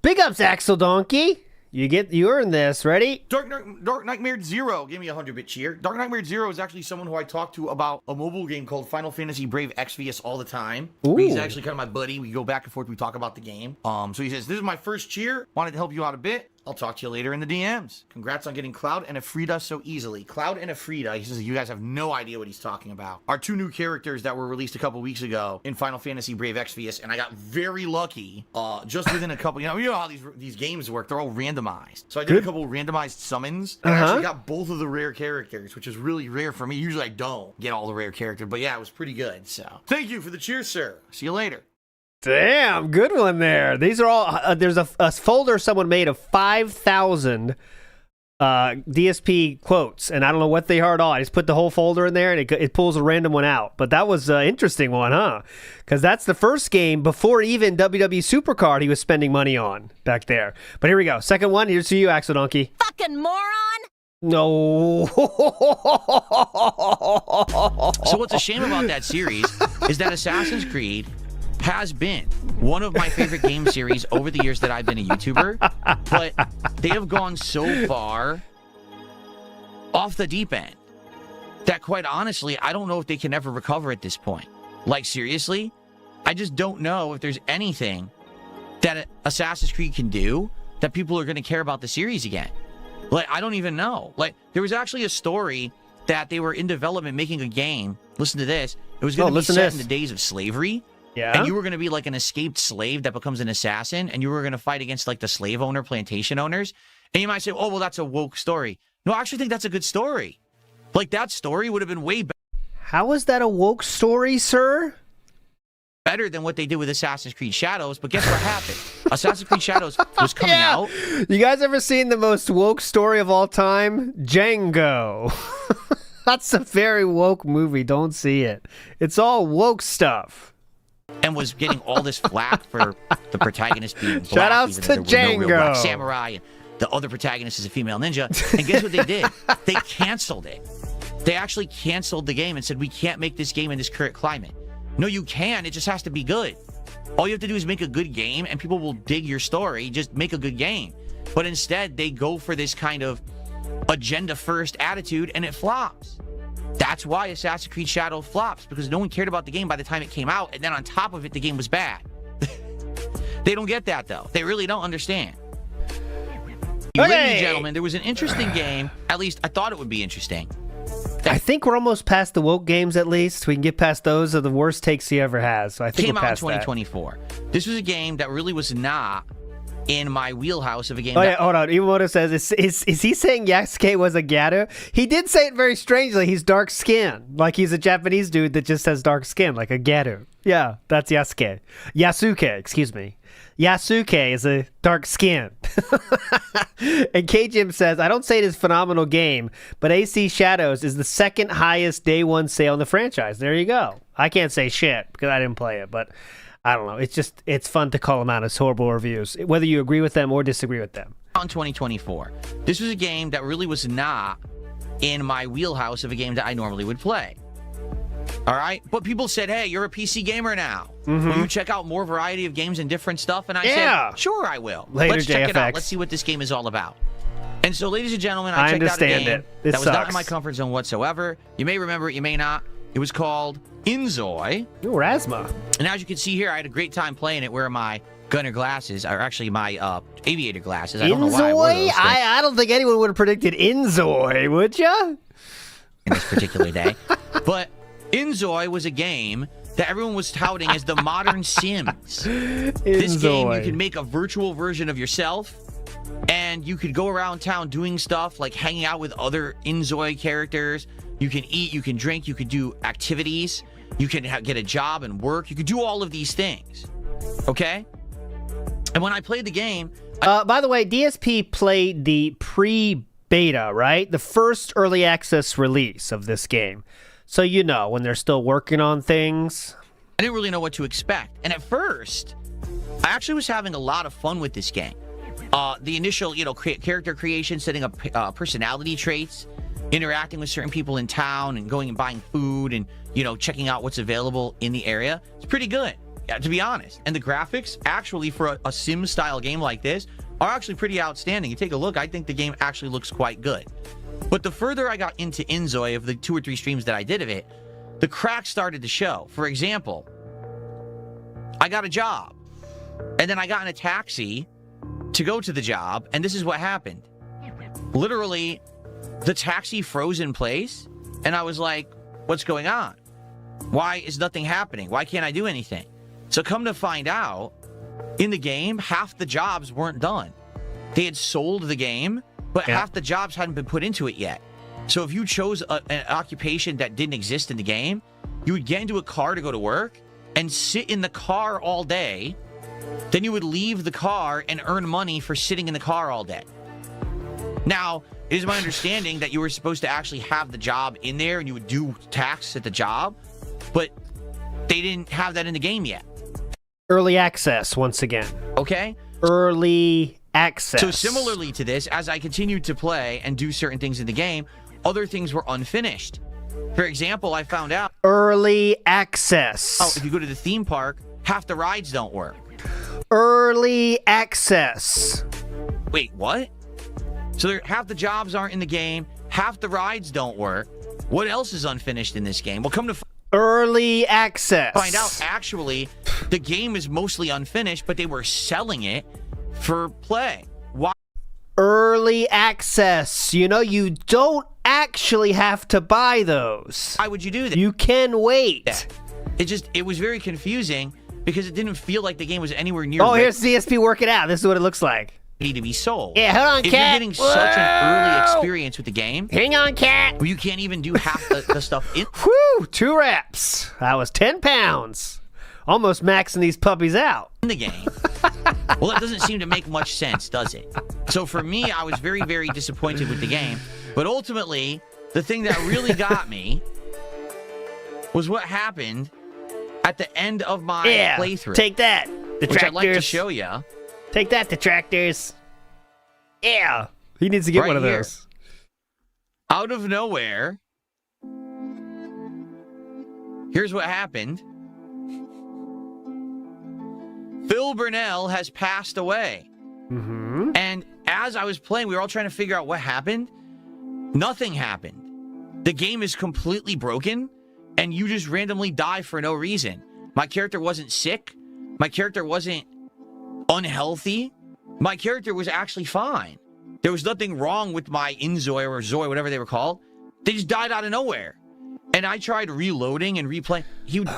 Big ups, Axel Donkey. You earned this. Ready? Dark Nightmare Zero gave me a 100-bit cheer. Dark Nightmare Zero is actually someone who I talk to about a mobile game called Final Fantasy Brave Exvius all the time. He's actually kind of my buddy. We go back and forth. We talk about the game. So he says, this is my first cheer. Wanted to help you out a bit. I'll talk to you later in the DMs. Congrats on getting Cloud and Afrida so easily. Cloud and Afrida, he says you guys have no idea what he's talking about, are 2 new characters that were released a couple weeks ago in Final Fantasy Brave Exvius, and I got very lucky just within a couple, you know how these games work. They're all randomized. So I did a couple randomized summons, and I actually got both of the rare characters, which is really rare for me. Usually I don't get all the rare characters, but yeah, it was pretty good. So thank you for the cheers, sir. See you later. Damn, good one there. These are all, there's a folder someone made of 5,000 DSP quotes, and I don't know what they are at all. I just put the whole folder in there, and it pulls a random one out. But that was an interesting one, huh? Because that's the first game before even WWE Supercard he was spending money on back there. But here we go. Second one, here's to you, Axel Donkey. Fucking moron! No. So what's a shame about that series is that Assassin's Creed has been one of my favorite game series over the years that I've been a YouTuber, but they have gone so far off the deep end that quite honestly, I don't know if they can ever recover at this point. Like seriously, I just don't know if there's anything that Assassin's Creed can do that people are going to care about the series again. Like, I don't even know. Like, there was actually a story that they were in development making a game. Listen to this. It was going to be set in the days of slavery. Yeah. And you were going to be like an escaped slave that becomes an assassin, and you were going to fight against like the slave owner, plantation owners. And you might say, oh, well, that's a woke story. No, I actually think that's a good story. Like, that story would have been way How is that a woke story, sir? better than what they did with Assassin's Creed Shadows. But guess what happened? Assassin's Creed Shadows was coming out. You guys ever seen the most woke story of all time? Django. That's a very woke movie. Don't see it. It's all woke stuff. And was getting all this flack for the protagonist being black. Shout outs to there were no real black Django. samurai, and the other protagonist is a female ninja. And guess what they did? They canceled it. They actually canceled the game and said, we can't make this game in this current climate. No, you can. It just has to be good. All you have to do is make a good game, and people will dig your story. Just make a good game. But instead, they go for this kind of agenda-first attitude, and it flops. That's why Assassin's Creed Shadows flops, because no one cared about the game by the time it came out, and then on top of it, the game was bad. They don't get that, though. They really don't understand. Ladies and gentlemen, there was an interesting game. At least, I thought it would be interesting. I think we're almost past the woke games, at least. We can get past those of the worst takes he ever has. So I think Came we're out in past 2024. This was a game that really was not in my wheelhouse of a game. Oh, that yeah, hold on. Iwamoto says, is he saying Yasuke was a Gato? He did say it very strangely. He's dark skinned. Like he's a Japanese dude that just has dark skin, like a Gato. Yeah, that's Yasuke. Yasuke, excuse me. Yasuke is a dark skin. And K-Jim says, I don't say it is a phenomenal game, but AC Shadows is the second highest day one sale in the franchise. There you go. I can't say shit because I didn't play it, but I don't know. It's fun to call them out as horrible reviews, whether you agree with them or disagree with them. in 2024. This was a game that really was not in my wheelhouse of a game that I normally would play. All right, but people said, "Hey, you're a PC gamer now. Will you check out more variety of games and different stuff?" And I said, "Sure, I will. Let's check it out. Let's see what this game is all about." And so, ladies and gentlemen, I checked out a game that was not in my comfort zone whatsoever. You may remember it, you may not. It was called Inzoi. Ooh, Rasma. And as you can see here, I had a great time playing it wearing my gunner glasses, or actually my aviator glasses. I don't know why I wore those. I don't think anyone would have predicted Inzoi, would ya? In this particular day. But Inzoi was a game that everyone was touting as the modern Sims. This game, you can make a virtual version of yourself, and you could go around town doing stuff like hanging out with other Inzoi characters. You can eat, you can drink, you can do activities, you can get a job and work. You could do all of these things. Okay? And when I played the game... by the way, DSP played the pre-beta, right? The first early access release of this game. So you know, when they're still working on things. I didn't really know what to expect. And at first, I actually was having a lot of fun with this game. The initial, character creation, setting up personality traits, interacting with certain people in town, and going and buying food, and, checking out what's available in the area. It's pretty good, to be honest. And the graphics, actually, for a Sim-style game like this, are actually pretty outstanding. You take a look, I think the game actually looks quite good. But the further I got into Inzoi, of the 2 or 3 streams that I did of it, the cracks started to show. For example, I got a job, and then I got in a taxi to go to the job, and this is what happened. Literally, the taxi froze in place, and I was like, what's going on? Why is nothing happening? Why can't I do anything? So come to find out, in the game, half the jobs weren't done. They had sold the game, but half the jobs hadn't been put into it yet. So if you chose an occupation that didn't exist in the game, you would get into a car to go to work and sit in the car all day. Then you would leave the car and earn money for sitting in the car all day. Now, it is my understanding that you were supposed to actually have the job in there and you would do tasks at the job, but they didn't have that in the game yet. Early access, once again. Okay? Early access. So similarly to this, as I continued to play and do certain things in the game, other things were unfinished. For example, I found out... Early access. Oh, if you go to the theme park, half the rides don't work. Early access. Wait, what? So half the jobs aren't in the game, half the rides don't work. What else is unfinished in this game? Well, come to... Early access. Find out, actually, the game is mostly unfinished, but they were selling it for play. Why? Early access. You don't actually have to buy those. Why would you do that? You can wait. It was very confusing because it didn't feel like the game was anywhere near... Oh, here's DSP working out. This is what it looks like. To be sold. Yeah, hold on, if cat. You're getting such an early experience with the game. Hang on, cat. Where you can't even do half the stuff in... Whew, 2 reps. That was 10 pounds. Almost maxing these puppies out. In the game. Well, that doesn't seem to make much sense, does it? So for me, I was very, very disappointed with the game. But ultimately, the thing that really got me was what happened at the end of my playthrough. Take that, detractors. Which I'd like to show you. Take that, detractors. Yeah. He needs to get one of those. Out of nowhere, here's what happened. Phil Burnell has passed away. Mm-hmm. And as I was playing, we were all trying to figure out what happened. Nothing happened. The game is completely broken, and you just randomly die for no reason. My character wasn't sick. My character wasn't unhealthy. My character was actually fine. There was nothing wrong with my Inzoi or Zoi, whatever they were called. They just died out of nowhere. And I tried reloading and replaying.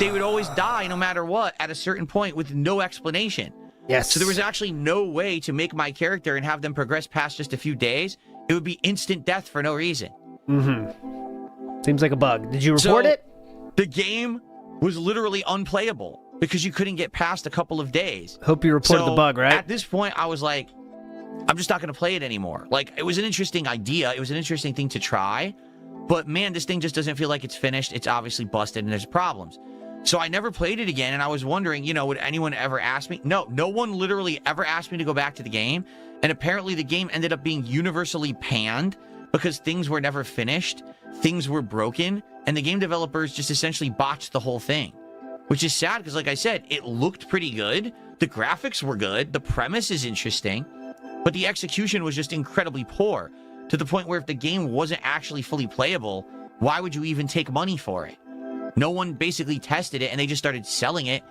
They would always die no matter what at a certain point with no explanation. Yes. So there was actually no way to make my character and have them progress past just a few days. It would be instant death for no reason. Mm-hmm. Seems like a bug. Did you report it? The game was literally unplayable because you couldn't get past a couple of days. Hope you reported the bug, right? At this point, I was like, I'm just not going to play it anymore. Like, it was an interesting idea. It was an interesting thing to try. But, man, this thing just doesn't feel like it's finished. It's obviously busted, and there's problems. So I never played it again, and I was wondering, you know, would anyone ever ask me? No, no one literally ever asked me to go back to the game, and apparently the game ended up being universally panned because things were never finished, things were broken, and the game developers just essentially botched the whole thing, which is sad because, like I said, it looked pretty good, the graphics were good, the premise is interesting, but the execution was just incredibly poor, to the point where if the game wasn't actually fully playable, why would you even take money for it? No one basically tested it, and they just started selling it,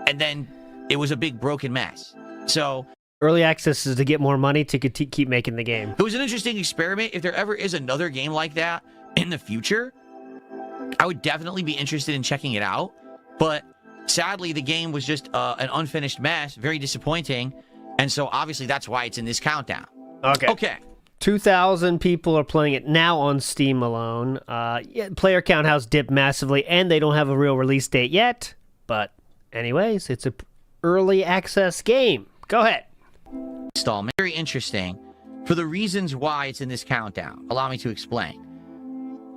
and then it was a big broken mess. So early access is to get more money to keep making the game. It was an interesting experiment. If there ever is another game like that in the future, I would definitely be interested in checking it out. But sadly, the game was just an unfinished mess, very disappointing, and so obviously that's why it's in this countdown. Okay. 2,000 people are playing it now on Steam alone. Yeah, player count has dipped massively, and they don't have a real release date yet. But anyways, it's a early access game. Go ahead. Installment. Very interesting for the reasons why it's in this countdown. Allow me to explain.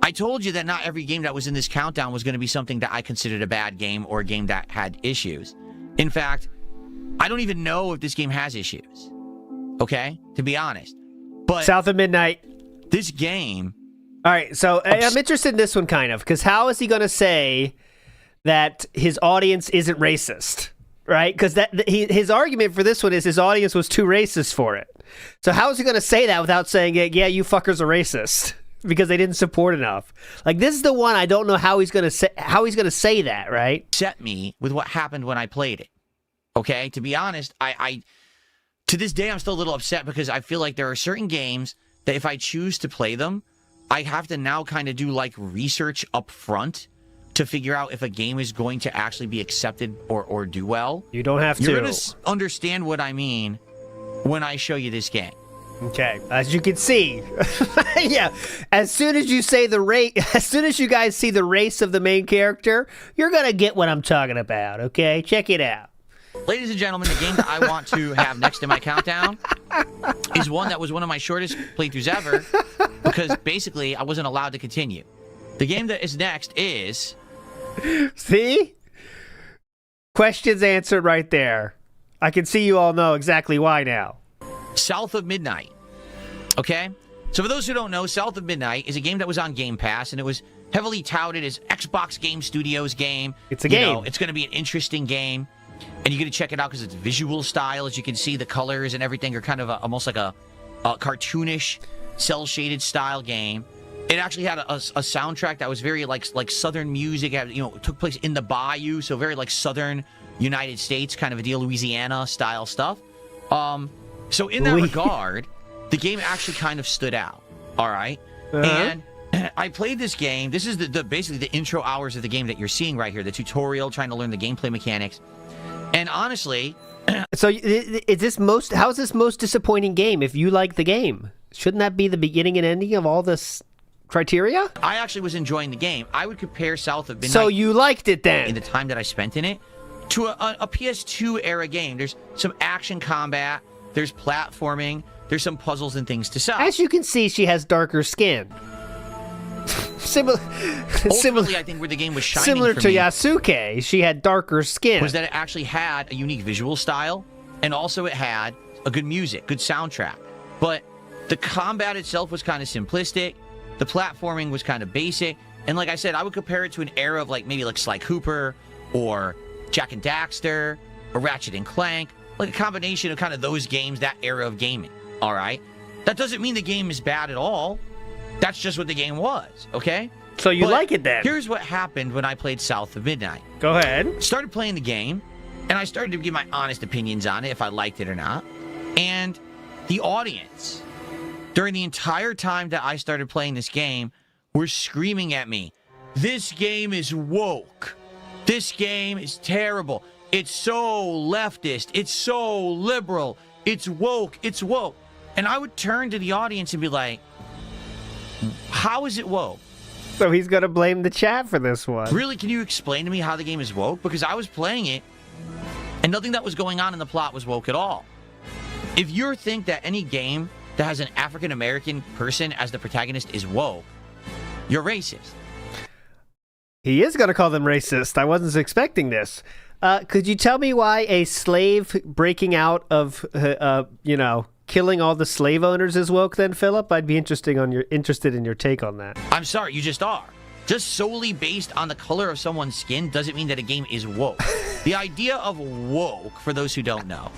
I told you that not every game that was in this countdown was going to be something that I considered a bad game or a game that had issues. In fact, I don't even know if this game has issues. Okay? To be honest. But South of Midnight. This game. All right, so I'm interested in this one kind of, because how is he going to say that his audience isn't racist, right? Because his argument for this one is his audience was too racist for it. So how is he going to say that without saying, yeah, you fuckers are racist because they didn't support enough? Like, this is the one I don't know how he's going to say that, right? Upset me with what happened when I played it. Okay, to be honest, I to this day, I'm still a little upset because I feel like there are certain games that if I choose to play them, I have to now kind of do like research up front to figure out if a game is going to actually be accepted or do well. You don't have to. You're going to understand what I mean when I show you this game. Okay, as you can see, yeah, as soon as you say the race, as soon as you guys see the race of the main character, you're going to get what I'm talking about, okay? Check it out. Ladies and gentlemen, the game that I want to have next in my countdown is one that was one of my shortest playthroughs ever because basically I wasn't allowed to continue. The game that is next is... See? Questions answered right there. I can see you all know exactly why now. South of Midnight. Okay? So for those who don't know, South of Midnight is a game that was on Game Pass, and it was heavily touted as Xbox Game Studios game. It's a game. You know, it's going to be an interesting game. And you're going to check it out because it's visual style. As you can see, the colors and everything are kind of almost like a cartoonish, cel-shaded style game. It actually had a soundtrack that was very like southern music. It took place in the bayou, so very like southern United States kind of a deal, Louisiana style stuff. So in that regard, the game actually kind of stood out. All right, and I played this game. This is basically the intro hours of the game that you're seeing right here. The tutorial, trying to learn the gameplay mechanics. And honestly... So, how is this most disappointing game if you like the game? Shouldn't that be the beginning and ending of all this criteria? I actually was enjoying the game. I would compare South of Midnight... So you liked it then? ...in the time that I spent in it, to a PS2 era game. There's some action combat, there's platforming, there's some puzzles and things to solve. As you can see, she has darker skin. Ultimately, I think where the game was shining similar for to me Yasuke, she had darker skin. Was that it actually had a unique visual style, and also it had a good music, good soundtrack. But the combat itself was kind of simplistic, the platforming was kind of basic, and like I said, I would compare it to an era of maybe Sly Cooper, or Jak and Daxter, or Ratchet and Clank, like a combination of kind of those games, that era of gaming. All right, that doesn't mean the game is bad at all. That's just what the game was, okay? So you like it then? Here's what happened when I played South of Midnight. Go ahead. Started playing the game, and I started to give my honest opinions on it, if I liked it or not. And the audience, during the entire time that I started playing this game, were screaming at me, "This game is woke. This game is terrible. It's so leftist. It's so liberal. It's woke. It's woke." And I would turn to the audience and be like, how is it woke? So he's going to blame the chat for this one. Really, can you explain to me how the game is woke? Because I was playing it, and nothing that was going on in the plot was woke at all. If you think that any game that has an African-American person as the protagonist is woke, you're racist. He is going to call them racist. I wasn't expecting this. Could you tell me why a slave breaking out of, killing all the slave owners is woke then, Philip? I'd be interested in your take on that. I'm sorry, you just are. Just solely based on the color of someone's skin doesn't mean that a game is woke. The idea of woke, for those who don't know,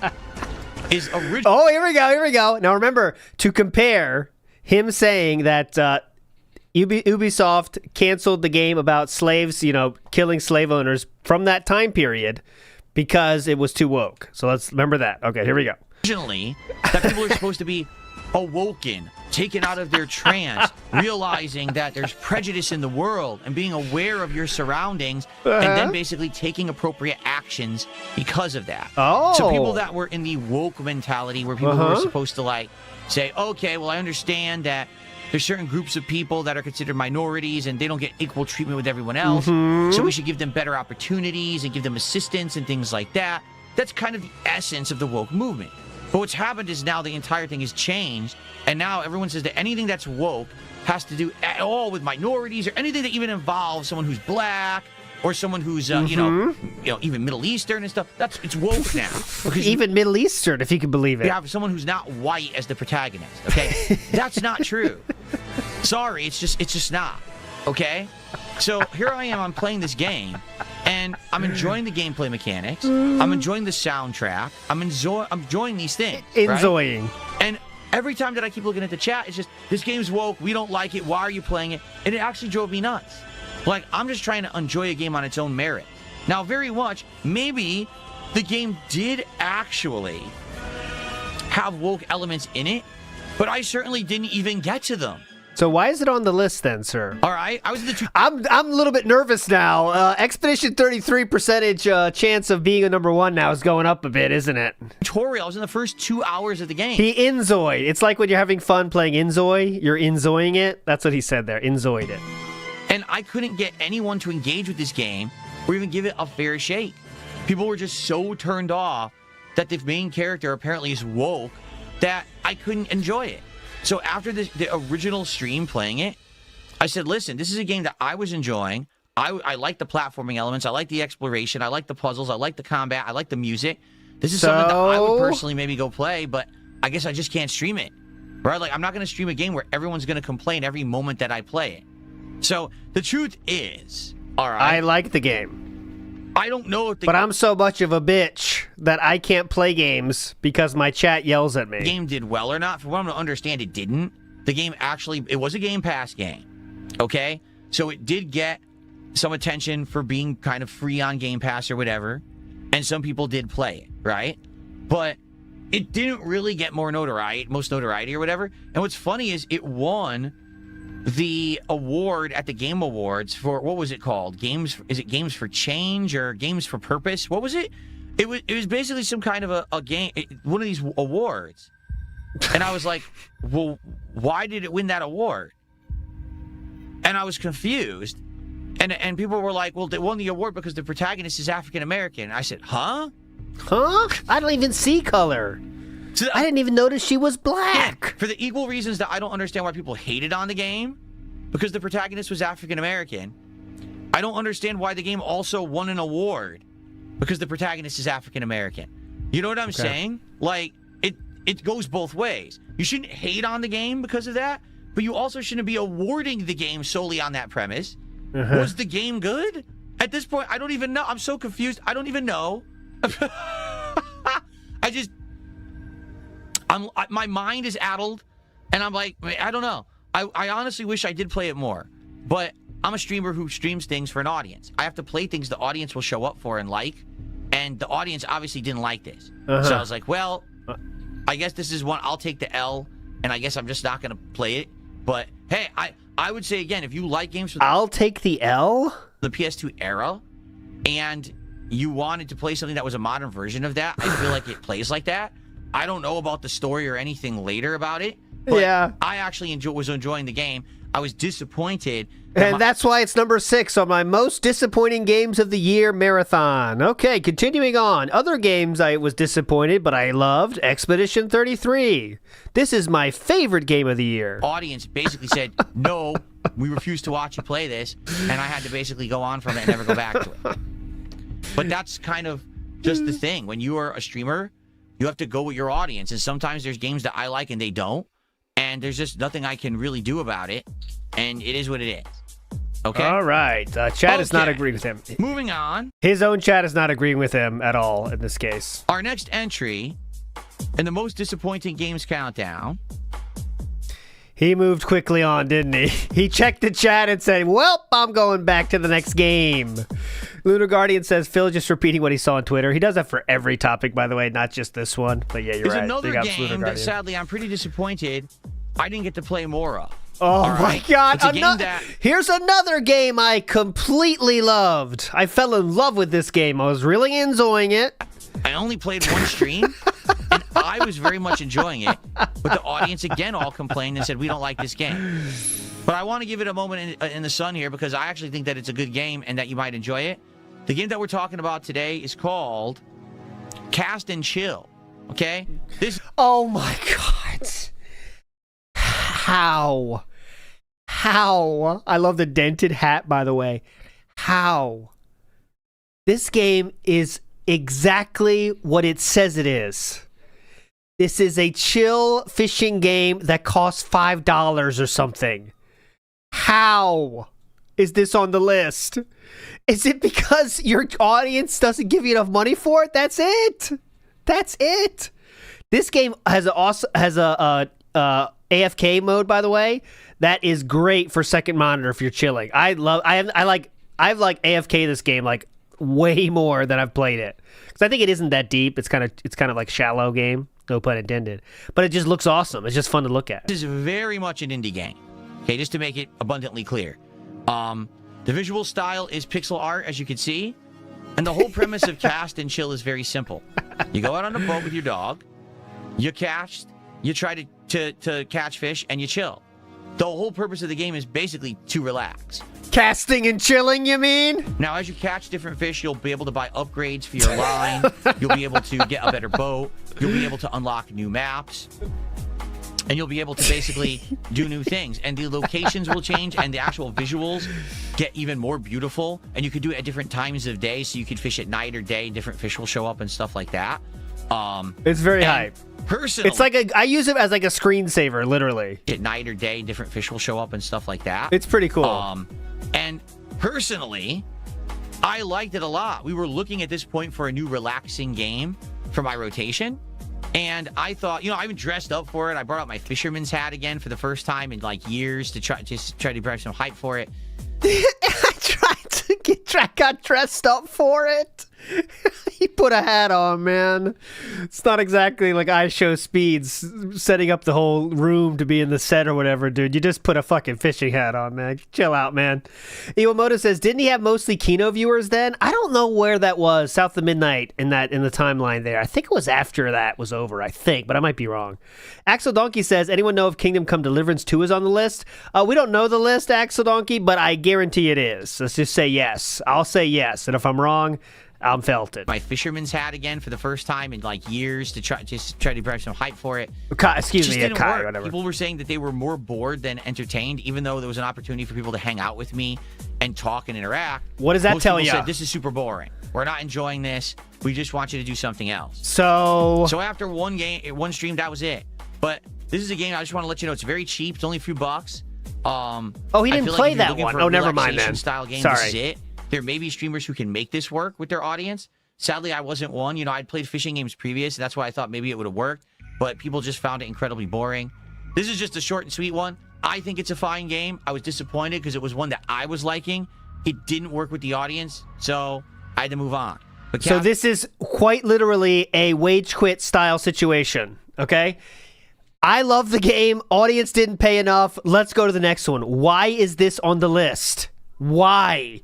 is original. Oh, here we go. Now remember, to compare him saying that Ubisoft canceled the game about slaves, killing slave owners from that time period because it was too woke. So let's remember that. Okay, here we go. Originally, that people are supposed to be awoken, taken out of their trance, realizing that there's prejudice in the world and being aware of your surroundings, and then basically taking appropriate actions because of that. Oh. So people that were in the woke mentality where people were supposed to say, okay, well, I understand that there's certain groups of people that are considered minorities and they don't get equal treatment with everyone else. So we should give them better opportunities and give them assistance and things like that. That's kind of the essence of the woke movement. But what's happened is now the entire thing has changed, and now everyone says that anything that's woke has to do at all with minorities or anything that even involves someone who's black or someone who's even Middle Eastern and stuff. It's woke now. Even Middle Eastern, if you can believe it. You have someone who's not white as the protagonist. Okay, that's not true. Sorry, it's just not. Okay, so here I am. I'm playing this game, and I'm enjoying the gameplay mechanics. I'm enjoying the soundtrack. I'm enjoying these things. Enjoying. Right? And every time that I keep looking at the chat, it's just, this game's woke. We don't like it. Why are you playing it? And it actually drove me nuts. Like, I'm just trying to enjoy a game on its own merit. Now, very much, maybe the game did actually have woke elements in it, but I certainly didn't even get to them. So why is it on the list then, sir? All right, I was in the. I'm a little bit nervous now. Expedition 33% chance of being a number one now is going up a bit, isn't it? Tutorial. I was in the first 2 hours of the game. He enjoyed. It's like when you're having fun playing Enjoy. You're enjoying it. That's what he said there. Enjoyed it. And I couldn't get anyone to engage with this game or even give it a fair shake. People were just so turned off that the main character apparently is woke that I couldn't enjoy it. So after the original stream playing it, I said, listen, this is a game that I was enjoying. I like the platforming elements. I like the exploration. I like the puzzles. I like the combat. I like the music. This is something that I would personally maybe go play, but I guess I just can't stream it. Right? Like, I'm not going to stream a game where everyone's going to complain every moment that I play it. So the truth is, all right. I like the game. I don't know if but I'm so much of a bitch that I can't play games because my chat yells at me. The game did well or not. For what I'm to understand, it didn't. The game actually, it was a Game Pass game. Okay? So it did get some attention for being kind of free on Game Pass or whatever. And some people did play it, right? But it didn't really get most notoriety or whatever. And what's funny is it won the award at the Game Awards for, what was it called? Is it Games for Change or Games for Purpose? What was it? It was basically some kind of a game, one of these awards. And I was like, well, why did it win that award? And I was confused. And people were like, well, they won the award because the protagonist is African American. I said, huh? Huh? I don't even see color. So I didn't even notice she was black. Yeah, for the equal reasons that I don't understand why people hated on the game, because the protagonist was African American. I don't understand why the game also won an award, because the protagonist is African American. You know what I'm saying? Like, it goes both ways. You shouldn't hate on the game because of that, but you also shouldn't be awarding the game solely on that premise. Was the game good? At this point, I don't even know. I'm so confused. I don't even know. My mind is addled, and I'm like, I don't know. I honestly wish I did play it more, but I'm a streamer who streams things for an audience. I have to play things the audience will show up for and like, and the audience obviously didn't like this. So I was like, well, I guess this is one. I'll take the L, and I guess I'm just not going to play it. But hey, I would say again, if you like games for I'll take the L? The PS2 era, and you wanted to play something that was a modern version of that, I feel like it plays like that. I don't know about the story or anything later about it, but I actually was enjoying the game. I was disappointed. And that's why it's number 6 on my most disappointing games of the year marathon. Okay, continuing on. Other games I was disappointed, but I loved. Expedition 33. This is my favorite game of the year. Audience basically said, no, we refuse to watch you play this. And I had to basically go on from it and never go back to it. But that's kind of just the thing. When you are a streamer, you have to go with your audience. And sometimes there's games that I like and they don't. And there's just nothing I can really do about it. And it is what it is. Okay? All right. Chat is not agreeing with him. Moving on. His own chat is not agreeing with him at all in this case. Our next entry in the most disappointing games countdown. He moved quickly on, didn't he? He checked the chat and said, well, I'm going back to the next game. Lunar Guardian says, Phil just repeating what he saw on Twitter. He does that for every topic, by the way, not just this one. But yeah, you're There's right. another Big ups, game Lunar that Guardian. sadly I'm pretty disappointed I didn't get to play more of. Oh my God. It's a game that... Here's another game I completely loved. I fell in love with this game. I was really enjoying it. I only played one stream, and I was very much enjoying it. But the audience, again, all complained and said, we don't like this game. But I want to give it a moment in the sun here because I actually think that it's a good game and that you might enjoy it. The game that we're talking about today is called Cast and Chill. Okay? Oh my God. How? I love the dented hat, by the way. How? This game is exactly what it says it is. This is a chill fishing game that costs $5 or something. How is this on the list? Is it because your audience doesn't give you enough money for it? That's it. That's it. This game has a AFK mode, by the way. That is great for second monitor if you're chilling. I've like AFK this game like way more than I've played it because I think it isn't that deep. It's kind of like shallow game, no pun intended. But it just looks awesome. It's just fun to look at. This is very much an indie game. Okay, just to make it abundantly clear. The visual style is pixel art, as you can see, and the whole premise of Cast and Chill is very simple. You go out on a boat with your dog, you cast, you try to catch fish, and you chill. The whole purpose of the game is basically to relax. Casting and chilling, you mean? Now, as you catch different fish, you'll be able to buy upgrades for your line. You'll be able to get a better boat. You'll be able to unlock new maps. And you'll be able to basically do new things. And the locations will change, and the actual visuals get even more beautiful. And you could do it at different times of day, so you could fish at night or day. Different fish will show up and stuff like that. It's very hype. Personally, it's like I use it as like a screensaver, literally. At night or day, different fish will show up and stuff like that. It's pretty cool. And personally, I liked it a lot. We were looking at this point for a new relaxing game for my rotation. And I thought, I even dressed up for it. I brought out my fisherman's hat again for the first time in like years to try to drive some hype for it. I got dressed up for it. He put a hat on, man. It's not exactly like I show speeds setting up the whole room to be in the set or whatever, dude. You just put a fucking fishing hat on, man. Chill out, man. Iwamoto says, didn't he have mostly Kino viewers then? I don't know where that was, south of midnight in the timeline there. I think it was after that was over, I think, but I might be wrong. Axel Donkey says, anyone know if Kingdom Come Deliverance 2 is on the list? We don't know the list, Axel Donkey, but I guarantee it is. Let's just say yes. I'll say yes, and if I'm wrong, I'm felted. My fisherman's hat again for the first time in like years to try to drive some hype for it. Excuse me, Kai, whatever. People were saying that they were more bored than entertained, even though there was an opportunity for people to hang out with me and talk and interact. What does that tell you? Said, this is super boring. We're not enjoying this. We just want you to do something else. So after one stream, that was it. But this is a game I just want to let you know it's very cheap. It's only a few bucks. He didn't play that one. Oh, never mind then. Style game, sorry. This is it. There may be streamers who can make this work with their audience. Sadly, I wasn't one. I'd played fishing games previous. That's why I thought maybe it would have worked. But people just found it incredibly boring. This is just a short and sweet one. I think it's a fine game. I was disappointed because it was one that I was liking. It didn't work with the audience, so I had to move on. But so this is quite literally a wage quit style situation, okay? I love the game. Audience didn't pay enough. Let's go to the next one. Why is this on the list? Why?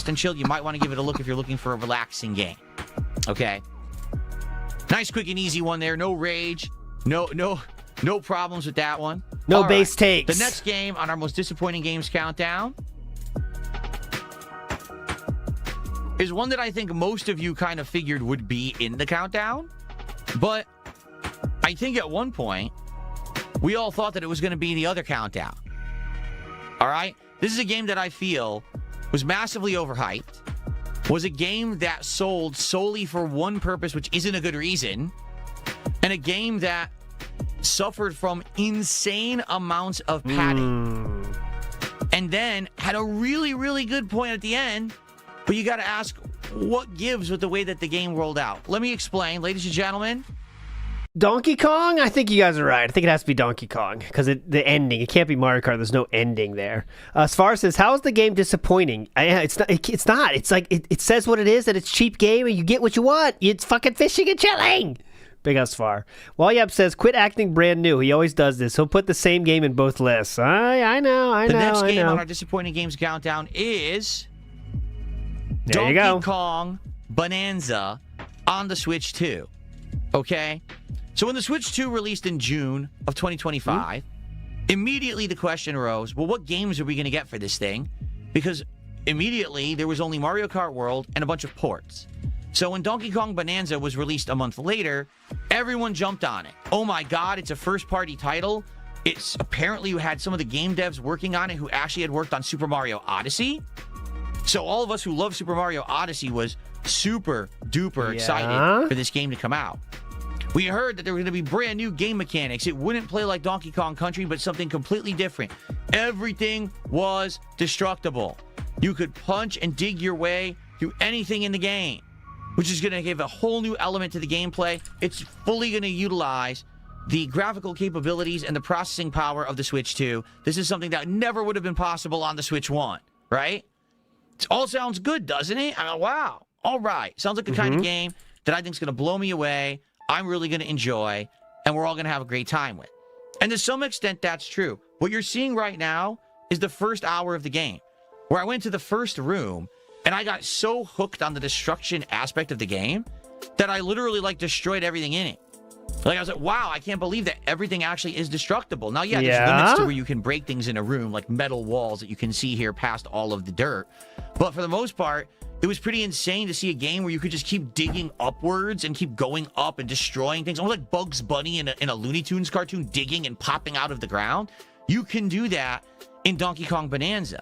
And chill, you might want to give it a look if you're looking for a relaxing game. Okay. Nice, quick, and easy one there. No rage. No No problems with that one. No All base right. takes. The next game on our most disappointing games countdown is one that I think most of you kind of figured would be in the countdown. But I think at one point, we all thought that it was going to be the other countdown. All right? This is a game that I feel was massively overhyped, was a game that sold solely for one purpose, which isn't a good reason, and a game that suffered from insane amounts of padding. And then had a really, really good point at the end, but you got to ask, what gives with the way that the game rolled out? Let me explain, ladies and gentlemen. Donkey Kong? I think you guys are right. I think it has to be Donkey Kong because the ending. It can't be Mario Kart. There's no ending there. As far as says, how is the game disappointing? It's not. It's not. It's like it says what it is, that it's cheap game and you get what you want. It's fucking fishing and chilling. Big as far. Wallyap says, quit acting brand new. He always does this. He'll put the same game in both lists. I know. The next game on our disappointing games countdown is Donkey Kong Bonanza on the Switch 2. Okay? So when the Switch 2 released in June of 2025, immediately the question arose, well, what games are we going to get for this thing? Because immediately there was only Mario Kart World and a bunch of ports. So when Donkey Kong Bonanza was released a month later, everyone jumped on it. Oh my God, it's a first-party title. It's apparently you had some of the game devs working on it who actually had worked on Super Mario Odyssey. So all of us who love Super Mario Odyssey was super duper excited for this game to come out. We heard that there were going to be brand new game mechanics. It wouldn't play like Donkey Kong Country, but something completely different. Everything was destructible. You could punch and dig your way through anything in the game, which is going to give a whole new element to the gameplay. It's fully going to utilize the graphical capabilities and the processing power of the Switch 2. This is something that never would have been possible on the Switch 1, right? It all sounds good, doesn't it? I mean, wow. All right. Sounds like the kind of game that I think is going to blow me away. I'm really going to enjoy, and we're all going to have a great time with. And to some extent, that's true. What you're seeing right now is the first hour of the game, where I went to the first room, and I got so hooked on the destruction aspect of the game that I literally, destroyed everything in it. I was like, wow, I can't believe that everything actually is destructible. Now, there's limits to where you can break things in a room, like metal walls that you can see here past all of the dirt. But for the most part, it was pretty insane to see a game where you could just keep digging upwards and keep going up and destroying things. Almost like Bugs Bunny in a Looney Tunes cartoon, digging and popping out of the ground. You can do that in Donkey Kong Bonanza.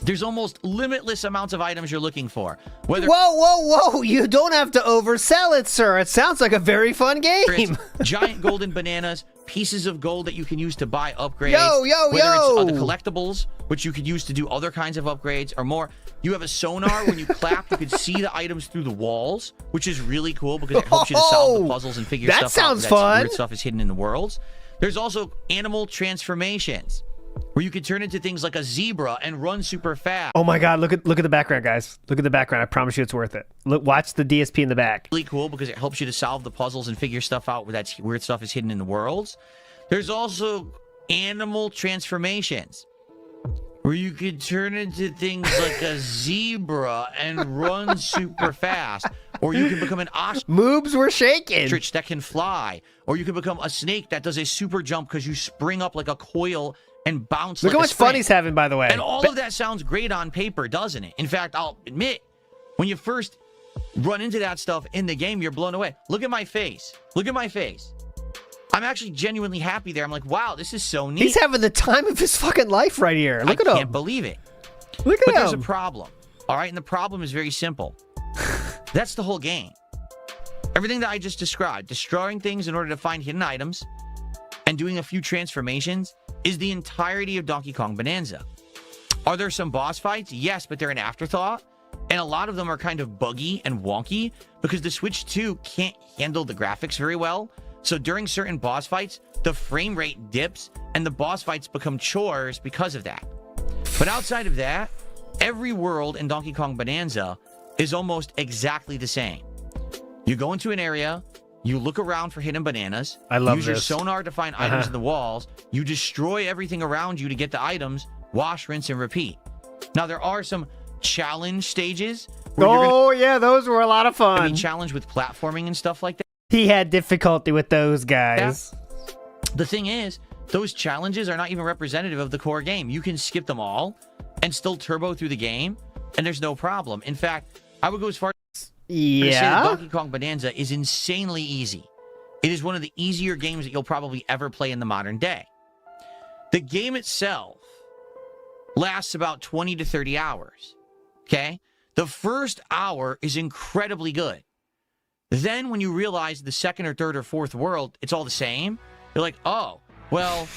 There's almost limitless amounts of items you're looking for. Whoa! You don't have to oversell it, sir. It sounds like a very fun game. Giant golden bananas, pieces of gold that you can use to buy upgrades. Whether it's the collectibles, which you could use to do other kinds of upgrades, or more. You have a sonar. When you clap, you can see the items through the walls, which is really cool because it helps you to solve the puzzles and figure stuff out. That sounds fun. Weird stuff is hidden in the worlds. There's also animal transformations, where you can turn into things like a zebra and run super fast. Oh my God! Look at the background, guys. Look at the background. I promise you, it's worth it. Look, watch the DSP in the back. Really cool because it helps you to solve the puzzles and figure stuff out where that weird stuff is hidden in the worlds. There's also animal transformations, where you could turn into things like a zebra and run super fast, or you can become an ostrich. Moobs were shaking. That can fly, or you can become a snake that does a super jump because you spring up like a coil and bounce. Look like how much fun he's having, by the way. And all of that sounds great on paper, doesn't it? In fact, I'll admit, when you first run into that stuff in the game, you're blown away. Look at my face. Look at my face. I'm actually genuinely happy there. I'm like, wow, this is so neat. He's having the time of his fucking life right here. Look at him. I can't believe it. Look at him. But there's a problem. All right, and the problem is very simple. That's the whole game. Everything that I just described, destroying things in order to find hidden items and doing a few transformations, is the entirety of Donkey Kong Bonanza. Are there some boss fights? Yes, but they're an afterthought. And a lot of them are kind of buggy and wonky because the Switch 2 can't handle the graphics very well. So during certain boss fights, the frame rate dips and the boss fights become chores because of that. But outside of that, every world in Donkey Kong Bonanza is almost exactly the same. You go into an area, you look around for hidden bananas. I love use this. your sonar to find items in the walls. You destroy everything around you to get the items. Wash, rinse, and repeat. Now, there are some challenge stages. Yeah, those were a lot of fun. I mean, challenge with platforming and stuff like that. He had difficulty with those guys. The thing is, those challenges are not even representative of the core game. You can skip them all and still turbo through the game, and there's no problem. In fact, I would go as far as to say that Donkey Kong Bonanza is insanely easy. It is one of the easier games that you'll probably ever play in the modern day. The game itself lasts about 20 to 30 hours, okay? The first hour is incredibly good. Then when you realize the second or third or fourth world, it's all the same, you're like, oh, well,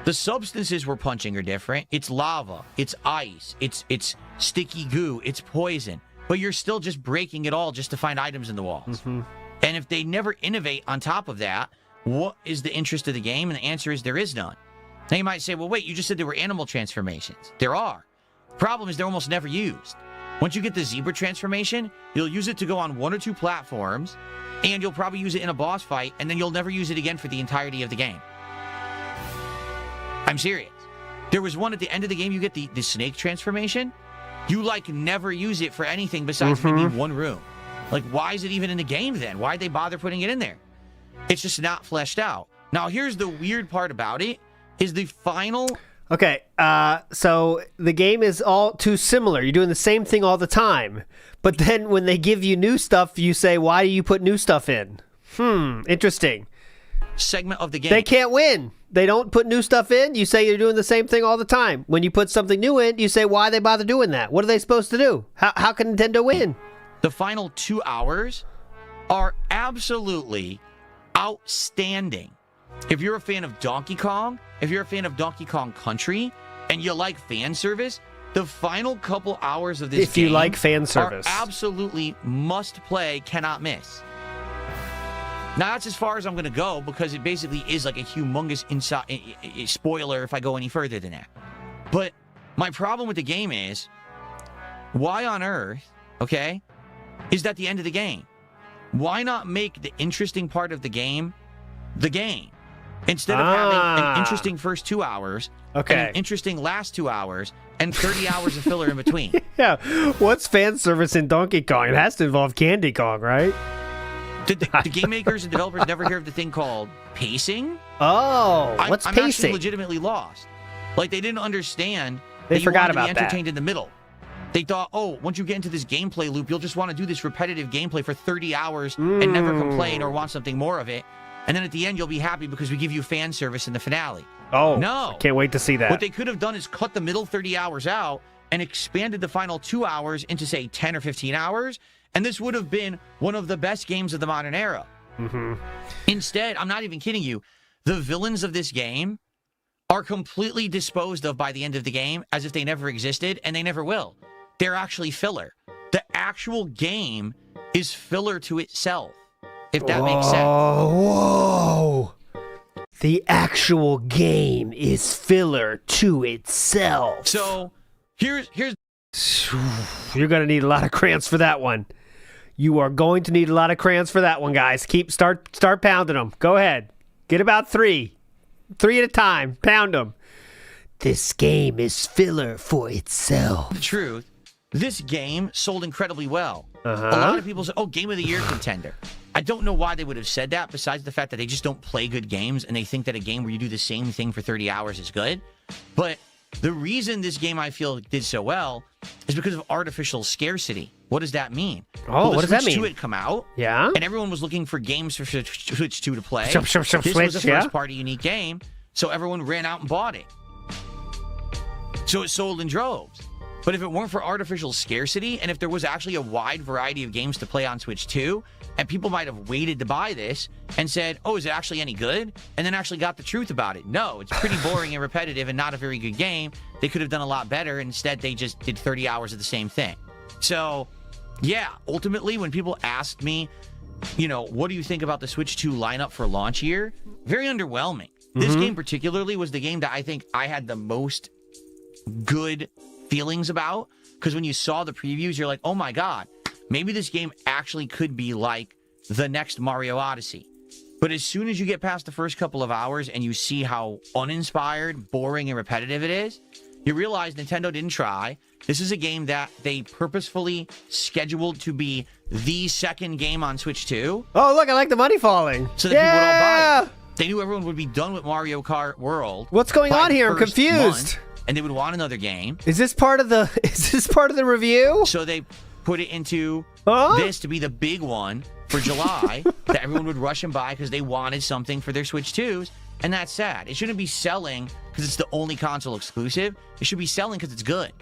the substances we're punching are different. It's lava, it's ice, it's sticky goo, it's poison. But you're still just breaking it all just to find items in the walls. And if they never innovate on top of that, what is the interest of the game? And the answer is there is none. Now you might say, well, wait, you just said there were animal transformations. There are. Problem is they're almost never used. Once you get the zebra transformation, you'll use it to go on 1 or 2 platforms, and you'll probably use it in a boss fight, and then you'll never use it again for the entirety of the game. I'm serious. There was one at the end of the game, you get the snake transformation. You, like, never use it for anything besides maybe one room. Like, why is it even in the game then? Why'd they bother putting it in there? It's just not fleshed out. Now, here's the weird part about it, is the final... Okay, so the game is all too similar. You're doing the same thing all the time. But then when they give you new stuff, you say, why do you put new stuff in? Interesting. Segment of the game. They can't win. They don't put new stuff in. You say you're doing the same thing all the time. When you put something new in, you say, why they bother doing that? What are they supposed to do? How can Nintendo win? The final 2 hours are absolutely outstanding. If you're a fan of Donkey Kong, if you're a fan of Donkey Kong Country, and you like fan service, the final couple hours of this game, if you like fan service, are absolutely must play, cannot miss. Now, that's as far as I'm going to go, because it basically is like a humongous spoiler if I go any further than that. But my problem with the game is, why on earth, okay, is that the end of the game? Why not make the interesting part of the game the game? Instead of having an interesting first 2 hours, and an interesting last 2 hours, and 30 hours of filler in between. Yeah, what's fan service in Donkey Kong? It has to involve Candy Kong, right? Did the game makers and developers never hear of the thing called pacing? Oh, what's I'm pacing? actually legitimately lost. Like, they didn't understand They that forgot you about wanted to be that. entertained in the middle. They thought, oh, once you get into this gameplay loop, you'll just want to do this repetitive gameplay for 30 hours and never complain or want something more of it. And then at the end, you'll be happy because we give you fan service in the finale. Oh, no. I can't wait to see that. What they could have done is cut the middle 30 hours out and expanded the final 2 hours into, say, 10 or 15 hours. And this would have been one of the best games of the modern era. Instead, I'm not even kidding you, the villains of this game are completely disposed of by the end of the game as if they never existed, and they never will. They're actually filler. The actual game is filler to itself, if that makes sense. Whoa. The actual game is filler to itself. So, here's you're going to need a lot of crayons for that one. You are going to need a lot of crayons for that one, guys. Start pounding them. Go ahead. Get about 3. 3 at a time. Pound them. This game is filler for itself. The truth, this game sold incredibly well. A lot of people say, oh, Game of the Year contender. I don't know why they would have said that, besides the fact that they just don't play good games, and they think that a game where you do the same thing for 30 hours is good. But the reason this game, I feel, did so well is because of artificial scarcity. What does that mean? Oh, what does that mean? Switch 2 had come out, yeah, and everyone was looking for games for Switch 2 to play. This was a first-party unique game, so everyone ran out and bought it. So it sold in droves. But if it weren't for artificial scarcity, and if there was actually a wide variety of games to play on Switch 2, and people might have waited to buy this and said, oh, is it actually any good? And then actually got the truth about it. No, it's pretty boring and repetitive and not a very good game. They could have done a lot better. Instead, they just did 30 hours of the same thing. So, yeah, ultimately, when people asked me, you know, what do you think about the Switch 2 lineup for launch year? Very underwhelming. This game particularly was the game that I think I had the most good feelings about, because when you saw the previews, you're like, oh my god, maybe this game actually could be like the next Mario Odyssey. But as soon as you get past the first couple of hours and you see how uninspired, boring, and repetitive it is, you realize Nintendo didn't try. This is a game that they purposefully scheduled to be the second game on Switch 2. Oh, look, I like the money falling. So that people would all buy it. They knew everyone would be done with Mario Kart World. What's going by on the here? I'm first confused. month, and they would want another game. Is this part of the? Is this part of the review? So they put it into this to be the big one for July that everyone would rush and buy because they wanted something for their Switch 2s, and that's sad. It shouldn't be selling because it's the only console exclusive. It should be selling because it's good.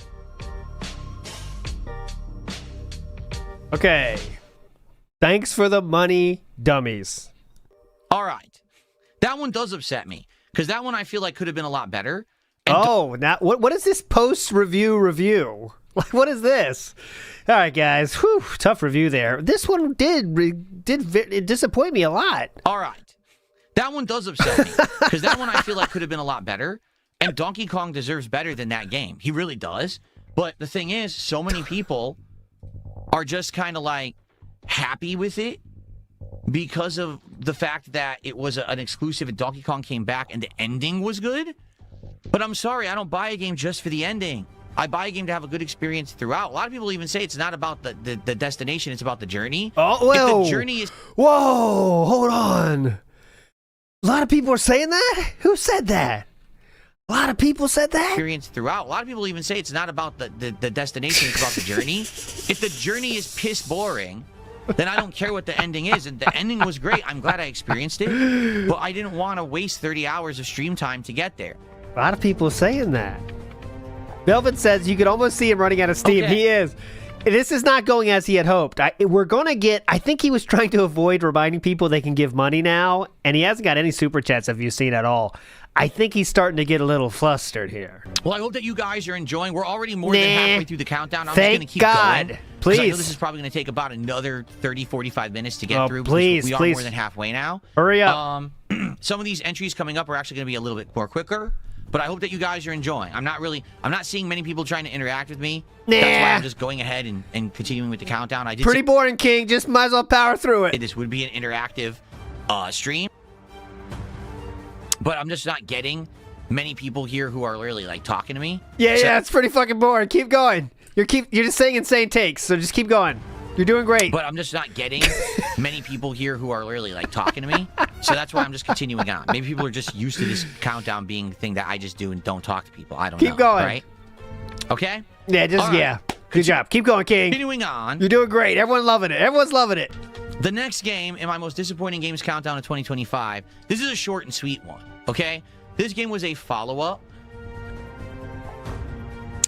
Okay. Thanks for the money, dummies. All right. That one does upset me because that one I feel like could have been a lot better. And now what is this post-review? Like, what is this? All right, guys. Whew, tough review there. This one did disappoint me a lot. All right. That one does upset me because that one I feel like could have been a lot better. And Donkey Kong deserves better than that game. He really does. But the thing is, so many people are just kind of like happy with it because of the fact that it was an exclusive and Donkey Kong came back and the ending was good. But I'm sorry, I don't buy a game just for the ending. I buy a game to have a good experience throughout. A lot of people even say it's not about the destination, it's about the journey. Oh, well. If the journey is... Whoa, hold on. A lot of people are saying that? Who said that? A lot of people said that? Experience throughout. A lot of people even say it's not about the destination, it's about the journey. If the journey is piss boring, then I don't care what the ending is. And the ending was great. I'm glad I experienced it. But I didn't want to waste 30 hours of stream time to get there. A lot of people are saying that. Melvin says you could almost see him running out of steam. Okay. He is. This is not going as he had hoped. We're going to get... I think he was trying to avoid reminding people they can give money now, and he hasn't got any super chats, if you've seen at all. I think he's starting to get a little flustered here. Well, I hope that you guys are enjoying. We're already more than halfway through the countdown. I'm Thank just going to keep God. going. Please. I know this is probably going to take about another 30, 45 minutes to get through. Please, we are please. more than halfway now. Hurry up. Some of these entries coming up are actually going to be a little bit more quicker. But I hope that you guys are enjoying. I'm not seeing many people trying to interact with me. Nah. That's why I'm just going ahead and continuing with the countdown. I did Pretty boring, King. Just might as well power through it. This would be an interactive stream. But I'm just not getting many people here who are literally like talking to me. Yeah, it's pretty fucking boring. Keep going. You're just saying insane takes, so just keep going. You're doing great. But I'm just not getting many people here who are literally like talking to me. So that's why I'm just continuing on. Maybe people are just used to this countdown being the thing that I just do and don't talk to people. I don't know. Keep going. Right? Okay? Yeah, yeah. Good job. Keep going, King. Continuing on. You're doing great. Everyone's loving it. Everyone's loving it. The next game in my most disappointing games countdown of 2025. This is a short and sweet one. Okay? This game was a follow-up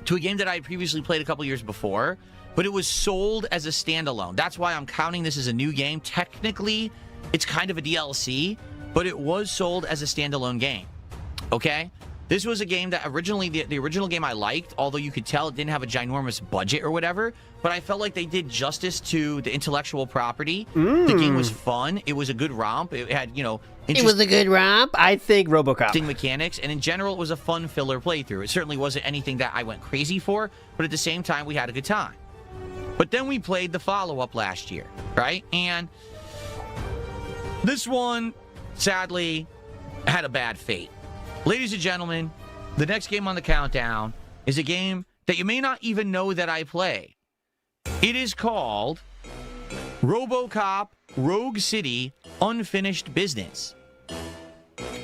to a game that I had previously played a couple years before, but it was sold as a standalone. That's why I'm counting this as a new game. Technically, it's kind of a DLC, but it was sold as a standalone game. Okay? This was a game that originally, the original game I liked, although you could tell it didn't have a ginormous budget or whatever, but I felt like they did justice to the intellectual property. The game was fun. It was a good romp. It had, It was a good romp. I think RoboCop. Interesting mechanics, and in general, it was a fun filler playthrough. It certainly wasn't anything that I went crazy for, but at the same time, we had a good time. But then we played the follow-up last year, right? And this one, sadly, had a bad fate. Ladies and gentlemen, the next game on the countdown is a game that you may not even know that I play. It is called RoboCop Rogue City Unfinished Business.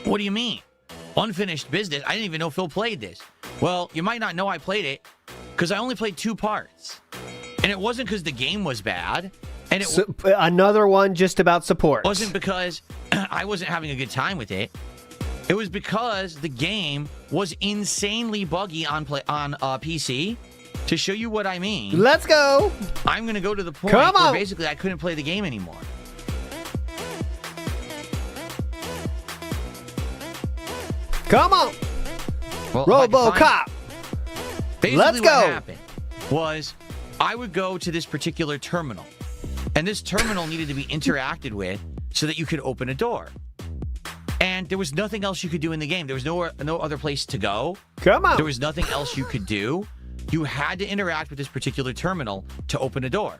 What do you mean? Unfinished business? I didn't even know Phil played this. Well, you might not know I played it because I only played 2 parts. And it wasn't because the game was bad. And another one just about support. It wasn't because I wasn't having a good time with it. It was because the game was insanely buggy on PC. To show you what I mean, let's go. I'm going to go to the point where basically I couldn't play the game anymore. Come on. Well, RoboCop. Let's go. What happened was I would go to this particular terminal, and this terminal needed to be interacted with so that you could open a door. And there was nothing else you could do in the game. There was no other place to go. Come on. There was nothing else you could do. You had to interact with this particular terminal to open a door.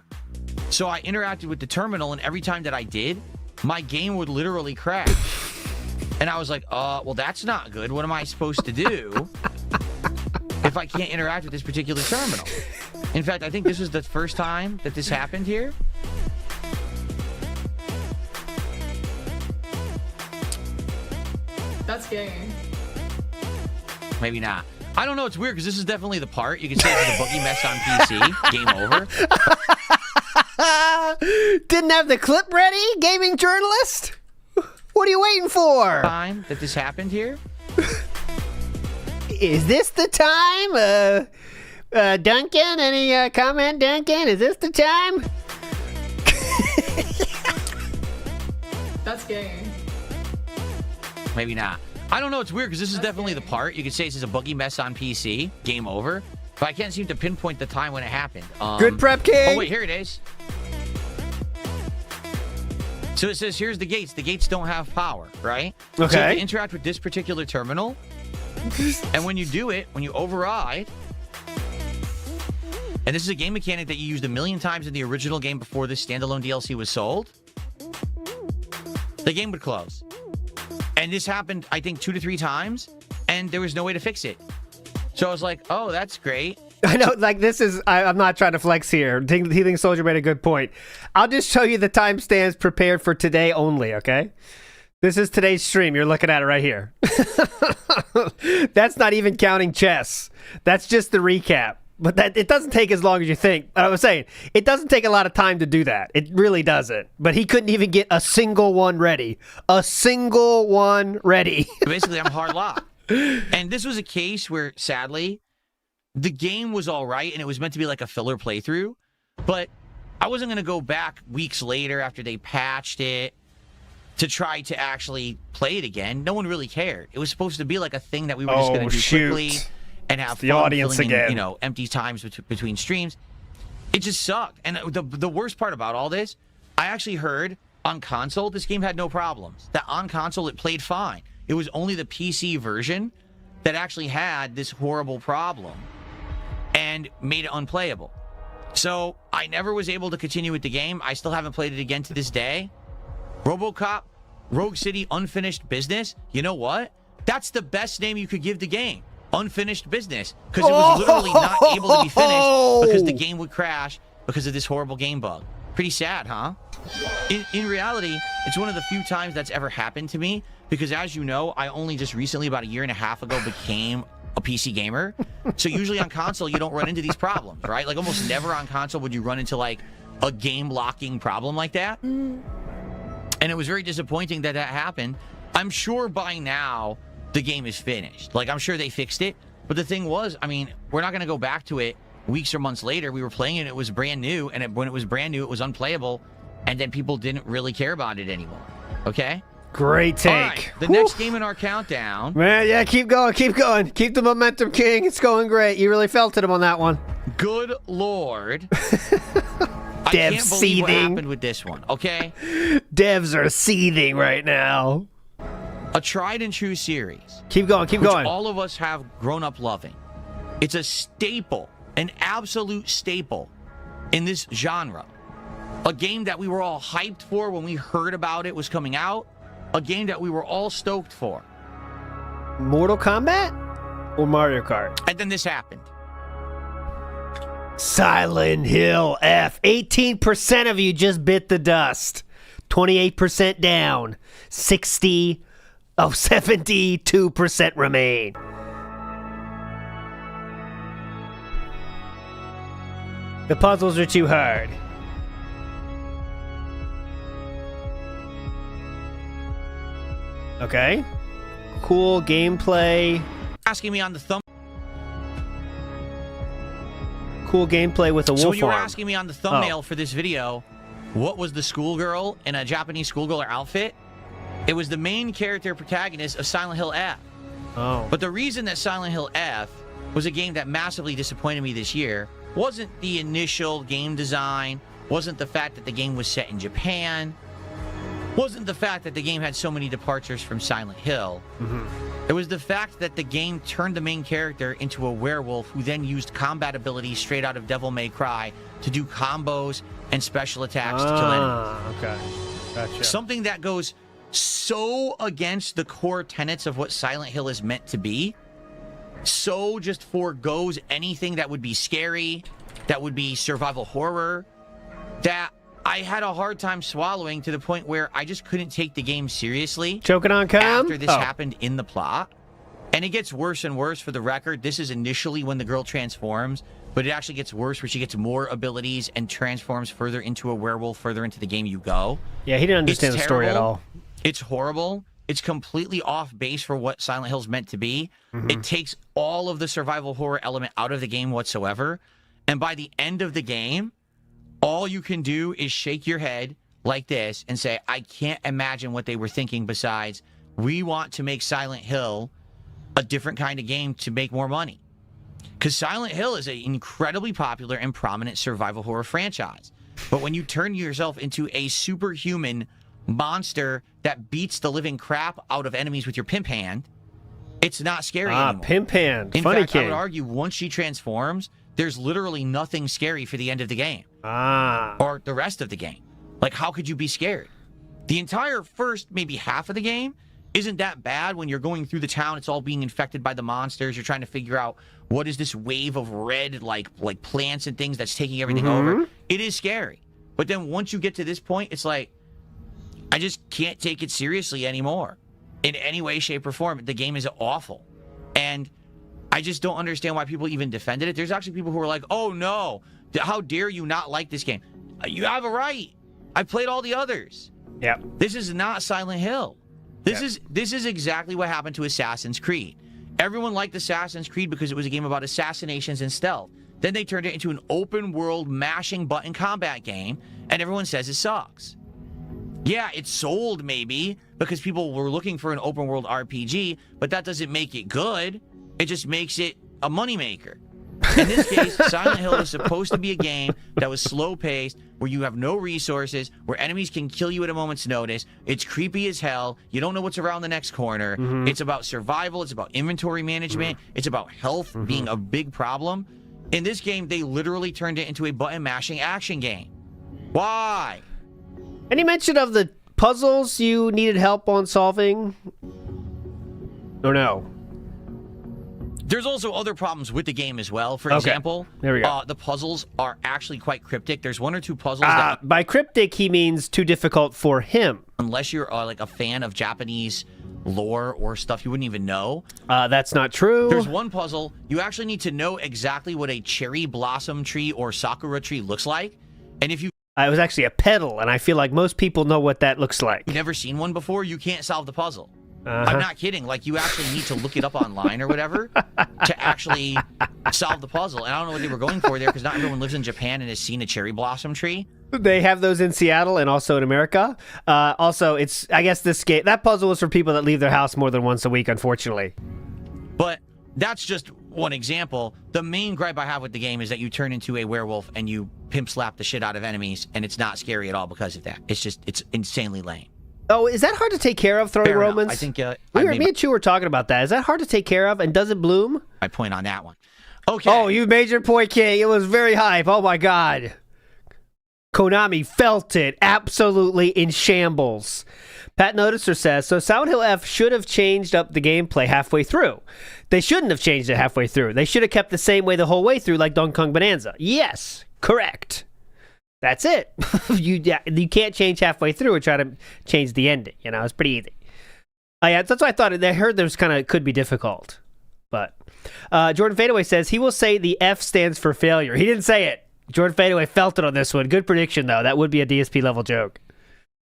So I interacted with the terminal, and every time that I did, my game would literally crash. And I was like, well, that's not good. What am I supposed to do if I can't interact with this particular terminal? In fact, I think this was the first time that this happened here. scary. Maybe not. I don't know. It's weird because this is definitely the part. You can say it's a buggy mess on PC. Game over. Didn't have the clip ready, gaming journalist? What are you waiting for? Time that this happened here. Is this the time? Duncan, any comment, Duncan? Is this the time? That's scary. Maybe not. I don't know. It's weird because this is definitely the part. You could say this is a buggy mess on PC. Game over. But I can't seem to pinpoint the time when it happened. Good prep, King. Oh, wait. Here it is. So it says, here's the gates. The gates don't have power, right? Okay. So you interact with this particular terminal. And when you do it, when you override, and this is a game mechanic that you used 1 million times in the original game before this standalone DLC was sold, the game would close. And this happened, I think, 2 to 3 times, and there was no way to fix it. So I was like, oh, that's great. I know, like, this is, I'm not trying to flex here. Healing Soldier made a good point. I'll just show you the timestamps prepared for today only, okay? This is today's stream. You're looking at it right here. That's not even counting chess. That's just the recap. But that it doesn't take as long as you think. I was saying, it doesn't take a lot of time to do that. It really doesn't. But he couldn't even get a single one ready. A single one ready. Basically, I'm hard locked. And this was a case where, sadly, the game was all right, and it was meant to be like a filler playthrough. But I wasn't going to go back weeks later after they patched it to try to actually play it again. No one really cared. It was supposed to be like a thing that we were just going to do quickly and have the fun audience filling again. In, empty times between streams. It just sucked. And the worst part about all this, I actually heard on console, this game had no problems. That on console, it played fine. It was only the PC version that actually had this horrible problem and made it unplayable. So I never was able to continue with the game. I still haven't played it again to this day. RoboCop, Rogue City, Unfinished Business. You know what? That's the best name you could give the game. Unfinished Business. Because it was literally not able to be finished because the game would crash because of this horrible game bug. Pretty sad, huh? In reality, it's one of the few times that's ever happened to me because, as you know, I only just recently, about 1.5 years ago, became a PC gamer. So usually on console, you don't run into these problems, right? Like almost never on console would you run into like a game locking problem like that. And it was very disappointing that that happened. I'm sure by now the game is finished. Like, I'm sure they fixed it. But the thing was, I mean, we're not going to go back to it weeks or months later. We were playing it. It was brand new. And when it was brand new, it was unplayable. And then people didn't really care about it anymore. Okay? Great take. All right, the next game in our countdown. Man, yeah, keep going, keep going. Keep the momentum, King. It's going great. You really felt it on that one. Good Lord. I can't believe what happened with this one, okay? Devs are seething right now. A tried and true series. Keep going, keep going. All of us have grown up loving. It's a staple, an absolute staple in this genre. A game that we were all hyped for when we heard about it was coming out. A game that we were all stoked for. Mortal Kombat or Mario Kart? And then this happened. Silent Hill F. 18% of you just bit the dust. 28% down. 72% remain. The puzzles are too hard. Okay. Cool gameplay. Asking me on the thumb. Cool gameplay with a wolf So when you were arm. asking me on the thumbnail for this video, what was the schoolgirl in a Japanese schoolgirl outfit? It was the main character protagonist of Silent Hill F. Oh. But the reason that Silent Hill F was a game that massively disappointed me this year wasn't the initial game design, wasn't the fact that the game was set in Japan, wasn't the fact that the game had so many departures from Silent Hill. It was the fact that the game turned the main character into a werewolf who then used combat abilities straight out of Devil May Cry to do combos and special attacks to kill enemies. Okay. Gotcha. Something that goes so against the core tenets of what Silent Hill is meant to be, so just forgoes anything that would be scary, that would be survival horror, that I had a hard time swallowing to the point where I just couldn't take the game seriously. Choking on cum? After this happened in the plot. And it gets worse and worse. For the record, this is initially when the girl transforms, but it actually gets worse where she gets more abilities and transforms further into a werewolf further into the game you go. Yeah, he didn't understand the story at all. It's horrible. It's completely off base for what Silent Hill's meant to be. It takes all of the survival horror element out of the game whatsoever. And by the end of the game, all you can do is shake your head like this and say, I can't imagine what they were thinking besides, we want to make Silent Hill a different kind of game to make more money. Because Silent Hill is an incredibly popular and prominent survival horror franchise. But when you turn yourself into a superhuman monster that beats the living crap out of enemies with your pimp hand, it's not scary anymore. Pimp hand. In Funny fact, I would argue once she transforms, there's literally nothing scary for the end of the game. Or the rest of the game. Like, how could you be scared? The entire first maybe half of the game isn't that bad. When you're going through the town, it's all being infected by the monsters. You're trying to figure out what is this wave of red, like plants and things that's taking everything over. It is scary. But then once you get to this point, it's like, I just can't take it seriously anymore. In any way, shape, or form. The game is awful. And I just don't understand why people even defended it. There's actually people who are like, oh no, how dare you not like this game? You have a right. I played all the others. Yep. This is not Silent Hill. This is exactly what happened to Assassin's Creed. Everyone liked Assassin's Creed because it was a game about assassinations and stealth. Then they turned it into an open world mashing button combat game, and everyone says it sucks. Yeah, it sold maybe because people were looking for an open world RPG, but that doesn't make it good. It just makes it a moneymaker. In this case, Silent Hill is supposed to be a game that was slow-paced, where you have no resources, where enemies can kill you at a moment's notice. It's creepy as hell. You don't know what's around the next corner. It's about survival. It's about inventory management. It's about health being a big problem. In this game, they literally turned it into a button-mashing action game. Why? Any mention of the puzzles you needed help on solving? Or no? There's also other problems with the game as well. For example, there we go. The puzzles are actually quite cryptic. There's one or two puzzles that... By cryptic, he means too difficult for him. Unless you're like a fan of Japanese lore or stuff you wouldn't even know. That's not true. There's one puzzle. You actually need to know exactly what a cherry blossom tree or sakura tree looks like. And if you... It was actually a petal, and I feel like most people know what that looks like. You've never seen one before, you can't solve the puzzle. I'm not kidding. Like, you actually need to look it up online or whatever to actually solve the puzzle. And I don't know what they were going for there, because not everyone lives in Japan and has seen a cherry blossom tree. They have those in Seattle and also in America. Also, it's, I guess this game, that puzzle was for people that leave their house more than once a week, unfortunately. But that's just one example. The main gripe I have with the game is that you turn into a werewolf and you pimp slap the shit out of enemies, and it's not scary at all because of that. It's insanely lame. Oh, is that hard to take care of, throwing Romans? I think me and Chu were talking about that. Is that hard to take care of, and does it bloom? My point on that one. Okay. Oh, you made your point, King. It was very hype. Oh my god. Konami felt it. Absolutely in shambles. Pat Noticer says, so Silent Hill F should have changed up the gameplay halfway through. They shouldn't have changed it halfway through. They should have kept the same way the whole way through, like Donkey Kong Bonanza. Yes, correct. That's it. You can't change halfway through or try to change the ending. You know, it's pretty easy. Yeah, that's why I thought. I heard there's could be difficult. But Jordan Fadeaway says he will say the F stands for failure. He didn't say it. Jordan Fadeaway felt it on this one. Good prediction, though. That would be a DSP level joke.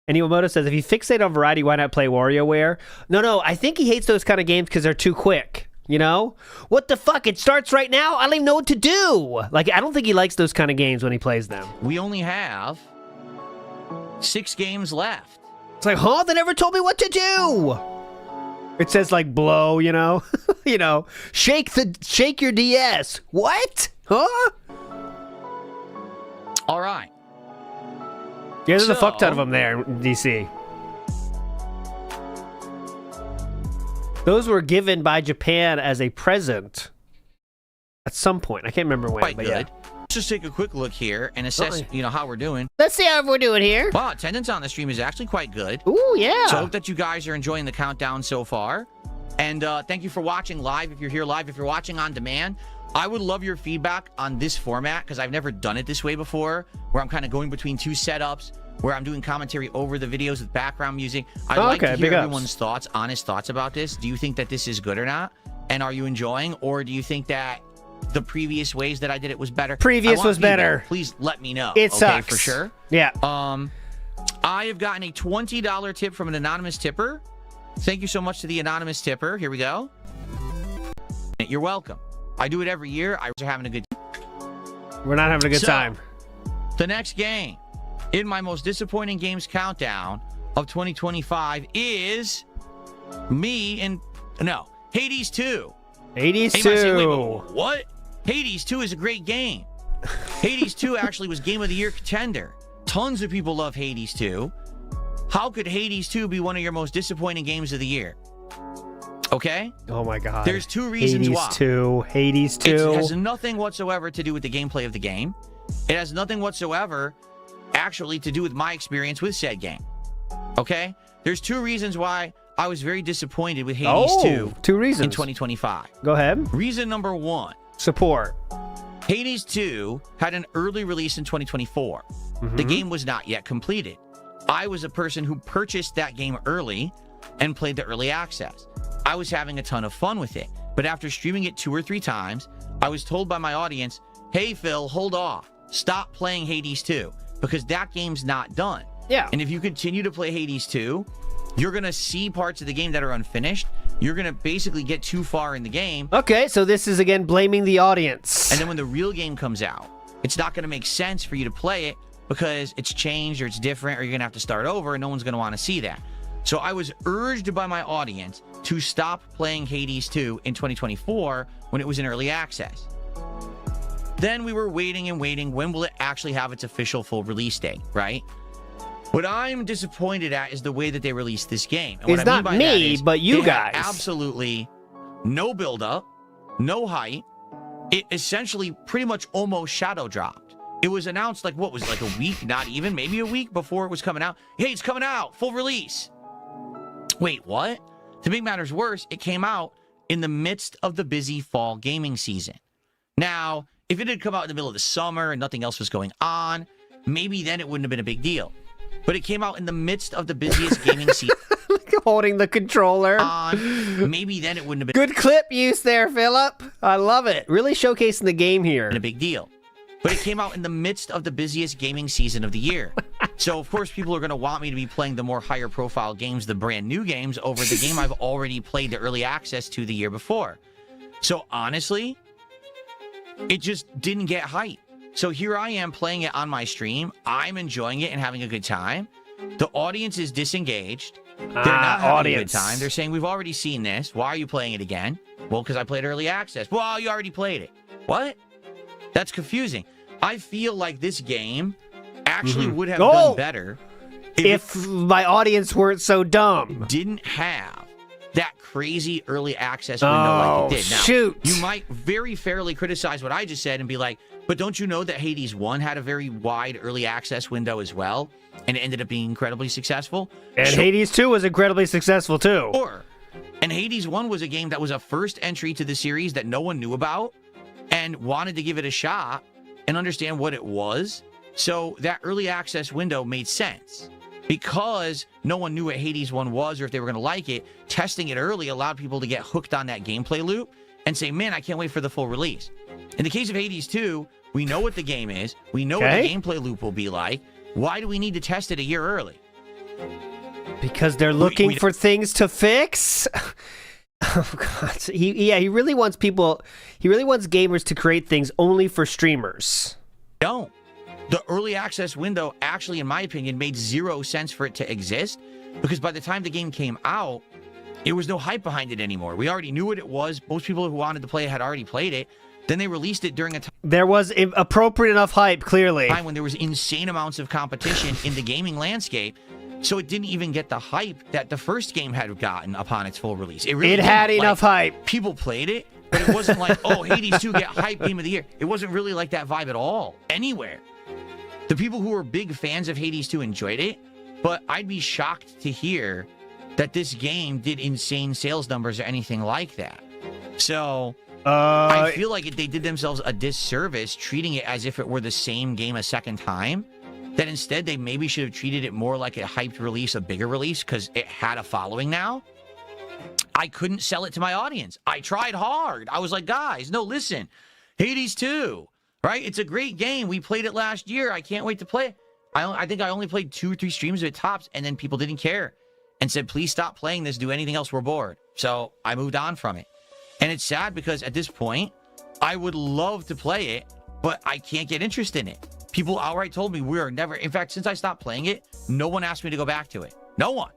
And Iwamoto says, if you fixate on variety, why not play WarioWare? No, I think he hates those kind of games because they're too quick. You know? What the fuck? It starts right now? I don't even know what to do. Like, I don't think he likes those kind of games when he plays them. We only have 6 games left. It's like, huh? They never told me what to do. It says, like, blow, you know? You know, shake your DS. What? Huh? All right. Yeah, there's a fuck ton of them there in DC. Those were given by Japan as a present at some point. I can't remember when. Quite but good. Yeah. Let's just take a quick look here and assess, how we're doing. Let's see how we're doing here. Wow, attendance on the stream is actually quite good. Ooh, yeah. So I hope that you guys are enjoying the countdown so far. And thank you for watching live if you're here live. If you're watching on demand, I would love your feedback on this format because I've never done it this way before, where I'm kind of going between two setups, where I'm doing commentary over the videos with background music. I'd like to hear everyone's thoughts, honest thoughts about this. Do you think that this is good or not? And are you enjoying? Or do you think that the previous ways that I did it was better? Previous was better. Please let me know. It sucks. For sure. Yeah. I have gotten a $20 tip from an anonymous tipper. Thank you so much to the anonymous tipper. Here we go. You're welcome. I do it every year. I was having a good time. We're not having a good time. The next game in my most disappointing games countdown of 2025 is Hades 2. Hades 2. Say, wait, what? Hades 2 is a great game. Hades 2 actually was Game of the Year contender. Tons of people love Hades 2. How could Hades 2 be one of your most disappointing games of the year? Okay? Oh my God. There's two reasons why. Hades 2. It has nothing whatsoever to do with the gameplay of the game. It has nothing whatsoever actually to do with my experience with said game. Okay? There's two reasons why I was very disappointed with Hades 2. Two reasons. In 2025. Go ahead. Reason number one. Support. Hades 2 had an early release in 2024. The game was not yet completed. I was a person who purchased that game early and played the early access. I was having a ton of fun with it. But after streaming it 2 or 3 times, I was told by my audience, hey, Phil, hold off. Stop playing Hades 2 because that game's not done. Yeah. And if you continue to play Hades 2, you're going to see parts of the game that are unfinished. You're going to basically get too far in the game. Okay, so this is, again, blaming the audience. And then when the real game comes out, it's not going to make sense for you to play it because it's changed or it's different or you're going to have to start over and no one's going to want to see that. So I was urged by my audience to stop playing Hades 2 in 2024 when it was in early access. Then we were waiting and waiting. When will it actually have its official full release date, right? What I'm disappointed at is the way that they released this game. And it's not me, but you guys. Absolutely no build-up, no hype. It essentially pretty much almost shadow dropped. It was announced like, what was it, like a week, not even, maybe a week before it was coming out. Hey, it's coming out, full release. Wait, what? To make matters worse, it came out in the midst of the busy fall gaming season. Now, if it had come out in the middle of the summer and nothing else was going on, maybe then it wouldn't have been a big deal. But it came out in the midst of the busiest gaming season. Holding the controller. Maybe then it wouldn't have been. Good clip use there, Philip. I love it. Really showcasing the game here. A big deal. But it came out in the midst of the busiest gaming season of the year. So, of course, people are going to want me to be playing the more higher profile games, the brand new games, over the game I've already played the early access to the year before. So, honestly, it just didn't get hype. So here I am playing it on my stream. I'm enjoying it and having a good time. The audience is disengaged. They're not having a good time. They're saying, we've already seen this. Why are you playing it again? Well, because I played early access. Well, you already played it. What? That's confusing. I feel like this game actually would have done better if my audience weren't so dumb. Didn't have that crazy early access window like it did. Now, shoot. You might very fairly criticize what I just said and be like, but don't you know that Hades 1 had a very wide early access window as well? And it ended up being incredibly successful. And Hades 2 was incredibly successful too. And Hades 1 was a game that was a first entry to the series that no one knew about and wanted to give it a shot and understand what it was. So that early access window made sense. Because no one knew what Hades 1 was or if they were going to like it, testing it early allowed people to get hooked on that gameplay loop and say, man, I can't wait for the full release. In the case of Hades 2, we know what the game is. We know what the gameplay loop will be like. Why do we need to test it a year early? Because they're looking for things to fix? Oh, God. He really wants gamers to create things only for streamers. Don't. The early access window actually, in my opinion, made 0 sense for it to exist because by the time the game came out, there was no hype behind it anymore. We already knew what it was. Most people who wanted to play it had already played it. Then they released it during a time. There was appropriate enough hype, clearly. Time when there was insane amounts of competition in the gaming landscape. So it didn't even get the hype that the first game had gotten upon its full release. It had enough hype. People played it, but it wasn't like, oh, Hades 2 get hype game of the year. It wasn't really like that vibe at all, anywhere. The people who were big fans of Hades 2 enjoyed it, but I'd be shocked to hear that this game did insane sales numbers or anything like that. So I feel like they did themselves a disservice treating it as if it were the same game a second time. That instead they maybe should have treated it more like a hyped release, a bigger release, because it had a following now. I couldn't sell it to my audience. I tried hard. I was like, guys, no, listen. Hades 2, right? It's a great game. We played it last year. I can't wait to play it. I think I only played 2 or 3 streams of it tops, and then people didn't care and said, please stop playing this. Do anything else. We're bored. So I moved on from it. And it's sad because at this point, I would love to play it, but I can't get interest in it. People outright told me we are never... In fact, since I stopped playing it, no one asked me to go back to it. No one.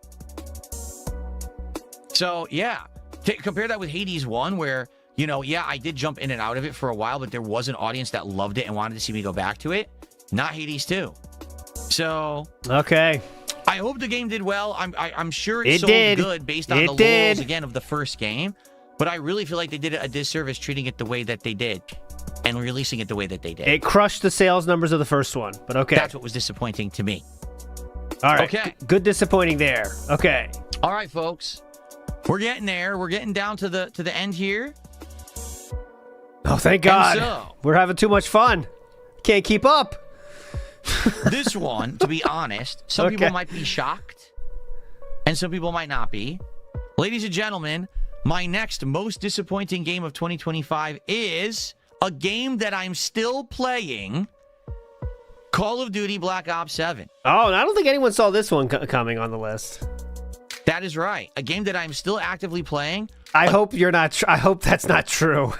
So, yeah. Compare that with Hades 1, where, you know, yeah, I did jump in and out of it for a while, but there was an audience that loved it and wanted to see me go back to it. Not Hades 2. So... Okay. I hope the game did well. I'm sure it sold good based on the laurels, again, of the first game. But I really feel like they did a disservice treating it the way that they did and releasing it the way that they did. It crushed the sales numbers of the first one, but okay. That's what was disappointing to me. All right. Okay. Good disappointing there. Okay. All right, folks. We're getting there. We're getting down to the end here. Oh, thank God. We're having too much fun. Can't keep up. This one, to be honest, some people might be shocked and some people might not be. Ladies and gentlemen, my next most disappointing game of 2025 is a game that I'm still playing, Call of Duty Black Ops 7. Oh, I don't think anyone saw this one coming on the list. That is right. A game that I'm still actively playing. I hope you're not. I hope that's not true.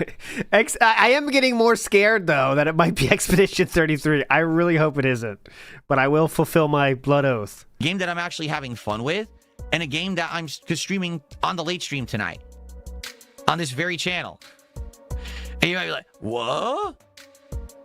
I am getting more scared, though, that it might be Expedition 33. I really hope it isn't. But I will fulfill my blood oath. Game that I'm actually having fun with, and a game that I'm streaming on the late stream tonight. On this very channel. And you might be like, what?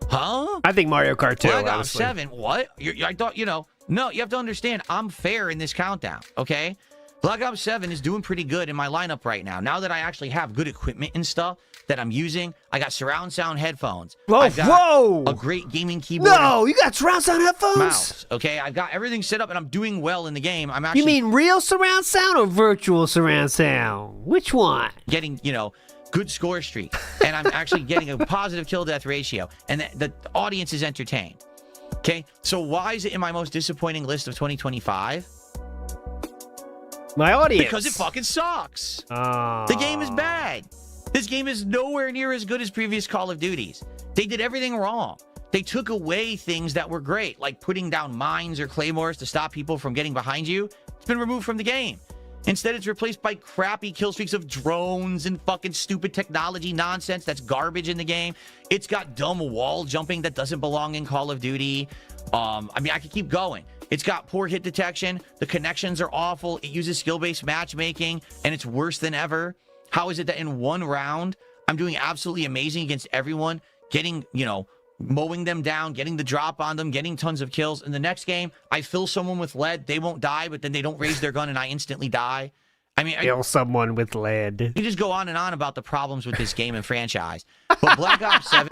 Huh? I think Mario Kart 2, Black Ops honestly. 7, what? I thought, you know, no, you have to understand, I'm fair in this countdown, okay? Black Ops 7 is doing pretty good in my lineup right now. Now that I actually have good equipment and stuff that I'm using, I got surround sound headphones. I've got a great gaming keyboard. No, you got surround sound headphones? Mouse, okay? I've got everything set up and I'm doing well in the game. I'm actually... You mean real surround sound or virtual surround sound? Which one? Getting, you know, good score streak. And I'm actually getting a positive kill-death ratio. And the audience is entertained. Okay? So why is it in my most disappointing list of 2025? My audience. Because it fucking sucks. The game is bad. This game is nowhere near as good as previous Call of Duties. They did everything wrong. They took away things that were great, like putting down mines or claymores to stop people from getting behind you. It's been removed from the game. Instead, it's replaced by crappy kill streaks of drones and fucking stupid technology nonsense that's garbage in the game. It's got dumb wall jumping that doesn't belong in Call of Duty. I mean, I could keep going. It's got poor hit detection. The connections are awful. It uses skill-based matchmaking, and it's worse than ever. How is it that in one round, I'm doing absolutely amazing against everyone, getting, you know, mowing them down, getting the drop on them, getting tons of kills. In the next game, I fill someone with lead. They won't die, but then they don't raise their gun, and I instantly die. I mean, kill someone with lead. You just go on and on about the problems with this game and franchise. But Black Ops 7...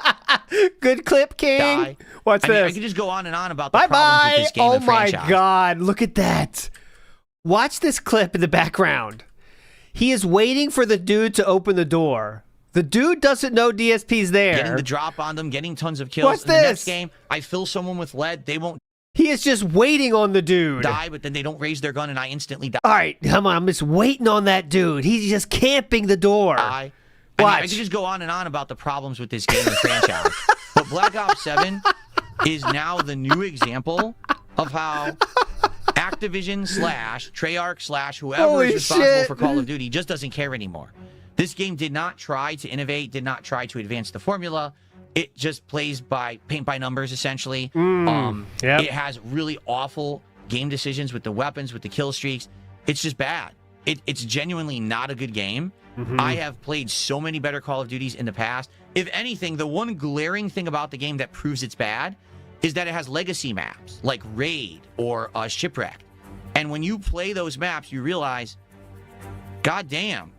Good clip, King. What's this? I could just go on and on about the problems with this game and franchise. Oh my God, look at that. Watch this clip in the background. He is waiting for the dude to open the door. The dude doesn't know DSP's there. Getting the drop on them, getting tons of kills. What's in this? The next game, I fill someone with lead. They won't He is just waiting on the dude. Die, but then they don't raise their gun and I instantly die. All right, come on. I'm just waiting on that dude. He's just camping the door. I mean, I could just go on and on about the problems with this game and franchise. But Black Ops 7 is now the new example of how Activision / Treyarch / whoever is responsible for Call of Duty just doesn't care anymore. This game did not try to innovate, did not try to advance the formula. It just plays by paint by numbers, essentially. It has really awful game decisions with the weapons, with the kill streaks. It's just bad. It's genuinely not a good game. I have played so many better Call of Duties in the past. If anything, the one glaring thing about the game that proves it's bad is that it has legacy maps, like Raid or Shipwrecked. And when you play those maps, you realize, God damn,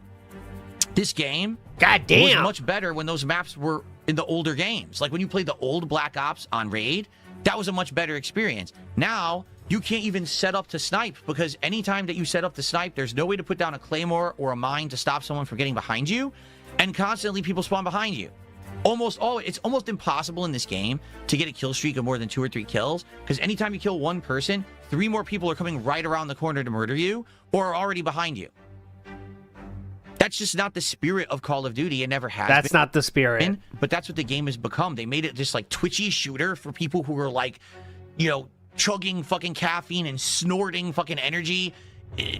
this game was much better when those maps were in the older games. Like when you played the old Black Ops on Raid, that was a much better experience. Now, you can't even set up to snipe because anytime that you set up to snipe, there's no way to put down a claymore or a mine to stop someone from getting behind you. and constantly people spawn behind you. It's almost impossible in this game to get a kill streak of more than 2 or 3 kills, because anytime you kill one person, 3 more people are coming right around the corner to murder you or are already behind you. That's just not the spirit of Call of Duty. It never has been. That's not the spirit. But that's what the game has become. They made it just like twitchy shooter for people who are like, chugging fucking caffeine and snorting fucking energy.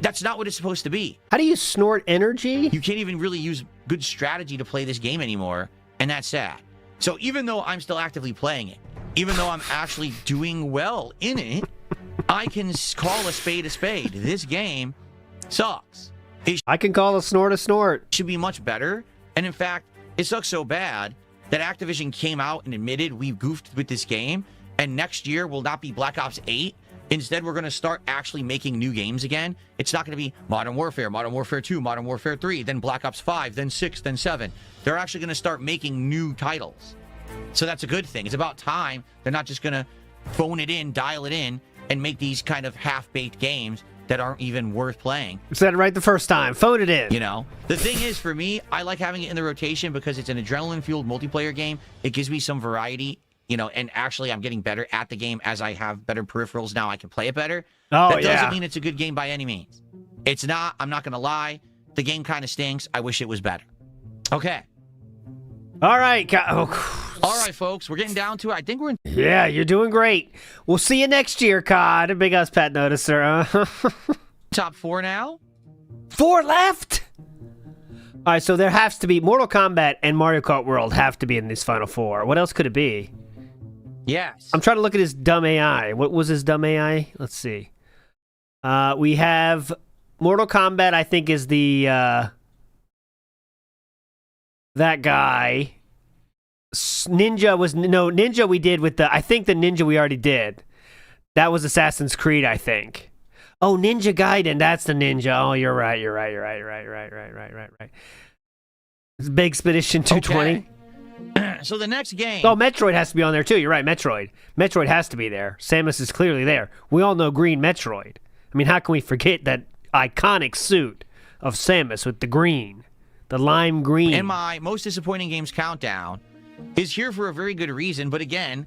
That's not what it's supposed to be. How do you snort energy? You can't even really use good strategy to play this game anymore, and that's sad. So even though I'm still actively playing it, even though I'm actually doing well in it, I can call a spade a spade. This game sucks. I can call a snort a snort. It should be much better. And in fact, it sucks so bad that Activision came out and admitted we goofed with this game, and next year will not be Black Ops 8. Instead, we're going to start actually making new games again. It's not going to be Modern Warfare, Modern Warfare 2, Modern Warfare 3, then Black Ops 5, then 6, then 7. They're actually going to start making new titles. So that's a good thing. It's about time. They're not just going to phone it in, dial it in, and make these kind of half-baked games that aren't even worth playing. Said it right the first time. Phone it in. The thing is, for me, I like having it in the rotation because it's an adrenaline-fueled multiplayer game. It gives me some variety, and actually I'm getting better at the game as I have better peripherals now. I can play it better. That doesn't mean it's a good game by any means. It's not. I'm not going to lie. The game kind of stinks. I wish it was better. Okay. All right. All right, folks. We're getting down to it. I think we're in... Yeah, you're doing great. We'll see you next year, COD. Big Us Pet Noticer. Top 4 now? 4 left? All right, so there has to be... Mortal Kombat and Mario Kart World have to be in this final 4. What else could it be? Yes. I'm trying to look at his dumb AI. What was his dumb AI? Let's see. We have... Mortal Kombat, I think, is the... that guy... Ninja we did with the... I think the Ninja we already did. That was Assassin's Creed, I think. Oh, Ninja Gaiden, that's the Ninja. Oh, you're right. It's Big Expedition 220. Okay. So the next game... Oh, Metroid has to be on there, too. You're right, Metroid. Metroid has to be there. Samus is clearly there. We all know Green Metroid. I mean, how can we forget that iconic suit of Samus with the green? The lime green. And my most disappointing games countdown is here for a very good reason, but again,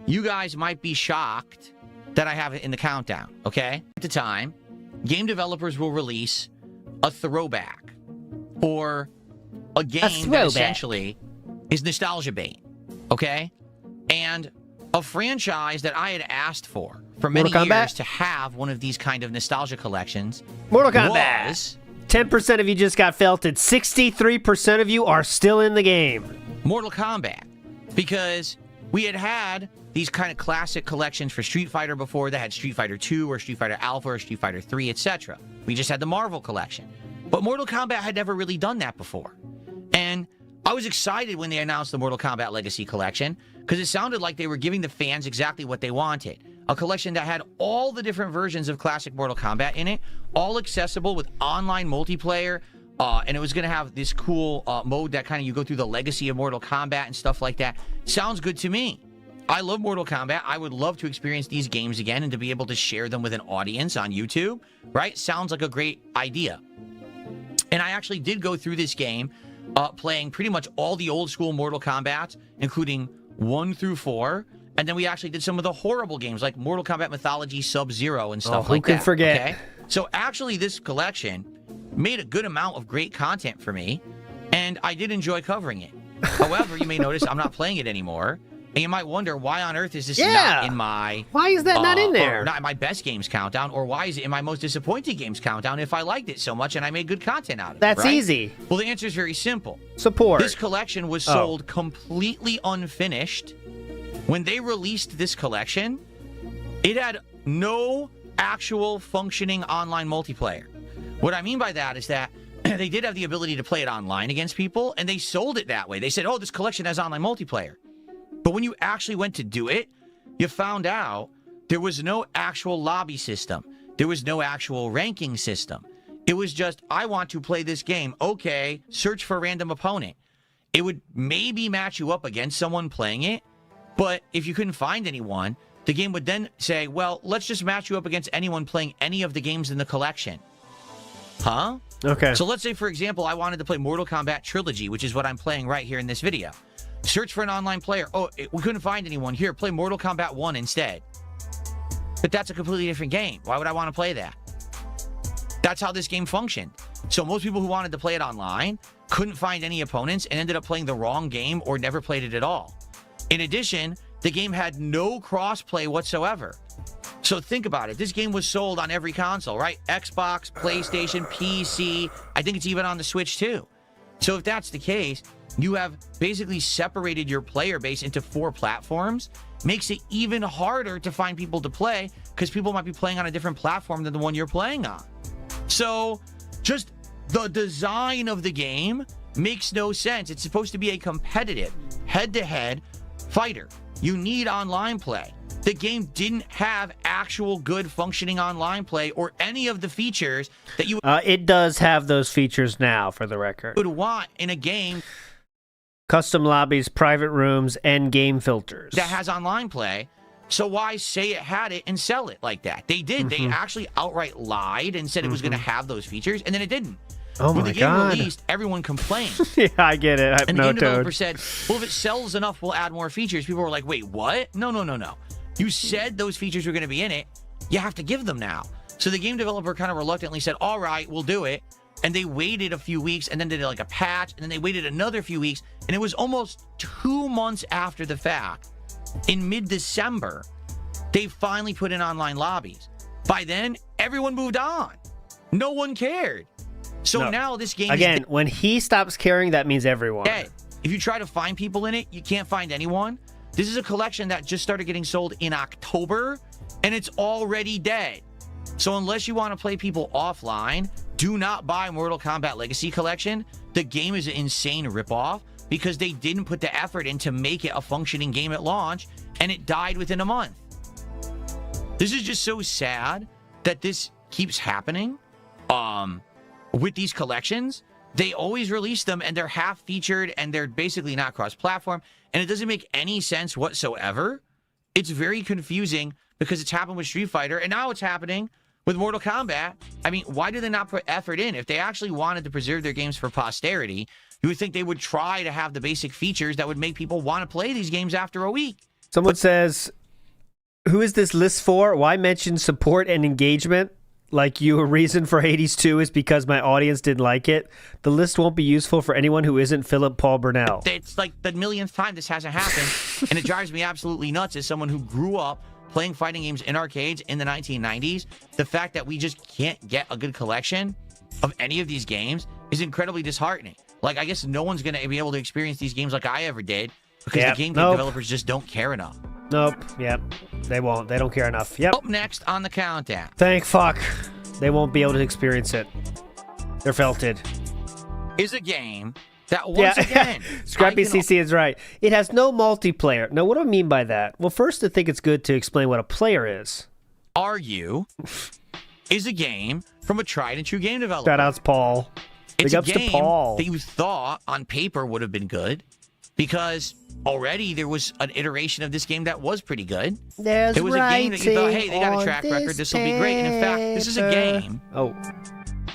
you guys might be shocked that I have it in the countdown, okay? At the time, game developers will release a throwback or a game that essentially is nostalgia bait, okay? And a franchise that I had asked for many years to have one of these kind of nostalgia collections. Mortal Kombat. 10% of you just got felted. 63% of you are still in the game. Mortal Kombat, because we had these kind of classic collections for Street Fighter before that had Street Fighter 2 or Street Fighter Alpha or Street Fighter 3, etc. We just had the Marvel collection. But Mortal Kombat had never really done that before. And I was excited when they announced the Mortal Kombat Legacy Collection because it sounded like they were giving the fans exactly what they wanted. A collection that had all the different versions of classic Mortal Kombat in it, all accessible with online multiplayer, and it was going to have this cool mode that kind of you go through the legacy of Mortal Kombat and stuff like that. Sounds good to me. I love Mortal Kombat. I would love to experience these games again and to be able to share them with an audience on YouTube, right? Sounds like a great idea. And I actually did go through this game playing pretty much all the old school Mortal Kombat, including 1 through 4. And then we actually did some of the horrible games like Mortal Kombat Mythology Sub-Zero and stuff like that. Who can forget? Okay? So actually this collection made a good amount of great content for me, and I did enjoy covering it. However, you may notice I'm not playing it anymore, and you might wonder why on earth is this not in my... Why is that not in there? Or not in my best games countdown, or why is it in my most disappointing games countdown if I liked it so much and I made good content out of it? That's right? easy. Well, the answer is very simple. Support. This collection was sold completely unfinished. When they released this collection, it had no actual functioning online multiplayer. What I mean by that is that they did have the ability to play it online against people, and they sold it that way. They said, oh, this collection has online multiplayer. But when you actually went to do it, you found out there was no actual lobby system. There was no actual ranking system. It was just, I want to play this game. Okay, search for a random opponent. It would maybe match you up against someone playing it, but if you couldn't find anyone, the game would then say, well, let's just match you up against anyone playing any of the games in the collection. Huh? Okay. So let's say, for example, I wanted to play Mortal Kombat Trilogy, which is what I'm playing right here in this video. Search for an online player. Oh, we couldn't find anyone. Here, play Mortal Kombat 1 instead. But that's a completely different game. Why would I want to play that? That's how this game functioned. So most people who wanted to play it online couldn't find any opponents and ended up playing the wrong game or never played it at all. In addition, the game had no cross-play whatsoever. So think about it. This game was sold on every console, right? Xbox, PlayStation, PC. I think it's even on the Switch too. So if that's the case, you have basically separated your player base into 4 platforms. Makes it even harder to find people to play because people might be playing on a different platform than the one you're playing on. So just the design of the game makes no sense. It's supposed to be a competitive head-to-head fighter. You need online play. The game didn't have actual good functioning online play or any of the features that you It does have those features now, for the record. would want in a game Custom lobbies, private rooms, and game filters. that has online play. So why say it had it and sell it like that? They did. They actually outright lied and said it was going to have those features, and then it didn't. Oh when my the game God. released, everyone complained. Yeah, I get it. And the game Hypnotoad. developer said, well, if it sells enough, we'll add more features. People were like, wait, what? No. You said those features were going to be in it. You have to give them now. So the game developer kind of reluctantly said, all right, we'll do it. And they waited a few weeks and then did like a patch. And then they waited another few weeks. And it was almost 2 months after the fact, in mid-December, they finally put in online lobbies. By then, everyone moved on. No one cared. So No. now this game Again, when he stops caring, that means everyone. dead. If you try to find people in it, you can't find anyone. This is a collection that just started getting sold in October, and it's already dead. So unless you want to play people offline, do not buy Mortal Kombat Legacy Collection. The game is an insane ripoff because they didn't put the effort in to make it a functioning game at launch, and it died within a month. This is just so sad that this keeps happening. With these collections, they always release them and they're half featured and they're basically not cross-platform, and it doesn't make any sense whatsoever. It's very confusing because it's happened with Street Fighter and now it's happening with Mortal Kombat. I mean, why do they not put effort in? If they actually wanted to preserve their games for posterity, you would think they would try to have the basic features that would make people want to play these games after a week. Someone says, who is this list for? Why mention support and engagement? Like a reason for Hades 2 is because my audience didn't like it. The list won't be useful for anyone who isn't Philip Paul Burnell. It's like the millionth time this hasn't happened, and it drives me absolutely nuts as someone who grew up playing fighting games in arcades in the 1990s. The fact that we just can't get a good collection of any of these games is incredibly disheartening. Like, I guess no one's going to be able to experience these games like I ever did because the game developers just don't care enough. Nope. Yep. They won't. They don't care enough. Yep. Up next on the countdown. Thank fuck. They won't be able to experience it. They're felted. Is a game that once again... Scrappy CC is right. It has no multiplayer. Now, what do I mean by that? Well, first, I think it's good to explain what a player is. Is a game from a tried and true game developer. Shout outs, Paul. It's Big a ups game to Paul. that you thought on paper would have been good because already there was an iteration of this game that was pretty good. There's It was a game that you thought, hey, they got a on track record, this this will be great. And in fact, this is a game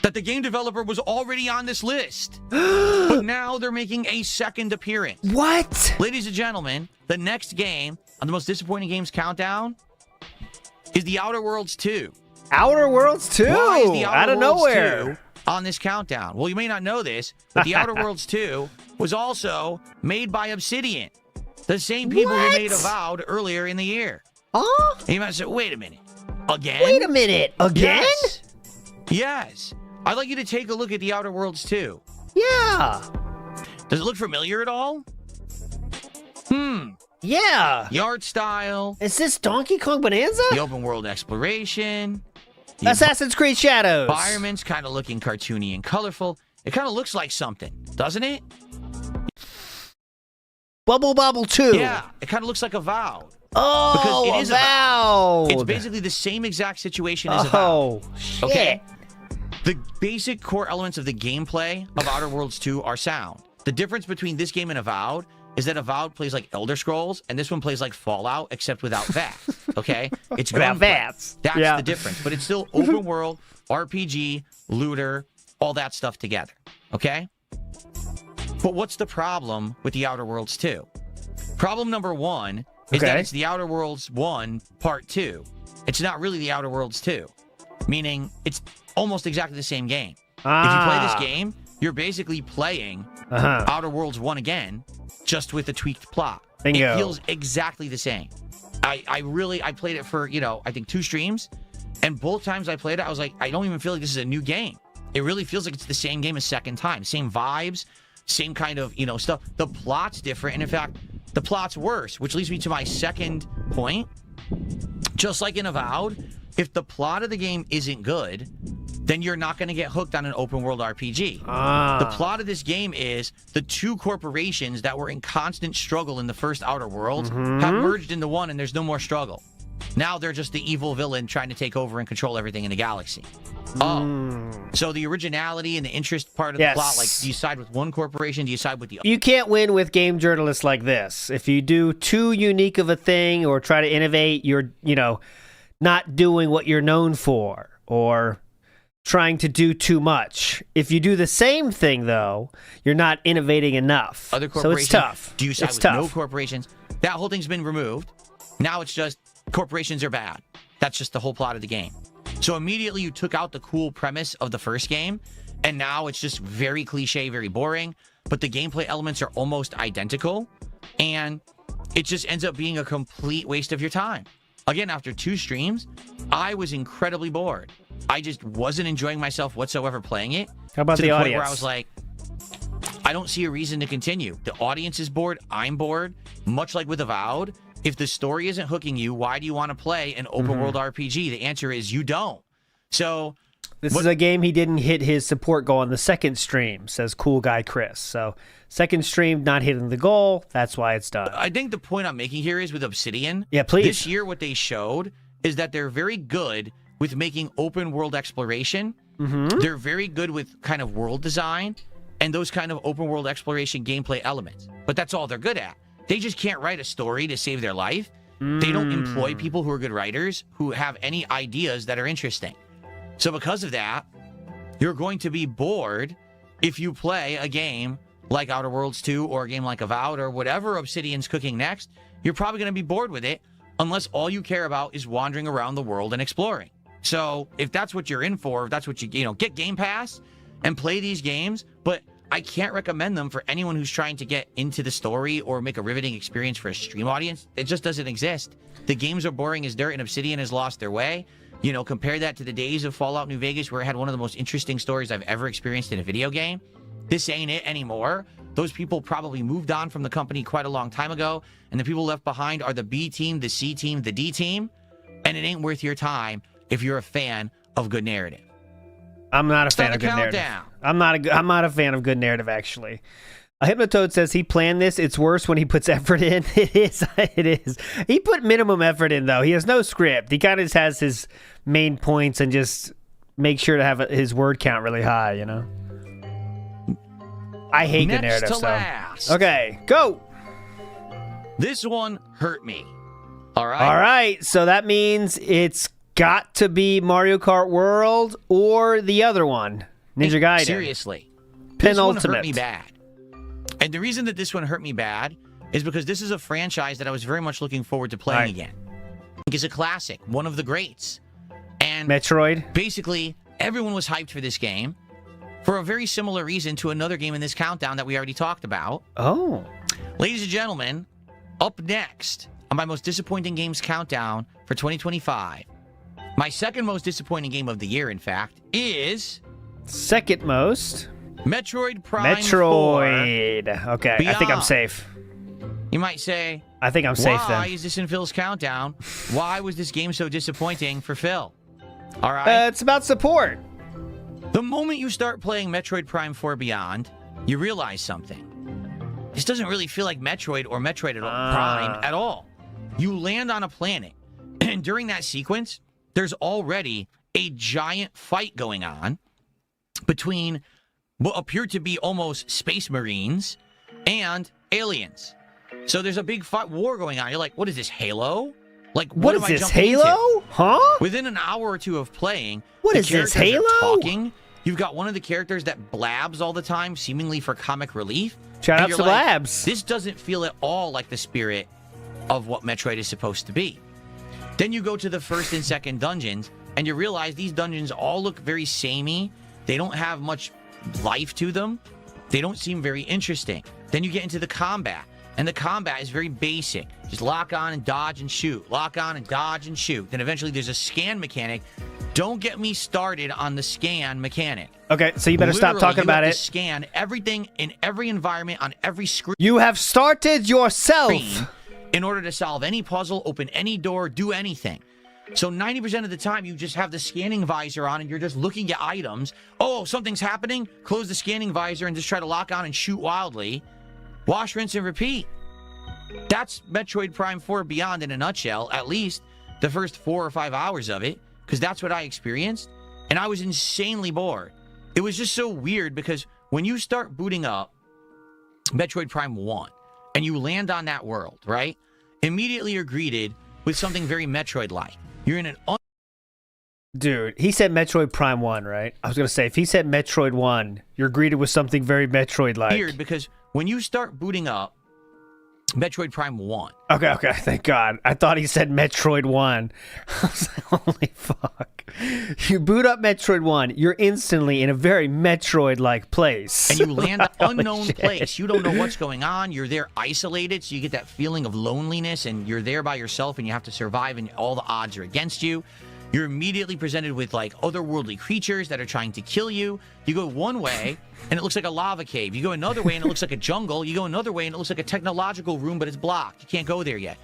that the game developer was already on this list. But now they're making a second appearance. What? Ladies and gentlemen, the next game on the most disappointing games countdown is The Outer Worlds 2. Outer Worlds 2? Why is The Outer Out of Worlds nowhere. 2 on this countdown? Well, you may not know this, but The Outer Worlds 2 was also made by Obsidian, the same people who made Avowed earlier in the year. Huh? And you might say, wait a minute. Again? Wait a minute. Again? Yes. I'd like you to take a look at The Outer Worlds 2. Yeah. Does it look familiar at all? Yeah. The art style. Is this Donkey Kong Bonanza? The open world exploration. The Assassin's Creed Shadows. environment's kind of looking cartoony and colorful. It kind of looks like something, doesn't it? Bubble Bobble 2. Yeah, it kind of looks like Avowed. Oh, because it is Avowed. It's basically the same exact situation as Avowed. Oh, shit. Okay. The basic core elements of the gameplay of Outer Worlds 2 are sound. The difference between this game and Avowed is that Avowed plays like Elder Scrolls, and this one plays like Fallout, except without VATS. Okay? It's Without gunplay. VATS. That's Yeah. the difference. But it's still open world, RPG, looter, all that stuff together, okay? But what's the problem with The Outer Worlds 2? Problem number one is that it's The Outer Worlds 1 Part 2. It's not really The Outer Worlds 2, meaning it's almost exactly the same game. If you play this game, you're basically playing Outer Worlds 1 again, just with a tweaked plot. Bingo. It feels exactly the same. I played it for, I think 2 streams, and both times I played it, I was like, I don't even feel like this is a new game. It really feels like it's the same game a second time. Same vibes, same kind of, stuff. The plot's different, and in fact, the plot's worse, which leads me to my second point. Just like in Avowed, if the plot of the game isn't good, then you're not going to get hooked on an open world RPG. The plot of this game is the 2 corporations that were in constant struggle in the first Outer Worlds have merged into one, and there's no more struggle. Now they're just the evil villain trying to take over and control everything in the galaxy. So the originality and the interest part of the plot, like, do you side with one corporation? Do you side with the other? You can't win with game journalists like this. If you do too unique of a thing or try to innovate, you're, not doing what you're known for, or trying to do too much. If you do the same thing, though, you're not innovating enough. Other corporations, so it's tough. Do you side with no corporations? That whole thing's been removed. Now it's just corporations are bad. That's just the whole plot of the game. So immediately you took out the cool premise of the first game, and now it's just very cliche, very boring, but the gameplay elements are almost identical, and it just ends up being a complete waste of your time. Again, after 2 streams, I was incredibly bored. I just wasn't enjoying myself whatsoever playing it. How about the audience? Point where I was like, I don't see a reason to continue. The audience is bored. I'm bored. Much like with Avowed, if the story isn't hooking you, why do you want to play an open world RPG? The answer is you don't. So this is a game he didn't hit his support goal on the second stream, says Cool Guy Chris. So second stream, not hitting the goal. That's why it's done. I think the point I'm making here is with Obsidian. Yeah, please. This year, what they showed is that they're very good with making open world exploration. They're very good with kind of world design and those kind of open world exploration gameplay elements. But that's all they're good at. They just can't write a story to save their life. They don't employ people who are good writers who have any ideas that are interesting. So because of that, you're going to be bored if you play a game like Outer Worlds 2 or a game like Avowed or whatever Obsidian's cooking next. You're probably going to be bored with it unless all you care about is wandering around the world and exploring. So if that's what you're in for, if that's what get Game Pass and play these games, but I can't recommend them for anyone who's trying to get into the story or make a riveting experience for a stream audience. It just doesn't exist. The games are boring as dirt, and Obsidian has lost their way. Compare that to the days of Fallout New Vegas, where it had one of the most interesting stories I've ever experienced in a video game. This ain't it anymore. Those people probably moved on from the company quite a long time ago, and the people left behind are the B team, the C team, the D team, and it ain't worth your time if you're a fan of good narrative. I'm not a fan of good narrative. I'm not a fan of good narrative, actually. Hypnotoad says he planned this. It's worse when he puts effort in. It is. It is. He put minimum effort in, though. He has no script. He kind of just has his main points and just makes sure to have his word count really high, I hate good narrative stuff. Last. Okay, go. This one hurt me. All right. All right. So that means it's got to be Mario Kart World or the other one, Ninja Gaiden. Seriously. Penultimate. This one hurt me bad. And the reason that this one hurt me bad is because this is a franchise that I was very much looking forward to playing again. It's a classic, one of the greats. And Metroid. Basically, everyone was hyped for this game for a very similar reason to another game in this countdown that we already talked about. Oh. Ladies and gentlemen, up next on my most disappointing games countdown for 2025, my second most disappointing game of the year, in fact, is... Second most... Metroid Prime 4. Okay, Beyond. I think I'm safe. You might say... I think I'm safe then. Why is this in Phil's countdown? Why was this game so disappointing for Phil? All right? It's about support. The moment you start playing Metroid Prime 4 Beyond, you realize something. This doesn't really feel like Metroid or Metroid Prime at all. You land on a planet, and during that sequence, there's already a giant fight going on between what appear to be almost space marines and aliens. So there's a big war going on. You're like, what is this, Halo? Like, what is this, Halo? Into? Huh? Within an hour or two of playing, what is this, Halo? are talking, You've got one of the characters that blabs all the time, seemingly for comic relief. Shout and out you're to like, Labs. This doesn't feel at all like the spirit of what Metroid is supposed to be. Then you go to the first and second dungeons, and you realize these dungeons all look very samey. They don't have much life to them. They don't seem very interesting. Then you get into the combat, and the combat is very basic. Just lock on and dodge and shoot. Lock on and dodge and shoot. Then eventually there's a scan mechanic. Don't get me started on the scan mechanic. Okay, so you better stop talking about you have it. to scan everything in every environment on every screen. You have started yourself. In order to solve any puzzle, open any door, do anything. So 90% of the time, you just have the scanning visor on and you're just looking at items. Oh, something's happening? Close the scanning visor and just try to lock on and shoot wildly. Wash, rinse, and repeat. That's Metroid Prime 4 Beyond in a nutshell, at least the first 4 or 5 hours of it, because that's what I experienced. And I was insanely bored. It was just so weird because when you start booting up Metroid Prime 1 and you land on that world, right? Immediately you're greeted with something very Metroid-like. You're in an... Dude, he said Metroid Prime 1, right? I was going to say, if he said Metroid 1, you're greeted with something very Metroid-like. Weird, because when you start booting up Metroid Prime 1... Okay, thank God. I thought he said Metroid 1. I was like, holy fuck. You boot up Metroid 1, you're instantly in a very Metroid-like place. And you land an unknown place. You don't know what's going on. You're there isolated, so you get that feeling of loneliness, and you're there by yourself, and you have to survive, and all the odds are against you. You're immediately presented with, like, otherworldly creatures that are trying to kill you. You go one way, and it looks like a lava cave. You go another way, and it looks like a jungle. You go another way, and it looks like a technological room, but it's blocked. You can't go there yet.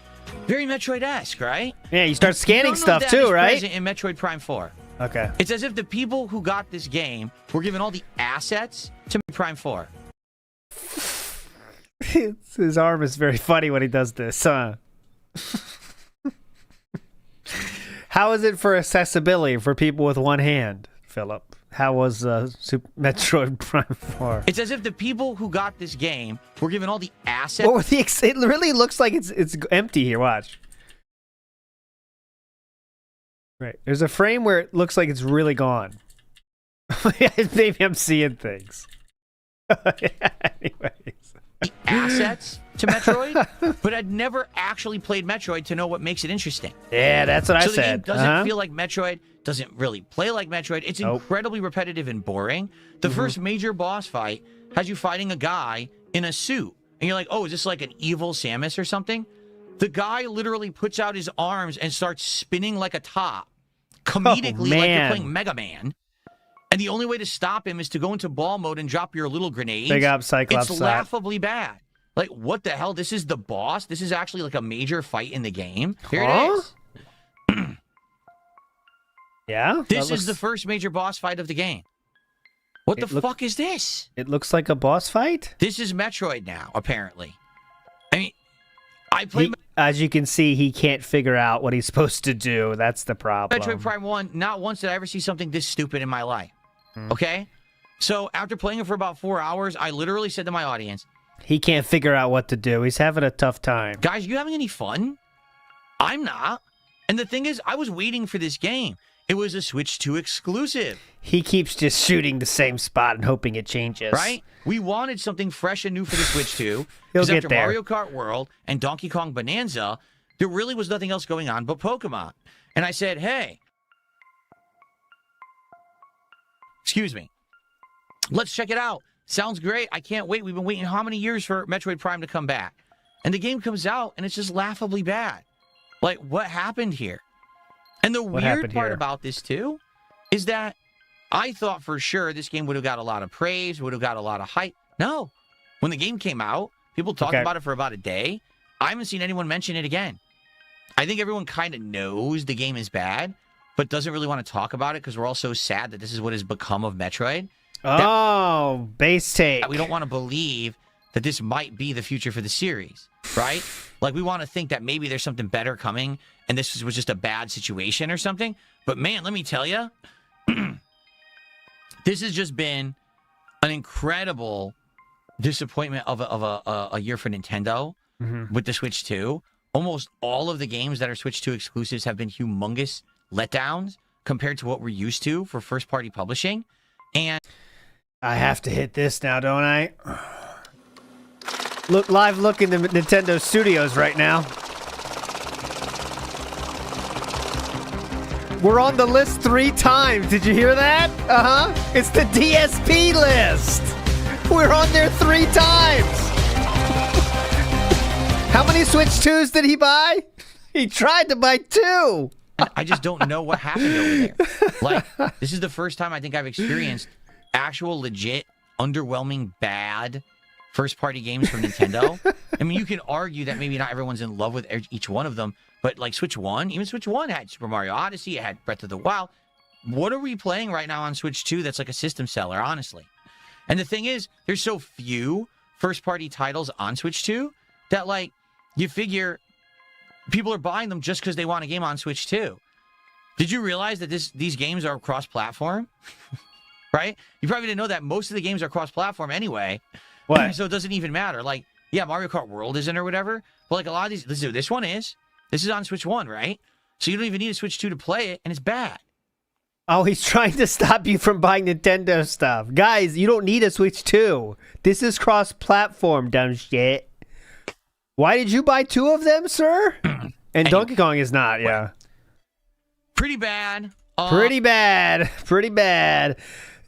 Very Metroid-esque, right? Yeah, you start scanning stuff too, right? Present in Metroid Prime 4. Okay. It's as if the people who got this game were given all the assets to Metroid Prime 4. His arm is very funny when he does this, huh? How is it for accessibility for people with one hand, Philip? How was Super Metroid Prime 4? It's as if the people who got this game were given all the assets. What were the it really looks like it's empty here. Watch. Right. There's a frame where it looks like it's really gone. Maybe I'm seeing things. Anyways. The assets to Metroid, but I'd never actually played Metroid to know what makes it interesting. Yeah, that's what I said. So the game doesn't feel like Metroid, doesn't really play like Metroid. It's incredibly repetitive and boring. The first major boss fight has you fighting a guy in a suit. And you're like, oh, is this like an evil Samus or something? The guy literally puts out his arms and starts spinning like a top. Comedically, like you're playing Mega Man. And the only way to stop him is to go into ball mode and drop your little grenades. Big up, Cyclops. It's laughably bad. Like, what the hell? This is the boss? This is actually like a major fight in the game? Here it is. Yeah? This is the first major boss fight of the game. What the fuck is this? It looks like a boss fight? This is Metroid now, apparently. I mean, I played... As you can see, he can't figure out what he's supposed to do. That's the problem. Metroid Prime 1, not once did I ever see something this stupid in my life. Okay? So, after playing it for about 4 hours, I literally said to my audience... He can't figure out what to do. He's having a tough time. Guys, you having any fun? I'm not. And the thing is, I was waiting for this game. It was a Switch 2 exclusive. He keeps just shooting the same spot and hoping it changes. Right? We wanted something fresh and new for the Switch 2. He'll Because get after there. Mario Kart World and Donkey Kong Bonanza, there really was nothing else going on but Pokemon. And I said, hey, excuse me, let's check it out. Sounds great. I can't wait. We've been waiting how many years for Metroid Prime to come back? And the game comes out, and it's just laughably bad. Like, what happened here? And the weird part about this, too, is that I thought for sure this game would have got a lot of praise, would have got a lot of hype. No. When the game came out, people talked about it for about a day. I haven't seen anyone mention it again. I think everyone kind of knows the game is bad, but doesn't really want to talk about it because we're all so sad that this is what has become of Metroid. Oh, base take. We don't want to believe that this might be the future for the series, right? Like, we want to think that maybe there's something better coming, and this was just a bad situation or something. But, man, let me tell you, this has just been an incredible disappointment of a year for Nintendo with the Switch 2. Almost all of the games that are Switch 2 exclusives have been humongous letdowns compared to what we're used to for first-party publishing. And I have to hit this now, don't I? Look in the Nintendo Studios right now. We're on the list 3 times. Did you hear that? It's the DSP list. We're on there 3 times. How many Switch 2s did he buy? He tried to buy 2. I just don't know what happened over there. Like, this is the first time I think I've experienced actual legit, underwhelming, bad first-party games from Nintendo. I mean, you can argue that maybe not everyone's in love with each one of them, but like Switch 1, even Switch 1 had Super Mario Odyssey, it had Breath of the Wild. What are we playing right now on Switch 2 that's like a system seller, honestly? And the thing is, there's so few first-party titles on Switch 2 that, like, you figure people are buying them just because they want a game on Switch 2. Did you realize that these games are cross-platform? Right? You probably didn't know that most of the games are cross-platform anyway. What? So it doesn't even matter. Like, yeah, Mario Kart World isn't or whatever, but like a lot of these, this one is. This is on Switch 1, right? So you don't even need a Switch 2 to play it, and it's bad. Oh, he's trying to stop you from buying Nintendo stuff. Guys, you don't need a Switch 2. This is cross-platform, dumb shit. Why did you buy 2 of them, sir? And Donkey Kong is not, yeah. Pretty bad. Pretty bad. Pretty bad.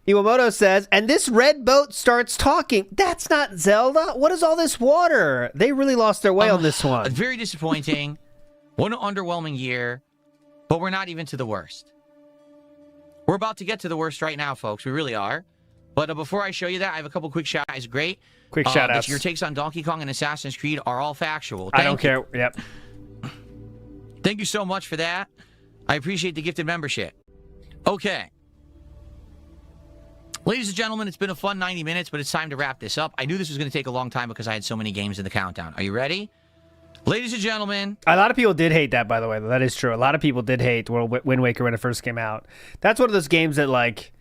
Iwamoto says, and this red boat starts talking. That's not Zelda. What is all this water? They really lost their way on this one. Very disappointing. What an underwhelming year. But we're not even to the worst. We're about to get to the worst right now, folks. We really are. But before I show you that, I have a couple quick shout-outs. Great. Quick shout-outs. Your takes on Donkey Kong and Assassin's Creed are all factual. I don't care. Yep. Thank you so much for that. I appreciate the gifted membership. Okay. Ladies and gentlemen, it's been a fun 90 minutes, but it's time to wrap this up. I knew this was going to take a long time because I had so many games in the countdown. Are you ready? Ladies and gentlemen. A lot of people did hate that, by the way. That is true. A lot of people did hate Wind Waker when it first came out. That's one of those games that, like,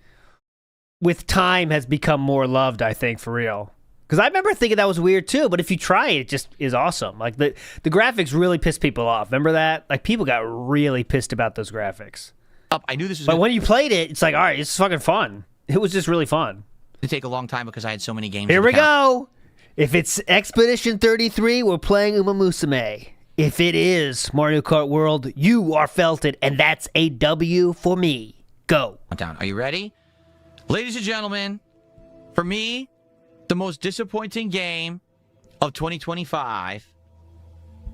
with time has become more loved, I think, for real. Because I remember thinking that was weird, too. But if you try it, it just is awesome. Like, the graphics really pissed people off. Remember that? Like, people got really pissed about those graphics. I knew this was But when you played it, it's like, all right, it's fucking fun. It was just really fun. To take a long time because I had so many games. Here we go. If it's Expedition 33, we're playing Uma Musume. If it is Mario Kart World, you are felted, and that's a W for me. Go. Are you ready? Ladies and gentlemen, for me, the most disappointing game of 2025.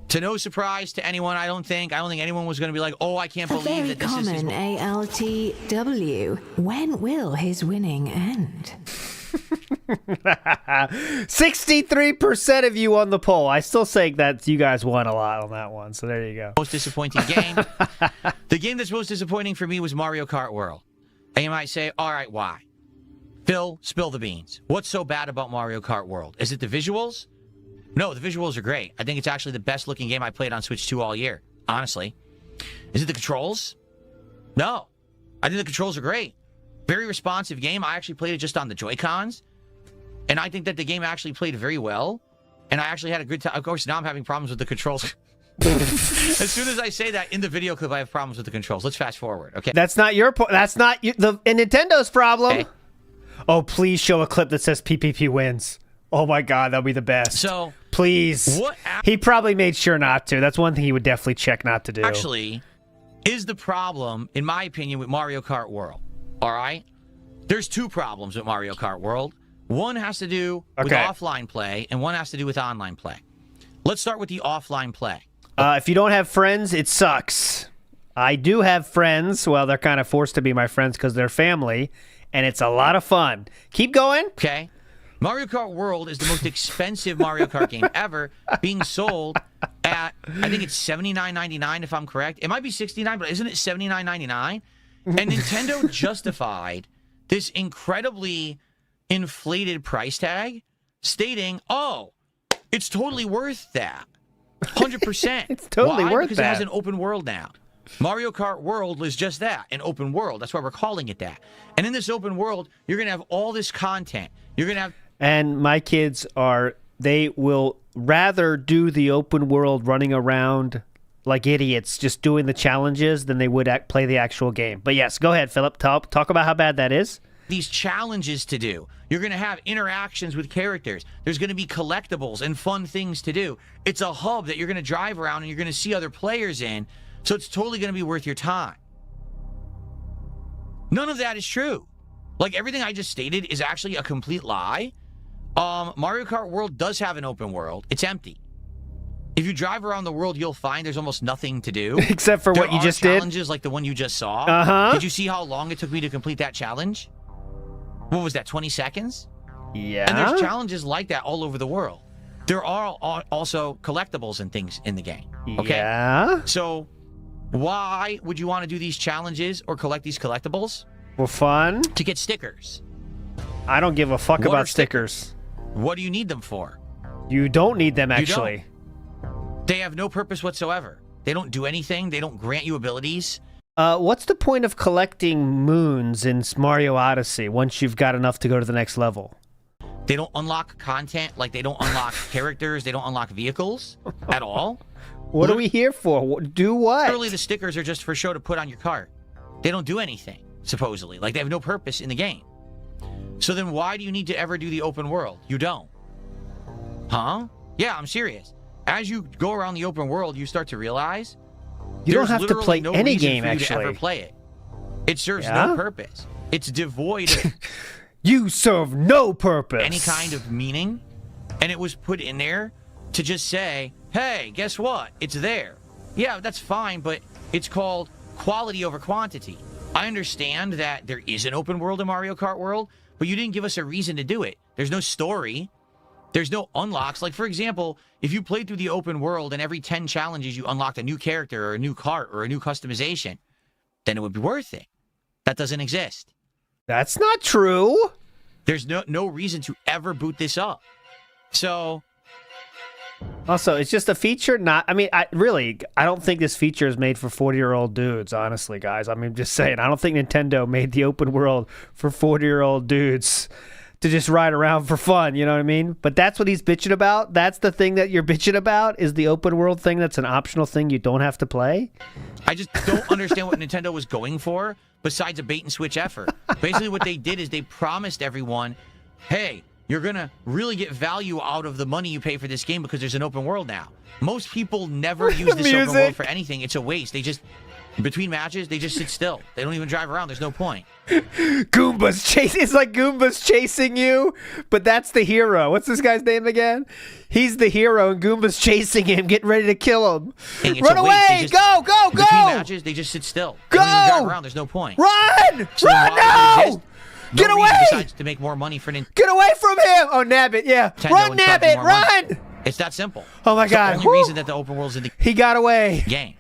To no surprise to anyone, I don't think anyone was going to be like, oh, I can't believe that this is his... Very common ALTW. When will his winning end? 63% of you on the poll. I still think that you guys won a lot on that one, so there you go. Most disappointing game. The game that's most disappointing for me was Mario Kart World. And you might say, all right, why? Phil, spill the beans. What's so bad about Mario Kart World? Is it the visuals? No, the visuals are great. I think it's actually the best looking game I played on Switch 2 all year, honestly. Is it the controls? No. I think the controls are great. Very responsive game. I actually played it just on the Joy-Cons. And I think that the game actually played very well. And I actually had a good time. Of course, now I'm having problems with the controls. As soon as I say that in the video clip, I have problems with the controls. Let's fast forward, okay? That's not your That's not Nintendo's problem. Okay. Oh, please show a clip that says PPP wins. Oh my God, that'll be the best. So, please. He probably made sure not to. That's one thing he would definitely check not to do. Actually, is the problem, in my opinion, with Mario Kart World. All right? There's 2 problems with Mario Kart World. One has to do with offline play, and one has to do with online play. Let's start with the offline play. If you don't have friends, it sucks. I do have friends. Well, they're kind of forced to be my friends because they're family, and it's a lot of fun. Keep going. Okay. Mario Kart World is the most expensive Mario Kart game ever, being sold at, I think it's $79.99 if I'm correct. It might be $69, but isn't it $79.99? And Nintendo justified this incredibly inflated price tag, stating, oh, it's totally worth that. 100%. It's totally Why? worth Because that. it has an open world now. Mario Kart World is just that, an open world. That's why we're calling it that. And in this open world, you're going to have all this content. You're going to have... And my kids they will rather do the open world running around like idiots, just doing the challenges, than they would play the actual game. But yes, go ahead, Philip. Talk about how bad that is. these challenges to do. You're going to have interactions with characters. There's going to be collectibles and fun things to do. It's a hub that you're going to drive around and you're going to see other players in. So it's totally going to be worth your time. None of that is true. Like, everything I just stated is actually a complete lie. Mario Kart World does have an open world. It's empty. If you drive around the world, you'll find there's almost nothing to do. Except for what you just did. Challenges like the one you just saw. Uh-huh. Did you see how long it took me to complete that challenge? What was that, 20 seconds? Yeah. And there's challenges like that all over the world. There are also collectibles and things in the game. Okay? Yeah. So why would you want to do these challenges or collect these collectibles? For fun. To get stickers. I don't give a fuck about stickers. What do you need them for? You don't need them, actually. They have no purpose whatsoever. They don't do anything. They don't grant you abilities. What's the point of collecting moons in Mario Odyssey once you've got enough to go to the next level? They don't unlock content. Like, they don't unlock characters. They don't unlock vehicles at all. What are we here for? Do what? Literally, the stickers are just for show to put on your cart. They don't do anything, supposedly. Like, they have no purpose in the game. So then why do you need to ever do the open world? You don't. Huh? Yeah, I'm serious. As you go around the open world, you start to realize you don't have to play no any reason game, for you actually. to ever play it. It serves no purpose. It's devoid of you serve no purpose. Any kind of meaning. And it was put in there to just say, hey, guess what? It's there. Yeah, that's fine, but it's called quality over quantity. I understand that there is an open world in Mario Kart World, but you didn't give us a reason to do it. There's no story. There's no unlocks. Like, for example, if you played through the open world and every 10 challenges you unlocked a new character or a new cart or a new customization, then it would be worth it. That doesn't exist. That's not true. There's no reason to ever boot this up. So... Also, it's just a feature, I don't think this feature is made for 40-year-old dudes, honestly, guys. I mean, just saying. I don't think Nintendo made the open world for 40-year-old dudes to just ride around for fun, you know what I mean? But that's what he's bitching about. That's the thing that you're bitching about, is the open world thing that's an optional thing you don't have to play. I just don't understand what Nintendo was going for besides a bait-and-switch effort. Basically, what they did is they promised everyone, hey, you're going to really get value out of the money you pay for this game because there's an open world now. Most people never use this open world for anything. It's a waste. They just, between matches, they just sit still. They don't even drive around. There's no point. Goombas chasing. It's like Goombas chasing you, but that's the hero. What's this guy's name again? He's the hero, and Goombas chasing him, getting ready to kill him. Run away! Go! Between matches, they just sit still. They don't even drive around. There's no point. Run! Run now! Get away! Besides to make more money for Nintendo. Get away from him! Oh, Nabbit, yeah. Run, Nabbit, run! It's that simple. Oh, my God. It's the only reason that the open world's in the He got away. game.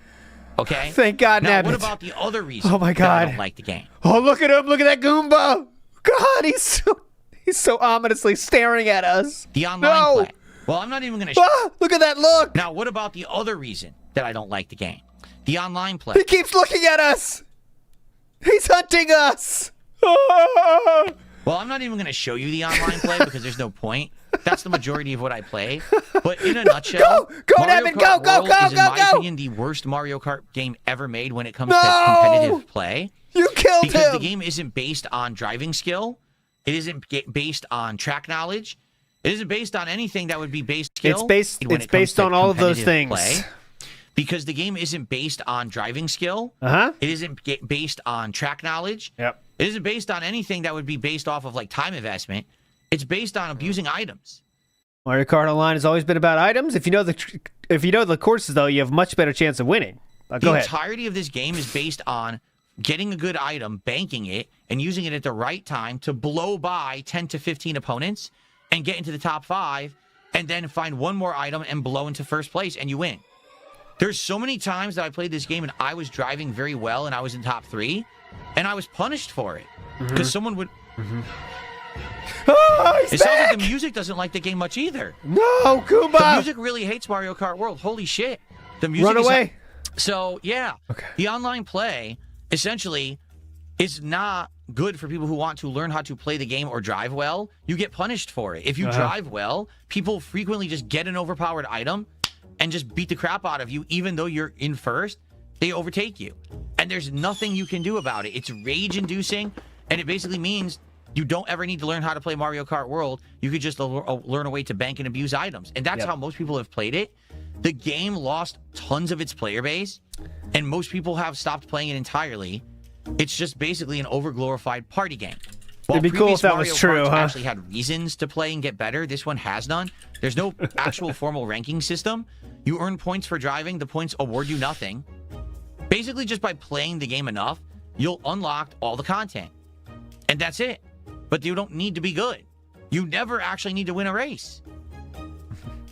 Okay? Thank God, now, Nabbit. What about the other reason that I don't like the game? Oh, look at him. Look at that Goomba. God, he's so ominously staring at us. The online play. Well, I'm not even going to... look at that look. Now, what about the other reason that I don't like the game? The online play. He keeps looking at us. He's hunting us. Well, I'm not even going to show you the online play because there's no point. That's the majority of what I play. But in a nutshell, Mario Kart World is, in my opinion, the worst Mario Kart game ever made when it comes to competitive play. You killed him! Because the game isn't based on driving skill. It isn't based on track knowledge. It isn't based on anything that would be based skill. It's based on all of those things. Play. Because the game isn't based on driving skill. It isn't based on track knowledge. Yep. It isn't based on anything that would be based off of like time investment. It's based on abusing items. Mario Kart Online has always been about items. If you know the courses, though, you have much better chance of winning. The entirety of this game is based on getting a good item, banking it, and using it at the right time to blow by 10 to 15 opponents and get into the top 5, and then find one more item and blow into first place, and you win. There's so many times that I played this game and I was driving very well and I was in top 3, and I was punished for it because someone would... Oh, it sounds like the music doesn't like the game much either. No, Goomba! The music really hates Mario Kart World. Holy shit. The music Run away. So, yeah. Okay. The online play, essentially, is not good for people who want to learn how to play the game or drive well. You get punished for it. If you drive well, people frequently just get an overpowered item and just beat the crap out of you, even though you're in first. They overtake you. And there's nothing you can do about it. It's rage-inducing, and it basically means You don't ever need to learn how to play Mario Kart World. You could just learn a way to bank and abuse items. And that's how most people have played it. The game lost tons of its player base, and most people have stopped playing it entirely. It's just basically an overglorified party game. While It'd be cool if that was true, Karts huh? actually had reasons to play and get better, this one has none. There's no actual formal ranking system. You earn points for driving. The points award you nothing. Basically, just by playing the game enough, you'll unlock all the content. And that's it. But you don't need to be good. You never actually need to win a race.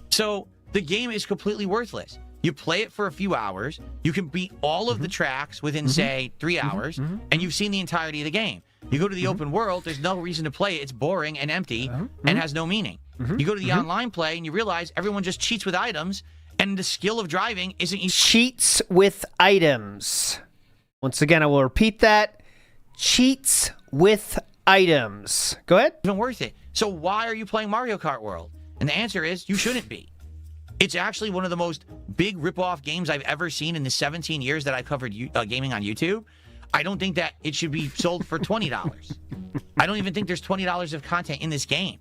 So the game is completely worthless. You play it for a few hours. You can beat all of the tracks within, say, 3 hours. And you've seen the entirety of the game. You go to the open world, there's no reason to play it. It's boring and empty and has no meaning. You go to the online play and you realize everyone just cheats with items. And the skill of driving isn't... Cheats with items. Once again, I will repeat that. Cheats with items. Go ahead. Even worth it. So why are you playing Mario Kart World? And the answer is you shouldn't be. It's actually one of the most big rip-off games I've ever seen in the 17 years that I covered gaming on YouTube. I don't think that it should be sold for $20. I don't even think there's $20 of content in this game.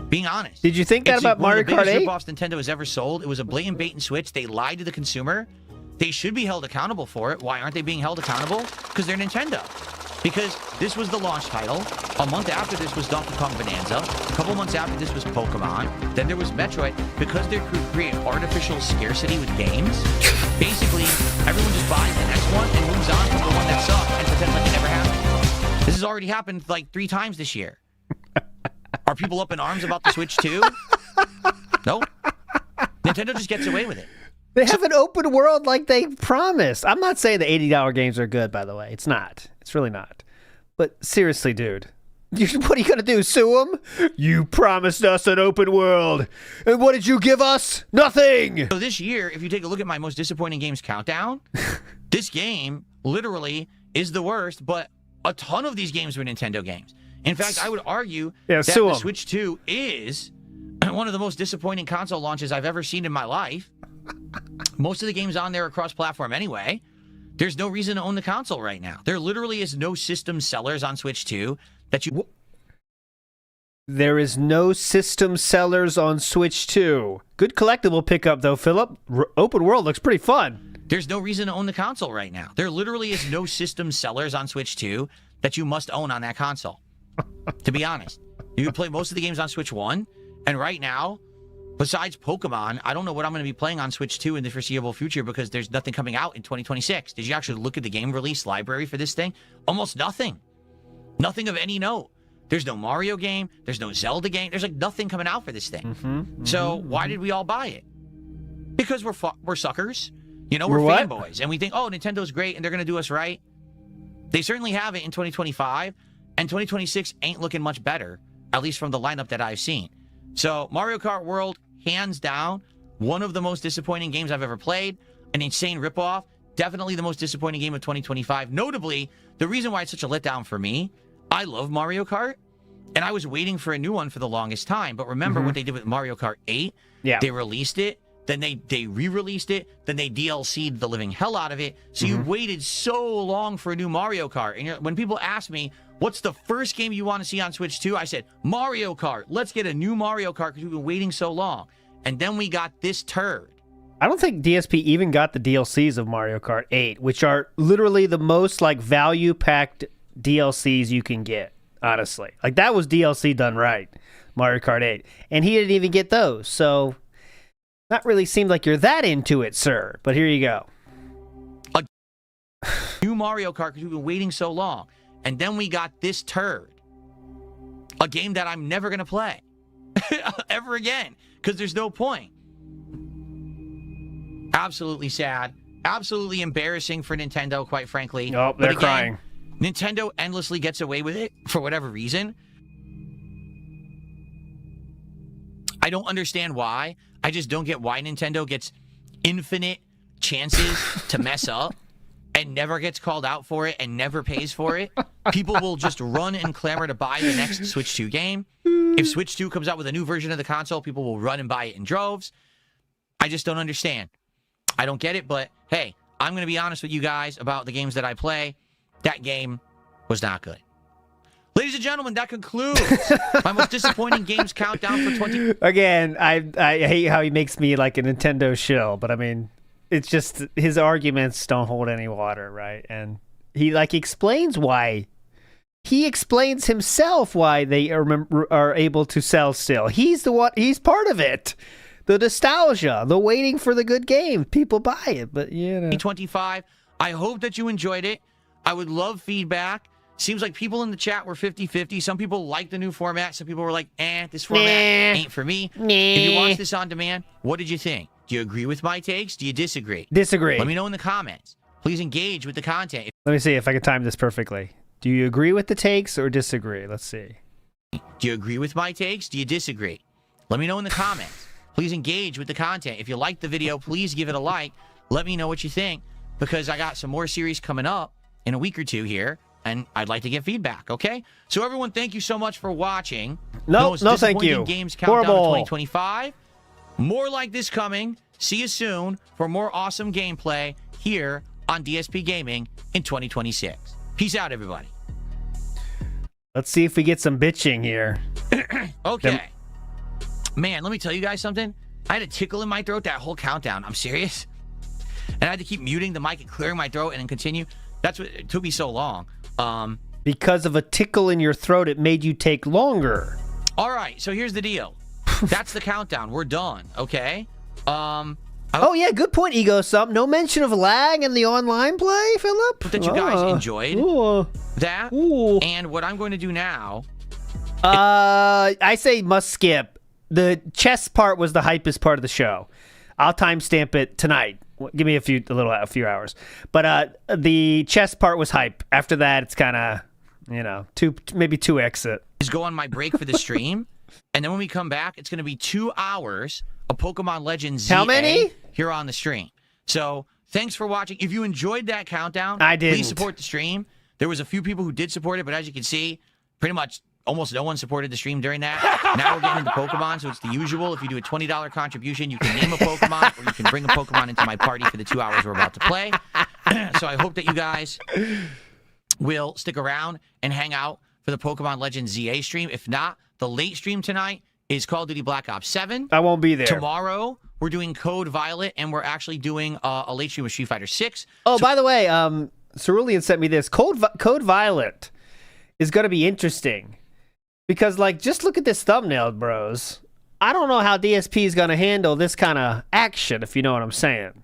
Being honest. Did you think that about Mario Kart 8? One of the biggest rip-offs Nintendo has ever sold. It was a blatant bait and switch. They lied to the consumer. They should be held accountable for it. Why aren't they being held accountable? Because they're Nintendo. Because this was the launch title. A month after this was Donkey Kong Bonanza. A couple months after this was Pokemon. Then there was Metroid. Because they're creating artificial scarcity with games, basically, everyone just buys the next one and moves on from the one that sucked and pretends like it never happened. This has already happened like 3 times this year. Are people up in arms about the Switch 2? No. Nintendo just gets away with it. They have an open world like they promised. I'm not saying the $80 games are good, by the way. It's not. It's really not. But seriously, dude. What are you going to do, sue them? You promised us an open world. And what did you give us? Nothing! So this year, if you take a look at my most disappointing games countdown, this game literally is the worst, but a ton of these games were Nintendo games. In fact, I would argue that the Switch 2 is one of the most disappointing console launches I've ever seen in my life. Most of the games on there are cross-platform anyway. There's no reason to own the console right now. There literally is no system sellers on Switch 2 that you... There is no system sellers on Switch 2. Good collectible pickup, though, Philip. Open world looks pretty fun. There's no reason to own the console right now. There literally is no system sellers on Switch 2 that you must own on that console. To be honest, you can play most of the games on Switch 1, and right now, besides Pokemon, I don't know what I'm going to be playing on Switch 2 in the foreseeable future because there's nothing coming out in 2026. Did you actually look at the game release library for this thing? Almost nothing. Nothing of any note. There's no Mario game. There's no Zelda game. There's like nothing coming out for this thing. So why did we all buy it? Because we're suckers. You know, we're fanboys. And we think, oh, Nintendo's great and they're going to do us right. They certainly have it in 2025. And 2026 ain't looking much better, at least from the lineup that I've seen. So Mario Kart World, hands down, one of the most disappointing games I've ever played. An insane ripoff. Definitely the most disappointing game of 2025. Notably, the reason why it's such a letdown for me, I love Mario Kart, and I was waiting for a new one for the longest time. But remember what they did with Mario Kart 8? Yeah. They released it, then they re-released it, then they DLC'd the living hell out of it. So you waited so long for a new Mario Kart. And when people ask me, what's the first game you want to see on Switch 2? I said, Mario Kart. Let's get a new Mario Kart because we've been waiting so long. And then we got this turd. I don't think DSP even got the DLCs of Mario Kart 8, which are literally the most like value-packed DLCs you can get, honestly. Like that was DLC done right, Mario Kart 8. And he didn't even get those. So not really seemed like you're that into it, sir. But here you go. A new Mario Kart because we've been waiting so long. And then we got this turd. A game that I'm never going to play. Ever again. Because there's no point. Absolutely sad. Absolutely embarrassing for Nintendo, quite frankly. Oh, they're crying. Nintendo endlessly gets away with it for whatever reason. I don't understand why. I just don't get why Nintendo gets infinite chances to mess up and never gets called out for it and never pays for it. People will just run and clamor to buy the next Switch 2 game. If Switch 2 comes out with a new version of the console, people will run and buy it in droves. I just don't understand. I don't get it, but hey, I'm going to be honest with you guys about the games that I play. That game was not good. Ladies and gentlemen, that concludes my most disappointing games countdown for 20. Again, I hate how he makes me like a Nintendo shill, but I mean, it's just his arguments don't hold any water, right? And he like explains why. He explains himself why they are able to sell still. He's the one. He's part of it. The nostalgia, the waiting for the good game. People buy it, but you know. 25. I hope that you enjoyed it. I would love feedback. Seems like people in the chat were 50-50. Some people like the new format. Some people were like, this format ain't for me. If you watch this on demand, what did you think? Do you agree with my takes? Do you disagree? Disagree. Let me know in the comments. Please engage with the content. Let me see if I can time this perfectly. Do you agree with the takes or disagree? Let's see. Do you agree with my takes? Do you disagree? Let me know in the comments. Please engage with the content. If you liked the video, please give it a like. Let me know what you think, because I got some more series coming up in a week or two here, and I'd like to get feedback, okay? So everyone, thank you so much for watching. No, thank you. Games Countdown to 2025. More like this coming. See you soon for more awesome gameplay here on DSP Gaming in 2026. Peace out, everybody. Let's see if we get some bitching here. Okay. Man, let me tell you guys something. I had a tickle in my throat that whole countdown. I'm serious. And I had to keep muting the mic and clearing my throat and then continue. That's what it took me so long. Because of a tickle in your throat, it made you take longer. All right, so here's the deal. That's the countdown. We're done, okay? Oh, yeah, good point, Ego Sub. No mention of lag in the online play, Philip? That you guys enjoyed that. And what I'm going to do now... I say must skip. The chess part was the hypest part of the show. I'll timestamp it tonight. Give me a few hours. But the chess part was hype. After that, it's kind of, maybe 2x it. Is go on my break for the stream, and then when we come back, it's going to be 2 hours of Pokemon Legends ZA. How many? Here on the stream. So thanks for watching. If you enjoyed that countdown, I didn't. Please support the stream. There was a few people who did support it, but as you can see, pretty much almost no one supported the stream during that. Now we're getting into Pokemon, so it's the usual. If you do a $20 contribution, you can name a Pokemon, or you can bring a Pokemon into my party for the 2 hours we're about to play. So I hope that you guys will stick around and hang out for the Pokemon Legends ZA stream. If not, the late stream tonight is Call of Duty Black Ops 7. I won't be there. Tomorrow, we're doing Code Violet, and we're actually doing a late stream with Street Fighter 6. Oh, by the way, Cerulean sent me this. Code Violet is going to be interesting. Because, just look at this thumbnail, bros. I don't know how DSP is going to handle this kind of action, if you know what I'm saying.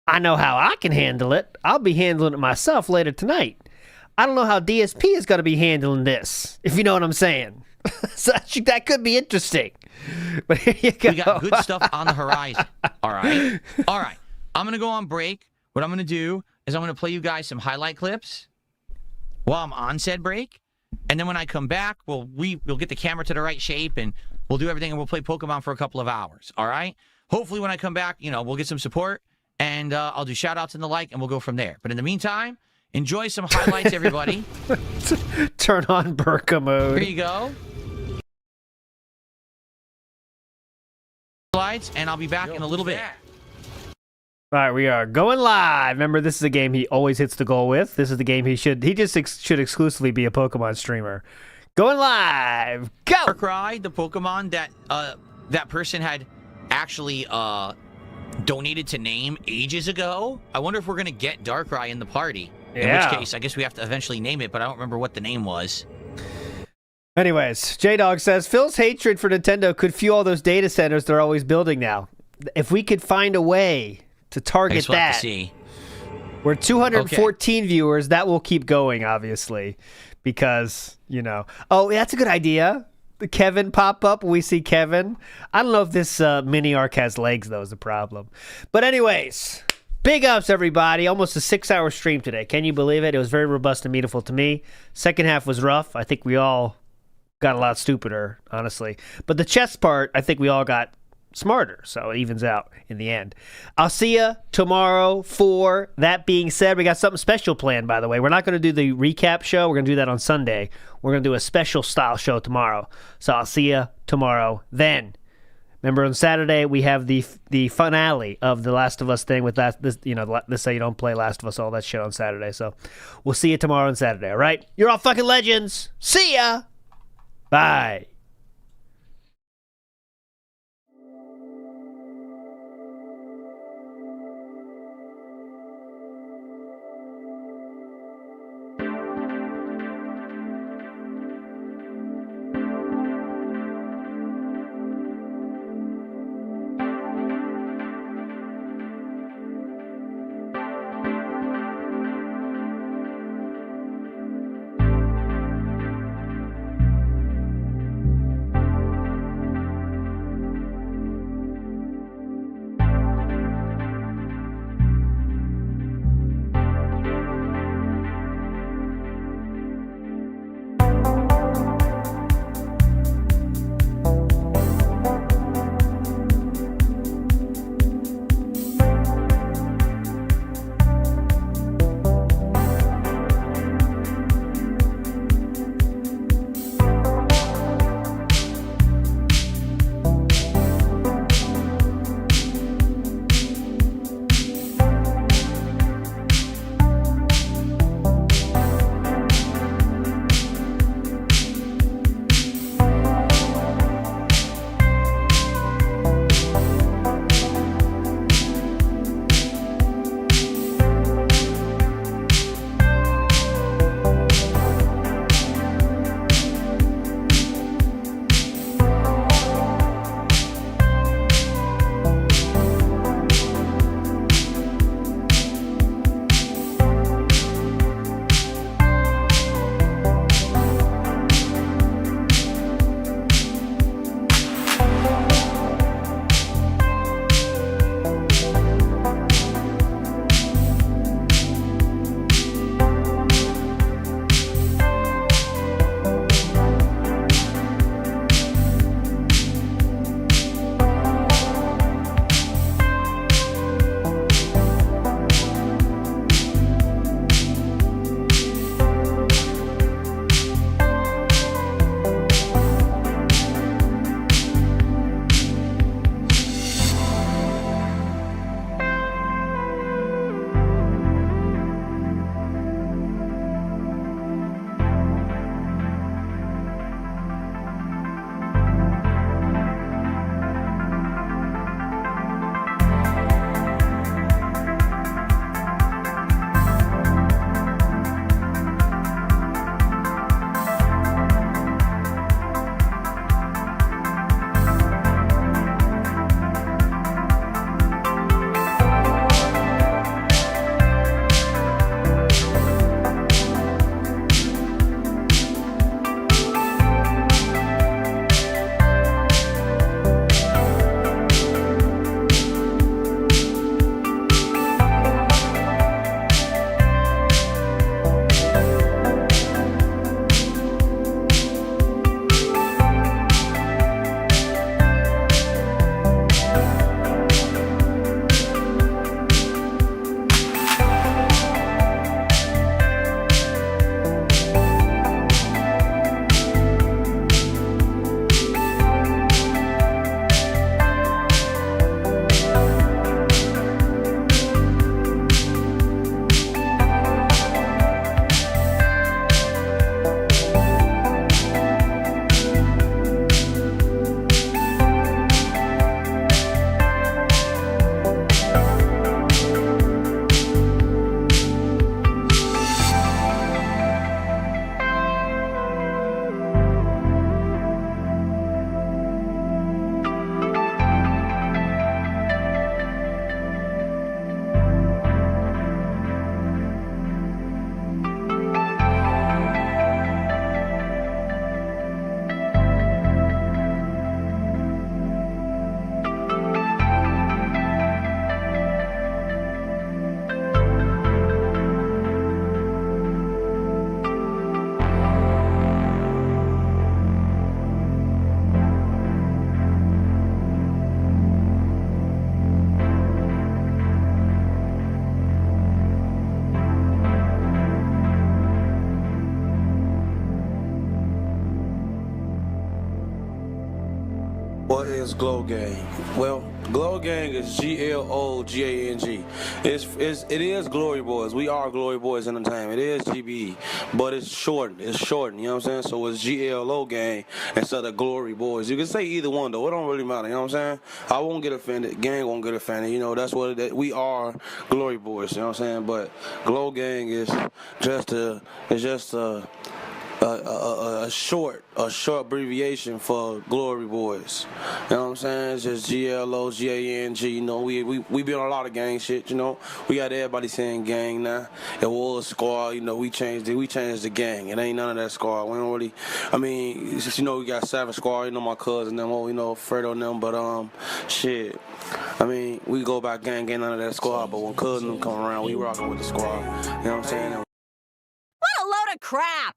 I know how I can handle it. I'll be handling it myself later tonight. I don't know how DSP is going to be handling this, if you know what I'm saying. So that could be interesting. But here you go. We got good stuff on the horizon. All right? All right. I'm going to go on break. What I'm going to do is I'm going to play you guys some highlight clips while I'm on said break. And then when I come back, we'll get the camera to the right shape, and we'll do everything, and we'll play Pokemon for a couple of hours, all right? Hopefully when I come back, we'll get some support, and I'll do shout-outs and the like, and we'll go from there. But in the meantime, enjoy some highlights, everybody. Turn on Burka mode. Here you go. Highlights, and I'll be back in a little bit. All right, we are going live. Remember, this is a game he always hits the goal with. This is the game he should exclusively be a Pokemon streamer. Going live. Go. Darkrai, the Pokemon that that person had actually donated to name ages ago. I wonder if we're gonna get Darkrai in the party. In which case, I guess we have to eventually name it, but I don't remember what the name was. Anyways, J-Dog says, Phil's hatred for Nintendo could fuel all those data centers they're always building now. If we could find a way to target that. We're 214 viewers. That will keep going, obviously, because, Oh, that's a good idea. The Kevin pop-up. We see Kevin. I don't know if this mini arc has legs, though, is the problem. But anyways, big ups, everybody. Almost a 6-hour stream today. Can you believe it? It was very robust and meaningful to me. Second half was rough. I think we all got a lot stupider, honestly. But the chess part, I think we all got smarter, so it evens out in the end. I'll see you tomorrow. For that being said, we got something special planned, by the way. We're not going to do the recap show. We're going to do that on Sunday. We're going to do a special style show tomorrow. So I'll see you tomorrow then. Remember, on Saturday we have the finale of the Last of Us thing with that. This, you know, this say you don't play Last of Us, all that shit on Saturday. So we'll see you tomorrow on Saturday. All right, you're all fucking legends. See ya. Bye. What is Glow Gang? Well, Glow Gang is GLOGANG. It is Glory Boys. We are Glory Boys Entertainment. It is GBE, but it's shortened. It's shortened. You know what I'm saying? So it's GLO Gang instead of Glory Boys. You can say either one though. It don't really matter. You know what I'm saying? I won't get offended. Gang won't get offended. You know that's what we are. Glory Boys. You know what I'm saying? But Glow Gang is just a short abbreviation for Glory Boys. You know what I'm saying? It's just GLOGANG. You know, we be on a lot of gang shit. You know, we got everybody saying gang now. It was squad. You know, we changed the gang. It ain't none of that squad. We don't really. I mean, it's just, you know, we got Savage Squad. You know, my cousin them. You know, Fredo and them. But shit. I mean, we go back gang, ain't none of that squad. But when cousin them come around, we rocking with the squad. You know what I'm saying? What a load of crap!